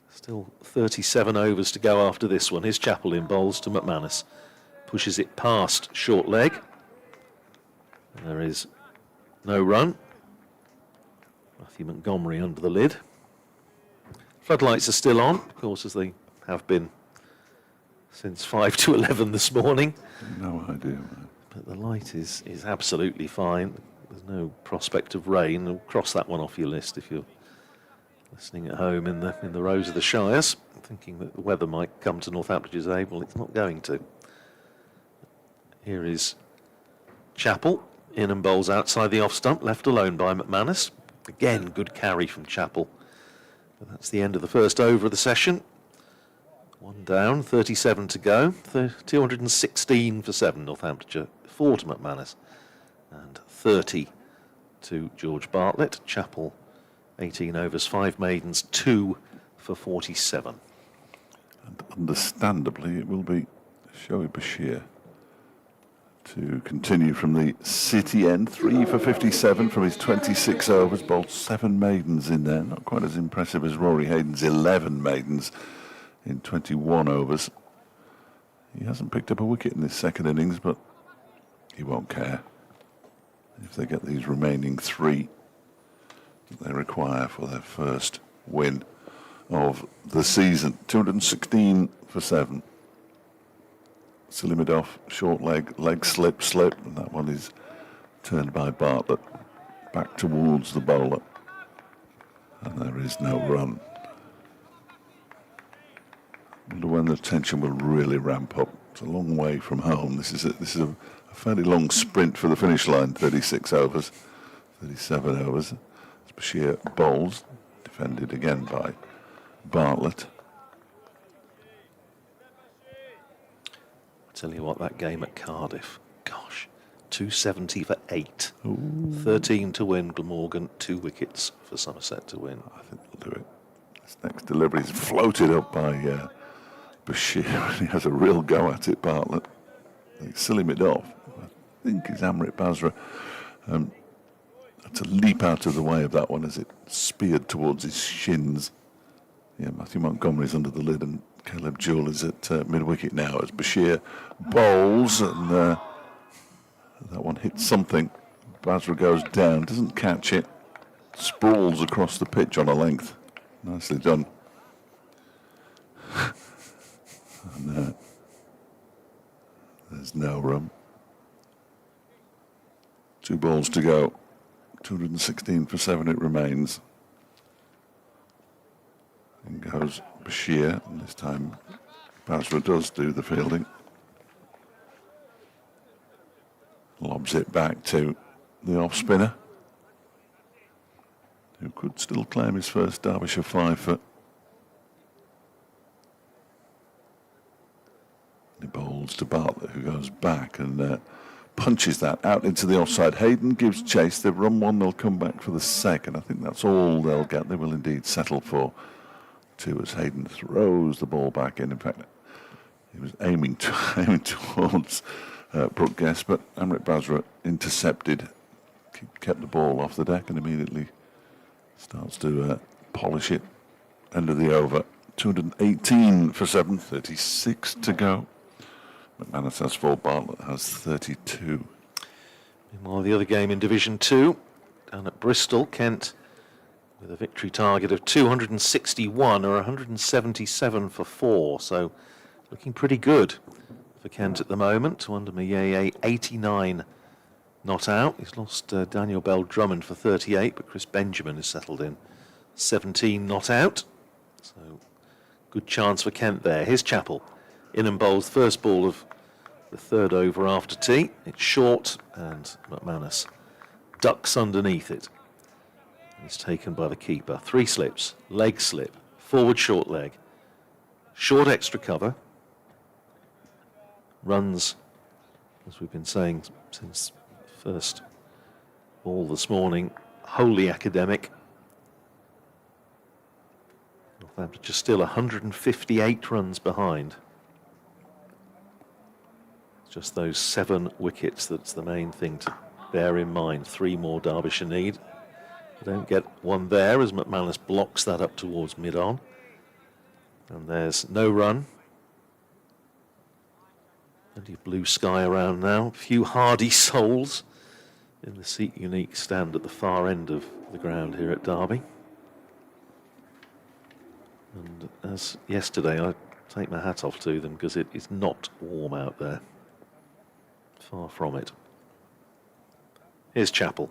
still 37 overs to go after this one. Here's Chappell in, bowls to McManus. Pushes it past short leg. And there is no run. Matthew Montgomery under the lid. Floodlights are still on, of course, as they have been since 5 to 11 this morning. no idea. But the light is absolutely fine. There's no prospect of rain. We'll cross that one off your list if you're listening at home in the rows of the Shires, thinking that the weather might come to Northamptonshire's aid. Well, it's not going to. Here is Chappell, in and bowls outside the off stump, left alone by McManus. Again, good carry from Chappell. But that's the end of the first over of the session. 1 down, 37 to go. 216 for 7, Northamptonshire. 4 to McManus. And 30 to George Bartlett. Chappell, 18 overs, 5 maidens, 2 for 47. And understandably, it will be Shoaib Bashir to continue from the City end. 3 for 57 from his 26 overs, bowled 7 maidens in there. Not quite as impressive as Rory Hayden's 11 maidens in 21 overs. He hasn't picked up a wicket in this second innings, but he won't care if they get these remaining 3 that they require for their first win of the season. 216 for 7. Silimidov, short leg slip, and that one is turned by Bartlett back towards the bowler. And there is no run. I wonder when the tension will really ramp up. It's a long way from home. This is a fairly long sprint for the finish line. 36 overs, 37 overs. Bashir bowls, defended again by Bartlett. Tell you what, that game at Cardiff, gosh, 270 for 8. Ooh. 13 to win, Glamorgan, 2 wickets for Somerset to win. I think they'll do it. This next delivery is floated up by Bashir. He has a real go at it, Bartlett. Silimidov, I think is Amrit Basra. To leap out of the way of that one as it speared towards his shins. Yeah, Matthew Montgomery's under the lid and Caleb Jewell is at mid-wicket now as Bashir bowls, and that one hits something. Basra goes down, doesn't catch it, sprawls across the pitch on a length. Nicely done. And there's no run. 2 balls to go. 216 for 7 it remains. In goes Bashir, and this time Basra does do the fielding. Lobs it back to the off-spinner, who could still claim his first Derbyshire 5 foot. He bowls to Bartlett, who goes back and punches that out into the offside. Hayden gives chase. They've run 1, they'll come back for the second. I think that's all they'll get. They will indeed settle for 2 as Hayden throws the ball back in. In fact, he was aiming towards Brooke Guest, but Amrit Basra intercepted, kept the ball off the deck and immediately starts to polish it. End of the over. 218 for 7, 36 to go. McManus has 4, Bartlett has 32. Meanwhile, the other game in Division 2, down at Bristol, Kent, with a victory target of 261 or 177 for 4. So looking pretty good for Kent at the moment. Wanda Mayeye, 89 not out. He's lost Daniel Bell Drummond for 38, but Chris Benjamin is settled in. 17 not out. So good chance for Kent there. Here's Chappell. In and bowls first ball of the 3rd over after tea. It's short and McManus ducks underneath it. It's taken by the keeper. 3 slips, leg slip, forward short leg, short extra cover. Runs, as we've been saying since first ball this morning, wholly academic. Northamptonshire still 158 runs behind. Just those 7 wickets, that's the main thing to bear in mind. 3 more Derbyshire need. They don't get one there as McManus blocks that up towards mid-on. And there's no run. Plenty of blue sky around now. A few hardy souls in the Seat Unique stand at the far end of the ground here at Derby. And as yesterday, I take my hat off to them because it is not warm out there. Far from it. Here's Chappell.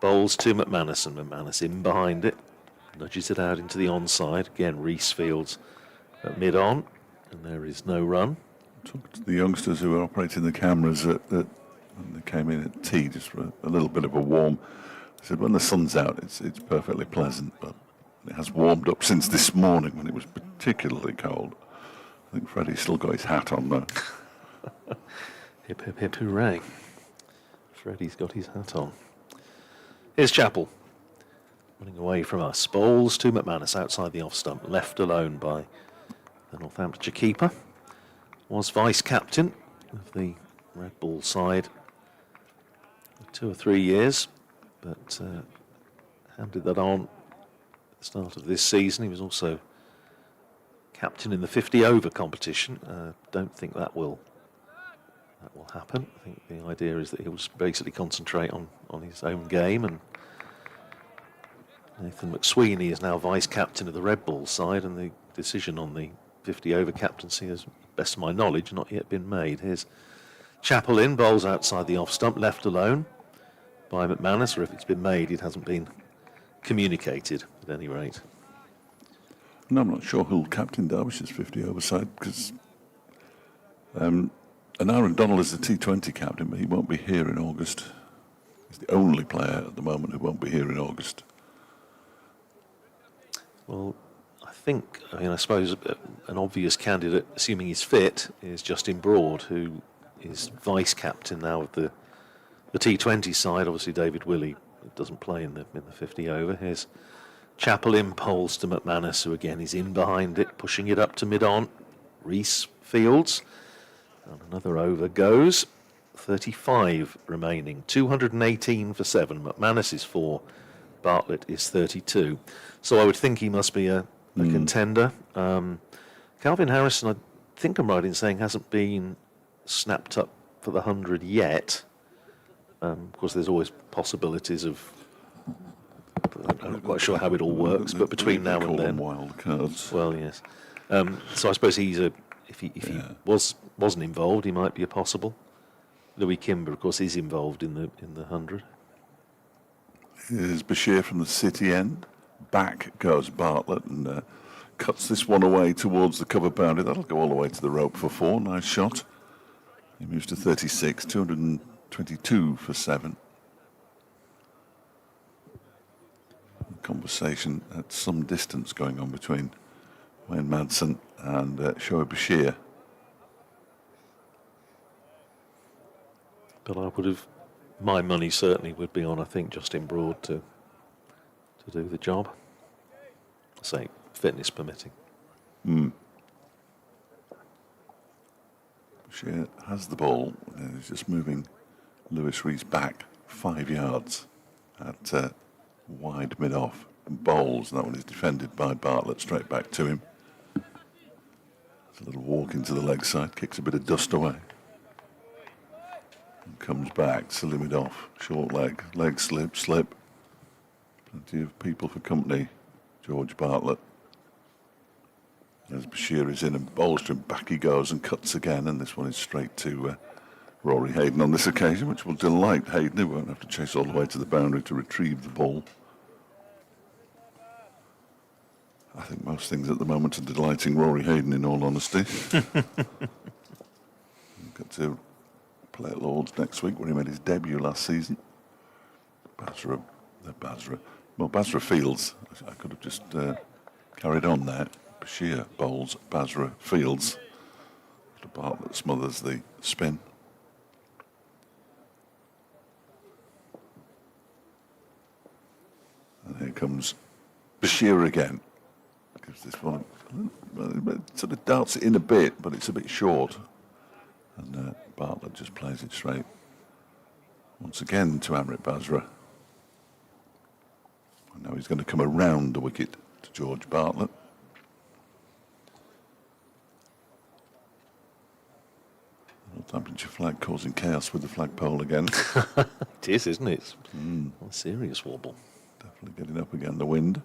Bowls to McManus, and McManus in behind it. Nudges it out into the onside. Again, Reese Fields at mid-on, and there is no run. Talked to the youngsters who were operating the cameras when they came in at tea, just for a little bit of a warm. I said, when the sun's out, it's perfectly pleasant, but it has warmed up since this morning when it was particularly cold. I think Freddie's still got his hat on though. Hip, hip, hip, hooray. Freddie's got his hat on. Here's Chappell. Running away from us. Bowls to McManus outside the off-stump. Left alone by the Northamptonshire keeper. Was vice-captain of the Red Bull side for 2 or 3 years, but handed that on at the start of this season. He was also captain in the 50 over competition. Don't think that will happen. I think the idea is that he'll basically concentrate on his own game, and Nathan McSweeney is now vice captain of the Red Bull side, and the decision on the 50 over captaincy has, best of my knowledge, not yet been made. Here's Chapel bowls outside the off stump, left alone by McManus, or if it's been made, it hasn't been communicated at any rate. And I'm not sure who'll captain Derbyshire's 50 over side, because and Aaron Donald is the T20 captain, but he won't be here in August. He's the only player at the moment who won't be here in August. Well, I suppose an obvious candidate, assuming he's fit, is Justin Broad, who is vice captain now of the T20 side. Obviously, David Willey doesn't play in the 50 over. Here's Chapel poles to McManus, who again is in behind it, pushing it up to mid-on. Reese fields, and another over goes. 35 remaining, 218 for 7. McManus is 4, Bartlett is 32. So I would think he must be a contender. Calvin Harrison, I think I'm right in saying, hasn't been snapped up for the 100 yet. Of course, there's always possibilities of. I'm not quite sure how it all works, but between now and then, wild cards. Well, yes. So I suppose if he wasn't involved, he might be a possible. Louis Kimber, of course, is involved in the 100. Here's Bashir from the city end. Back goes Bartlett and cuts this one away towards the cover boundary. That'll go all the way to the rope for 4. Nice shot. He moves to 36, 222 for 7. Conversation at some distance going on between Wayne Madsen and Shoaib Bashir. But I would have, my money certainly would be on, I think, Justin Broad to do the job. Say, fitness permitting. Bashir has the ball and he's just moving Lewis Rees back 5 yards at wide mid-off and bowls. And that one is defended by Bartlett straight back to him. It's a little walk into the leg side, kicks a bit of dust away. And comes back, silly mid-off, short leg slip. Plenty of people for company. George Bartlett. As Bashir is in and bowls to him, back he goes and cuts again, and this one is straight to Rory Hayden on this occasion, which will delight Hayden. He won't have to chase all the way to the boundary to retrieve the ball. I think most things at the moment are delighting Rory Hayden, in all honesty. Got to play at Lord's next week, where he made his debut last season. Basra Fields. I could have just carried on there. Bashir bowls, Basra Fields. The Bartlett smothers the spin. And here comes Bashir again. Gives this one, sort of darts it in a bit, but it's a bit short. And Bartlett just plays it straight. Once again to Amrit Basra. And now he's going to come around the wicket to George Bartlett. Northamptonshire flag causing chaos with the flagpole again. It is, isn't it? A serious wobble. Definitely getting up again the wind.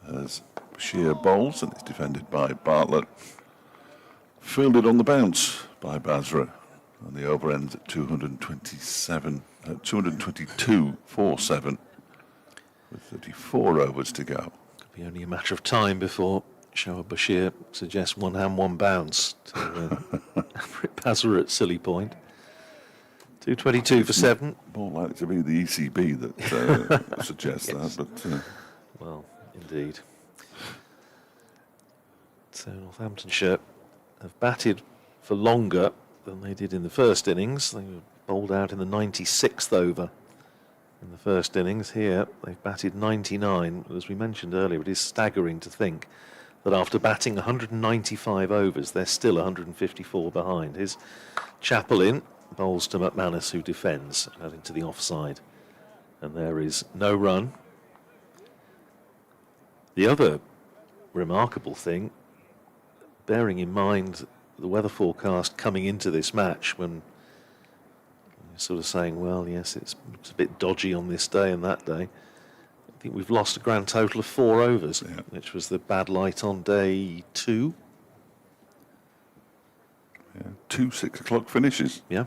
As Bashir bowls, and it's defended by Bartlett. Fielded on the bounce by Basra. And the over ends at 222 for 7. With 34 overs to go. Could be only a matter of time before Shoaib Bashir suggests one hand, one bounce to Basra at silly point. 222 for 7. More likely to be the ECB that suggests Yes. that, but Well, indeed. So Northamptonshire have batted for longer than they did in the first innings. They were bowled out in the 96th over in the first innings. Here they've batted 99. As we mentioned earlier, it is staggering to think that after batting 195 overs, they're still 154 behind. Here's Chapel bowls to McManus, who defends, out into the offside. And there is no run. The other remarkable thing, bearing in mind the weather forecast coming into this match, when you're sort of saying, well, yes, it's a bit dodgy on this day and that day, I think we've lost a grand total of 4 overs, which was the bad light on day 2. Yeah, 2 6 o'clock finishes. Yeah.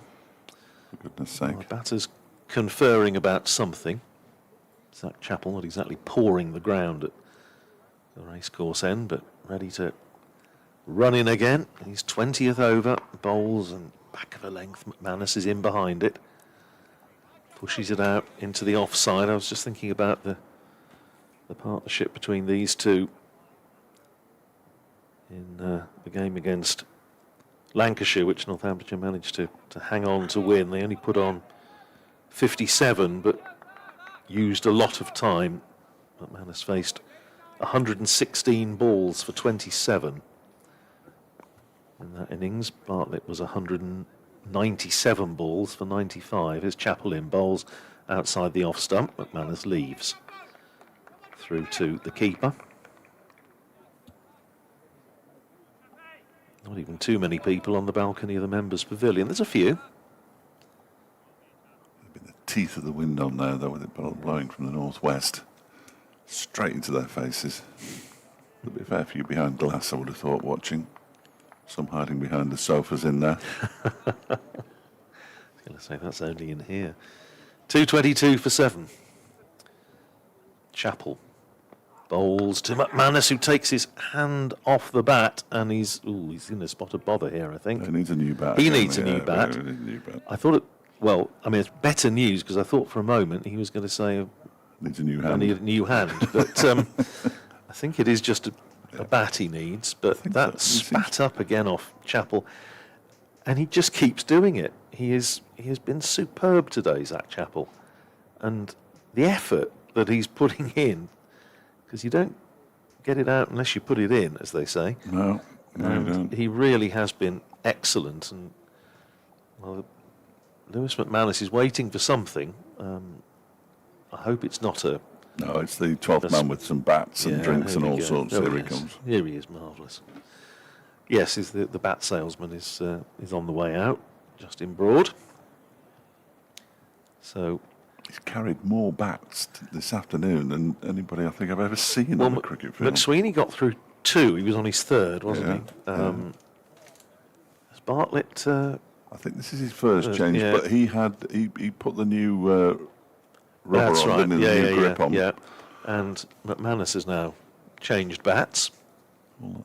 For goodness sake. Well, batters conferring about something. Zach Chappell not exactly pouring the ground at the racecourse end, but ready to run in again. He's 20th over, bowls and back of a length. McManus is in behind it. Pushes it out into the offside. I was just thinking about the partnership between these two in the game against Lancashire, which Northamptonshire managed to hang on to win. They only put on 57, but used a lot of time. McManus faced 116 balls for 27 in that innings. Bartlett was 197 balls for 95. Here's Chappell in, bowls outside the off stump. McManus leaves through to the keeper. Not even too many people on the balcony of the members' pavilion. There's a few. The teeth of the wind on there, though, with it blowing from the northwest straight into their faces. There'll be a fair few behind glass, I would have thought, watching. Some hiding behind the sofas in there. I was going to say that's only in here. 2:22 for 7. Chappell bowls to McManus, who takes his hand off the bat, and he's in a spot of bother here, I think. He needs a new bat. He needs a new bat. He needs a new bat. I thought well, I mean, it's better news, because I thought for a moment he was going to say, Needs a new hand. I need a new hand. But I think it is just a bat he needs. But that spat up again off Chappell, and he just keeps doing it. He has been superb today, Zach Chappell, and the effort that he's putting in, because you don't get it out unless you put it in, as they say. No, you don't. He really has been excellent. And well, Lewis McManus is waiting for something. I hope it's not a... No, it's the 12th man with some bats and drinks and all sorts. There Here he is. comes. Here he is, marvellous. Yes, the bat salesman is on the way out, Justin Broad. So he's carried more bats this afternoon than anybody I think I've ever seen on a cricket field. McSweeney got through 2. He was on his 3rd, wasn't he? Has Bartlett... I think this is his first change, but he put the new rubber That's on, right. didn't he? The new grip on. Yeah, and McManus has now changed bats. Well,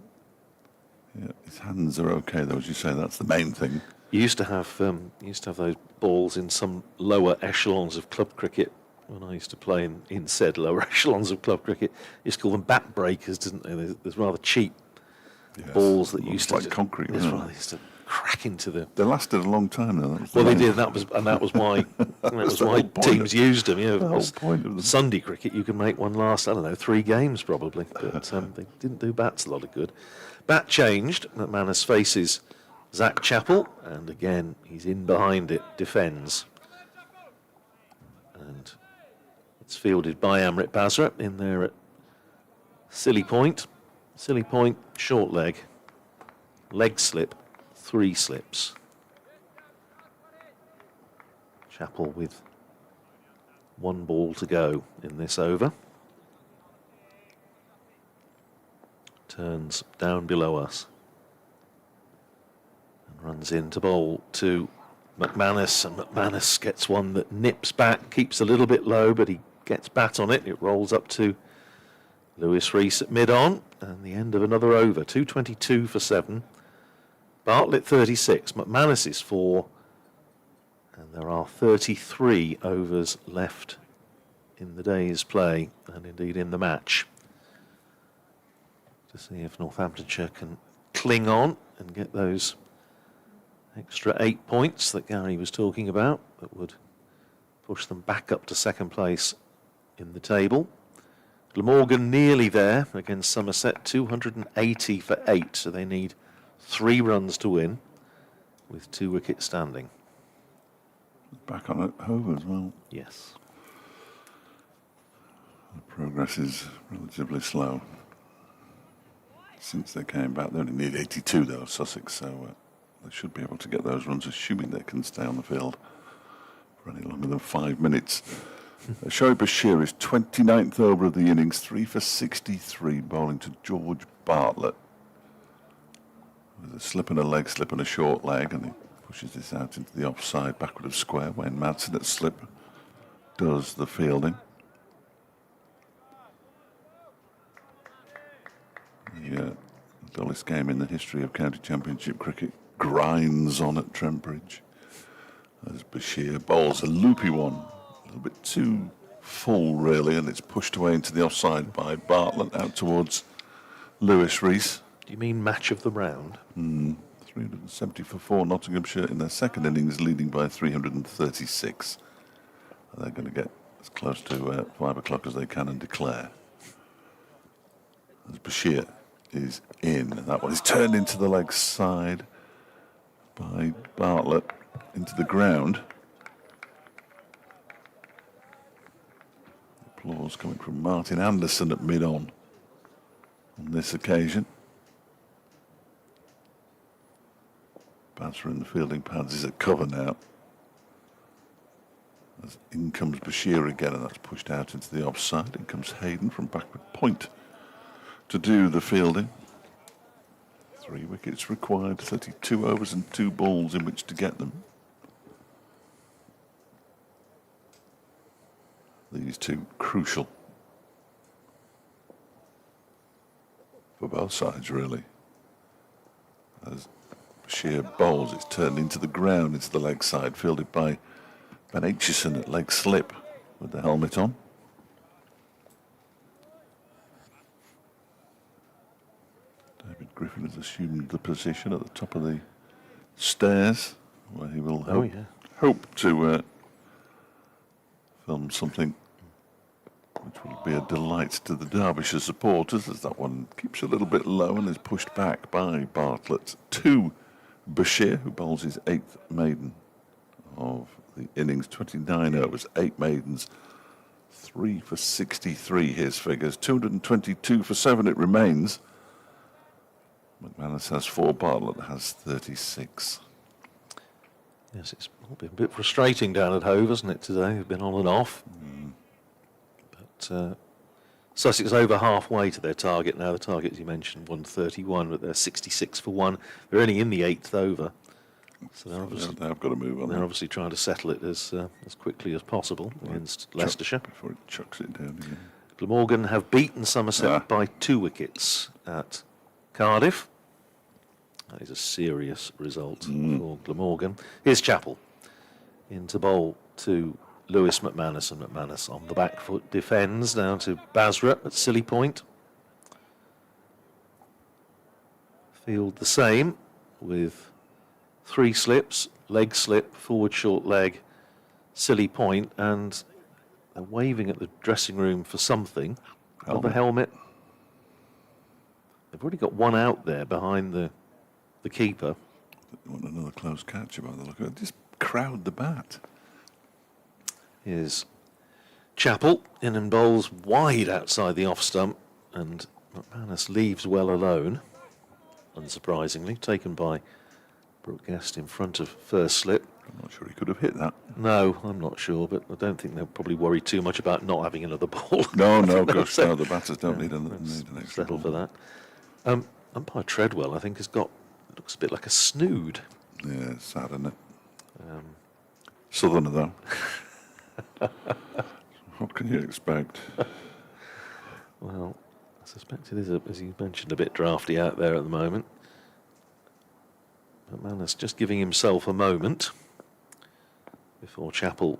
yeah, his hands are okay, though, as you say. That's the main thing. You used to have those balls in some lower echelons of club cricket. When I used to play in said lower echelons of club cricket, you used to call them bat breakers, didn't they? There's rather cheap balls that used to... like concrete, That's wasn't right, it? they used to crack into the... They lasted a long time, though. Well, they did. That was why the whole point teams used them. the whole point of them. Sunday cricket, you could make one last, I don't know, 3 games probably, but they didn't do bats a lot of good. Bat changed. McManus faces Zach Chappell, and again he's in behind it, defends, and it's fielded by Amrit Basra in there at silly point, short leg slip. 3 slips. Chappell with 1 ball to go in this over. Turns down below us and runs in to bowl to McManus, and McManus gets one that nips back, keeps a little bit low, but he gets bat on it. It rolls up to Lewis Rees at mid-on, and the end of another over. 2:22 for 7. Bartlett 36, McManus is 4, and there are 33 overs left in the day's play, and indeed in the match. To see if Northamptonshire can cling on and get those extra 8 points that Gary was talking about, that would push them back up to 2nd place in the table. Glamorgan nearly there against Somerset, 280 for 8, so they need 3 runs to win, with 2 wickets standing. Back on at Hove as well. Yes. The progress is relatively slow. Since they came back, they only need 82 though, Sussex, so they should be able to get those runs, assuming they can stay on the field for any longer than 5 minutes. Derbyshire is 29th over of the innings, 3 for 63, bowling to George Bartlett. With a slip and a leg, slip and a short leg, and he pushes this out into the offside, backward of square. Wayne Madsen at slip does the fielding. The dullest game in the history of county championship cricket grinds on at Trent Bridge as Bashir bowls a loopy one, a little bit too full really, and it's pushed away into the offside by Bartlett out towards Lewis Rees. Do you mean match of the round? 370 for 4, Nottinghamshire in their second innings, leading by 336. They're going to get as close to 5 o'clock as they can and declare. As Bashir is in, and that one is turned into the leg side by Bartlett into the ground. Applause coming from Martin Anderson at mid-on this occasion. Basra in the fielding pads is at cover now. As in comes Bashir again, and that's pushed out into the offside. In comes Hayden from backward point to do the fielding. 3 wickets required, 32 overs and 2 balls in which to get them. These two crucial for both sides, really. As Bashir bowls, it's turned into the ground, into the leg side, fielded by Van Aitchison at leg slip with the helmet on. David Griffin has assumed the position at the top of the stairs, where he will hope to film something which will be a delight to the Derbyshire supporters, as that one keeps a little bit low and is pushed back by Bartlett to Bashir, who bowls his 8th maiden of the innings. 29 overs, 8 maidens, 3 for 63 his figures, 222 for 7 it remains. McManus has 4, Bartlett has 36. Yes, it's all been a bit frustrating down at Hove, hasn't it, today? They've been on and off. But Sussex over halfway to their target now. The target, as you mentioned, 131, but they're 66 for 1. They're only in the 8th over. So they've got to move on. They're obviously trying to settle it as quickly as possible against Leicestershire. Before it chucks it down again. Glamorgan have beaten Somerset by 2 wickets at Cardiff. That is a serious result for Glamorgan. Here's Chappell into bowl to Lewis McManus, and McManus on the back foot defends down to Basra at Silly Point. Field the same with 3 slips, leg slip, forward short leg, Silly Point, and they're waving at the dressing room for something. Another helmet. They've already got one out there behind the keeper. They want another close catch by the look of it. Just crowd the bat. Here's Chappell in and bowls wide outside the off stump, and McManus leaves well alone, unsurprisingly, taken by Brooke Guest in front of first slip. I'm not sure he could have hit that. No, I'm not sure, but I don't think they'll probably worry too much about not having another ball. No, gosh, no, the batters don't need an extra settle ball. for that. Umpire Treadwell, I think, looks a bit like a snood. Yeah, it's sad, isn't it? Southerner, though. What can you expect? Well, I suspect it is, as you mentioned, a bit drafty out there at the moment. McManus just giving himself a moment before Chappell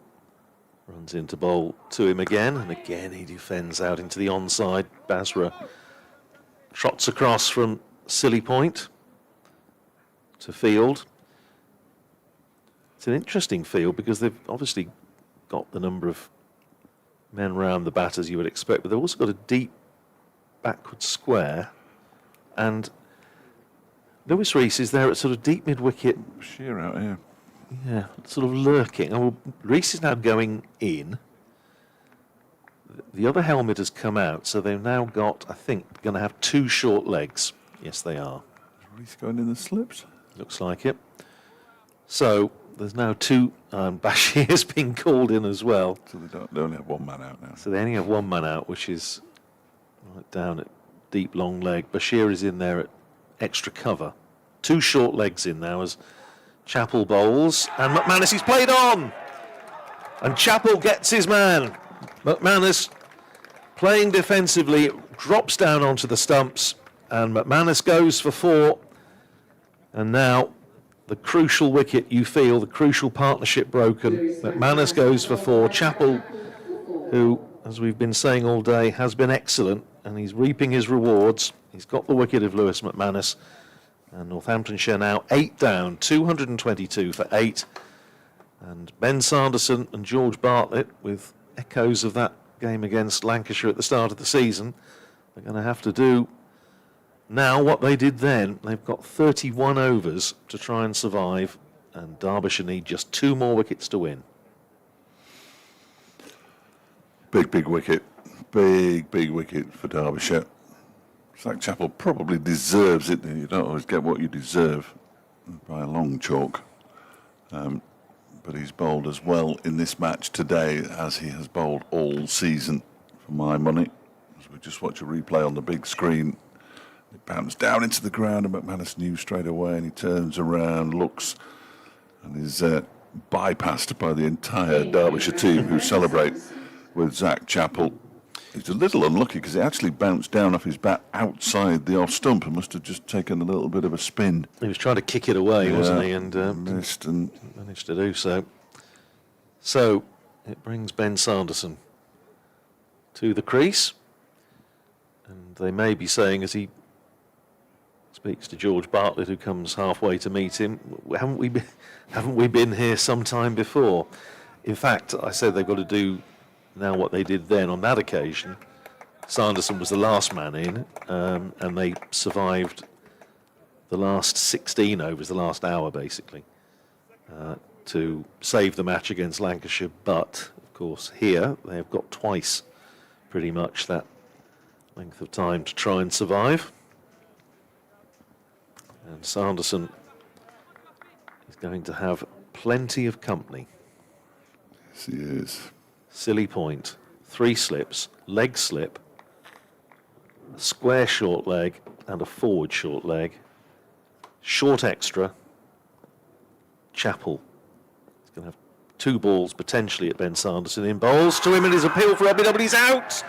runs into bowl to him again, and again he defends out into the onside. Basra trots across from Silly Point to field. It's an interesting field because they've obviously got the number of men round the bat as you would expect, but they've also got a deep backward square, and Lewis Rees is there at sort of deep mid-wicket. Sheer out here. yeah, sort of lurking. Oh, well, Reese is now going in. The other helmet has come out, so they've now got, I think, going to have 2 short legs. Yes, they are. Is Reese going in the slips? Looks like it. So there's now 2. Bashir's been called in as well. So they only have one man out now. So they only have one man out, which is right down at deep long leg. Bashir is in there at extra cover. 2 short legs in now as Chappell bowls. And McManus is played on. And Chappell gets his man. McManus playing defensively, drops down onto the stumps. And McManus goes for 4. And now the crucial wicket, you feel, the crucial partnership broken. McManus goes for 4. Chappell, who, as we've been saying all day, has been excellent, and he's reaping his rewards. He's got the wicket of Lewis McManus. And Northamptonshire now 8 down, 222 for 8. And Ben Sanderson and George Bartlett, with echoes of that game against Lancashire at the start of the season, are going to have to do now what they did then. They've got 31 overs to try and survive, and Derbyshire need just 2 more wickets to win. Big wicket. Big wicket for Derbyshire. Zach Chappell probably deserves it. You don't always get what you deserve by a long chalk. But he's bowled as well in this match today as he has bowled all season, for my money. As we just watch a replay on the big screen, it bounced down into the ground, and McManus knew straight away, and he turns around, looks, and is bypassed by the entire Derbyshire team, who celebrate with Zach Chappell. He's a little unlucky because it actually bounced down off his bat outside the off stump and must have just taken a little bit of a spin. He was trying to kick it away, wasn't he? And missed and managed to do so. So it brings Ben Sanderson to the crease. And they may be saying, as he speaks to George Bartlett, who comes halfway to meet him, haven't we been here some time before? In fact, I said they've got to do now what they did then on that occasion. Sanderson was the last man in, and they survived the last 16 overs, the last hour basically, to save the match against Lancashire. But, of course, here they've got twice pretty much that length of time to try and survive. And Sanderson is going to have plenty of company. yes, he is. Silly point, 3 slips, leg slip, a square short leg and a forward short leg, short extra, Chappell. He's going to have 2 balls potentially at Ben Sanderson. In bowls to him, and his appeal for Robbie, but he's out.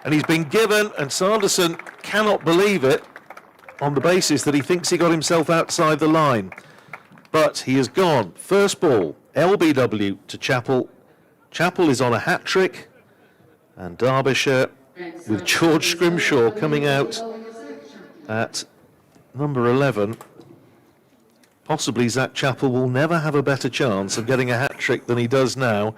And he's been given, and Sanderson cannot believe it on the basis that he thinks he got himself outside the line. But he has gone. First ball, LBW to Chappell. Chappell is on a hat-trick, and Derbyshire, with George Scrimshaw coming out at number 11, possibly Zach Chappell will never have a better chance of getting a hat-trick than he does now,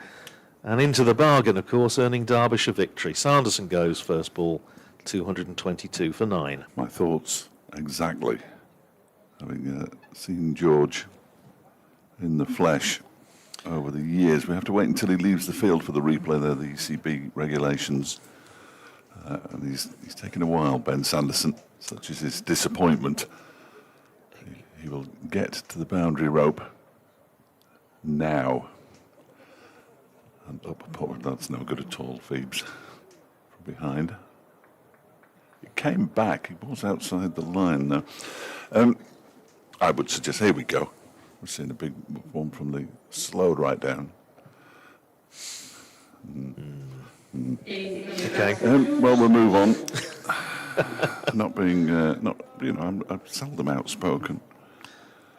and into the bargain, of course, earning Derbyshire victory. Sanderson goes first ball, 222 for 9. My thoughts exactly. Having seen George in the flesh over the years, we have to wait until he leaves the field for the replay there, the ECB regulations. And he's taken a while, Ben Sanderson, such is his disappointment. He will get to the boundary rope now. And up, that's no good at all, Phoebes, from behind. It came back, he was outside the line now. I would suggest, here we go. We're seeing a big one from the slowed right down. Okay. Well, we'll move on. I'm seldom outspoken.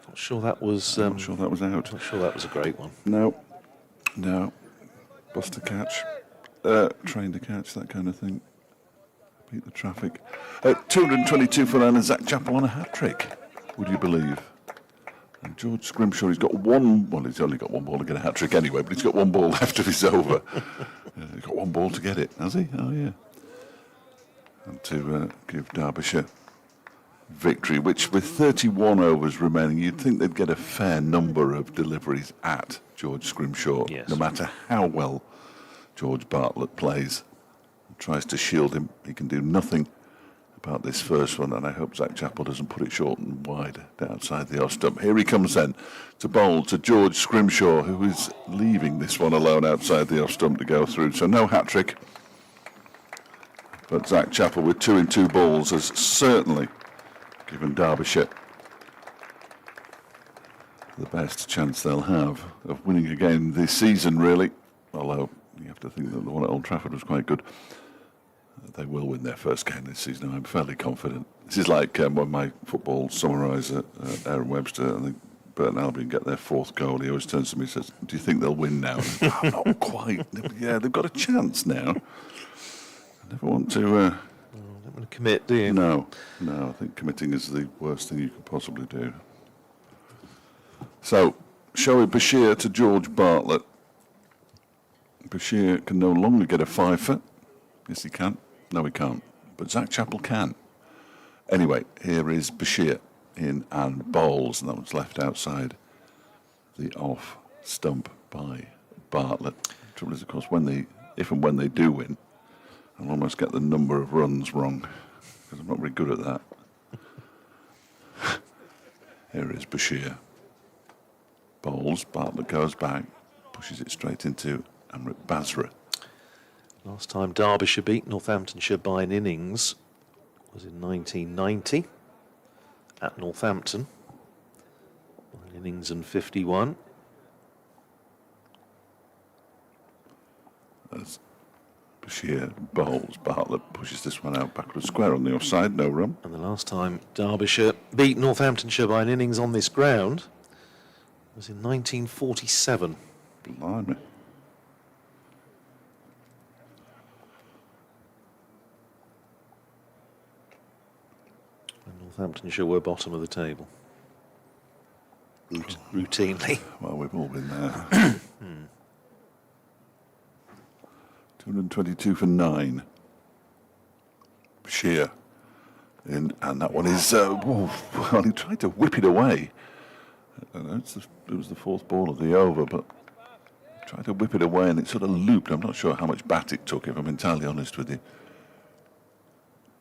Not sure that was. I'm not sure that was out. Not sure that was a great one. No. Bust to catch, train to catch, that kind of thing. Beat the traffic. 222 for 9 and Zach Chappell on a hat-trick, would you believe? And George Scrimshaw, he's got one, well, he's only got 1 ball to get a hat-trick anyway, but he's got 1 ball left of his over. He's got 1 ball to get it, has he? Oh, yeah. And to give Derbyshire victory, which with 31 overs remaining, you'd think they'd get a fair number of deliveries at George Scrimshaw, Yes. no matter how well George Bartlett plays. Tries to shield him. He can do nothing about this first one, and I hope Zach Chappell doesn't put it short and wide outside the off stump. Here he comes then to bowl to George Scrimshaw, who is leaving this one alone outside the off stump to go through. So no hat-trick. But Zach Chappell with 2 in 2 balls has certainly given Derbyshire the best chance they'll have of winning again this season, really. Although you have to think that the one at Old Trafford was quite good. They will win their first game this season. I'm fairly confident. This is like when my football summariser, Aaron Webster, and Burton Albion get their 4th goal. He always turns to me and says, "Do you think they'll win now?" I'm not quite. Yeah, they've got a chance now. I never want to. Don't want to commit, do you? No. I think committing is the worst thing you could possibly do. So, Shoaib Bashir to George Bartlett. Bashir can no longer get a fifer. Yes, he can. No, he can't. But Zach Chappell can. Anyway, here is Bashir in and bowls, and that one's left outside the off stump by Bartlett. The trouble is, of course, if and when they do win, I'll almost get the number of runs wrong, because I'm not very good at that. Here is Bashir. Bowls, Bartlett goes back, pushes it straight into Amrit Basra. Last time Derbyshire beat Northamptonshire by an innings was in 1990 at Northampton. An innings and 51. As Bashir bowls, Bartlett pushes this one out backward square on the offside, no run. And the last time Derbyshire beat Northamptonshire by an innings on this ground was in 1947. Blimey. And Northamptonshire were bottom of the table. Routinely. Well, we've all been there. 222 for 9. Bashir in, and that one is. Well, he tried to whip it away. It was the 4th ball of the over, but tried to whip it away and it sort of looped. I'm not sure how much bat it took, if I'm entirely honest with you.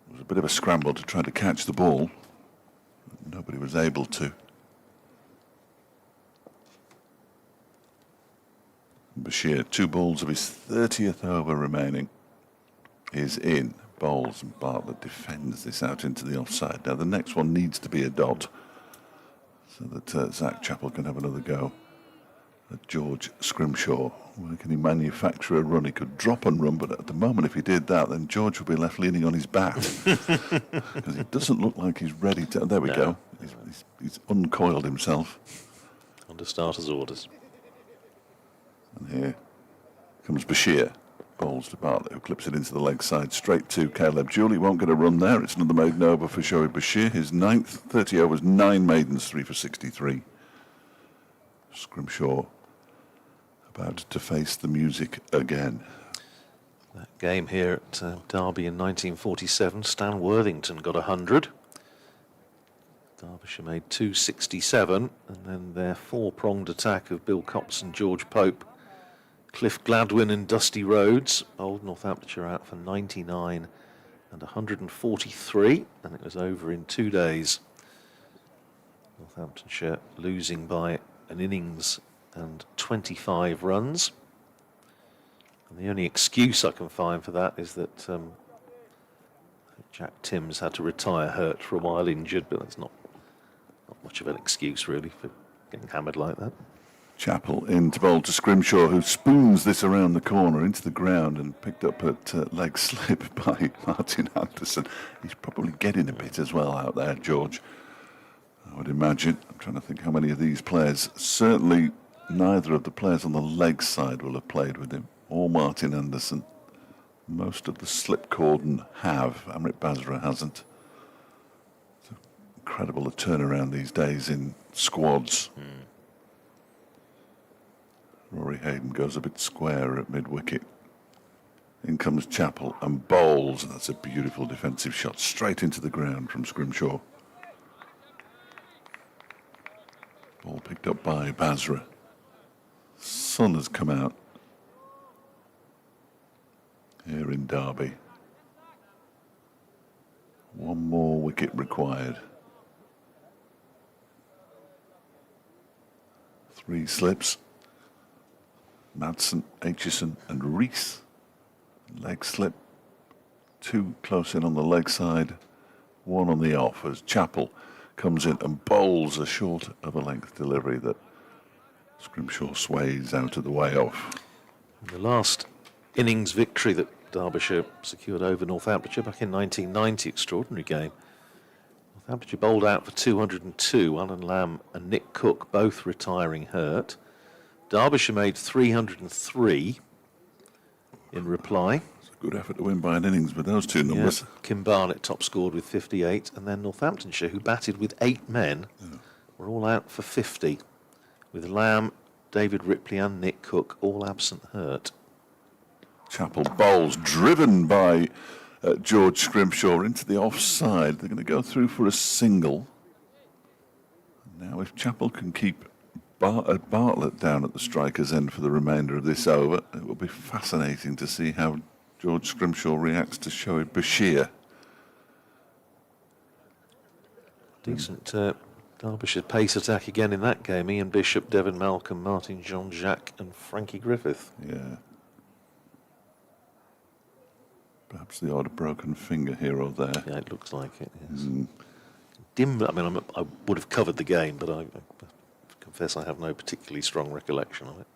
It was a bit of a scramble to try to catch the ball. Nobody was able to. Bashir, 2 balls of his 30th over remaining, is in. Bowls, and Bartlett defends this out into the offside. Now the next one needs to be a dot, so that Zach Chappell can have another go at George Scrimshaw. Where can he manufacture a run? He could drop and run, but at the moment, if he did that, then George would be left leaning on his bat. Because he doesn't look like he's ready to. There we go. He's uncoiled himself. Under starters' orders. And here comes Bashir. Bowls to Bartlett, who clips it into the leg side straight to Caleb Jewell. He won't get a run there. It's another maiden over for Shoaib Bashir. His 9th, 30 overs, 9 maidens, 3 for 63. Scrimshaw about to face the music again. That game here at Derby in 1947, Stan Worthington got 100. Derbyshire made 267, and then their 4-pronged attack of Bill Copps and George Pope, Cliff Gladwin and Dusty Rhodes bowled Northamptonshire out for 99 and 143, and it was over in 2 days. Northamptonshire losing by an innings and 25 runs. And the only excuse I can find for that is that Jack Timms had to retire hurt for a while, injured, but that's not much of an excuse really for getting hammered like that. Chappell in to bowl to Scrimshaw, who spoons this around the corner into the ground and picked up at leg slip by Martin Anderson. He's probably getting a bit as well out there, George, I would imagine. I'm trying to think how many of these players. Certainly neither of the players on the leg side will have played with him, or Martin Anderson. Most of the slip cordon have. Amrit Basra hasn't. It's incredible the turnaround these days in squads. Rory Hayden goes a bit square at mid-wicket. In comes Chappell and bowls. That's a beautiful defensive shot straight into the ground from Scrimshaw. Ball picked up by Basra. Sun has come out here in Derby. One more wicket required. 3 slips. Madsen, Aitchison and Rees. Leg slip. 2 close in on the leg side. 1 on the off as Chappell comes in and bowls a short of a length delivery that Scrimshaw sways out of the way off. The last innings victory that Derbyshire secured over Northamptonshire back in 1990, extraordinary game. Northamptonshire bowled out for 202, Alan Lamb and Nick Cook both retiring hurt. Derbyshire made 303 in reply. It's a good effort to win by an innings with those 2 numbers. Yeah. Kim Barnett top scored with 58, and then Northamptonshire, who batted with 8 men, were all out for 50, with Lamb, David Ripley and Nick Cook all absent hurt. Chappell bowls, driven by George Scrimshaw into the offside. They're going to go through for a single. Now, if Chappell can keep Bartlett down at the striker's end for the remainder of this over, it will be fascinating to see how George Scrimshaw reacts to Shoaib Bashir. Decent Derbyshire pace attack again in that game. Ian Bishop, Devon Malcolm, Martin Jean-Jacques and Frankie Griffith. Yeah. Perhaps the odd broken finger here or there. Yeah, it looks like it, yes. Dim, I mean, I would have covered the game, but I confess I have no particularly strong recollection of it.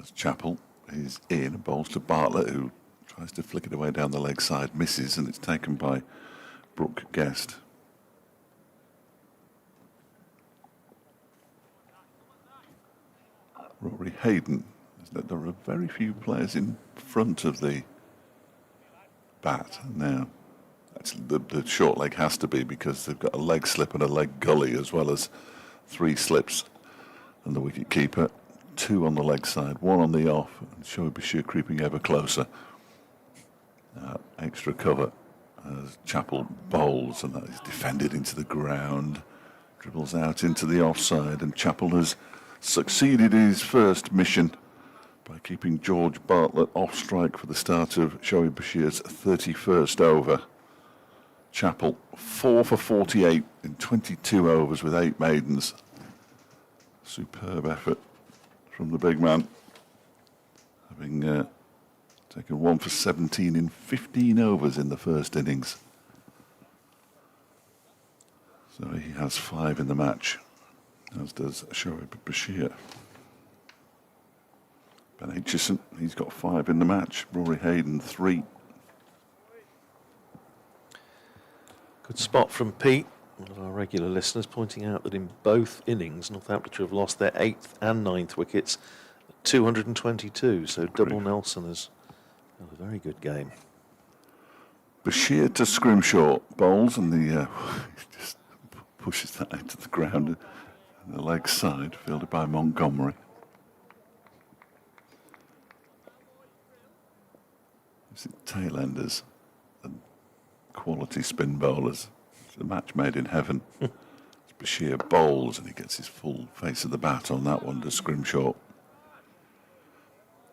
As Chappell is in, bowls to Bartlett, who tries to flick it away down the leg side, misses, and it's taken by Brooke Guest. Rory Hayden. There are very few players in front of the bat now. Actually, the short leg has to be because they've got a leg slip and a leg gully as well as 3 slips. And the wicket keeper, 2 on the leg side, 1 on the off, and Shoaib Bashir creeping ever closer. Extra cover as Chappell bowls, and that is defended into the ground. Dribbles out into the offside, and Chappell has succeeded in his first mission by keeping George Bartlett off strike for the start of Shoaib Bashir's 31st over. Chappell 4 for 48 in 22 overs with 8 maidens. Superb effort from the big man, having taken 1 for 17 in 15 overs in the first innings. So he has 5 in the match, as does Shoaib Bashir. Ben Aitchison, he's got 5 in the match. Rory Hayden, 3. Good spot from Pete, one of our regular listeners, pointing out that in both innings, Northamptonshire have lost their 8th and 9th wickets at 222. So double Nelson has had a very good game. Bashir to Scrimshaw bowls, and the just pushes that into the ground. And the leg side, fielded by Montgomery. Is it tail-enders and quality spin bowlers? It's a match made in heaven. Bashir bowls, and he gets his full face of the bat on that one to Scrimshaw.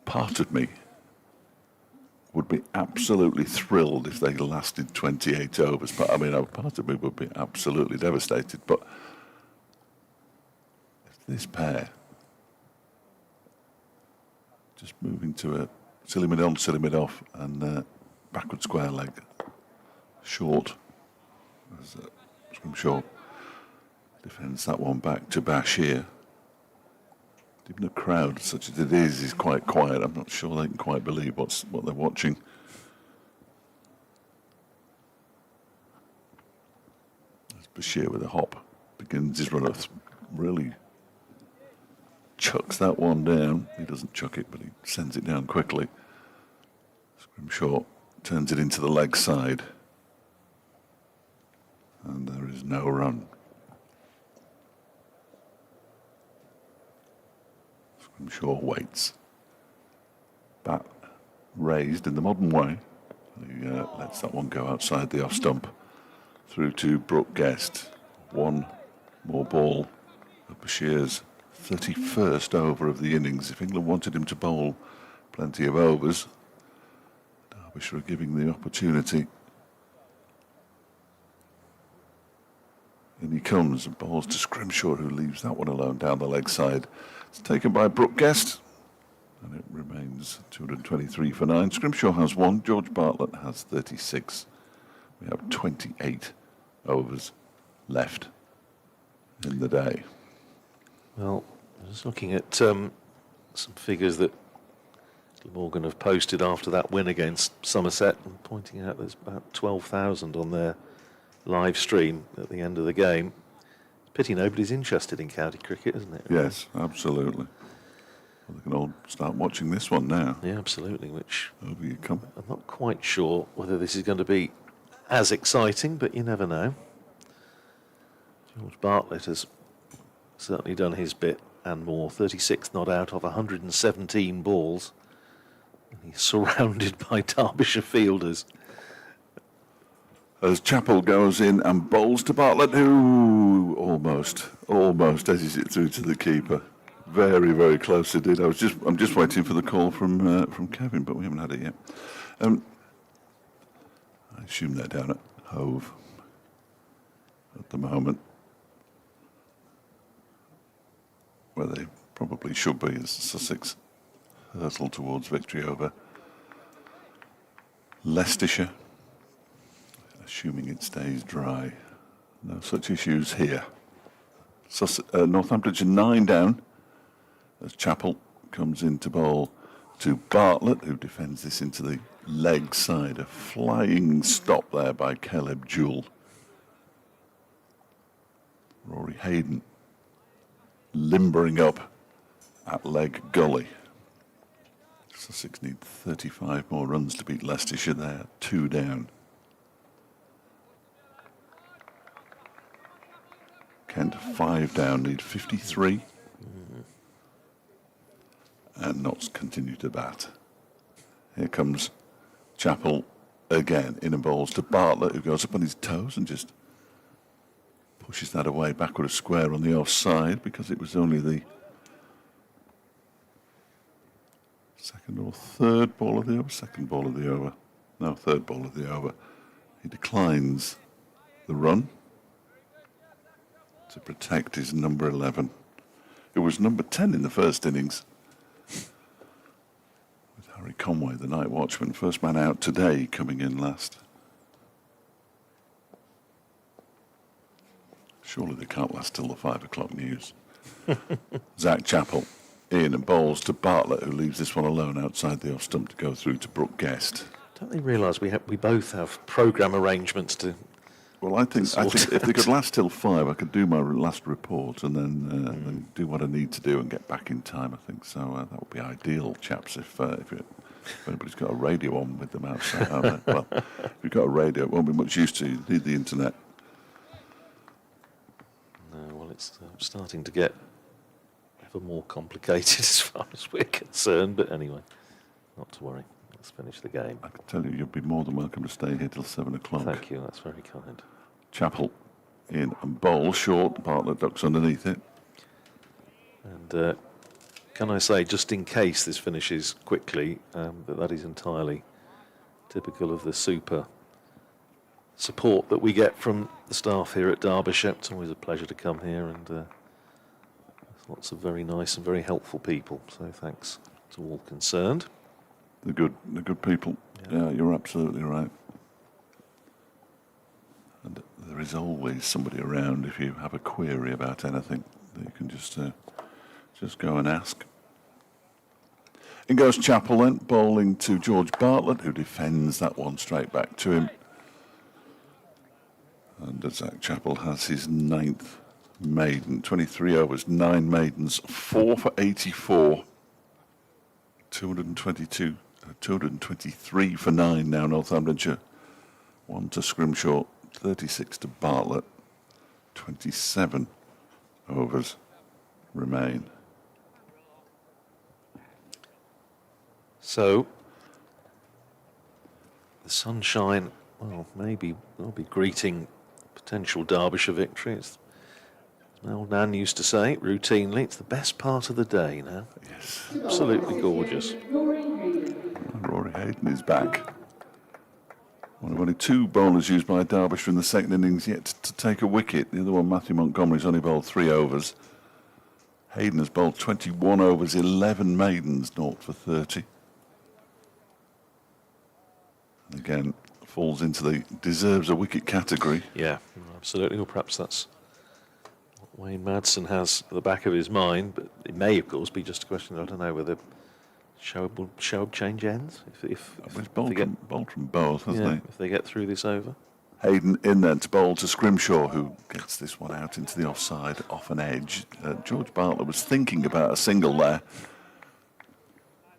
Part of me would be absolutely thrilled if they lasted 28 overs. But I mean, part of me would be absolutely devastated. But if this pair just moving to a silly mid on, silly mid off, and backward square leg short, as Scrimshaw defends that one back to Bashir. Even the crowd, such as it is quite quiet. I'm not sure they can quite believe what they're watching. As Bashir with a hop begins his run, really chucks that one down. He doesn't chuck it, but he sends it down quickly. Scrimshaw turns it into the leg side, and there is no run. Scrimshaw waits. Bat raised in the modern way. He lets that one go outside the off stump. Through to Brooke Guest. One more ball Derbyshire's 31st over of the innings. If England wanted him to bowl plenty of overs, Derbyshire are giving the opportunity. In he comes and bowls to Scrimshaw, who leaves that one alone down the leg side. It's taken by Brooke Guest, and it remains 223 for 9. Scrimshaw has 1, George Bartlett has 36. We have 28 overs left in the day. Well, I was looking at some figures that Morgan have posted after that win against Somerset, and pointing out there's about 12,000 on their live stream at the end of the game. Pity nobody's interested in county cricket, isn't it? Yes, absolutely. Well, they can all start watching this one now. Yeah, absolutely, which Over you come. I'm not quite sure whether this is going to be as exciting, but you never know. George Bartlett has certainly done his bit and more. 36 not out of 117 balls. And he's surrounded by Derbyshire fielders. As Chappell goes in and bowls to Bartlett, who almost edges it through to the keeper. Very, very close indeed. I'm just waiting for the call from Kevin, but we haven't had it yet. I assume they're down at Hove at the moment, where they probably should be as Sussex hurtle towards victory over Leicestershire, assuming it stays dry. No such issues here. Northamptonshire 9 down as Chappell comes into bowl to Bartlett, who defends this into the leg side. A flying stop there by Caleb Jewell. Rory Hayden limbering up at leg gully. Sussex need 35 more runs to beat Leicestershire there, 2 down. Kent 5 down, need 53. And Notts continue to bat. Here comes Chappell again, in and bowls to Bartlett, who goes up on his toes and just pushes that away backward a square on the offside, because it was only the second or third ball of the over. Second ball of the over. No, third ball of the over. He declines the run to protect his number 11. It was number 10 in the first innings. With Harry Conway, the night watchman, first man out today, coming in last. Surely they can't last till the 5 o'clock news. Zach Chappell in and bowls to Bartlett, who leaves this one alone outside the off stump to go through to Brooke Guest. Don't they realise we both have programme arrangements to... Well, I think if they could last till 5, I could do my last report and then do what I need to do and get back in time. I think so. That would be ideal, chaps. If anybody's got a radio on with them outside, well, if you've got a radio, it won't be much use to you. You need the internet. No, well, it's starting to get ever more complicated as far as we're concerned. But anyway, not to worry. Let's finish the game. I can tell you, you'll be more than welcome to stay here till 7 o'clock. Thank you, that's very kind. Chappell in and bowl short. Bartlett ducks underneath it. And can I say, just in case this finishes quickly, that is entirely typical of the super support that we get from the staff here at Derbyshire. It's always a pleasure to come here, and there's lots of very nice and very helpful people. So thanks to all concerned. The good people. Yeah, you're absolutely right. And there is always somebody around if you have a query about anything that you can just go and ask. In goes Chappell then, bowling to George Bartlett, who defends that one straight back to him. And Zach Chappell has his 9th maiden, 23 overs, 9 maidens, 4 for 84, 223 for 9 now, Northamptonshire. 1 to Scrimshaw, 36 to Bartlett, 27 overs remain. So, the sunshine, well, maybe we'll be greeting potential Derbyshire victory. It's Old Nan used to say routinely, it's the best part of the day now. Yes. Absolutely gorgeous. Rory Hayden is back. One of only 2 bowlers used by Derbyshire in the second innings yet to take a wicket. The other one, Matthew Montgomery's only bowled 3 overs. Hayden has bowled 21 overs, 11 maidens, 0 for 30. And again, falls into the deserves a wicket category. Yeah, absolutely. Or perhaps that's what Wayne Madsen has at the back of his mind, but it may, of course, be just a question. I don't know whether Shoaib change ends if He's they get, bowled from both, hasn't he? if they get through this over. Hayden in there to bowl to Scrimshaw, who gets this one out into the offside off an edge. George Bartlett was thinking about a single there.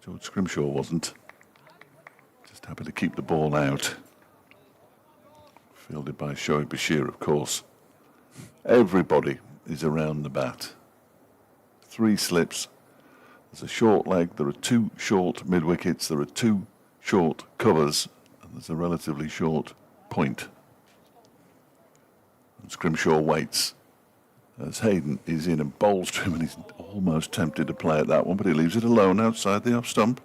George Scrimshaw wasn't. Just happy to keep the ball out. Fielded by Shoaib Bashir, of course. Everybody is around the bat. 3 slips. There's a short leg, there are 2 short mid-wickets, there are 2 short covers, and there's a relatively short point. And Scrimshaw waits as Hayden is in and bowls to him, and he's almost tempted to play at that one, but he leaves it alone outside the off stump.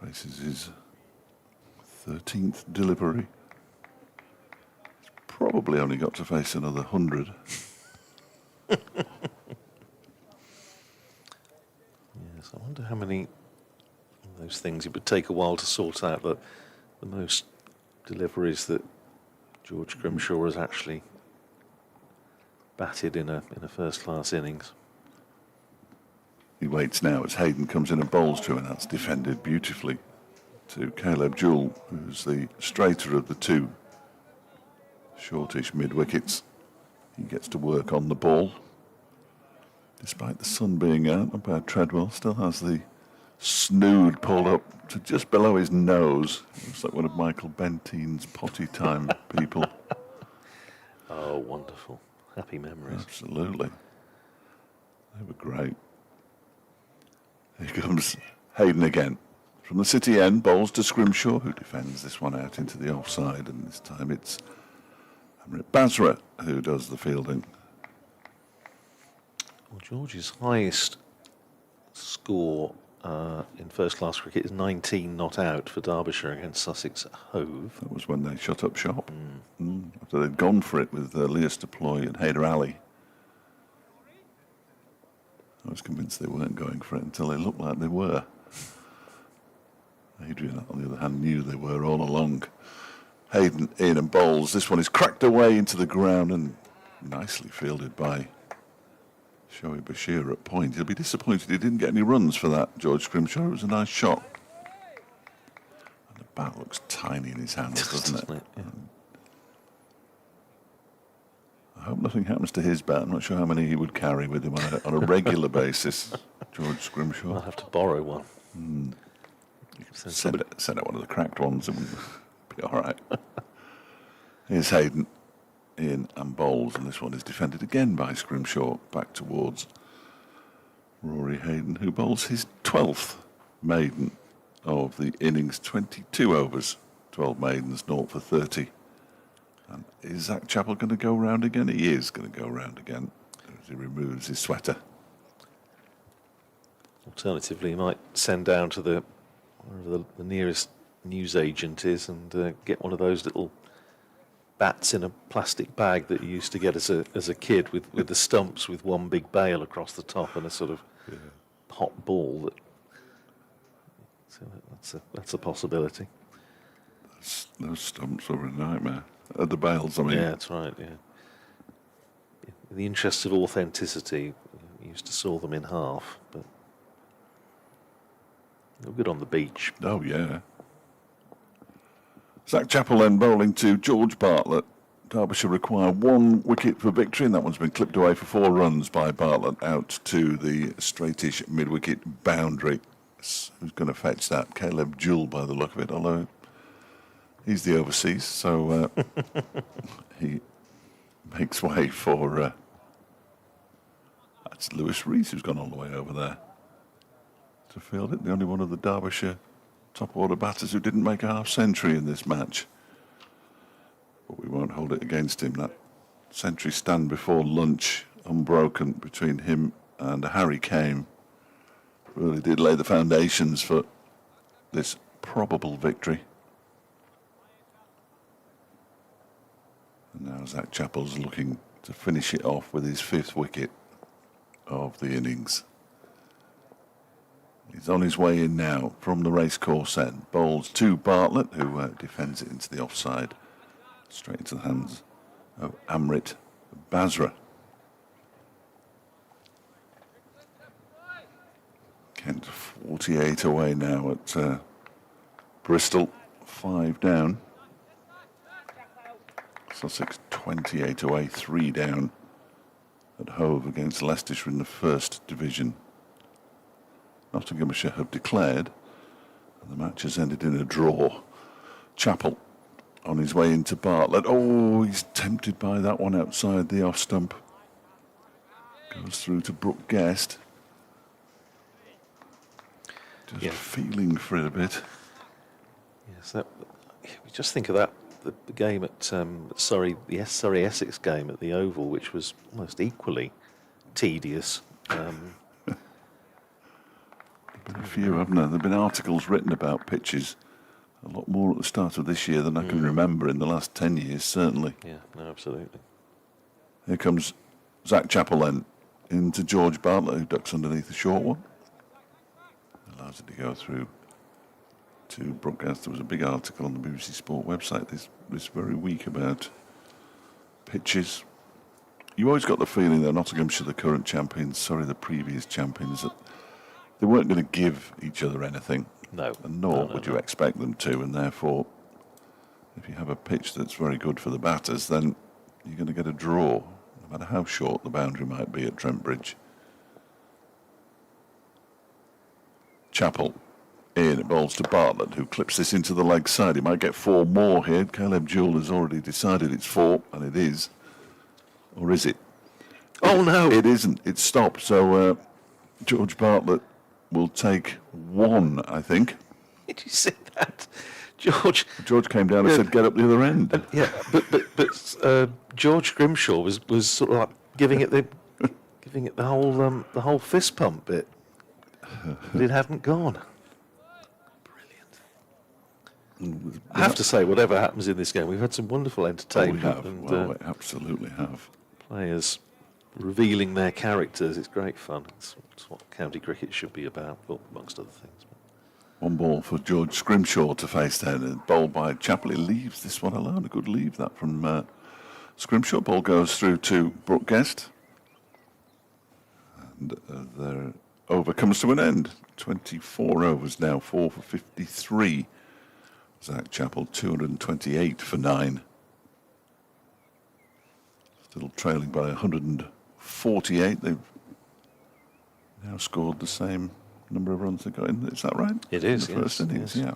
Faces his 13th delivery. He's probably only got to face another 100. Yes, I wonder how many of those things it would take a while to sort out. The most deliveries that George Scrimshaw has actually batted in a first-class innings. He waits now as Hayden comes in and bowls to him, and that's defended beautifully to Caleb Jewell, who's the straighter of the 2 shortish mid-wickets. He gets to work on the ball. Despite the sun being out, umpire Treadwell still has the snood pulled up to just below his nose. Looks like one of Michael Bentine's potty time people. Oh, wonderful. Happy memories. Absolutely. They were great. Here comes Hayden again. From the city end, bowls to Scrimshaw, who defends this one out into the offside, and this time it's Amrit Basra who does the fielding. Well, George's highest score in first-class cricket is 19 not out for Derbyshire against Sussex at Hove. That was when they shut up shop. After they'd gone for it with Leas Deploy and Haider Ali. I was convinced they weren't going for it until they looked like they were. Adrian, on the other hand, knew they were all along. Hayden in and bowls. This one is cracked away into the ground and nicely fielded by Shoaib Bashir at point. He'll be disappointed he didn't get any runs for that, George Scrimshaw. It was a nice shot. And the bat looks tiny in his hands, doesn't it? Yeah. I hope nothing happens to his bat. I'm not sure how many he would carry with him on a regular basis, George Scrimshaw. I'll have to borrow one. Send out one of the cracked ones. It would be all right. Here's Hayden in and bowls, and this one is defended again by Scrimshaw back towards Rory Hayden, who bowls his 12th maiden of the innings, 22 overs, 12 maidens, 0 for 30. And is Zach Chappell going to go round again? He is going to go round again as he removes his sweater. Alternatively, he might send down to wherever the nearest newsagent is and get one of those little bats in a plastic bag that you used to get as a kid with the stumps with one big bail across the top and a sort of hot ball. So that's a possibility. Those stumps were a nightmare. The bails, I mean. Yeah, that's right, yeah. In the interest of authenticity, we used to saw them in half, but they were good on the beach. Oh, yeah. Zach Chappell then bowling to George Bartlett. Derbyshire require 1 wicket for victory, and that one's been clipped away for 4 runs by Bartlett out to the straightish mid-wicket boundary. Who's going to fetch that? Caleb Jewell, by the look of it, although he's the overseas, so he makes way for... that's Lewis Rees, who's gone all the way over there to field it. The only one of the Derbyshire top-order batters who didn't make a half-century in this match. But we won't hold it against him. That century stand before lunch, unbroken between him and Harry Kane, really did lay the foundations for this probable victory. And now Zach Chappell's looking to finish it off with his 5th wicket of the innings. He's on his way in now from the racecourse end. Bowls to Bartlett, who defends it into the offside. Straight into the hands of Amrit Basra. Kent 48 away now at Bristol, 5 down. Sussex 28 away, 3 down at Hove against Leicestershire in the 1st Division. Nottinghamshire have declared, and the match has ended in a draw. Chappell on his way into Bartlett. Oh, he's tempted by that one outside the off stump. Goes through to Brooke Guest. Just feeling for it a bit. Yes, we just think of that, the game at Surrey Essex game at the Oval, which was almost equally tedious. Been a few, haven't there? There have been articles written about pitches a lot more at the start of this year than I can remember in the last 10 years, certainly. Yeah, no, absolutely. Here comes Zach Chappell then into George Bartlett, who ducks underneath the short one. Allows it to go through to Broadcast. There was a big article on the BBC Sport website this very week about pitches. You always got the feeling that Nottinghamshire, the current champions, Surrey, the previous champions, that they weren't going to give each other anything. No. And nor would you expect them to, and therefore, if you have a pitch that's very good for the batters, then you're going to get a draw, no matter how short the boundary might be at Trent Bridge. Chappell in, it bowls to Bartlett, who clips this into the leg side. He might get 4 more here. Caleb Jewell has already decided it's 4, and it is. Or is it? Oh, no. It isn't. It's stopped. So George Bartlett will take 1, I think. Did you see that? George Came down and said, get up the other end. Yeah, but George Grimshaw was sort of like giving it the whole fist pump bit. But it hadn't gone. Brilliant. I have to say, whatever happens in this game, we've had some wonderful entertainment. We have. And, We absolutely have. Players revealing their characters. It's great fun. It's what county cricket should be about, well, amongst other things. 1 ball for George Scrimshaw to face then, and bowled by Chappell. He leaves this one alone. A good leave that from Scrimshaw. Ball goes through to Brooke Guest. And their over comes to an end. 24 overs now, 4 for 53. Zach Chappell, 228 for 9. Still trailing by 148. They've now scored the same number of runs they got in. Is that right? It is, in the first innings, yes. yeah.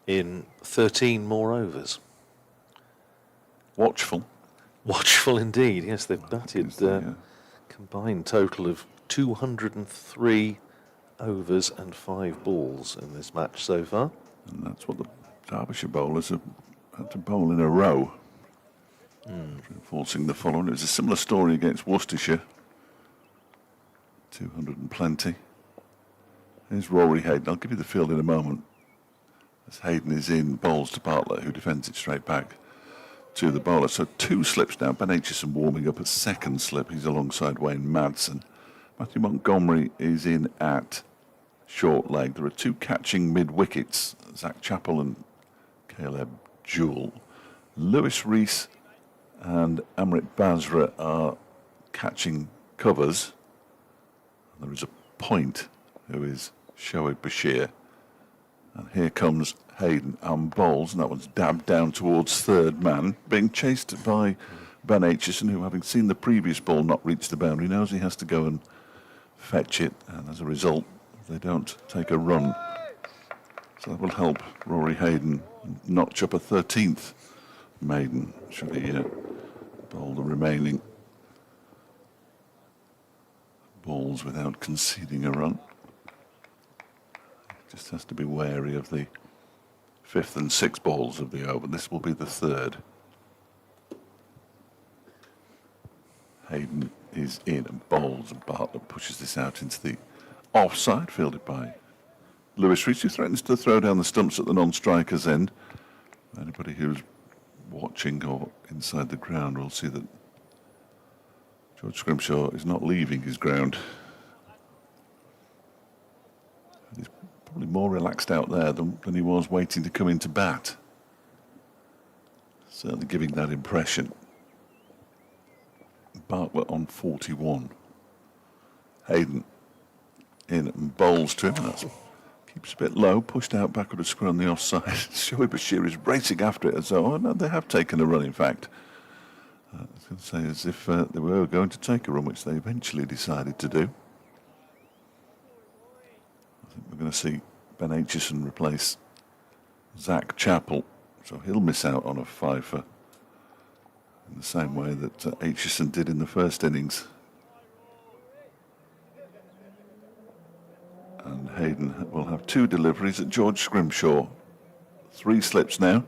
In 13 more overs. Watchful. Watchful indeed, yes. They've batted combined total of 203 overs and 5 balls in this match so far. And that's what the Derbyshire bowlers have had to bowl in a row. Forcing the following. It was a similar story against Worcestershire. 200 and plenty. Here's Rory Hayden. I'll give you the field in a moment. As Hayden is in, bowls to Bartlett, who defends it straight back to the bowler. So 2 slips now. Ben Aitchison warming up a second slip. He's alongside Wayne Madsen. Matthew Montgomery is in at short leg. There are 2 catching mid-wickets. Zach Chappell and Caleb Jewell. Lewis Rees and Amrit Basra are catching covers. And there is a point who is Shoaib Bashir. And here comes Hayden and bowls, and that one's dabbed down towards third man, being chased by Ben Aitchison, who, having seen the previous ball not reach the boundary, knows he has to go and fetch it, and as a result, they don't take a run. So that will help Rory Hayden notch up a 13th maiden, should he bowl the remaining balls without conceding a run. Just has to be wary of the 5th and 6th balls of the over. This will be the 3rd. Hayden is in and bowls, and Bartlett pushes this out into the offside, fielded by Lewis Rees, who threatens to throw down the stumps at the non-striker's end. Anybody who's watching or inside the ground will see that George Scrimshaw is not leaving his ground. He's probably more relaxed out there than he was waiting to come into bat. Certainly giving that impression. Bartlett on 41. Hayden in and bowls to him. That's keeps a bit low, pushed out backward a square on the offside. Shoaib Bashir is racing after it as though, oh no, they have taken a run, in fact. I was going to say as if they were going to take a run, which they eventually decided to do. I think we're going to see Ben Aitchison replace Zach Chappell, so he'll miss out on a fifer in the same way that Aitchison did in the first innings. And Hayden will have 2 deliveries at George Scrimshaw. 3 slips now.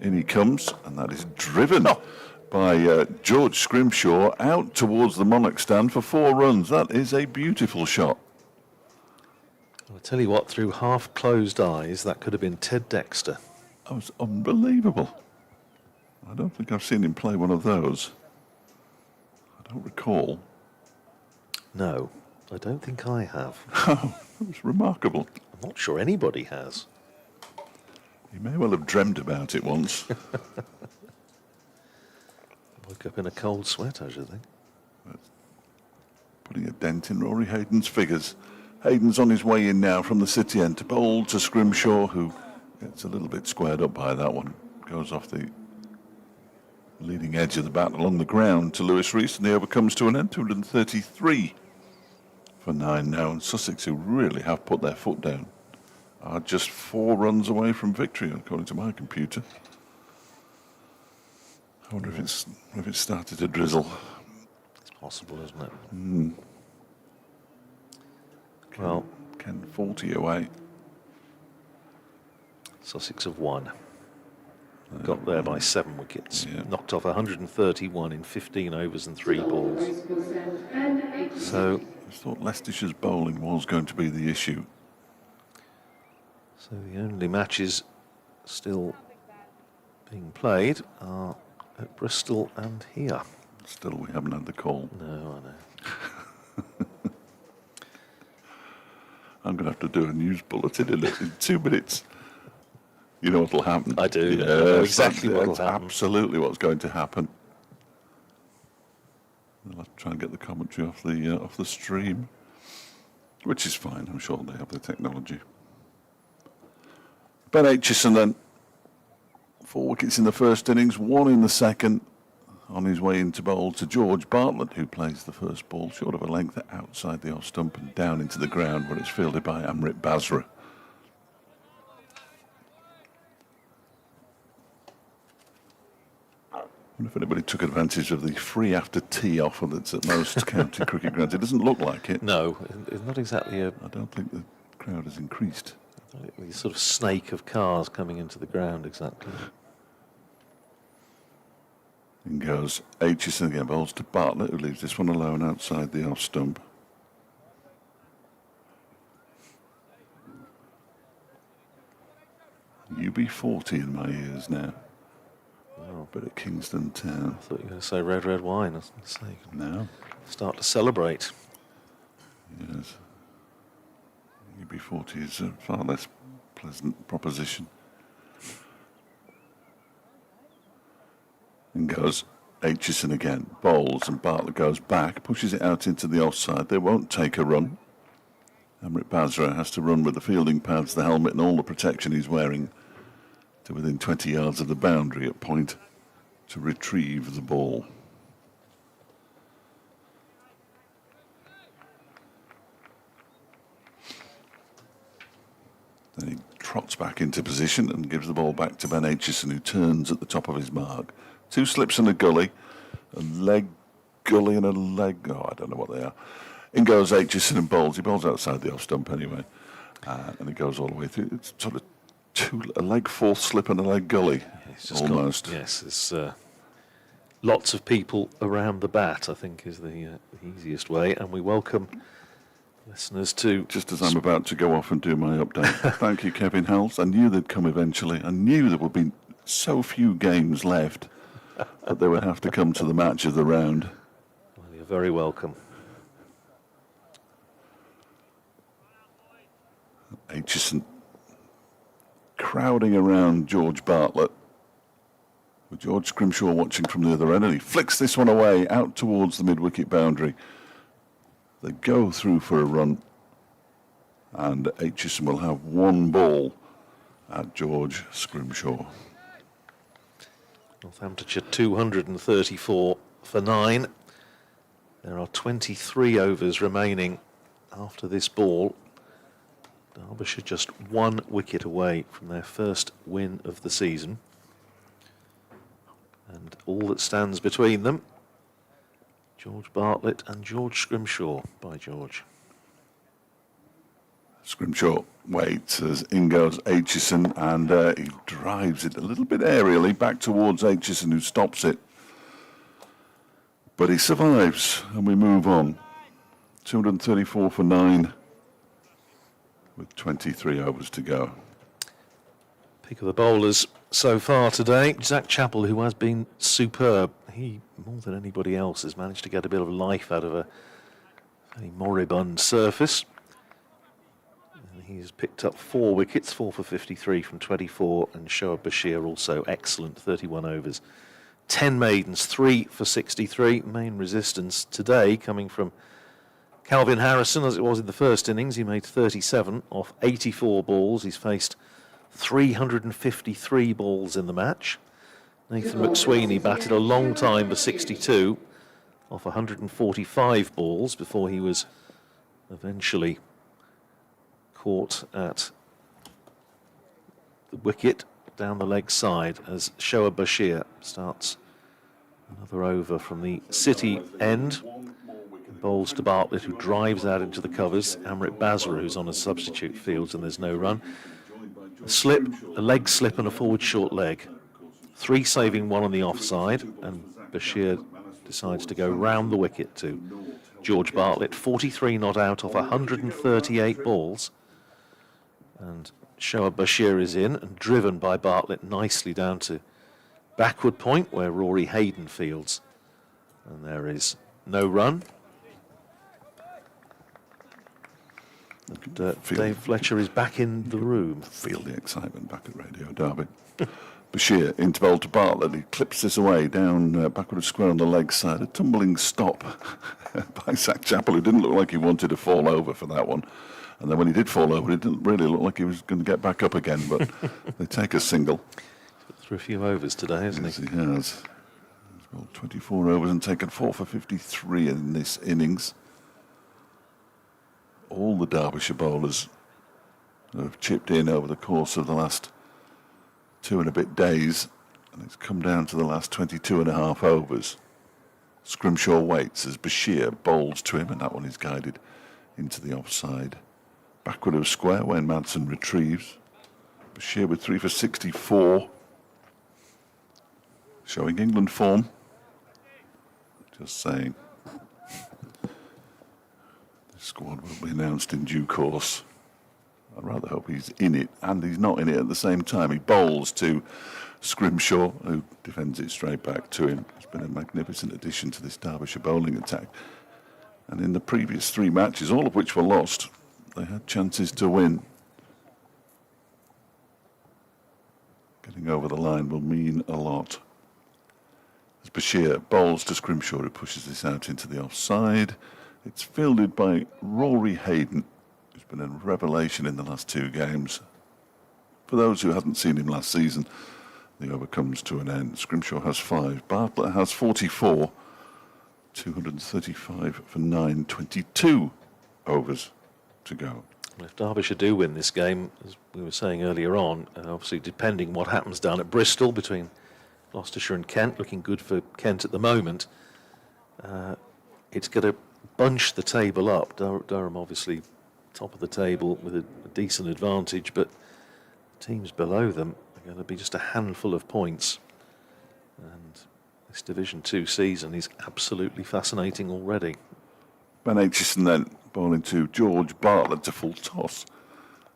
In he comes, and that is driven by George Scrimshaw out towards the Monarch stand for 4 runs. That is a beautiful shot. I'll tell you what, through half-closed eyes, that could have been Ted Dexter. That was unbelievable. I don't think I've seen him play one of those. I don't recall. No, I don't think I have. Oh, that was remarkable. I'm not sure anybody has. He may well have dreamed about it once. Woke up in a cold sweat, I should think. Putting a dent in Rory Hayden's figures. Hayden's on his way in now from the city end to bowl to Scrimshaw, who gets a little bit squared up by that one. Goes off the leading edge of the bat along the ground to Lewis Rees, and the over comes to an end. 233 for 9 now, and Sussex, who really have put their foot down, are just 4 runs away from victory, according to my computer. I wonder if it's started to drizzle. It's possible, isn't it? Well, Ken 40 away. Sussex have won. Got there by 7 wickets. Yeah. Knocked off 131 in 15 overs and 3 balls. So I thought Leicestershire's bowling was going to be the issue. So the only matches still being played are at Bristol and here. Still, we haven't had the call. No, I know. I'm going to have to do a news bulletin in 2 minutes. You know what'll happen? I do. Yes, I know exactly what'll that's happen. absolutely what's going to happen. I'll have to try and get the commentary off the stream, which is fine. I'm sure they have the technology. Ben Aitchison then, 4 wickets in the first innings, 1 in the second. On his way into bowl to George Bartlett, who plays the first ball short of a length outside the off stump and down into the ground, where it's fielded by Amrit Basra. I wonder if anybody took advantage of the free after tea offer that's at most county cricket grounds. It doesn't look like it. No, it's not exactly a I don't think the crowd has increased. sort of snake of cars coming into the ground exactly. In goes Aitchison again, bowls to Bartlett, who leaves this one alone outside the off stump. UB40 in my ears now. Oh, bit of Kingston Town. I thought you were going to say red, red wine. I was going to say, No. start to celebrate. Yes. UB40 is a far less pleasant proposition. And goes Aitchison again, bowls, and Bartlett goes back, pushes it out into the offside. They won't take a run. Amrit Basra has to run with the fielding pads, the helmet, and all the protection he's wearing to within 20 yards of the boundary at point to retrieve the ball. Then he trots back into position and gives the ball back to Ben Aitchison, who turns at the top of his mark. 2 slips and a gully, a leg gully and a leg, oh, I don't know what they are. In goes Aitchison and bowls. He bowls outside the off stump anyway. And it goes all the way through. It's sort of a leg fourth slip and a leg gully, It's just almost. Yes, it's lots of people around the bat, I think, is the easiest way. And we welcome listeners to... Just as I'm about to go off and do my update. Thank you, Kevin Hells. I knew they'd come eventually. I knew there would be so few games left that they would have to come to the match of the round. Well, you're very welcome. Aitchison crowding around George Bartlett, with George Scrimshaw watching from the other end, and he flicks this one away out towards the mid-wicket boundary. They go through for a run, and Aitchison will have one ball at George Scrimshaw. Northamptonshire 234 for 9. There are 23 overs remaining after this ball. Derbyshire just 1 wicket away from their first win of the season. And all that stands between them, George Bartlett and George Scrimshaw. By George. Scrimshaw waits as in goes Aitchison, and he drives it a little bit aerially back towards Aitchison, who stops it. But he survives, and we move on. 234 for 9. With 23 overs to go. Pick of the bowlers so far today. Zach Chappell, who has been superb. He, more than anybody else, has managed to get a bit of life out of a very moribund surface. And he's picked up 4 wickets, 4 for 53 from 24, and Shoaib Bashir also excellent, 31 overs. 10 maidens, 3 for 63. Main resistance today coming from Calvin Harrison, as it was in the first innings. He made 37 off 84 balls. He's faced 353 balls in the match. Nathan McSweeney batted a long time for 62 off 145 balls before he was eventually caught at the wicket down the leg side as Shoaib Bashir starts another over from the City end. Bowls to Bartlett, who drives out into the covers. Amrit Basra, who's on a substitute fields, and there's no run. A slip, a leg slip and a forward short leg. 3 saving, 1 on the offside, and Bashir decides to go round the wicket to George Bartlett. 43 not out off 138 balls. And Shoaib Bashir is in and driven by Bartlett nicely down to backward point where Rory Hayden fields. And there is no run. And, Dave Fletcher is back in the room. Feel the excitement back at Radio Derby. Bashir into bowl to Bartlett. He clips this away down backward square on the leg side. A tumbling stop by Zach Chappell, who didn't look like he wanted to fall over for that one. And then when he did fall over, it didn't really look like he was going to get back up again. But they take a single. Through a few overs today, hasn't yes, he? He has. He's got 24 overs and taken 4 for 53 in this innings. All the Derbyshire bowlers have chipped in over the course of the last 2 and a bit days, and it's come down to the last 22 and a half overs. Scrimshaw waits as Bashir bowls to him, and that one is guided into the offside. Backward of square, Wayne Madsen retrieves. Bashir with 3 for 64. Showing England form. Just saying. Squad will be announced in due course. I rather hope he's in it, and he's not in it at the same time. He bowls to Scrimshaw, who defends it straight back to him. It's been a magnificent addition to this Derbyshire bowling attack. And in the previous 3 matches, all of which were lost, they had chances to win. Getting over the line will mean a lot. As Bashir bowls to Scrimshaw, who pushes this out into the offside. It's fielded by Rory Hayden, who's been a revelation in the last 2 games. For those who hadn't seen him last season, the over comes to an end. Scrimshaw has 5. Bartlett has 44. 235 for 9. 22 overs to go. Well, if Derbyshire do win this game, as we were saying earlier on, obviously depending what happens down at Bristol between Gloucestershire and Kent, looking good for Kent at the moment, it's going to bunch the table up. Durham obviously top of the table with a decent advantage, but teams below them are going to be just a handful of points. And This Division 2 season is absolutely fascinating already. Ben Aitchison then bowling to George Bartlett to full toss.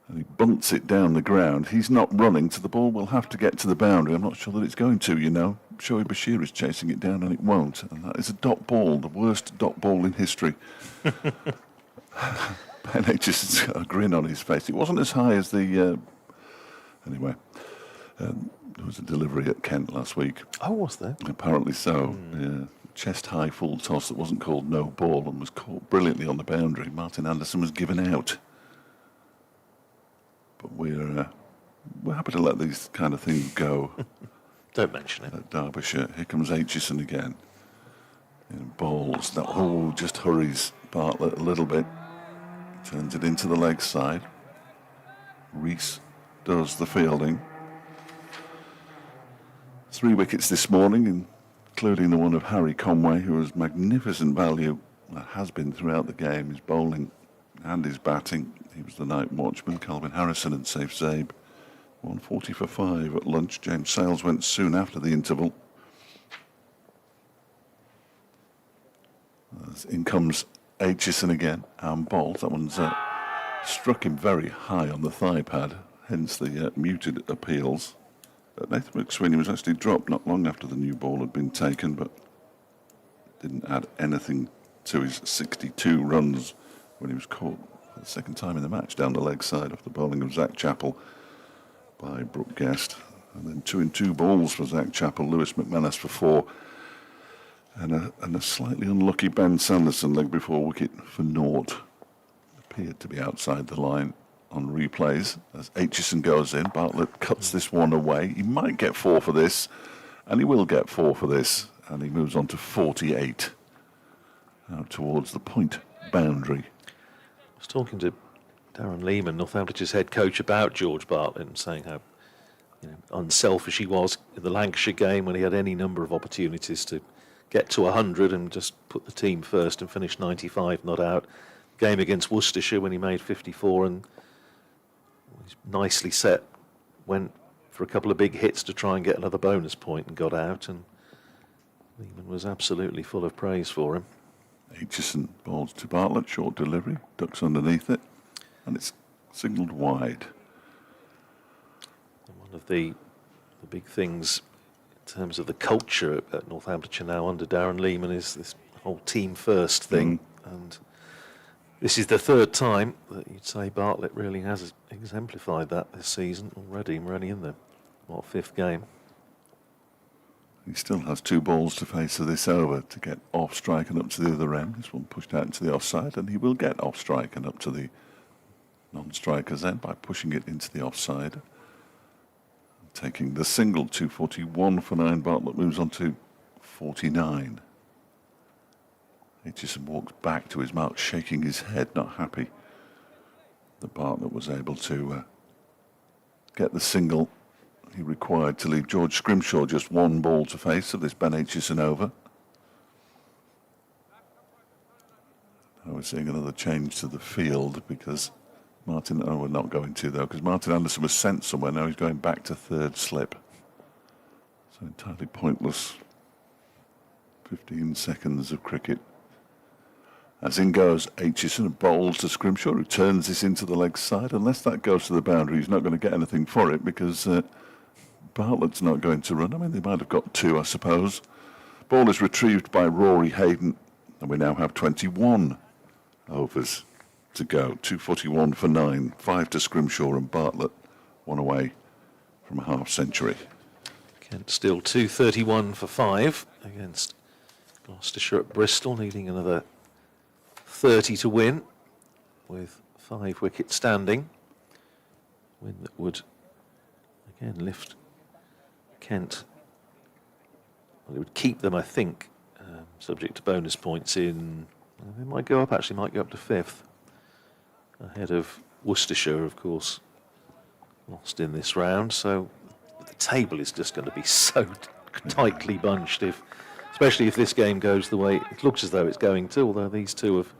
And he bunts it down the ground. He's not running, so the ball will have to get to the boundary. I'm not sure that it's going to, you know. Shoaib Bashir is chasing it down and it won't. And that is a dot ball, the worst dot ball in history. Ben Aitchison's got a grin on his face. It wasn't as high as the... anyway, there was a delivery at Kent last week. Oh, was there? Apparently so, yeah. Chest-high full toss that wasn't called no ball and was caught brilliantly on the boundary. Martin Anderson was given out. But we're happy to let these kind of things go. Don't mention it. At Derbyshire. Here comes Aitchison again. In balls. That just hurries Bartlett a little bit. Turns it into the leg side. Rees does the fielding. 3 wickets this morning, including the one of Harry Conway, who has magnificent value, has been throughout the game. His bowling and his batting. He was the night watchman. Calvin Harrison and Saif Zabe. 140 for 5 at lunch. James Sales went soon after the interval. In comes Aitchison again, and bowls. That one's struck him very high on the thigh pad, hence the muted appeals. Nathan McSweeney was actually dropped not long after the new ball had been taken, but didn't add anything to his 62 runs when he was caught for the second time in the match down the leg side off the bowling of Zach Chappell by Brooke Guest. And then 2 in 2 balls for Zach Chappell, Lewis McManus for 4, and a slightly unlucky Ben Sanderson leg before wicket for naught. Appeared to be outside the line on replays as Aitchison goes in. Bartlett cuts this one away. He might get 4 for this, and he will get 4 for this, and he moves on to 48 out towards the point boundary. I was talking to Darren Lehman, Northamptonshire's head coach, about George Bartlett and saying how unselfish he was in the Lancashire game when he had any number of opportunities to get to 100 and just put the team first and finish 95 not out. Game against Worcestershire when he made 54 and nicely set, went for a couple of big hits to try and get another bonus point and got out, and Lehman was absolutely full of praise for him. Aitchison bowls to Bartlett, short delivery, ducks underneath it, and it's signalled wide. And one of the big things in terms of the culture at Northamptonshire now under Darren Lehman is this whole team first thing, and this is the 3rd time that you'd say Bartlett really has exemplified that this season already. We're only in the 5th game. He still has 2 balls to face for this over to get off strike and up to the other end. This one pushed out into the offside, and he will get off strike and up to the non-striker's end by pushing it into the offside. Taking the single, 241 for 9. Bartlett moves on to 49. Aitchison walks back to his mark, shaking his head, not happy that Bartlett was able to get the single he required to leave George Scrimshaw just 1 ball to face of this Ben Aitchison over. Now we're seeing another change to the field because we're not going to though, because Martin Anderson was sent somewhere. Now he's going back to 3rd slip. So entirely pointless 15 seconds of cricket. As in goes Aitchison and bowls to Scrimshaw, who turns this into the leg side. Unless that goes to the boundary, he's not going to get anything for it because Bartlett's not going to run. I mean, they might have got 2, I suppose. Ball is retrieved by Rory Hayden, and we now have 21 overs to go. 241 for 9, 5 to Scrimshaw and Bartlett, 1 away from a half-century. Kent still 231 for 5 against Gloucestershire at Bristol, needing another 30 to win, with 5 wickets standing. Win that would again lift Kent. Well, it would keep them, I think, subject to bonus points in. They might go up. Actually, might go up to 5th, ahead of Worcestershire, of course, lost in this round. So the table is just going to be so tightly bunched, especially if this game goes the way it looks as though it's going to. Although these two have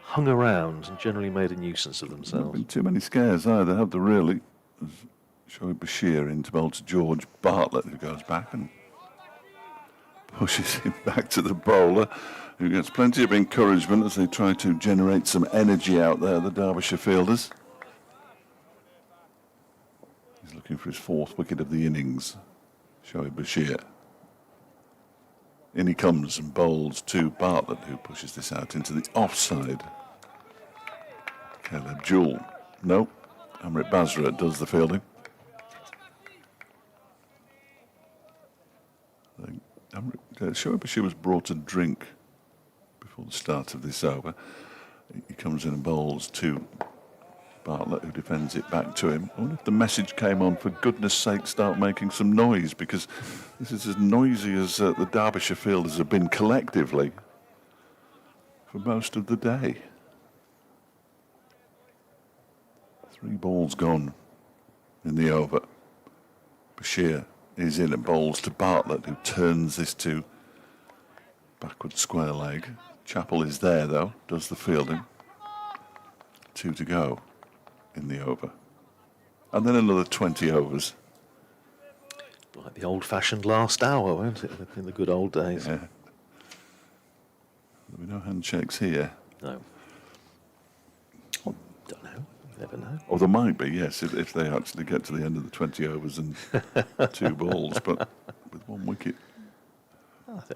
hung around and generally made a nuisance of themselves. Not been too many scares either, have there really? Shoaib Bashir into bowl to George Bartlett, who goes back and pushes him back to the bowler, who gets plenty of encouragement as they try to generate some energy out there, the Derbyshire fielders. He's looking for his 4th wicket of the innings, Shoaib Bashir. In he comes and bowls to Bartlett, who pushes this out into the offside. Caleb Jewell. No, Amrit Basra does the fielding. Shoaib Bashir was brought a drink before the start of this over. He comes in and bowls to Bartlett, who defends it back to him. I wonder if the message came on, for goodness sake, start making some noise, because this is as noisy as the Derbyshire fielders have been collectively for most of the day. 3 balls gone in the over. Bashir is in and bowls to Bartlett, who turns this to backward square leg. Chappell is there, though, does the fielding. 2 to go in the over. And then another 20 overs. Like the old-fashioned last hour, won't it, in the good old days? Yeah. There'll be no handshakes here. No. Don't know. Never know. Or there might be, yes, if they actually get to the end of the 20 overs and 2 balls, but with 1 wicket.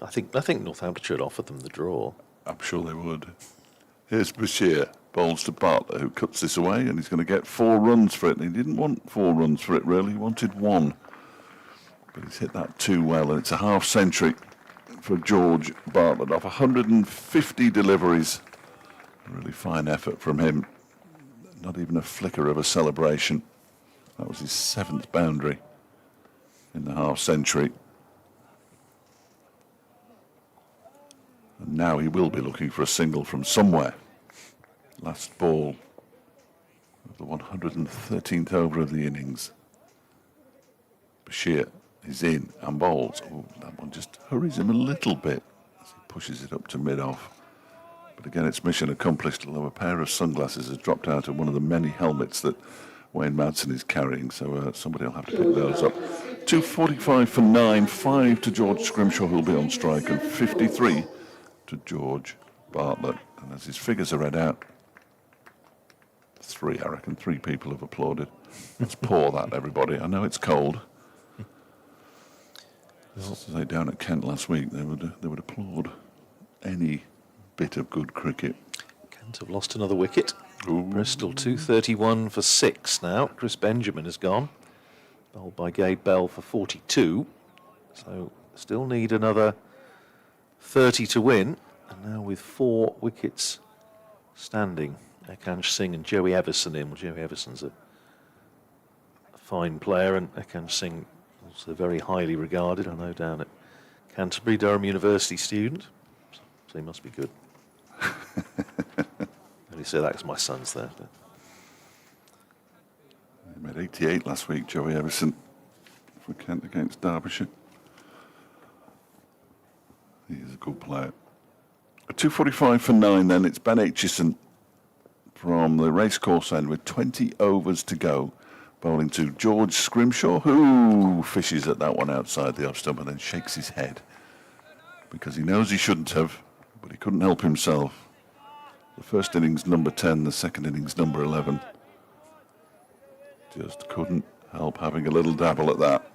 I think Northamptonshire had offered them the draw. I'm sure they would. Here's Bashir, bowls to Bartlett, who cuts this away, and he's going to get 4 runs for it. And he didn't want 4 runs for it, really. He wanted 1. But he's hit that too well, and it's a half century for George Bartlett off 150 deliveries. A really fine effort from him. Not even a flicker of a celebration. That was his 7th boundary in the half century. And now he will be looking for a single from somewhere. Last ball of the 113th over of the innings. Bashir is in and bowls. Oh, that one just hurries him a little bit as he pushes it up to mid-off. But again, it's mission accomplished, although a pair of sunglasses has dropped out of one of the many helmets that Wayne Madsen is carrying, so somebody will have to pick those up. 2:45 for 9, 5 to George Scrimshaw, who'll be on strike, and 53 to George Bartlett. And as his figures are read out, 3, I reckon, 3 people have applauded. Let's pour that, everybody. I know it's cold. As I say, down at Kent last week, they would applaud any bit of good cricket. Kent have lost another wicket. Ooh. Bristol 231 for 6 now. Chris Benjamin has gone. Bowled by Gabe Bell for 42. So still need another 30 to win. And now with 4 wickets standing, Ekansh Singh and Joey Everson in. Well, Joey Everson's a fine player, and Ekansh Singh also very highly regarded, I know, down at Canterbury, Durham University student. So he must be good. I only say that because my son's there. But. He made 88 last week, Joey Everson, for Kent against Derbyshire. He is a good player. 2:45 for 9 then. It's Ben Aitchison from the racecourse end with 20 overs to go, bowling to George Scrimshaw, who fishes at that one outside the off stump and then shakes his head because he knows he shouldn't have, but he couldn't help himself. The first innings number 10, the second innings number 11. Just couldn't help having a little dabble at that.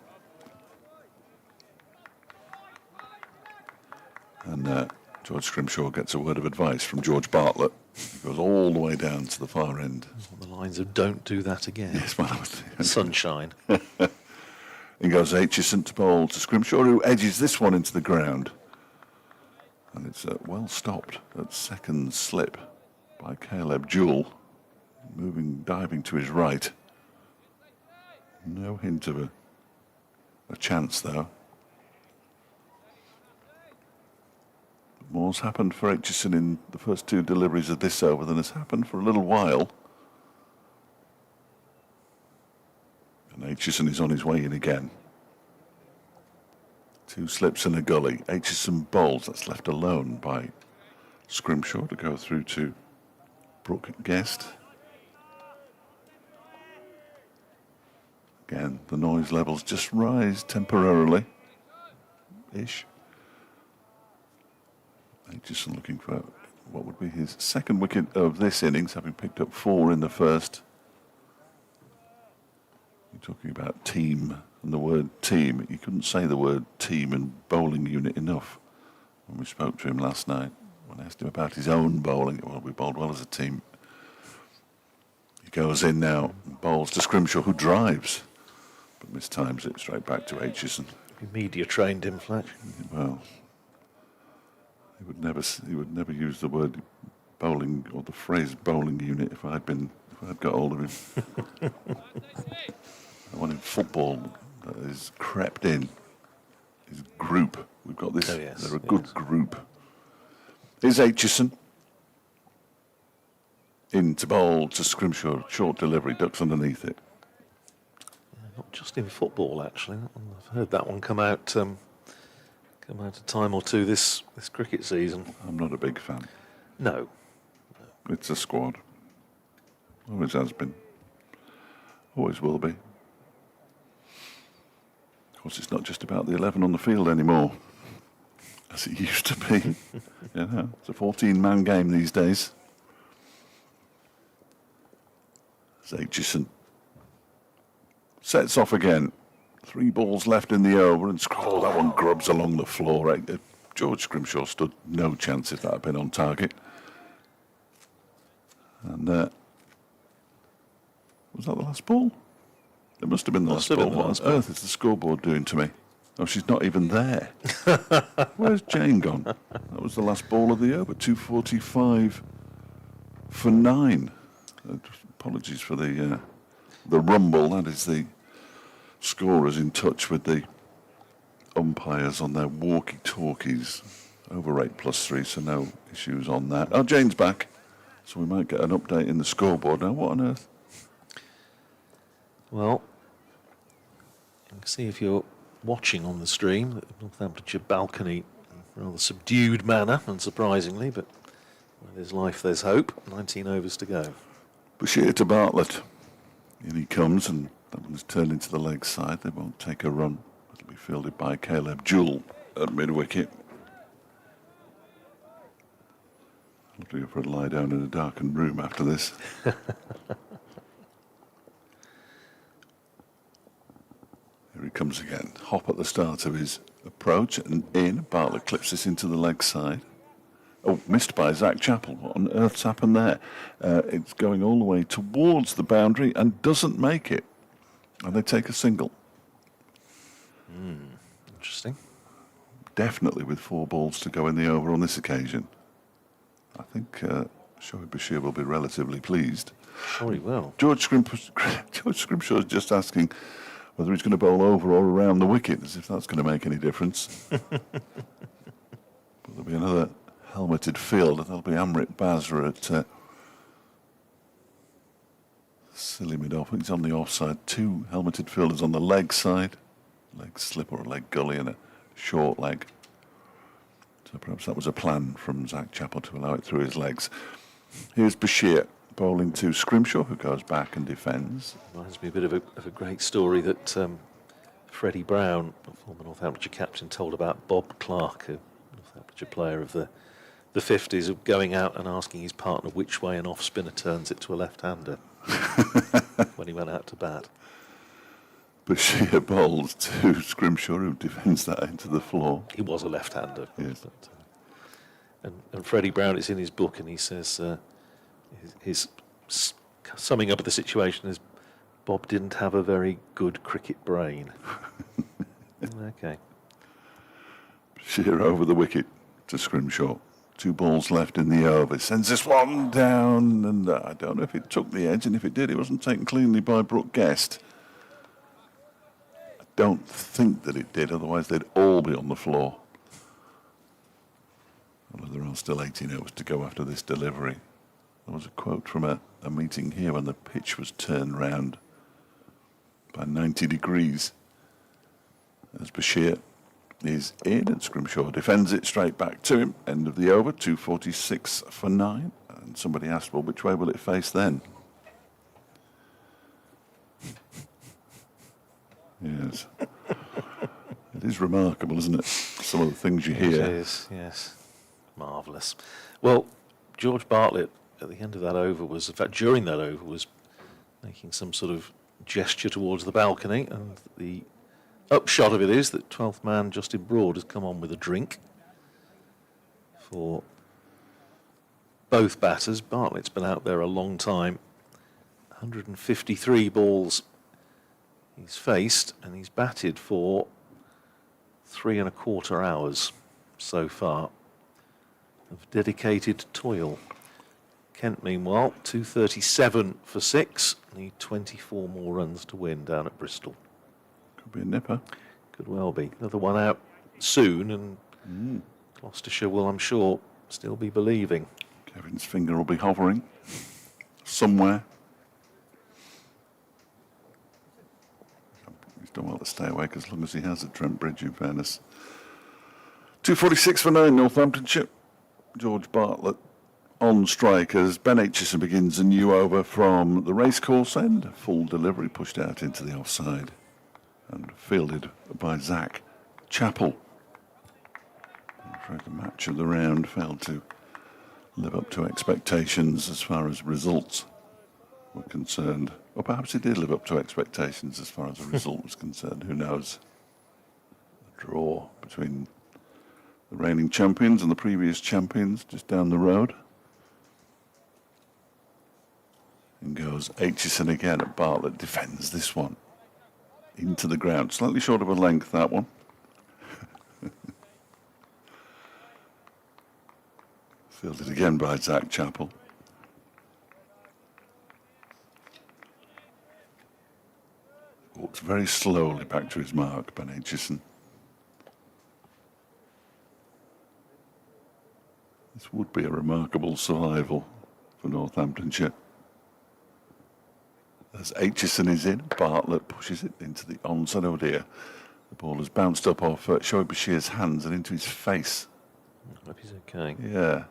And George Scrimshaw gets a word of advice from George Bartlett. He goes all the way down to the far end. On the lines of "Don't do that again." Yes, well, sunshine. In goes Aitchison to bowl to Scrimshaw, who edges this one into the ground. And it's well stopped at second slip by Caleb Jewell, diving to his right. No hint of a chance, though. More's happened for Aitchison in the first 2 deliveries of this over than has happened for a little while. And Aitchison is on his way in again. 2 slips and a gully. Aitchison bowls. That's left alone by Scrimshaw to go through to Brooke Guest. Again, the noise levels just rise temporarily. Ish. Aitchison looking for what would be his second wicket of this innings, having picked up 4 in the first. You're talking about team and the word team. You couldn't say the word team and bowling unit enough. When we spoke to him last night, when I asked him about his own bowling, well, we bowled well as a team. He goes in now and bowls to Scrimshaw, who drives, but mistimes it straight back to Aitchison. Media trained him, Fletch. Well, he would never use the word bowling or the phrase bowling unit if I'd got hold of him. The one in football that is crept in is group. We've got this. Oh, yes, They're a good group. Here's Aitchison in to bowl to Scrimshaw. Short delivery, ducks underneath it. Not just in football, actually. I've heard that one come out a time or two this cricket season. I'm not a big fan. No. It's a squad. Always has been. Always will be. Of course, it's not just about the 11 on the field anymore, as it used to be. It's a 14-man game these days. As Aitchison sets off again. 3 balls left in the over, and that one grubs along the floor. George Scrimshaw stood no chance if that had been on target. And was that the last ball? It must have been the last ball. What on earth is the scoreboard doing to me? Oh, she's not even there. Where's Jane gone? That was the last ball of the over. 2:45 for 9. Apologies for the rumble. That is the scorers in touch with the umpires on their walkie-talkies. Over 8+3, so no issues on that. Oh, Jane's back, so we might get an update in the scoreboard now. What on earth? Well, you can see if you're watching on the stream that the Northamptonshire balcony in a rather subdued manner, unsurprisingly, but where there's life, there's hope. 19 overs to go. Bashir to Bartlett. In he comes, and that one's turned into the leg side. They won't take a run. It'll be fielded by Caleb Jewell at mid-wicket. I'll go for a lie down in a darkened room after this. Here he comes again. Hop at the start of his approach and in. Bartlett clips this into the leg side. Oh, missed by Zach Chappell. What on earth's happened there? It's going all the way towards the boundary and doesn't make it. And they take a single. Interesting. Definitely with 4 balls to go in the over on this occasion. I think Shoaib Bashir will be relatively pleased. Sure he will. George Scrimshaw is just asking whether he's going to bowl over or around the wicket, as if that's going to make any difference. But there'll be another helmeted fielder. There'll be Amrit Basra at silly mid-off. He's on the offside. 2 helmeted fielders on the leg side. Leg slip or a leg gully and a short leg. So perhaps that was a plan from Zach Chappell to allow it through his legs. Here's Bashir bowling to Scrimshaw, who goes back and defends. Reminds me a bit of a great story that Freddie Brown, a former Northamptonshire captain, told about Bob Clark, a Northamptonshire player of the 50s, of going out and asking his partner which way an off-spinner turns it to a left-hander when he went out to bat. Bashir bowls to Scrimshaw, who defends that into the floor. He was a left-hander. Yes. But, and Freddie Brown, it's in his book, and he says his summing up of the situation is Bob didn't have a very good cricket brain. Okay. Bashir over the wicket to Scrimshaw. 2 balls left in the over. Sends this one down, and I don't know if it took the edge, and if it did, it wasn't taken cleanly by Brooke Guest. I don't think that it did, otherwise they'd all be on the floor. Although there are still 18 overs to go after this delivery. There was a quote from a meeting here when the pitch was turned round by 90 degrees. As Bashir is in, and Scrimshaw defends it straight back to him. End of the over, 2:46 for 9. And somebody asked, well, which way will it face then? Yes. It is remarkable, isn't it? Some of the things you hear. It is, yes. Marvellous. Well, George Bartlett at the end of that over was, in fact, during that over, was making some sort of gesture towards the balcony, and the upshot of it is that 12th man Justin Broad has come on with a drink for both batters. Bartlett's been out there a long time. 153 balls he's faced, and he's batted for 3¼ hours so far of dedicated toil. Kent, meanwhile, 237 for 6, need 24 more runs to win down at Bristol. Could be a nipper. Could well be. Another one out soon, and Gloucestershire will, I'm sure, still be believing. Kevin's finger will be hovering somewhere. He's done well to stay awake as long as he has at Trent Bridge, in fairness. 2:46 for 9, Northamptonshire. George Bartlett on strike as Ben Aitchison begins a new over from the racecourse end. Full delivery pushed out into the offside and fielded by Zach Chappell. I'm afraid the match of the round failed to live up to expectations as far as results were concerned. Or perhaps it did live up to expectations as far as the result was concerned. Who knows? A draw between the reigning champions and the previous champions just down the road. And goes Aitchison again at Bartlett. Defends this one into the ground. Slightly short of a length, that one. Fielded again by Zach Chappell. Walks very slowly back to his mark, Ben Aitchison. This would be a remarkable survival for Northamptonshire. As Aitchison is in, Bartlett pushes it into the onside. Oh dear. The ball has bounced up off Shoaib Bashir's hands and into his face. I hope he's okay. Yeah.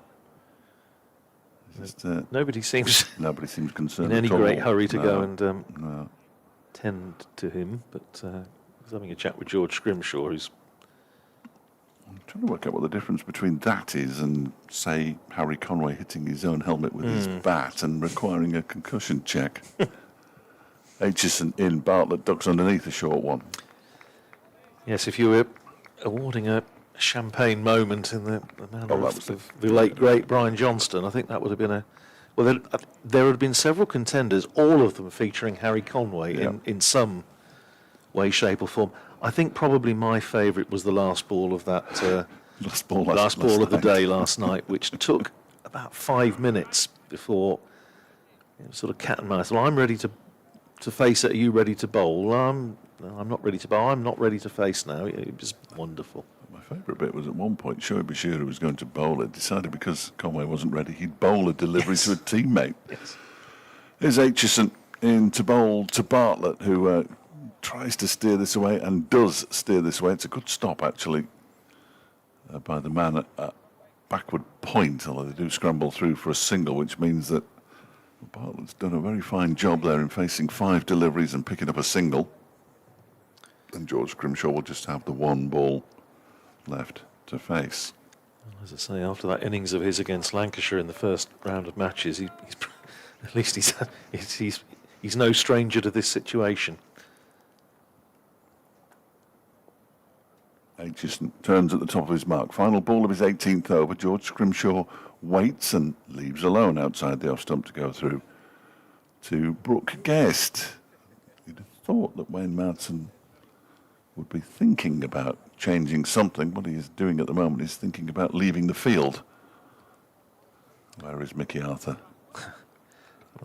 Just, nobody seems concerned in any at all. great hurry to go and no. tend to him, but I was having a chat with George Scrimshaw, who's... I'm trying to work out what the difference between that is and, say, Harry Conway hitting his own helmet with his bat and requiring a concussion check. Aitchison in, Bartlett ducks underneath a short one. Yes, if you were awarding a champagne moment in the manner was of the late, great Brian Johnston, I think that would have been a... Well, there had been several contenders, all of them featuring Harry Conway in some way, shape or form. I think probably my favourite was the last ball of that... last ball of the day last night, which took about 5 minutes before it was sort of cat and mouse. Well, I'm ready to face it. Are you ready to bowl? I'm not ready to bowl. I'm not ready to face now. It was wonderful. My favourite bit was at one point Shoaib Bashir, who was going to bowl it, decided because Conway wasn't ready, he'd bowl a delivery to a teammate. Yes. Here's Aitchison in to bowl to Bartlett, who tries to steer this away and does steer this away. It's a good stop, actually, by the man at backward point, although they do scramble through for a single, which means that Bartlett's done a very fine job there in facing 5 deliveries and picking up a single. And George Scrimshaw will just have the one ball left to face. Well, as I say, after that innings of his against Lancashire in the first round of matches, he's at least he's no stranger to this situation. Aitchison turns at the top of his mark. Final ball of his 18th over. George Scrimshaw waits and leaves alone outside the off stump to go through to Brooke Guest. You'd have thought that Wayne Madsen would be thinking about changing something. What he is doing at the moment is thinking about leaving the field. Where is Mickey Arthur?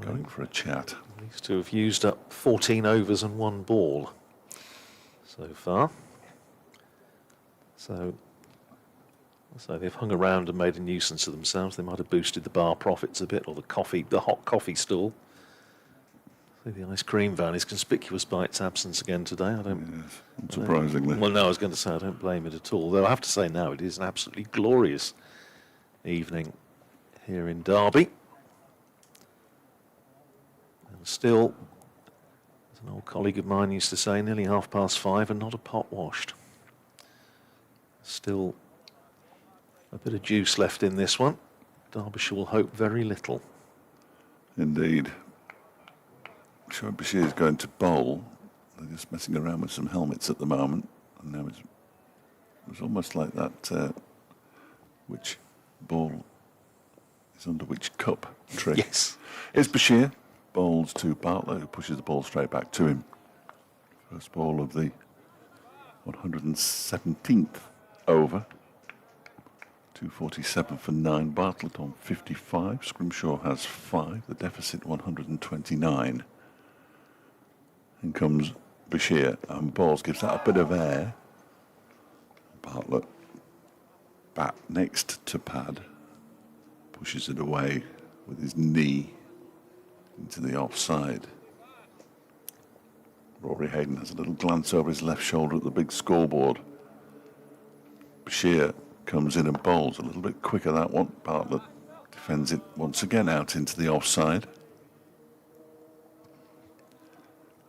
Going for a chat. These two have used up 14 overs and 1 ball so far. So they've hung around and made a nuisance of themselves. They might have boosted the bar profits a bit, or the hot coffee stall. I think the ice cream van is conspicuous by its absence again today. Yes, unsurprisingly. Well, no, I was going to say I don't blame it at all. Though I have to say now it is an absolutely glorious evening here in Derby. And still, as an old colleague of mine used to say, nearly 5:30 and not a pot washed. Still A bit of juice left in this one. Derbyshire will hope very little. Indeed. Sure, Bashir is going to bowl. They're just messing around with some helmets at the moment. And now it was almost like that which ball is under which cup trick. Yes. It's Bashir. Bowls to Bartlett, who pushes the ball straight back to him. First ball of the 117th over. 247 for 9. Bartlett on 55. Scrimshaw has 5. The deficit 129. In comes Bashir, and balls gives that a bit of air. Bartlett bat next to pad, pushes it away with his knee into the offside. Rory Hayden has a little glance over his left shoulder at the big scoreboard. Bashir comes in and bowls a little bit quicker, that one. Bartlett defends it once again out into the offside.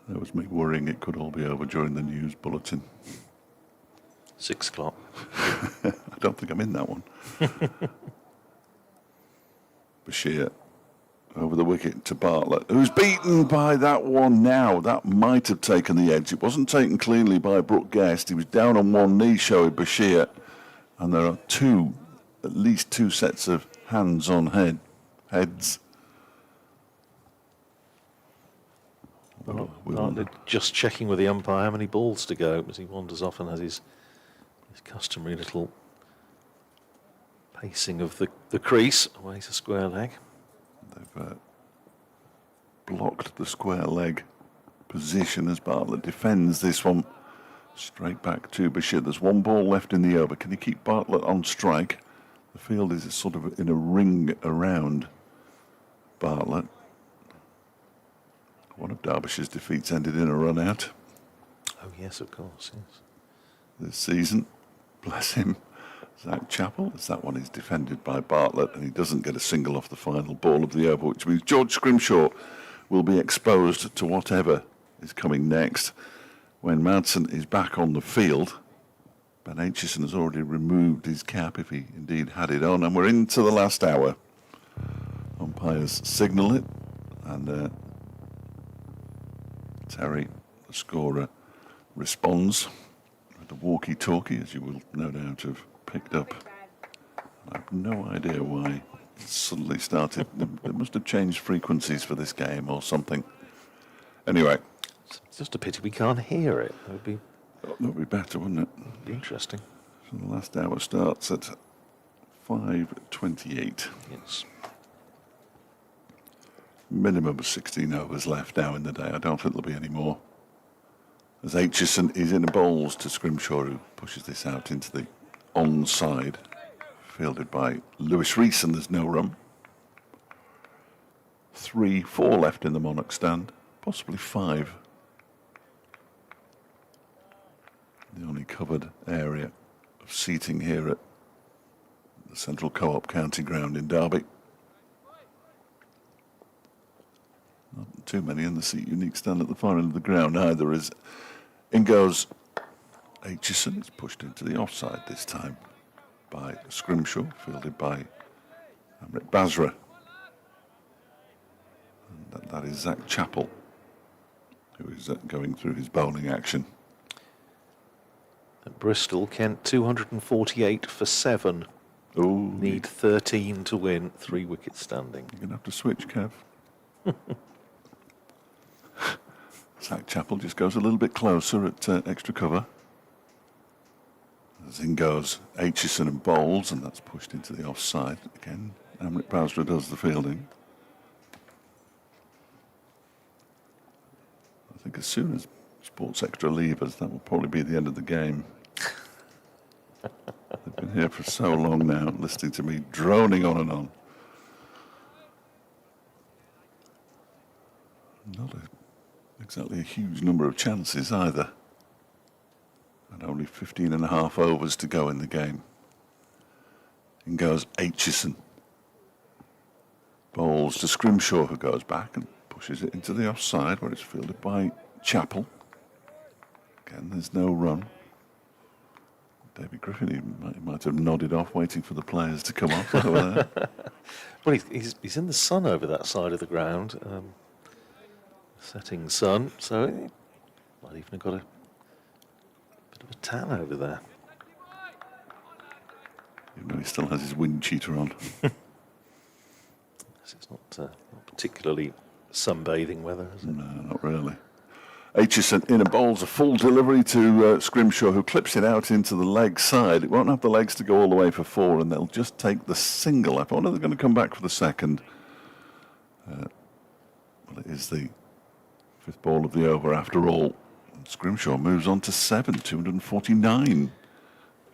There was me worrying it could all be over during the news bulletin. 6 o'clock. I don't think I'm in that one. Bashir over the wicket to Bartlett, who's beaten by that one now. That might have taken the edge. It wasn't taken cleanly by Brooke Guest. He was down on one knee showing Bashir. And there are at least two sets of hands on heads. Bartlett just checking with the umpire how many balls to go as he wanders off and has his customary little pacing of the crease away to square leg. They've blocked the square leg position as Bartlett defends this one straight back to Bashir. There's one ball left in the over. Can he keep Bartlett on strike? The field is sort of in a ring around Bartlett. One of Derbyshire's defeats ended in a run out. Oh yes, of course, yes. This season, bless him. Zach Chappell, as that one is defended by Bartlett, and he doesn't get a single off the final ball of the over, which means George Scrimshaw will be exposed to whatever is coming next. When Madsen is back on the field, Ben Aitchison has already removed his cap, if he indeed had it on, and we're into the last hour. Umpires signal it, and Terry, the scorer, responds with the walkie-talkie, as you will no doubt have picked up. I have no idea why it suddenly started. They must have changed frequencies for this game or something. Anyway. It's just a pity we can't hear it. That would be better, wouldn't it? Be interesting. So the last hour starts at 5:28. Yes. Minimum of 16 overs left now in the day. I don't think there'll be any more. As Aitchison is in the bowls to Scrimshaw, who pushes this out into the onside. Fielded by Lewis Rees, and there's no run. 3, 4 left in the Monarch stand. Possibly 5. The only covered area of seating here at the Central Co-op County Ground in Derby. Not too many in the seat unique stand at the far end of the ground either, as in goes Aitchison. It's pushed into the offside this time by Scrimshaw, fielded by Amrit Basra. And that is Zach Chappell, who is going through his bowling action. At Bristol, Kent 248 for 7. Oh, need 13 to win, 3 wickets standing. You're going to have to switch, Kev. Zach Chappell just goes a little bit closer at extra cover. As in goes Aitchison and bowls, and that's pushed into the offside. Again, Amrit Basra does the fielding. I think as soon as Sports Extra leave us, that will probably be the end of the game. They've been here for so long now, listening to me droning on and on. Not exactly a huge number of chances either. And only 15 and a half overs to go in the game. In goes Aitchison. Bowls to Scrimshaw, who goes back and pushes it into the offside, where it's fielded by Chappell. Again, there's no run. David Griffin, he might have nodded off, waiting for the players to come off over there. Well, he's in the sun over that side of the ground, setting sun, so he might even have got a bit of a tan over there. Even though he still has his wind cheater on. It's not particularly sunbathing weather, is it? No, not really. Aitchison in and bowls a full delivery to Scrimshaw, who clips it out into the leg side. It won't have the legs to go all the way for 4, and they'll just take the single. I wonder if they're going to come back for the second. Well, it is the 5th ball of the over after all. And Scrimshaw moves on to 7, 249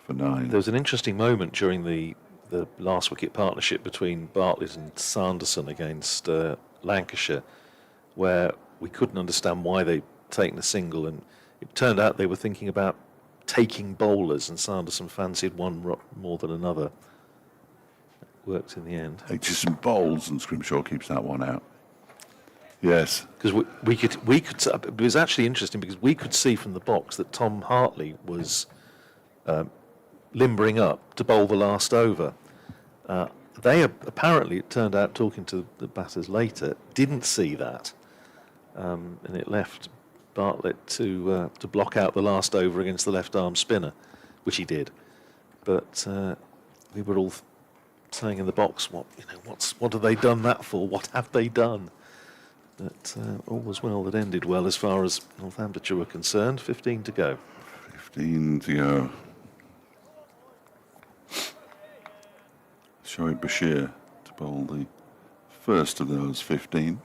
for 9. There was an interesting moment during the last wicket partnership between Bartlett and Sanderson against Lancashire, where we couldn't understand why they'd taken a single, and it turned out they were thinking about taking bowlers, and Sanderson fancied one more than another. It worked in the end. Aitchison bowls, and Scrimshaw keeps that one out. Yes. Because we could. It was actually interesting because we could see from the box that Tom Hartley was limbering up to bowl the last over. They apparently, it turned out, talking to the batters later, didn't see that, and it left Bartlett to block out the last over against the left-arm spinner, which he did. But we were all saying in the box, what have they done that for? What have they done? But all was well that ended well as far as Northamptonshire were concerned. 15 to go. 15 to go. Shoaib Bashir to bowl the first of those 15.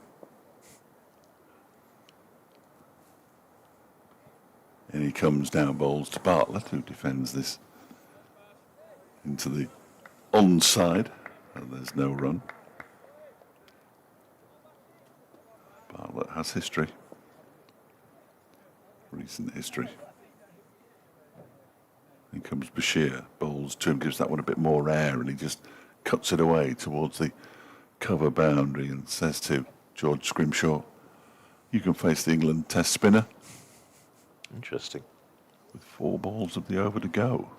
And he comes down, bowls to Bartlett, who defends this into the onside, and there's no run. Bartlett has history, recent history. In comes Bashir, bowls to him, gives that one a bit more air, and he just cuts it away towards the cover boundary and says to George Scrimshaw, "You can face the England Test spinner." Interesting. With 4 balls of the over to go.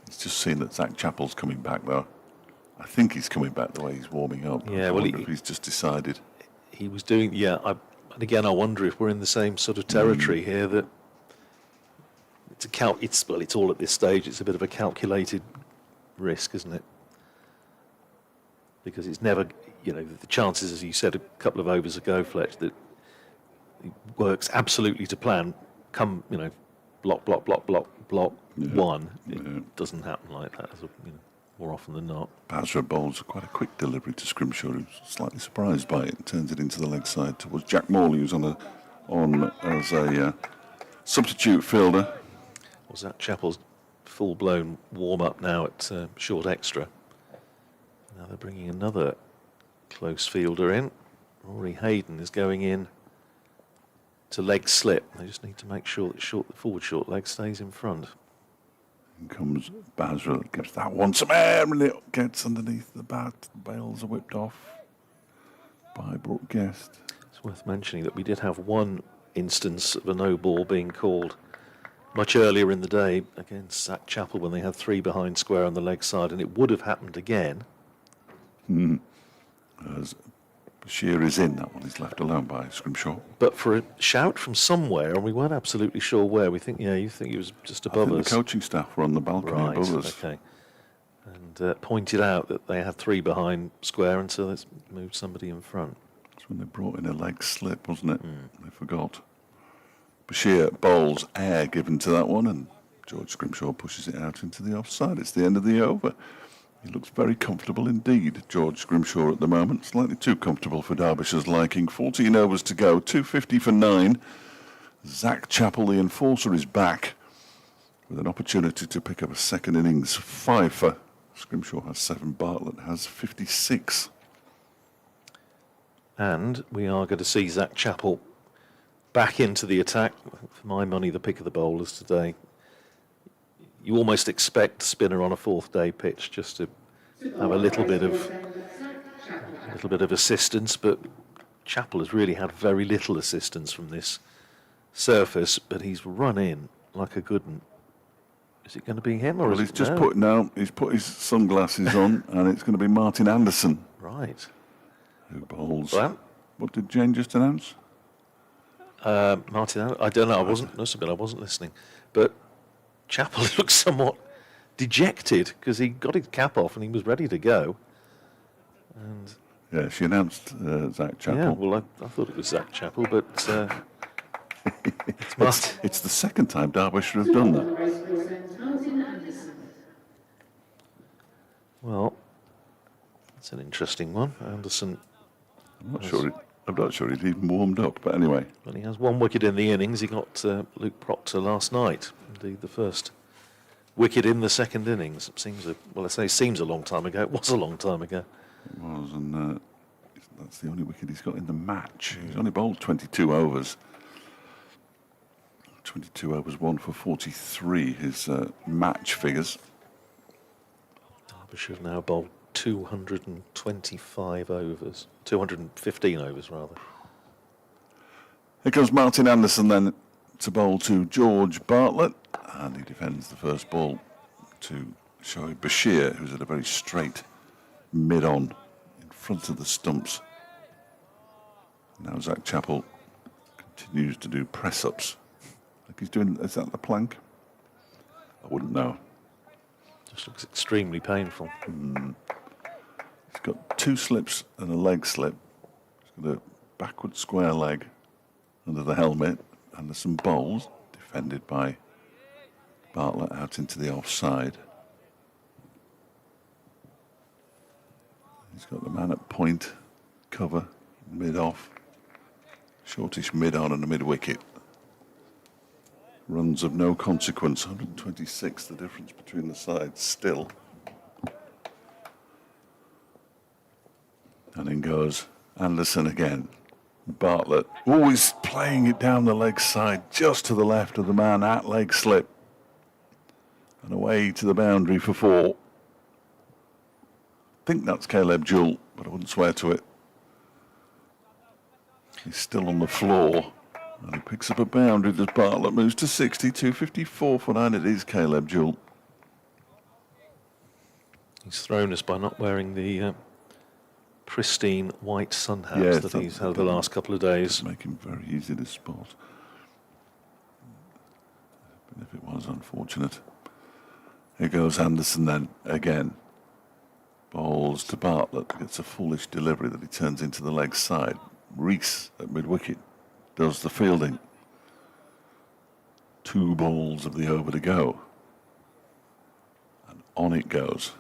He's just seen that Zach Chappell's coming back, though. I think he's coming back the way he's warming up. Yeah, I well, wonder if he's just decided. He was doing, and again, I wonder if we're in the same sort of territory here, that it's all at this stage, it's a bit of a calculated risk, isn't it? Because it's never, the chances, as you said a couple of overs ago, Fletch, that it works absolutely to plan, block, one. It doesn't happen like that, more often than not. Basra bowls quite a quick delivery to Scrimshaw, who's slightly surprised by it, and turns it into the leg side towards Jack Morley, who's on as a substitute fielder. Was that Chappell's full-blown warm-up now at short extra? Now they're bringing another close fielder in. Rory Hayden is going in to leg slip. They just need to make sure that the forward short leg stays in front. In comes Basra, gives that one some air, and it gets underneath the bat. The bails are whipped off by Brooke Guest. It's worth mentioning that we did have one instance of a no ball being called much earlier in the day against Zach Chappell when they had 3 behind square on the leg side, and it would have happened again. As Bashir is in, that one is left alone by Scrimshaw. But for a shout from somewhere, and we weren't absolutely sure where, you think it was just above us. The coaching staff were on the balcony above us. Okay. And pointed out that they had 3 behind square, and so let's move somebody in front. That's when they brought in a leg slip, wasn't it? They forgot. Bashir bowls air given to that one, and George Scrimshaw pushes it out into the offside. It's the end of the over. He looks very comfortable indeed, George Scrimshaw, at the moment. Slightly too comfortable for Derbyshire's liking. 14 overs to go, 250 for 9. Zach Chappell, the enforcer, is back with an opportunity to pick up a second innings 5 for. Scrimshaw has 7, Bartlett has 56. And we are going to see Zach Chappell back into the attack. For my money, the pick of the bowlers today. You almost expect spinner on a 4th day pitch just to have a little bit of assistance, but Chappell has really had very little assistance from this surface, but he's run in like a good one. Is it going to be him or Well, is he's it just no? he's put his sunglasses on, and it's going to be Martin Anderson Right. who bowls. Well, What did Jane just announce? Martin, I don't know. I wasn't listening. But Chappell looks somewhat dejected because he got his cap off and he was ready to go. And Yeah, she announced Zach Chappell. yeah, well, I thought it was Zach Chappell, but it's Martin. It's the second time Derbyshire have done that. Martin Anderson. Well, that's an interesting one. Anderson. I'm not sure he'd even warmed up, but anyway. Well, he has 1 wicket in the innings. He got Luke Proctor last night. Indeed, the first wicket in the second innings. It seems seems a long time ago. It was a long time ago. It was, and that's the only wicket he's got in the match. He's only bowled 22 overs. 22 overs, 1 for 43, his match figures. Derbyshire have now bowled 225 overs. 215 overs, rather. Here comes Martin Anderson then to bowl to George Bartlett, and he defends the first ball to Shoaib Bashir, who's at a very straight mid-on in front of the stumps. Now Zach Chappell continues to do press-ups. Like he's doing, is that the plank? I wouldn't know. Just looks extremely painful. He's got 2 slips and a leg slip. He's got a backward square leg under the helmet, and there's some bowls defended by Bartlett out into the offside. He's got the man at point, cover, mid-off, shortish mid-on and a mid-wicket. Runs of no consequence, 126, the difference between the sides still. And in goes Anderson again. Bartlett always playing it down the leg side, just to the left of the man at leg slip. And away to the boundary for 4. I think that's Caleb Jewell, but I wouldn't swear to it. He's still on the floor. And he picks up a boundary as Bartlett moves to 60, 254 for 9. It is Caleb Jewell. He's thrown us by not wearing the pristine white sun hats that he's had the last couple of days. Make him very easy to spot. But if it was unfortunate. Here goes Anderson then again. Bowls to Bartlett. Gets a foolish delivery that he turns into the leg side. Rees at mid-wicket does the fielding. 2 balls of the over to go. And on it goes.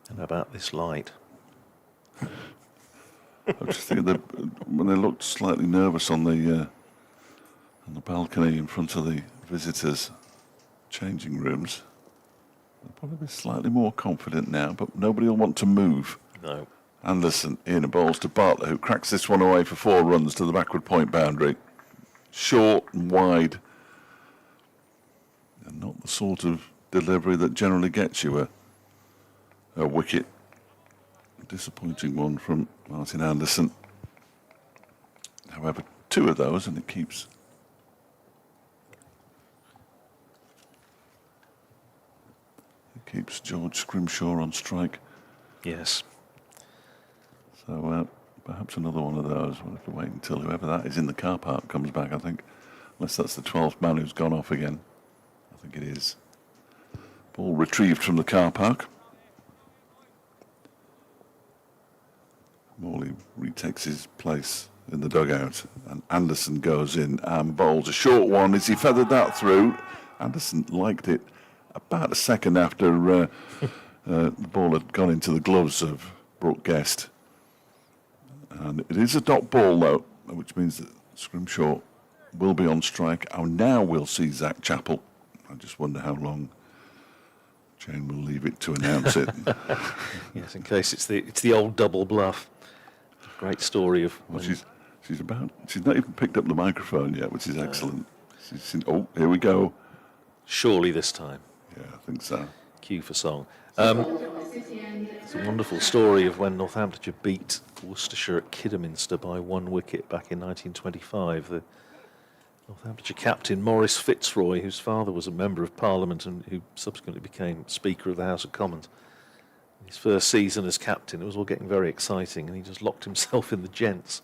And about this light. I was just thinking that when they looked slightly nervous on the balcony in front of the visitors' changing rooms, they'll probably be slightly more confident now, but nobody will want to move. No. Anderson in and bowls to Bartlett, who cracks this one away for 4 runs to the backward point boundary. Short and wide. And not the sort of delivery that generally gets you a wicket. A disappointing one from Martin Anderson. However, 2 of those, and it keeps George Scrimshaw on strike. Yes. So perhaps another one of those. We'll have to wait until whoever that is in the car park comes back, I think. Unless that's the 12th man who's gone off again. I think it is. Ball retrieved from the car park. Morley retakes his place in the dugout. And Anderson goes in and bowls a short one. As he feathered that through, Anderson liked it about a second after the ball had gone into the gloves of Brooke Guest. And it is a dot ball, though, which means that Scrimshaw will be on strike. And now we'll see Zach Chappell. I just wonder how long Jane will leave it to announce it. Yes, in case it's the old double bluff. Great story of. Well, she's not even picked up the microphone yet, which is excellent. Oh, here we go. Surely this time. Yeah, I think so. Cue for song. It's a wonderful story of when Northamptonshire beat Worcestershire at Kidderminster by 1 wicket back in 1925. The Northamptonshire captain Maurice Fitzroy, whose father was a member of Parliament and who subsequently became Speaker of the House of Commons. His first season as captain, it was all getting very exciting, and he just locked himself in the gents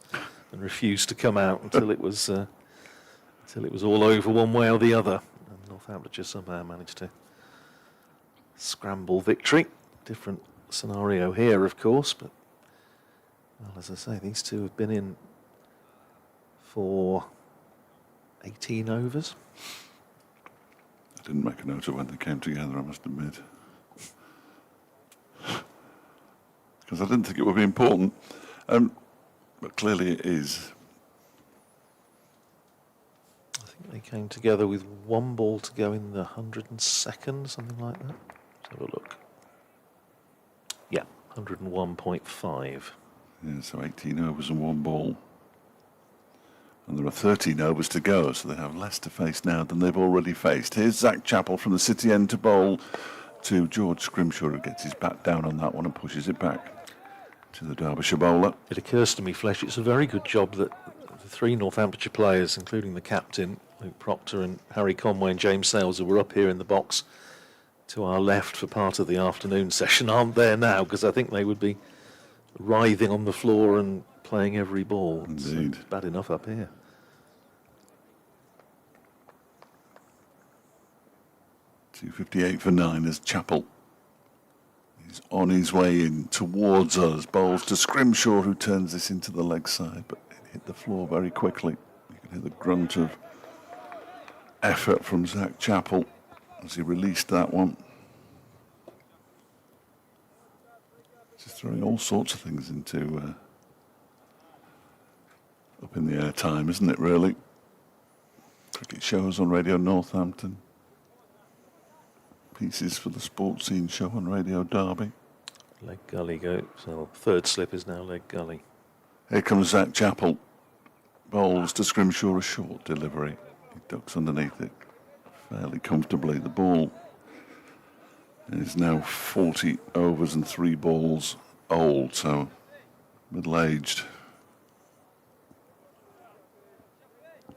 and refused to come out until it was all over one way or the other. And Northamptonshire somehow managed to scramble victory. Different scenario here, of course, but well, as I say, these two have been in for 18 overs. I didn't make a note of when they came together, I must admit. Because I didn't think it would be important. But clearly it is. I think they came together with one ball to go in the 102nd, something like that. Let's have a look. Yeah, 101.5. Yeah, so 18 overs and one ball. And there are 13 overs to go, so they have less to face now than they've already faced. Here's Zach Chappell from the City end to bowl to George Scrimshaw, who gets his bat down on that one and pushes it back to the Derbyshire bowler. It occurs to me, Flesh, it's a very good job that the three Northamptonshire players, including the captain, Luke Proctor, and Harry Conway and James Sales, who were up here in the box to our left for part of the afternoon session, aren't there now, because I think they would be writhing on the floor and playing every ball. Indeed. It's bad enough up here. .258 for 9 as Chappell is on his way in towards us. Bowls to Scrimshaw, who turns this into the leg side, but it hit the floor very quickly. You can hear the grunt of effort from Zach Chappell as he released that one. Just throwing all sorts of things into up in the air time, isn't it, really? Cricket shows on Radio Northampton. Pieces for the Sports Scene show on Radio Derby. Leg gully go. So third slip is now leg gully. Here comes Zach Chappell. Bowls to Scrimshaw, a short delivery. He ducks underneath it fairly comfortably. The ball is now 40 overs and 3 balls old, so middle-aged.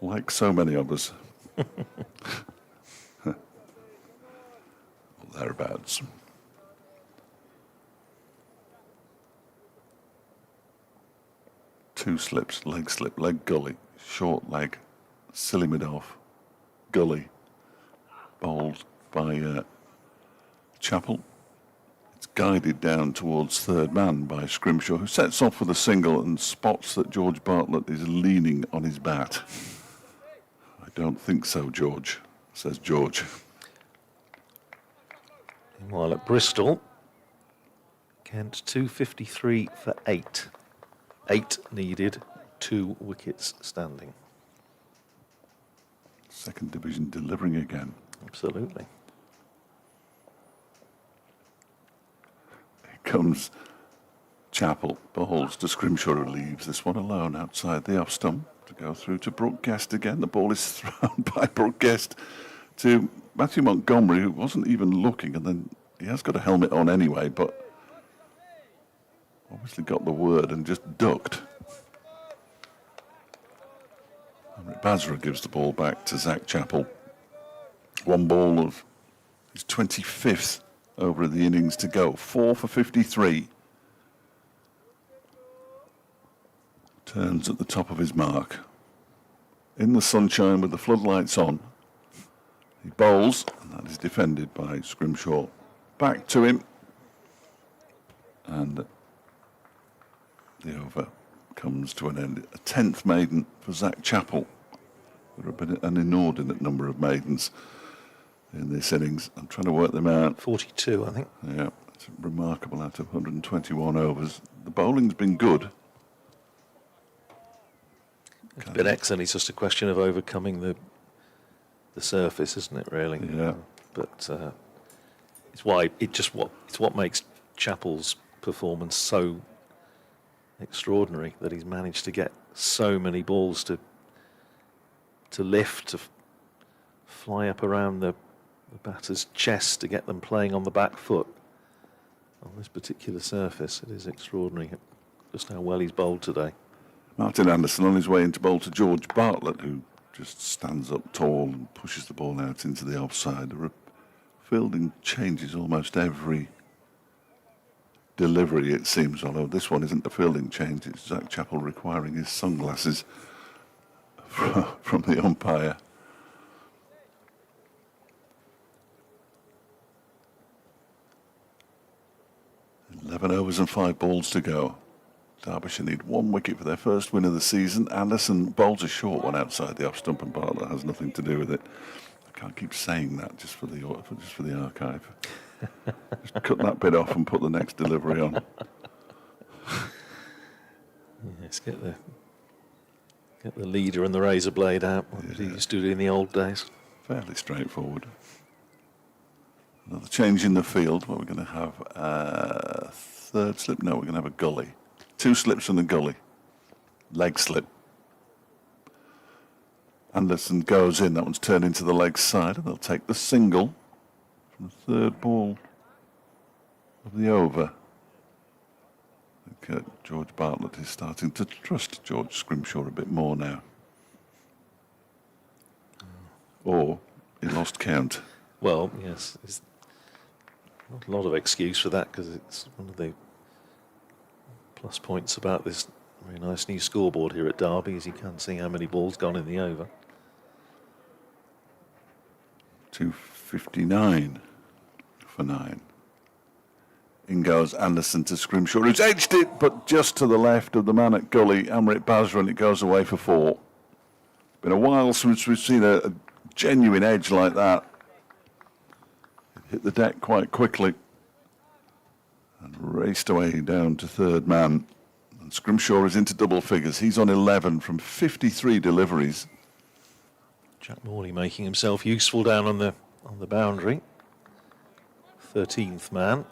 Like so many of us. Thereabouts. Two slips, leg slip, leg gully, short leg, silly mid-off, gully, bowled by Chappell. It's guided down towards third man by Scrimshaw, who sets off with a single and spots that George Bartlett is leaning on his bat. I don't think so, George, says George. Meanwhile at Bristol, Kent 253 for 8. 8 needed, 2 wickets standing. Second division delivering again. Absolutely. Here comes Chappell, bowls to Scrimshaw, who leaves this one alone outside the off stump to go through to Brooke Guest again. The ball is thrown by Brooke Guest to Matthew Montgomery, who wasn't even looking, and then he has got a helmet on anyway, but obviously got the word and just ducked. Basra gives the ball back to Zach Chappell. One ball of his 25th over of the innings to go. 4 for 53. Turns at the top of his mark. In the sunshine with the floodlights on. He bowls, and that is defended by Scrimshaw. Back to him. And the over comes to an end. A 10th maiden for Zach Chappell. There have been an inordinate number of maidens in this innings. I'm trying to work them out. 42, I think. Yeah, it's remarkable out of 121 overs. The bowling's been good. It's been excellent. It's just a question of overcoming the surface, isn't it? Really. Yeah. But it's what makes Chappell's performance so extraordinary, that he's managed to get so many balls to lift, to fly up around the batter's chest, to get them playing on the back foot on this particular surface. It is extraordinary just how well he's bowled today. Martin Anderson on his way into bowl to George Bartlett, who just stands up tall and pushes the ball out into the offside. Fielding changes almost every delivery, it seems, although this one isn't a fielding change. It's Zach Chappell requiring his sunglasses from the umpire. "11 overs and 5 balls to go. Derbyshire need 1 wicket for their first win of the season. Anderson bowls a short one outside the off stump, and Bartlett has nothing to do with it." I can't keep saying that just for the archive. Just cut that bit off and put the next delivery on. Yes, get the leader and the razor blade out. What he used to do in the old days. Fairly straightforward. Another change in the field. Well, we're going to have a third slip. No, we're going to have a gully. 2 slips from the gully. Leg slip. Anderson goes in. That one's turned into the leg side, and they'll take the single from the third ball of the over. I think George Bartlett is starting to trust George Scrimshaw a bit more now. Or he lost count. Well, yes, there's not a lot of excuse for that, because it's one of the plus points about this very nice new scoreboard here at Derby, is you can see how many balls gone in the over. 259 for 9. In goes Anderson to Scrimshaw, who's edged it, but just to the left of the man at gully, Amrit Basra, and it goes away for 4. Been a while since we've seen a genuine edge like that. It hit the deck quite quickly and raced away down to third man. And Scrimshaw is into double figures. He's on 11 from 53 deliveries. Jack Morley making himself useful down on the boundary. 13th man.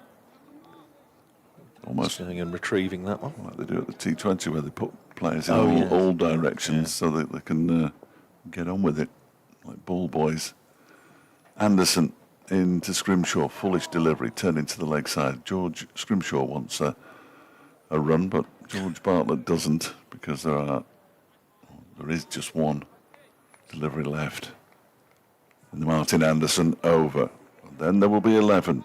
Almost going and retrieving that one. like they do at the T20, where they put players in all directions so that they can get on with it, like ball boys. Anderson into Scrimshaw, foolish delivery, turned into the leg side. George Scrimshaw wants a run, but George Bartlett doesn't, because there is just 1 delivery left. And the Martin Anderson over. And then there will be 11.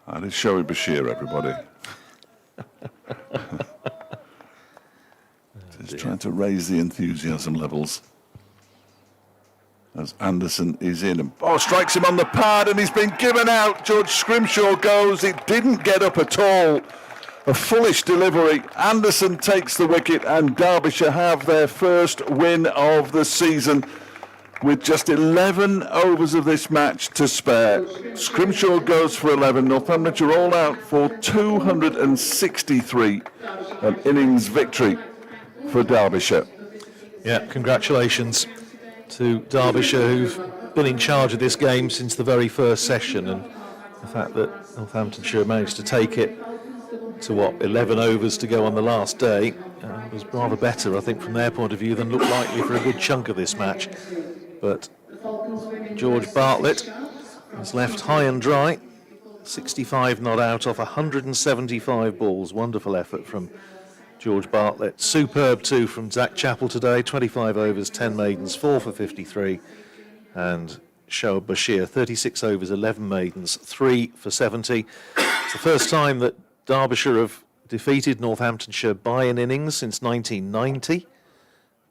That is Shoaib Bashir, everybody. Just trying to raise the enthusiasm levels. As Anderson is in, and strikes him on the pad, and he's been given out. George Scrimshaw goes. It didn't get up at all. A foolish delivery. Anderson takes the wicket, and Derbyshire have their first win of the season with just 11 overs of this match to spare. Scrimshaw goes for 11. Northamptonshire all out for 263. An innings victory for Derbyshire. Yeah, congratulations to Derbyshire, who've been in charge of this game since the very first session, and the fact that Northamptonshire managed to take it to 11 overs to go on the last day was rather better, I think, from their point of view than looked likely for a good chunk of this match. But George Bartlett was left high and dry, 65 not out off 175 balls. Wonderful effort from George Bartlett. Superb too from Zach Chappell today, 25 overs, 10 maidens, 4 for 53. And Shoaib Bashir, 36 overs, 11 maidens, 3 for 70. It's the first time that Derbyshire have defeated Northamptonshire by an innings since 1990,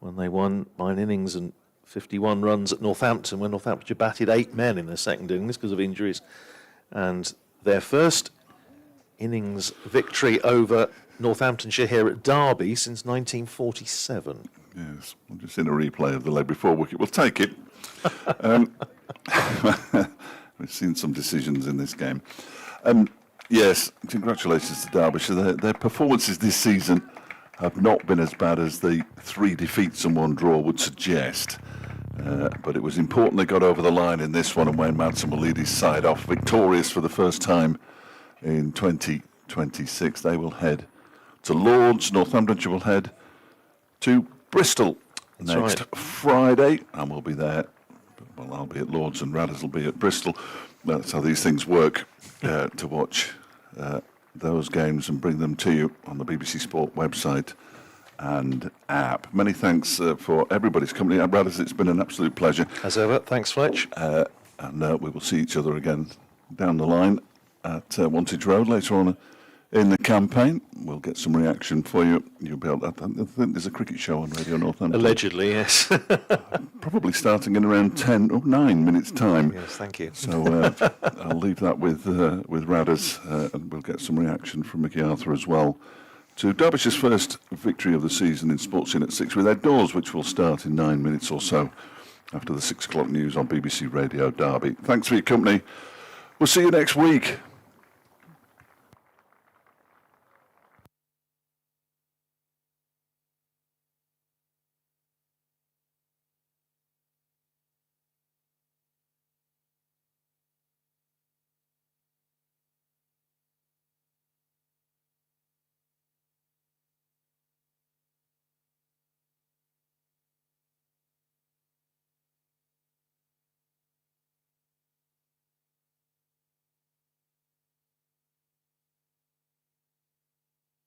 when they won by an innings and 51 runs at Northampton, when Northamptonshire batted 8 men in their second innings because of injuries. And their first innings victory over Northamptonshire here at Derby since 1947. Yes, I'm just in a replay of the leg before wicket. We'll take it. We've seen some decisions in this game. Yes, congratulations to Derbyshire. Their performances this season have not been as bad as the 3 defeats and 1 draw would suggest. But it was important they got over the line in this one, and Wayne Madsen will lead his side off victorious for the first time in 2026. They will head to Lords. Northamptonshire will head to Bristol next Friday, and we'll be there. Well, I'll be at Lords and Radders will be at Bristol. That's how these things work, to watch those games and bring them to you on the BBC Sport website and app. Many thanks for everybody's company. Brothers, it's been an absolute pleasure. As ever, thanks, Fletch. And we will see each other again down the line at Wantage Road later on in the campaign. We'll get some reaction for you. You'll be able to, I think there's a cricket show on Radio Northampton. Allegedly, yes. Probably starting in around 9 minutes' time. Yes, thank you. So I'll leave that with Radders, and we'll get some reaction from Mickey Arthur as well to Derbyshire's first victory of the season in Sports In at 6 with their doors, which will start in 9 minutes or so after the 6 o'clock news on BBC Radio Derby. Thanks for your company. We'll see you next week.